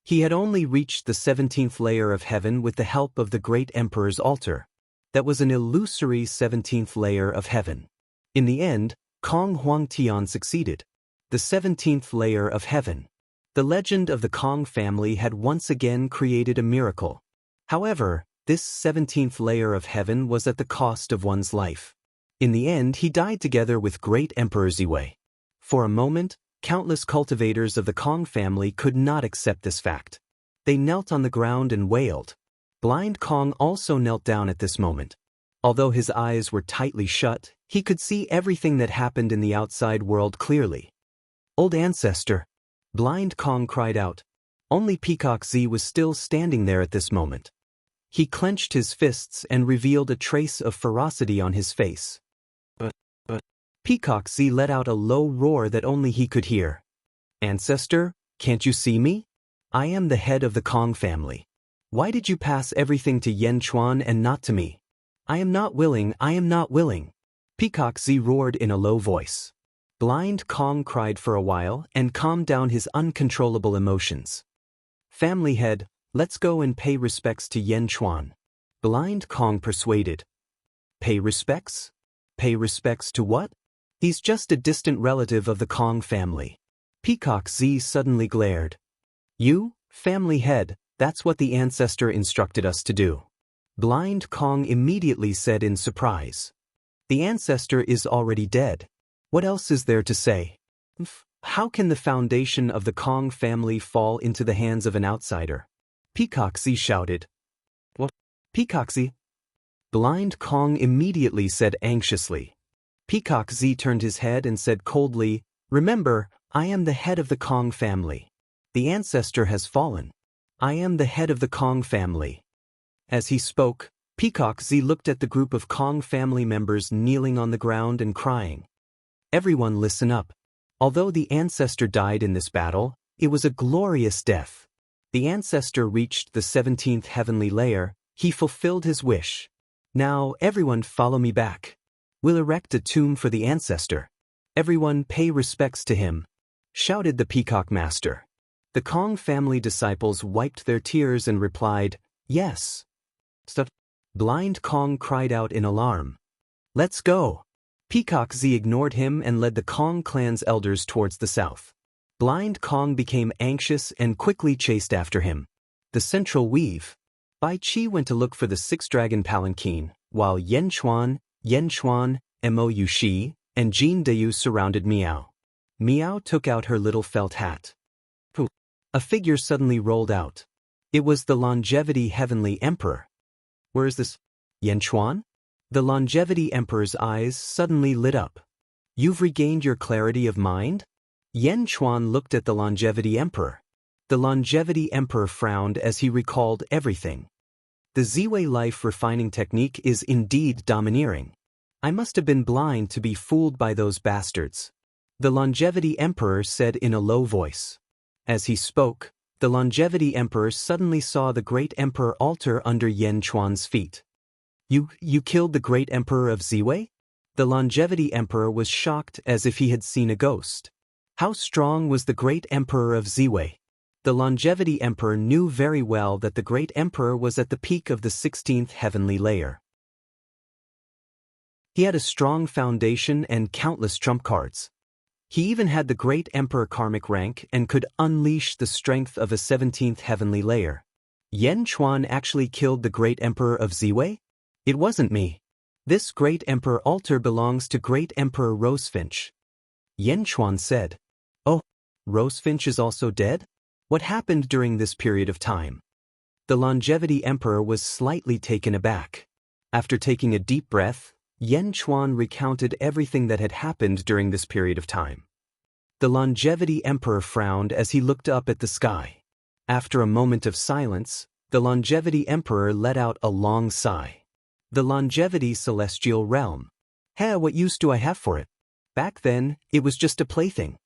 He had only reached the 17th layer of heaven with the help of the Great Emperor's altar. That was an illusory 17th layer of heaven. In the end, Kong Huangtian succeeded. The 17th layer of heaven. The legend of the Kong family had once again created a miracle. However, this 17th layer of heaven was at the cost of one's life. In the end, he died together with Great Emperor Ziwei. For a moment, countless cultivators of the Kong family could not accept this fact. They knelt on the ground and wailed. Blind Kong also knelt down at this moment. Although his eyes were tightly shut, he could see everything that happened in the outside world clearly. "Old ancestor!" Blind Kong cried out. Only Peacock Z was still standing there at this moment. He clenched his fists and revealed a trace of ferocity on his face. But Peacock Z let out a low roar that only he could hear. "Ancestor, can't you see me? I am the head of the Kong family. Why did you pass everything to Yan Chuan and not to me? I am not willing, I am not willing." Peacock Z roared in a low voice. Blind Kong cried for a while and calmed down his uncontrollable emotions. "Family head, let's go and pay respects to Yan Chuan." Blind Kong persuaded. "Pay respects? Pay respects to what? He's just a distant relative of the Kong family." Peacock Z suddenly glared. "You, family head, that's what the ancestor instructed us to do." Blind Kong immediately said in surprise. "The ancestor is already dead. What else is there to say? How can the foundation of the Kong family fall into the hands of an outsider?" Peacock Z shouted. "What? Peacock Z?" Blind Kong immediately said anxiously. Peacock Z turned his head and said coldly, "Remember, I am the head of the Kong family. The ancestor has fallen. I am the head of the Kong family." As he spoke, Peacock Z looked at the group of Kong family members kneeling on the ground and crying. "Everyone listen up. Although the ancestor died in this battle, it was a glorious death. The ancestor reached the 17th heavenly layer. He fulfilled his wish. Now everyone follow me back. We'll erect a tomb for the ancestor. Everyone pay respects to him," shouted the Peacock Master. The Kong family disciples wiped their tears and replied, "Yes." "Stop!" Blind Kong cried out in alarm. "Let's go." Peacock Z ignored him and led the Kong clan's elders towards the south. Blind Kong became anxious and quickly chased after him. The central weave. Bai Qi went to look for the six-dragon palanquin, while Yan Chuan, Mo Yushi, and Jin Deyu surrounded Miao. Miao took out her little felt hat. Pooh! A figure suddenly rolled out. It was the Longevity Heavenly Emperor. "Where is this? Yan Chuan?" The Longevity Emperor's eyes suddenly lit up. "You've regained your clarity of mind?" Yan Chuan looked at the Longevity Emperor. The Longevity Emperor frowned as he recalled everything. "The Ziwei life refining technique is indeed domineering. I must have been blind to be fooled by those bastards," the Longevity Emperor said in a low voice. As he spoke, the Longevity Emperor suddenly saw the Great Emperor altar under Yan Chuan's feet. You killed the Great Emperor of Ziwei?" The Longevity Emperor was shocked as if he had seen a ghost. How strong was the Great Emperor of Ziwei? The Longevity Emperor knew very well that the Great Emperor was at the peak of the 16th heavenly layer. He had a strong foundation and countless trump cards. He even had the Great Emperor karmic rank and could unleash the strength of a 17th heavenly layer. Yan Chuan actually killed the Great Emperor of Ziwei? It wasn't me. This Great Emperor altar belongs to Great Emperor Rosefinch. Yan Chuan said. "Oh, Rosefinch is also dead? What happened during this period of time?" The Longevity Emperor was slightly taken aback. After taking a deep breath, Yan Chuan recounted everything that had happened during this period of time. The Longevity Emperor frowned as he looked up at the sky. After a moment of silence, the Longevity Emperor let out a long sigh. The Longevity Celestial Realm. What use do I have for it? Back then, it was just a plaything.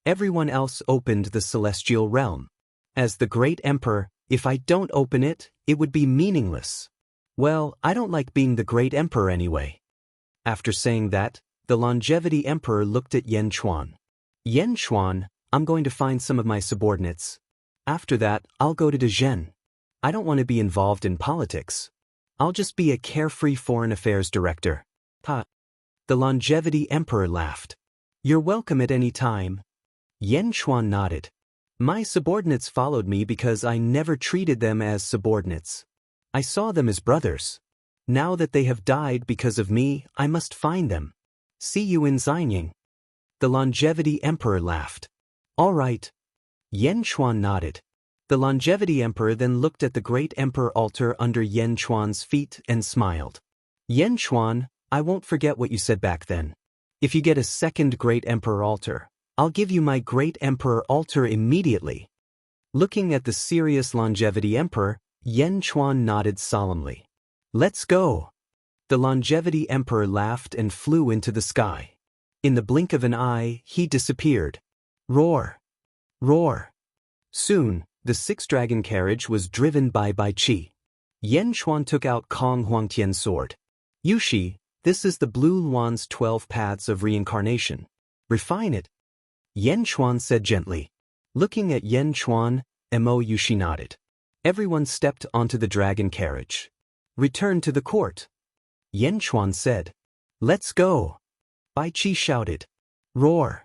Everyone else opened the Celestial Realm. As the Great Emperor, if I don't open it, it would be meaningless. Well, I don't like being the great emperor anyway. After saying that, the longevity emperor looked at Yan Chuan. Yan Chuan, I'm going to find some of my subordinates. After that, I'll go to Dezhen. I don't want to be involved in politics. I'll just be a carefree foreign affairs director. Ha. The longevity emperor laughed. You're welcome at any time. Yan Chuan nodded. My subordinates followed me because I never treated them as subordinates. I saw them as brothers. Now that they have died because of me, I must find them. See you in Xinying. The longevity emperor laughed. All right. Yan Chuan nodded. The longevity emperor then looked at the great emperor altar under Yan Chuan's feet and smiled. Yan Chuan, I won't forget what you said back then. If you get a second great emperor altar, I'll give you my great emperor altar immediately. Looking at the serious longevity emperor, Yan Chuan nodded solemnly. Let's go. The longevity emperor laughed and flew into the sky. In the blink of an eye, he disappeared. Roar! Roar! Soon, the six-dragon carriage was driven by Bai Qi. Yan Chuan took out Kong Huangtian's sword. Yushi, this is the Blue Luan's 12 paths of reincarnation. Refine it. Yan Chuan said gently. Looking at Yan Chuan, Mo Yushi nodded. Everyone stepped onto the dragon carriage. Return to the court. Yan Chuan said. Let's go. Bai Qi shouted. Roar.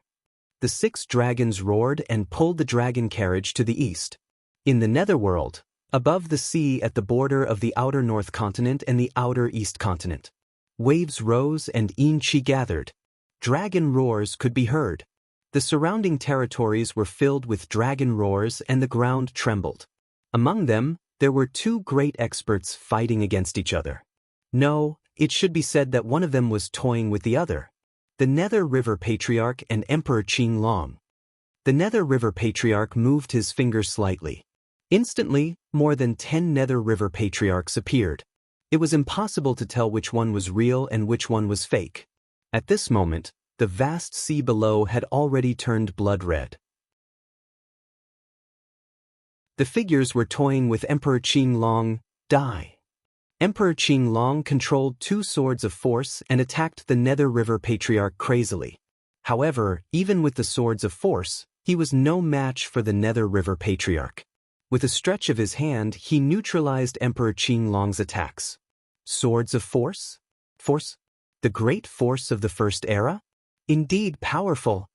The six dragons roared and pulled the dragon carriage to the east. In the netherworld, above the sea at the border of the outer north continent and the outer east continent, waves rose and Yin Qi gathered. Dragon roars could be heard. The surrounding territories were filled with dragon roars and the ground trembled. Among them, there were two great experts fighting against each other. No, it should be said that one of them was toying with the other. The Nether River Patriarch and Emperor Qing Long. The Nether River Patriarch moved his finger slightly. Instantly, more than 10 Nether River Patriarchs appeared. It was impossible to tell which one was real and which one was fake. At this moment, the vast sea below had already turned blood red. The figures were toying with Emperor Qing Long. Die. Emperor Qing Long controlled two swords of force and attacked the Nether River Patriarch crazily. However, even with the swords of force, he was no match for the Nether River Patriarch. With a stretch of his hand, he neutralized Emperor Qing Long's attacks. Swords of force? Force? The great force of the First Era? Indeed powerful.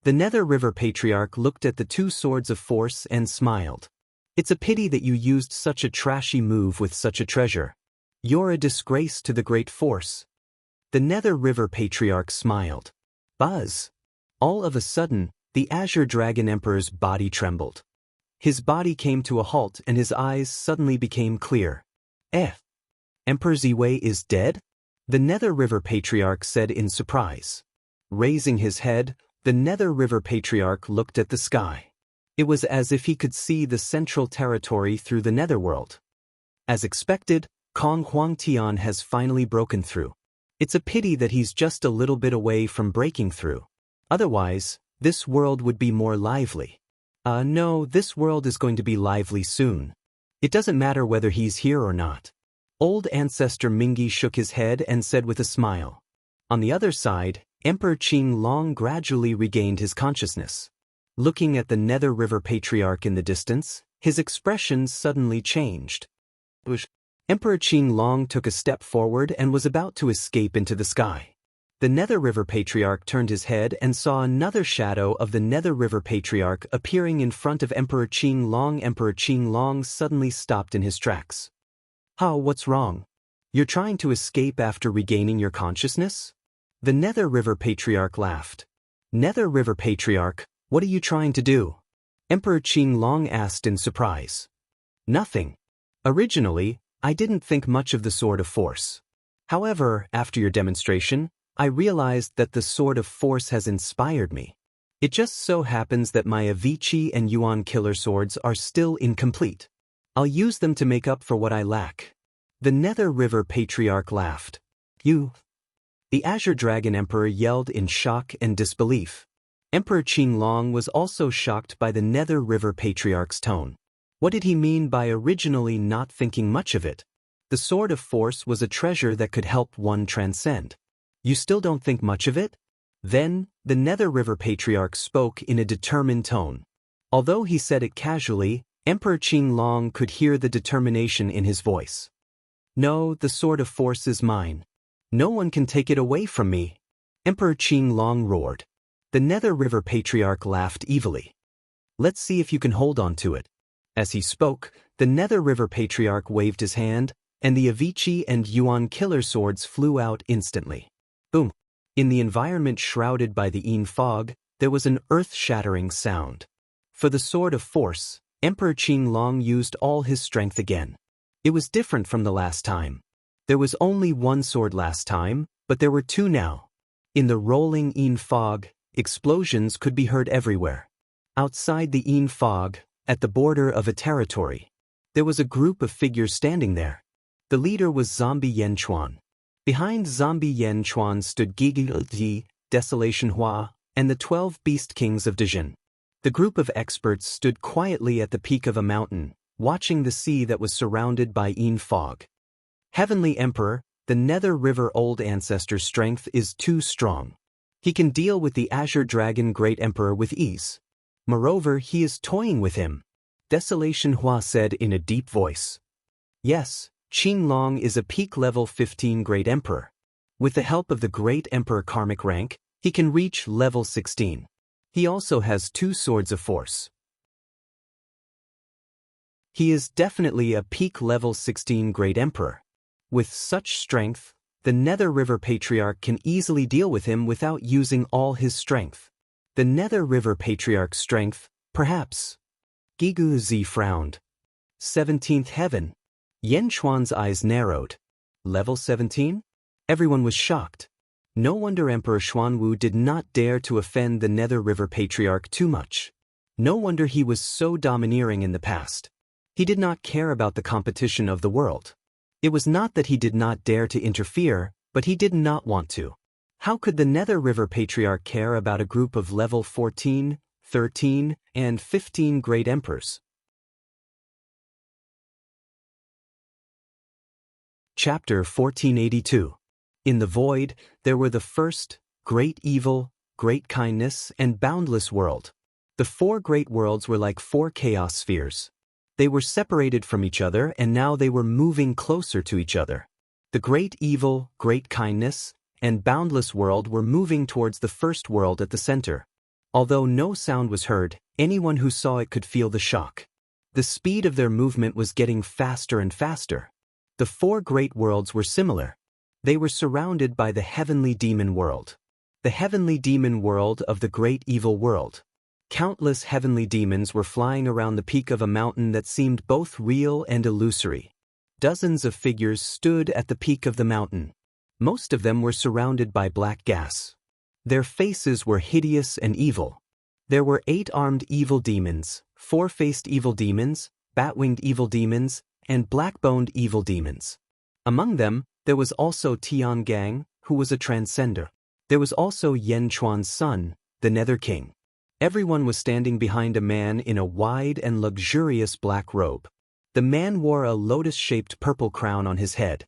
The Nether River Patriarch looked at the two swords of force and smiled. It's a pity that you used such a trashy move with such a treasure. You're a disgrace to the great force. The Nether River Patriarch smiled. Buzz. All of a sudden, the Azure Dragon Emperor's body trembled. His body came to a halt and his eyes suddenly became clear. Emperor Ziwei is dead? The Nether River Patriarch said in surprise. Raising his head, the Nether River Patriarch looked at the sky. It was as if he could see the central territory through the netherworld. As expected, Kong Huangtian has finally broken through. It's a pity that he's just a little bit away from breaking through. Otherwise, this world would be more lively. No, this world is going to be lively soon. It doesn't matter whether he's here or not. Old Ancestor Mingi shook his head and said with a smile. On the other side, Emperor Qing Long gradually regained his consciousness. Looking at the Nether River Patriarch in the distance, his expression suddenly changed. Emperor Qing Long took a step forward and was about to escape into the sky. The Nether River Patriarch turned his head and saw another shadow of the Nether River Patriarch appearing in front of Emperor Qing Long. Emperor Qing Long suddenly stopped in his tracks. How, what's wrong? You're trying to escape after regaining your consciousness? The Nether River Patriarch laughed. Nether River Patriarch, what are you trying to do? Emperor Qing Long asked in surprise. Nothing. Originally, I didn't think much of the Sword of Force. However, after your demonstration, I realized that the Sword of Force has inspired me. It just so happens that my Avicii and Yuan killer swords are still incomplete. I'll use them to make up for what I lack. The Nether River Patriarch laughed. You? The Azure Dragon Emperor yelled in shock and disbelief. Emperor Qing Long was also shocked by the Nether River Patriarch's tone. What did he mean by originally not thinking much of it? The Sword of Force was a treasure that could help one transcend. You still don't think much of it? Then, the Nether River Patriarch spoke in a determined tone. Although he said it casually, Emperor Qinglong could hear the determination in his voice. No, the Sword of Force is mine. No one can take it away from me. Emperor Qinglong roared. The Nether River Patriarch laughed evilly. Let's see if you can hold on to it. As he spoke, the Nether River Patriarch waved his hand, and the Avicii and Yuan killer swords flew out instantly. Boom! In the environment shrouded by the Yin fog, there was an earth-shattering sound. For the Sword of Force, Emperor Qinglong used all his strength again. It was different from the last time. There was only one sword last time, but there were two now. In the rolling Yin fog, explosions could be heard everywhere. Outside the Yin fog, at the border of a territory, there was a group of figures standing there. The leader was Zombie Yanchuan. Behind Zombie Yanchuan stood Gigi, Desolation Hua, and the 12 Beast Kings of Dejin. The group of experts stood quietly at the peak of a mountain, watching the sea that was surrounded by Yin fog. Heavenly Emperor, the Nether River Old Ancestor's strength is too strong. He can deal with the Azure Dragon Great Emperor with ease. Moreover, he is toying with him. Desolation Hua said in a deep voice. Yes, Qinglong is a peak level 15 Great Emperor. With the help of the Great Emperor Karmic rank, he can reach level 16. He also has 2 Swords of Force. He is definitely a peak level 16 Great Emperor. With such strength, the Nether River Patriarch can easily deal with him without using all his strength. The Nether River Patriarch's strength, perhaps. Gigu Zi frowned. 17th Heaven. Yanchuan's eyes narrowed. Level 17? Everyone was shocked. No wonder Emperor Xuanwu did not dare to offend the Nether River Patriarch too much. No wonder he was so domineering in the past. He did not care about the competition of the world. It was not that he did not dare to interfere, but he did not want to. How could the Nether River Patriarch care about a group of level 14, 13, and 15 Great Emperors? Chapter 1482. In the void, there were the first, great evil, great kindness, and boundless world. The 4 great worlds were like 4 chaos spheres. They were separated from each other and now they were moving closer to each other. The great evil, great kindness, and boundless world were moving towards the first world at the center. Although no sound was heard, anyone who saw it could feel the shock. The speed of their movement was getting faster and faster. The 4 great worlds were similar. They were surrounded by the heavenly demon world. The heavenly demon world of the great evil world. Countless heavenly demons were flying around the peak of a mountain that seemed both real and illusory. Dozens of figures stood at the peak of the mountain. Most of them were surrounded by black gas. Their faces were hideous and evil. There were 8-armed evil demons, 4-faced evil demons, bat-winged evil demons, and black-boned evil demons. Among them, there was also Tiangang, who was a transcender. There was also Yanchuan's son, the Nether King. Everyone was standing behind a man in a wide and luxurious black robe. The man wore a lotus-shaped purple crown on his head.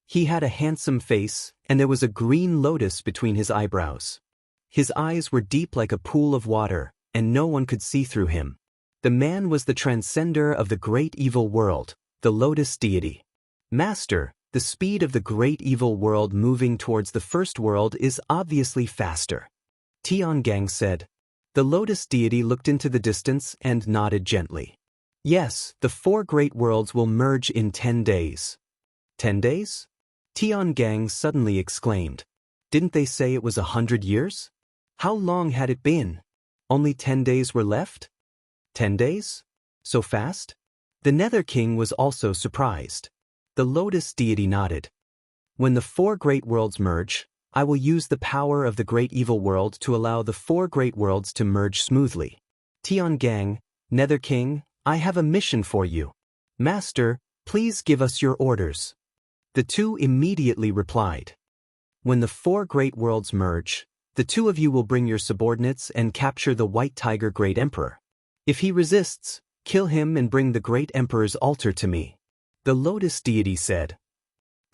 He had a handsome face, and there was a green lotus between his eyebrows. His eyes were deep like a pool of water, and no one could see through him. The man was the transcender of the great evil world, the lotus deity. Master, the speed of the great evil world moving towards the first world is obviously faster. Tiangang said. The lotus deity looked into the distance and nodded gently. Yes, the 4 great worlds will merge in 10 days. 10 days? Tiangang suddenly exclaimed. Didn't they say it was 100 years? How long had it been? Only 10 days were left? 10 days? So fast? The Nether King was also surprised. The lotus deity nodded. When the 4 great worlds merge, I will use the power of the great evil world to allow the 4 great worlds to merge smoothly. Tiangang, Nether King, I have a mission for you. Master, please give us your orders. The 2 immediately replied. When the 4 great worlds merge, the 2 of you will bring your subordinates and capture the White Tiger Great Emperor. If he resists, kill him and bring the Great Emperor's altar to me. The lotus deity said.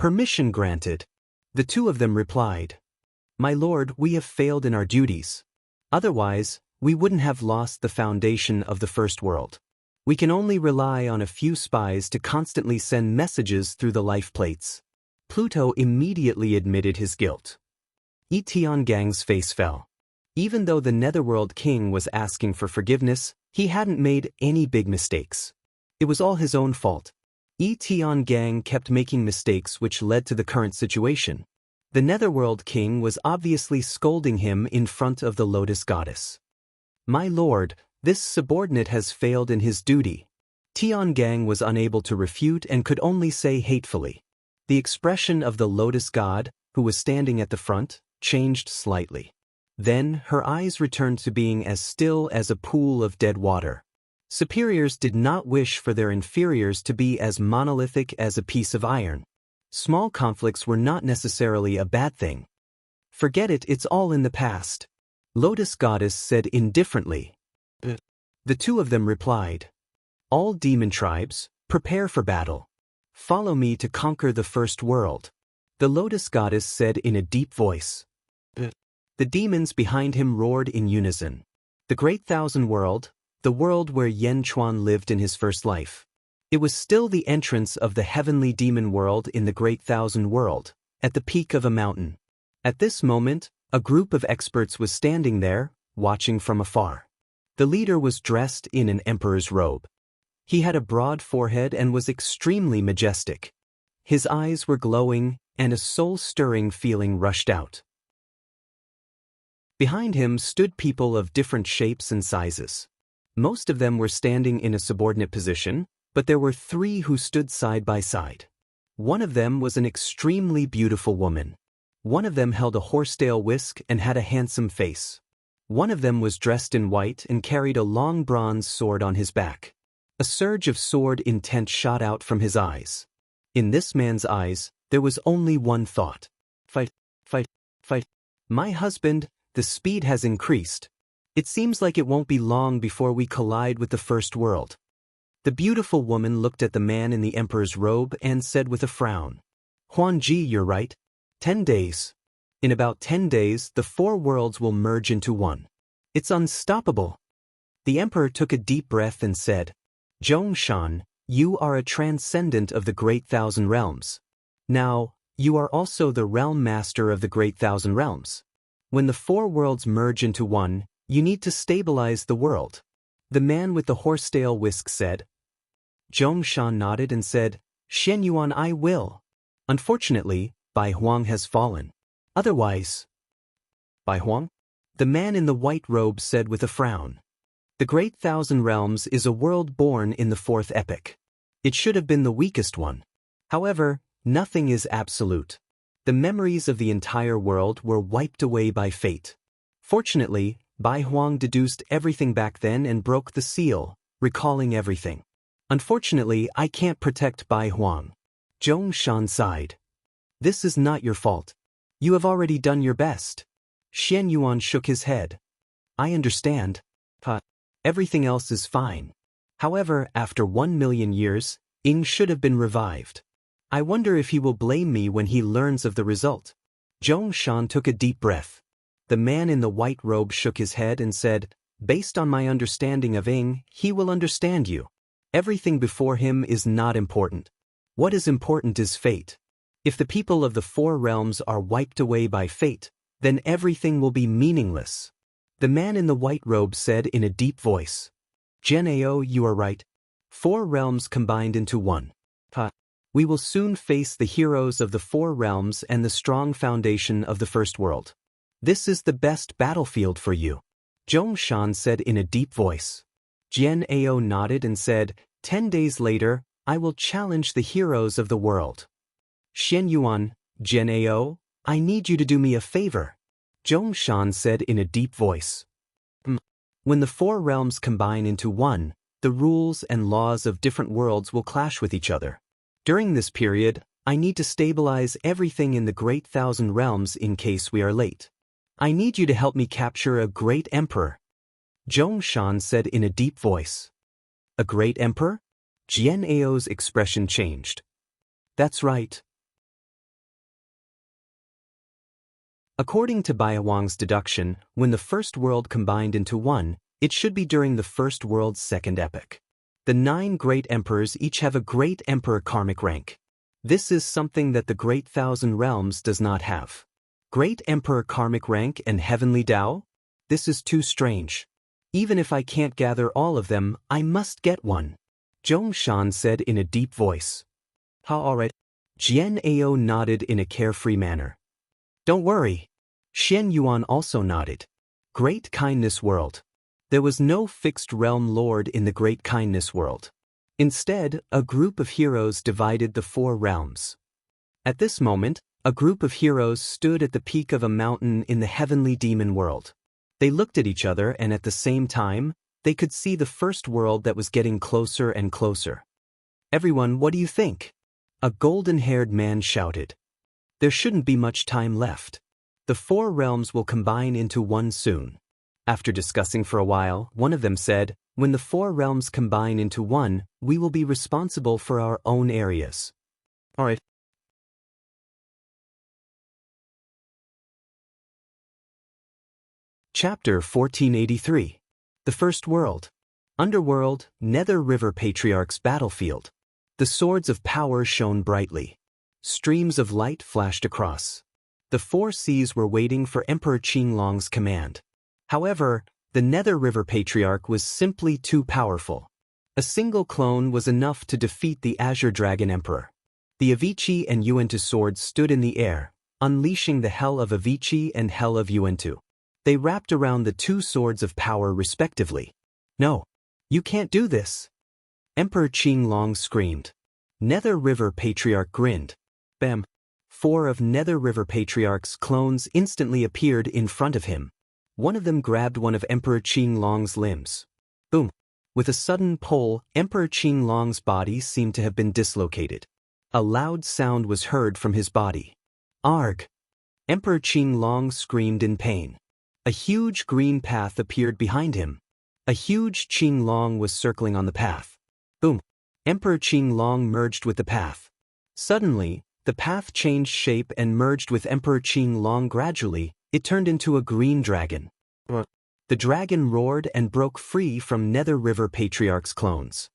Permission granted. The two of them replied. My lord, we have failed in our duties. Otherwise, we wouldn't have lost the foundation of the first world. We can only rely on a few spies to constantly send messages through the life plates. Pluto immediately admitted his guilt. Gang's face fell. Even though the Netherworld King was asking for forgiveness, he hadn't made any big mistakes. It was all his own fault. Gang kept making mistakes which led to the current situation. The Netherworld King was obviously scolding him in front of the Lotus Goddess. My lord, this subordinate has failed in his duty. Gang was unable to refute and could only say hatefully. The expression of the Lotus God, who was standing at the front, changed slightly. Then her eyes returned to being as still as a pool of dead water. Superiors did not wish for their inferiors to be as monolithic as a piece of iron. Small conflicts were not necessarily a bad thing. Forget it, it's all in the past. Lotus Goddess said indifferently. The two of them replied. All demon tribes, prepare for battle. Follow me to conquer the first world. The Lotus Goddess said in a deep voice. The demons behind him roared in unison. The Great Thousand World, the world where Yen Chuan lived in his first life. It was still the entrance of the heavenly demon world in the Great Thousand World, at the peak of a mountain. At this moment, a group of experts was standing there, watching from afar. The leader was dressed in an emperor's robe. He had a broad forehead and was extremely majestic. His eyes were glowing, and a soul-stirring feeling rushed out. Behind him stood people of different shapes and sizes. Most of them were standing in a subordinate position, but there were three who stood side by side. One of them was an extremely beautiful woman. One of them held a horsetail whisk and had a handsome face. One of them was dressed in white and carried a long bronze sword on his back. A surge of sword intent shot out from his eyes. In this man's eyes, there was only one thought. Fight, fight, fight. My husband, the speed has increased. It seems like it won't be long before we collide with the first world. The beautiful woman looked at the man in the emperor's robe and said with a frown. Huanji, you're right. 10 days. In about 10 days, the four worlds will merge into one. It's unstoppable. The emperor took a deep breath and said, Zhongshan, you are a transcendent of the Great Thousand Realms. Now, you are also the realm master of the Great Thousand Realms. When the four worlds merge into one, you need to stabilize the world. The man with the horsetail whisk said. Zhongshan nodded and said, Shen Yuan, I will. Unfortunately, Bai Huang has fallen. Otherwise. Bai Huang? The man in the white robe said with a frown. The Great Thousand Realms is a world born in the fourth epoch. It should have been the weakest one. However, nothing is absolute. The memories of the entire world were wiped away by fate. Fortunately, Bai Huang deduced everything back then and broke the seal, recalling everything. Unfortunately, I can't protect Bai Huang. Zhongshan sighed. This is not your fault. You have already done your best. Shen Yuan shook his head. I understand. Everything else is fine. However, after 1 million years, Ying should have been revived. I wonder if he will blame me when he learns of the result. Zhongshan took a deep breath. The man in the white robe shook his head and said, Based on my understanding of Ying, he will understand you. Everything before him is not important. What is important is fate. If the people of the four realms are wiped away by fate, then everything will be meaningless. The man in the white robe said in a deep voice. Ao, you are right. 4 realms combined into one. We will soon face the heroes of the 4 realms and the strong foundation of the first world. This is the best battlefield for you. Zhongshan said in a deep voice. Ao nodded and said, 10 days later, I will challenge the heroes of the world. Shen Yuan, Ao, I need you to do me a favor. Zhongshan said in a deep voice. When the 4 realms combine into one, the rules and laws of different worlds will clash with each other. During this period, I need to stabilize everything in the Great Thousand Realms in case we are late. I need you to help me capture a great emperor. Zhongshan said in a deep voice. A great emperor? Ao's expression changed. That's right. According to Biawang's deduction, when the first world combined into one, it should be during the first world's second epoch. The 9 great emperors each have a great emperor karmic rank. This is something that the Great Thousand Realms does not have. Great emperor karmic rank and heavenly Tao? This is too strange. Even if I can't gather all of them, I must get one. Zhongshan said in a deep voice. Alright. Jian Ao nodded in a carefree manner. Don't worry. Xian Yuan also nodded. Great Kindness World. There was no fixed realm lord in the Great Kindness World. Instead, a group of heroes divided the 4 realms. At this moment, a group of heroes stood at the peak of a mountain in the heavenly demon world. They looked at each other and at the same time, they could see the first world that was getting closer and closer. Everyone, what do you think? A golden-haired man shouted. There shouldn't be much time left. The 4 realms will combine into one soon. After discussing for a while, one of them said, when the 4 realms combine into one, we will be responsible for our own areas. Alright. Chapter 1483. The First World. Underworld, Nether River Patriarch's battlefield. The swords of power shone brightly. Streams of light flashed across. The 4 seas were waiting for Emperor Qinglong's command. However, the Nether River Patriarch was simply too powerful. A single clone was enough to defeat the Azure Dragon Emperor. The Avicii and Yuantu swords stood in the air, unleashing the Hell of Avicii and Hell of Yuantu. They wrapped around the 2 swords of power respectively. No, you can't do this. Emperor Qinglong screamed. Nether River Patriarch grinned. Bam! 4 of Nether River Patriarch's clones instantly appeared in front of him. One of them grabbed one of Emperor Qinglong's limbs. Boom! With a sudden pull, Emperor Qinglong's body seemed to have been dislocated. A loud sound was heard from his body. Arg! Emperor Qinglong screamed in pain. A huge green path appeared behind him. A huge Qinglong was circling on the path. Boom! Emperor Qinglong merged with the path. Suddenly, the path changed shape and merged with Emperor Qinglong gradually. It turned into a green dragon. The dragon roared and broke free from Nether River Patriarch's clones.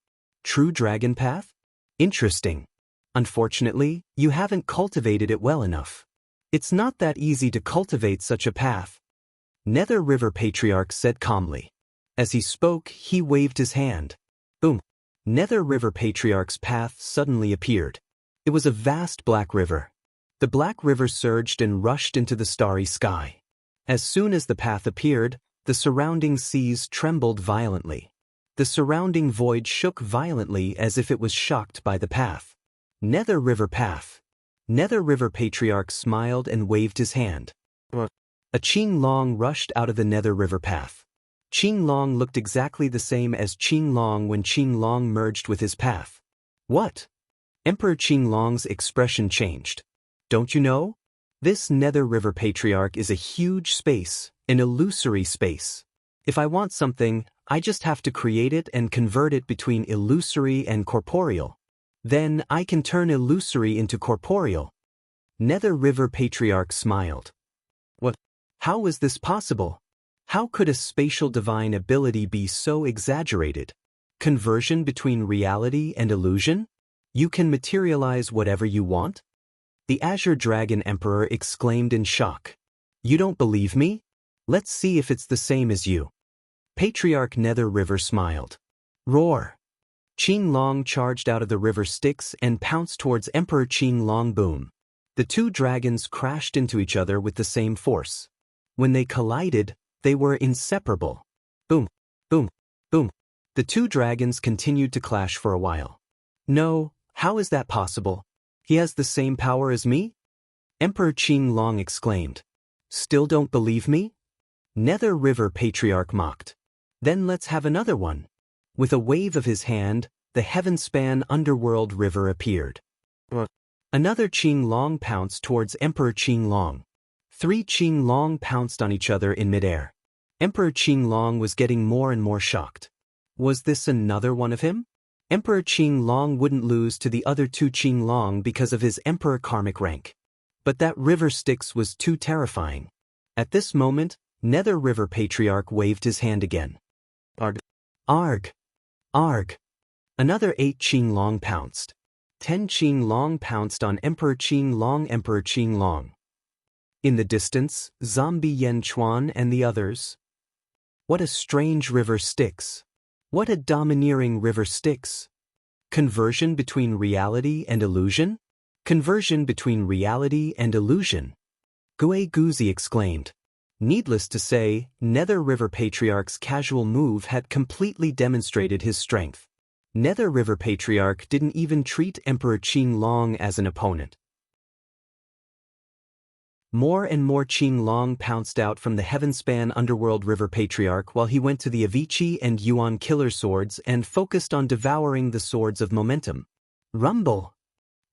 True dragon path? Interesting. Unfortunately, you haven't cultivated it well enough. It's not that easy to cultivate such a path. Nether River Patriarch said calmly. As he spoke, he waved his hand. Boom! Nether River Patriarch's path suddenly appeared. It was a vast black river. The black river surged and rushed into the starry sky. As soon as the path appeared, the surrounding seas trembled violently. The surrounding void shook violently as if it was shocked by the path. Nether River Path. Nether River Patriarch smiled and waved his hand. A Qinglong rushed out of the Nether River Path. Qinglong looked exactly the same as Qinglong when Qinglong merged with his path. What? Emperor Qinglong's expression changed. Don't you know? This Nether River Patriarch is a huge space, an illusory space. If I want something, I just have to create it and convert it between illusory and corporeal. Then I can turn illusory into corporeal. Nether River Patriarch smiled. What? How is this possible? How could a spatial divine ability be so exaggerated? Conversion between reality and illusion? You can materialize whatever you want? The Azure Dragon Emperor exclaimed in shock. You don't believe me? Let's see if it's the same as you. Patriarch Nether River smiled. Roar! Qinglong charged out of the river Styx and pounced towards Emperor Qinglong. Boom! The 2 dragons crashed into each other with the same force. When they collided, they were inseparable. Boom! Boom! Boom! The 2 dragons continued to clash for a while. No, how is that possible? He has the same power as me? Emperor Qinglong exclaimed. Still don't believe me? Nether River Patriarch mocked. Then let's have another one. With a wave of his hand, the heaven-span underworld river appeared. Another Qinglong pounced towards Emperor Qinglong. 3 Qinglong pounced on each other in midair. Emperor Qinglong was getting more and more shocked. Was this another one of him? Emperor Qinglong wouldn't lose to the other 2 Qinglong because of his Emperor karmic rank. But that river Styx was too terrifying. At this moment, Nether River Patriarch waved his hand again. Arg. Arg. Arg. Another 8 Qing Long pounced. 10 Qing Long pounced on Emperor Qing Long. Emperor Qing Long. In the distance, Zombie Yen Chuan and the others. What a strange river Styx. What a domineering river Styx. Conversion between reality and illusion? Conversion between reality and illusion. Gui Guzi exclaimed. Needless to say, Nether River Patriarch's casual move had completely demonstrated his strength. Nether River Patriarch didn't even treat Emperor Qing Long as an opponent. More and more Qing Long pounced out from the Heavenspan Underworld River Patriarch while he went to the Avicii and Yuan killer swords and focused on devouring the swords of momentum. Rumble!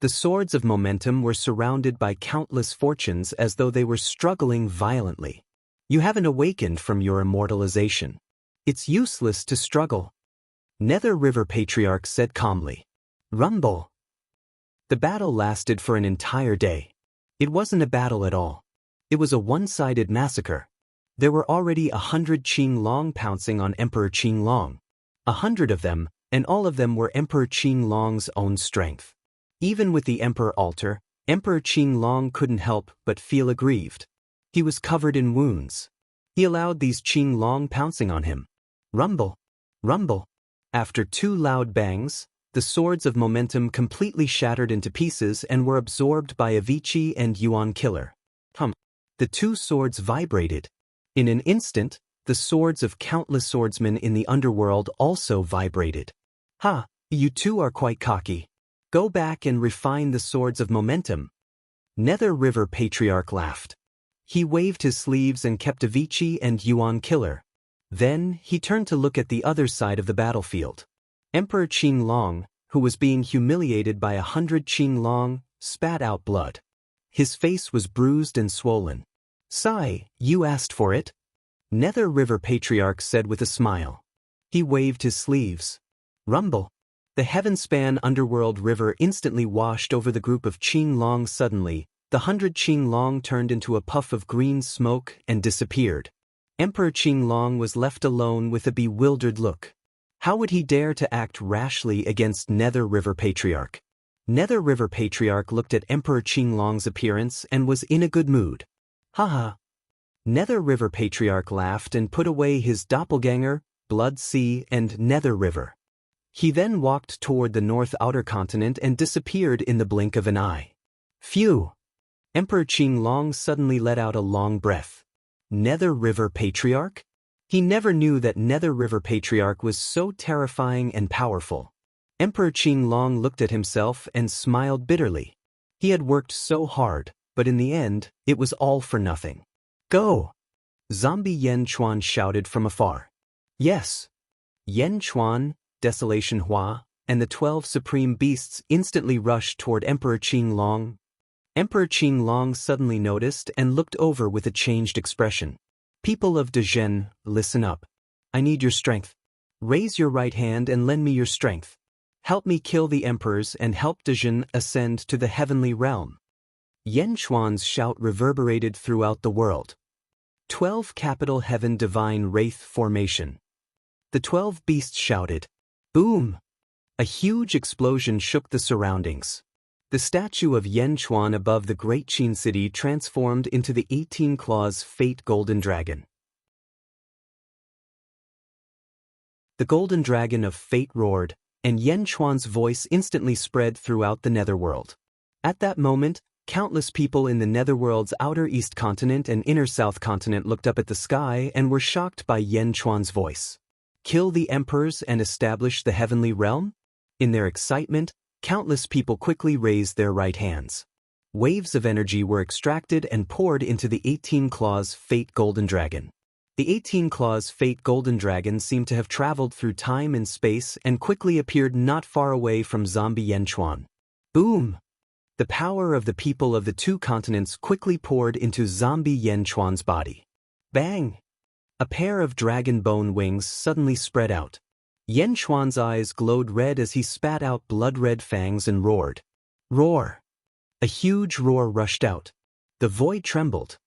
The swords of momentum were surrounded by countless fortunes as though they were struggling violently. You haven't awakened from your immortalization. It's useless to struggle. Nether River Patriarch said calmly. Rumble! The battle lasted for an entire day. It wasn't a battle at all. It was a one-sided massacre. There were already 100 Qing Long pouncing on Emperor Qing Long. 100 of them, and all of them were Emperor Qing Long's own strength. Even with the Emperor altar, Emperor Qing Long couldn't help but feel aggrieved. He was covered in wounds. He allowed these Qing Long pouncing on him. Rumble! Rumble! After 2 loud bangs, the swords of momentum completely shattered into pieces and were absorbed by Avicii and Yuan killer. The 2 swords vibrated. In an instant, the swords of countless swordsmen in the underworld also vibrated. Ha! You two are quite cocky. Go back and refine the swords of momentum. Nether River Patriarch laughed. He waved his sleeves and kept Avicii and Yuan killer. Then, he turned to look at the other side of the battlefield. Emperor Qing Long, who was being humiliated by 100 Qing Long, spat out blood. His face was bruised and swollen. Sigh, you asked for it? Nether River Patriarch said with a smile. He waved his sleeves. Rumble! The Heavenspan Underworld River instantly washed over the group of Qing Long. Suddenly, the 100 Qing Long turned into a puff of green smoke and disappeared. Emperor Qing Long was left alone with a bewildered look. How would he dare to act rashly against Nether River Patriarch? Nether River Patriarch looked at Emperor Qing Long's appearance and was in a good mood. Haha. Nether River Patriarch laughed and put away his doppelganger, Blood Sea, and Nether River. He then walked toward the North Outer Continent and disappeared in the blink of an eye. Phew! Emperor Qing Long suddenly let out a long breath. Nether River Patriarch? He never knew that Nether River Patriarch was so terrifying and powerful. Emperor Qing Long looked at himself and smiled bitterly. He had worked so hard, but in the end, it was all for nothing. Go! Zombie Yen Chuan shouted from afar. Yes! Yen Chuan, Desolation Hua, and the 12 supreme beasts instantly rushed toward Emperor Qing Long. Emperor Qing Long suddenly noticed and looked over with a changed expression. People of Dezhen, listen up. I need your strength. Raise your right hand and lend me your strength. Help me kill the emperors and help Dezhen ascend to the heavenly realm. Yen Chuan's shout reverberated throughout the world. 12 Capital Heaven Divine Wraith Formation. The 12 beasts shouted. Boom! A huge explosion shook the surroundings. The statue of Yen Chuan above the Great Qin City transformed into the 18-claws Fate Golden Dragon. The Golden Dragon of Fate roared, and Yen Chuan's voice instantly spread throughout the Netherworld. At that moment, countless people in the Netherworld's outer East Continent and inner South Continent looked up at the sky and were shocked by Yen Chuan's voice. Kill the emperors and establish the heavenly realm? In their excitement, countless people quickly raised their right hands. Waves of energy were extracted and poured into the 18-claws Fate Golden Dragon. The 18-claws Fate Golden Dragon seemed to have traveled through time and space and quickly appeared not far away from Zombie Yen Chuan. Boom! The power of the people of the 2 continents quickly poured into Zombie Yen Chuan's body. Bang! A pair of dragon bone wings suddenly spread out. Yen Chuan's eyes glowed red as he spat out blood-red fangs and roared. Roar! A huge roar rushed out. The void trembled.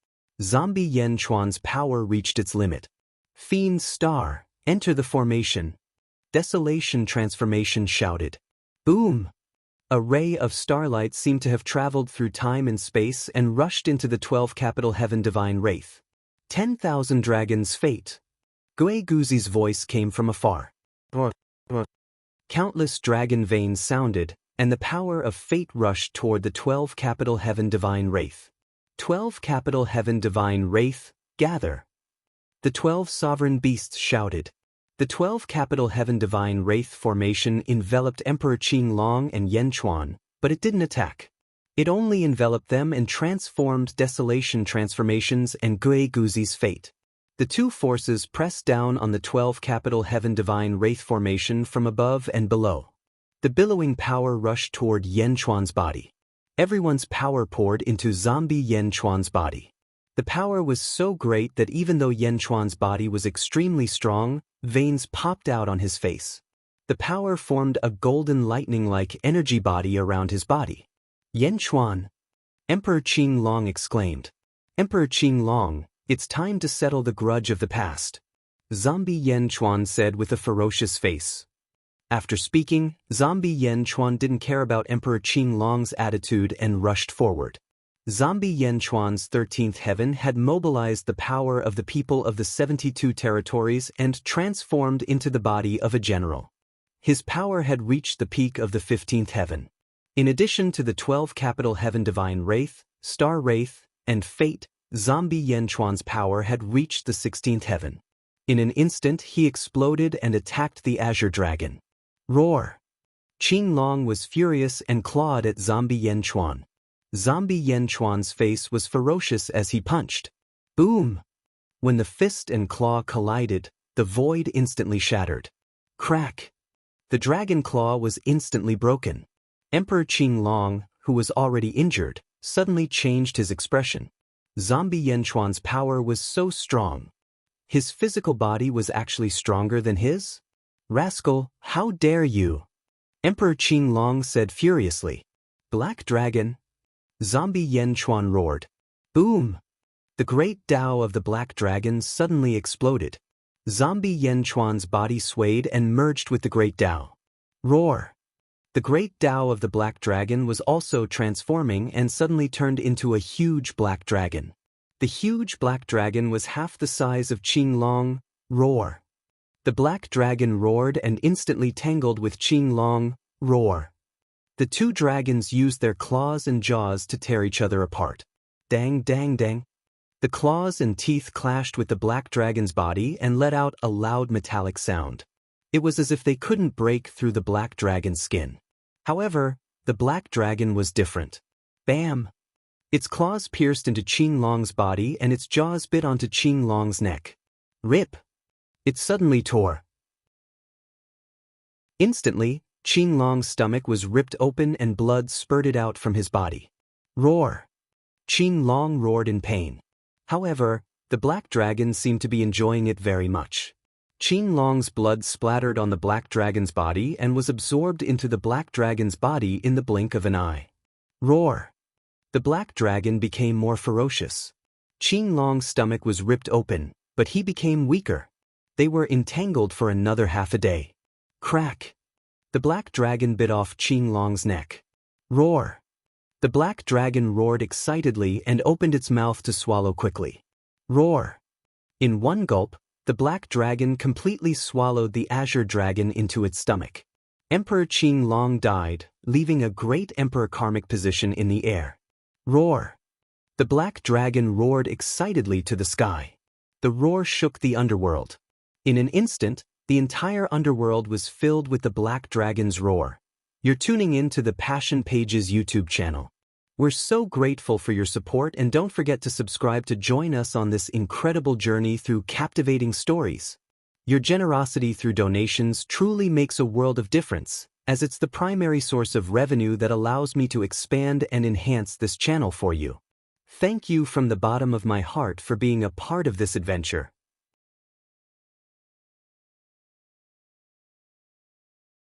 Zombie Yen Chuan's power reached its limit. Fiend Star, enter the formation. Desolation Transformation shouted. Boom! A ray of starlight seemed to have traveled through time and space and rushed into the 12 capital heaven divine wraith. 10,000 dragons fate. Gui Guzi's voice came from afar. Countless dragon veins sounded, and the power of fate rushed toward the 12 capital heaven divine wraith. 12 capital heaven divine wraith, gather. The 12 sovereign beasts shouted. The 12 capital heaven divine wraith formation enveloped Emperor Qinglong and Yen Chuan, but it didn't attack. It only enveloped them and transformed desolation transformations and Gui Guzi's fate. The two forces pressed down on the 12 capital heaven divine wraith formation from above and below. The billowing power rushed toward Yen Chuan's body. Everyone's power poured into zombie Yen Chuan's body. The power was so great that even though Yen Chuan's body was extremely strong, veins popped out on his face. The power formed a golden lightning-like energy body around his body. Yen Chuan! Emperor Qinglong exclaimed. Emperor Qinglong, it's time to settle the grudge of the past. Zombie Yen Chuan said with a ferocious face. After speaking, zombie Yen Chuan didn't care about Emperor Qinglong's attitude and rushed forward. Zombie Yen Chuan's 13th heaven had mobilized the power of the people of the 72 territories and transformed into the body of a general. His power had reached the peak of the 15th heaven. In addition to the 12 capital heaven divine wraith, star wraith, and fate, zombie Yen Chuan's power had reached the 16th heaven. In an instant he exploded and attacked the azure dragon. Roar! Qinglong was furious and clawed at zombie Yen Chuan. Zombie Yen Chuan's face was ferocious as he punched. Boom! When the fist and claw collided, the void instantly shattered. Crack! The dragon claw was instantly broken. Emperor Qinglong, who was already injured, suddenly changed his expression. Zombie Yen Chuan's power was so strong. His physical body was actually stronger than his? Rascal, how dare you? Emperor Qinglong said furiously. Black Dragon! Zombie Yen Chuan roared. Boom! The great Tao of the Black Dragon suddenly exploded. Zombie Yen Chuan's body swayed and merged with the great Tao. Roar! The great Tao of the Black Dragon was also transforming and suddenly turned into a huge black dragon. The huge black dragon was half the size of Qinglong. Roar! The black dragon roared and instantly tangled with Qinglong. Roar! The two dragons used their claws and jaws to tear each other apart. Dang, dang, dang. The claws and teeth clashed with the black dragon's body and let out a loud metallic sound. It was as if they couldn't break through the black dragon's skin. However, the black dragon was different. Bam! Its claws pierced into Qinglong's body and its jaws bit onto Qinglong's neck. Rip! It suddenly tore. Instantly, Qinglong's stomach was ripped open and blood spurted out from his body. Roar! Qinglong roared in pain. However, the black dragon seemed to be enjoying it very much. Qinglong's blood splattered on the black dragon's body and was absorbed into the black dragon's body in the blink of an eye. Roar! The black dragon became more ferocious. Qinglong's stomach was ripped open, but he became weaker. They were entangled for another half a day. Crack! The black dragon bit off Qinglong's neck. Roar! The black dragon roared excitedly and opened its mouth to swallow quickly. Roar! In one gulp, the black dragon completely swallowed the azure dragon into its stomach. Emperor Qinglong died, leaving a great emperor karmic position in the air. Roar! The black dragon roared excitedly to the sky. The roar shook the underworld. In an instant, the entire underworld was filled with the black dragon's roar. You're tuning in to the Passion Pages YouTube channel. We're so grateful for your support, and don't forget to subscribe to join us on this incredible journey through captivating stories. Your generosity through donations truly makes a world of difference, as it's the primary source of revenue that allows me to expand and enhance this channel for you. Thank you from the bottom of my heart for being a part of this adventure.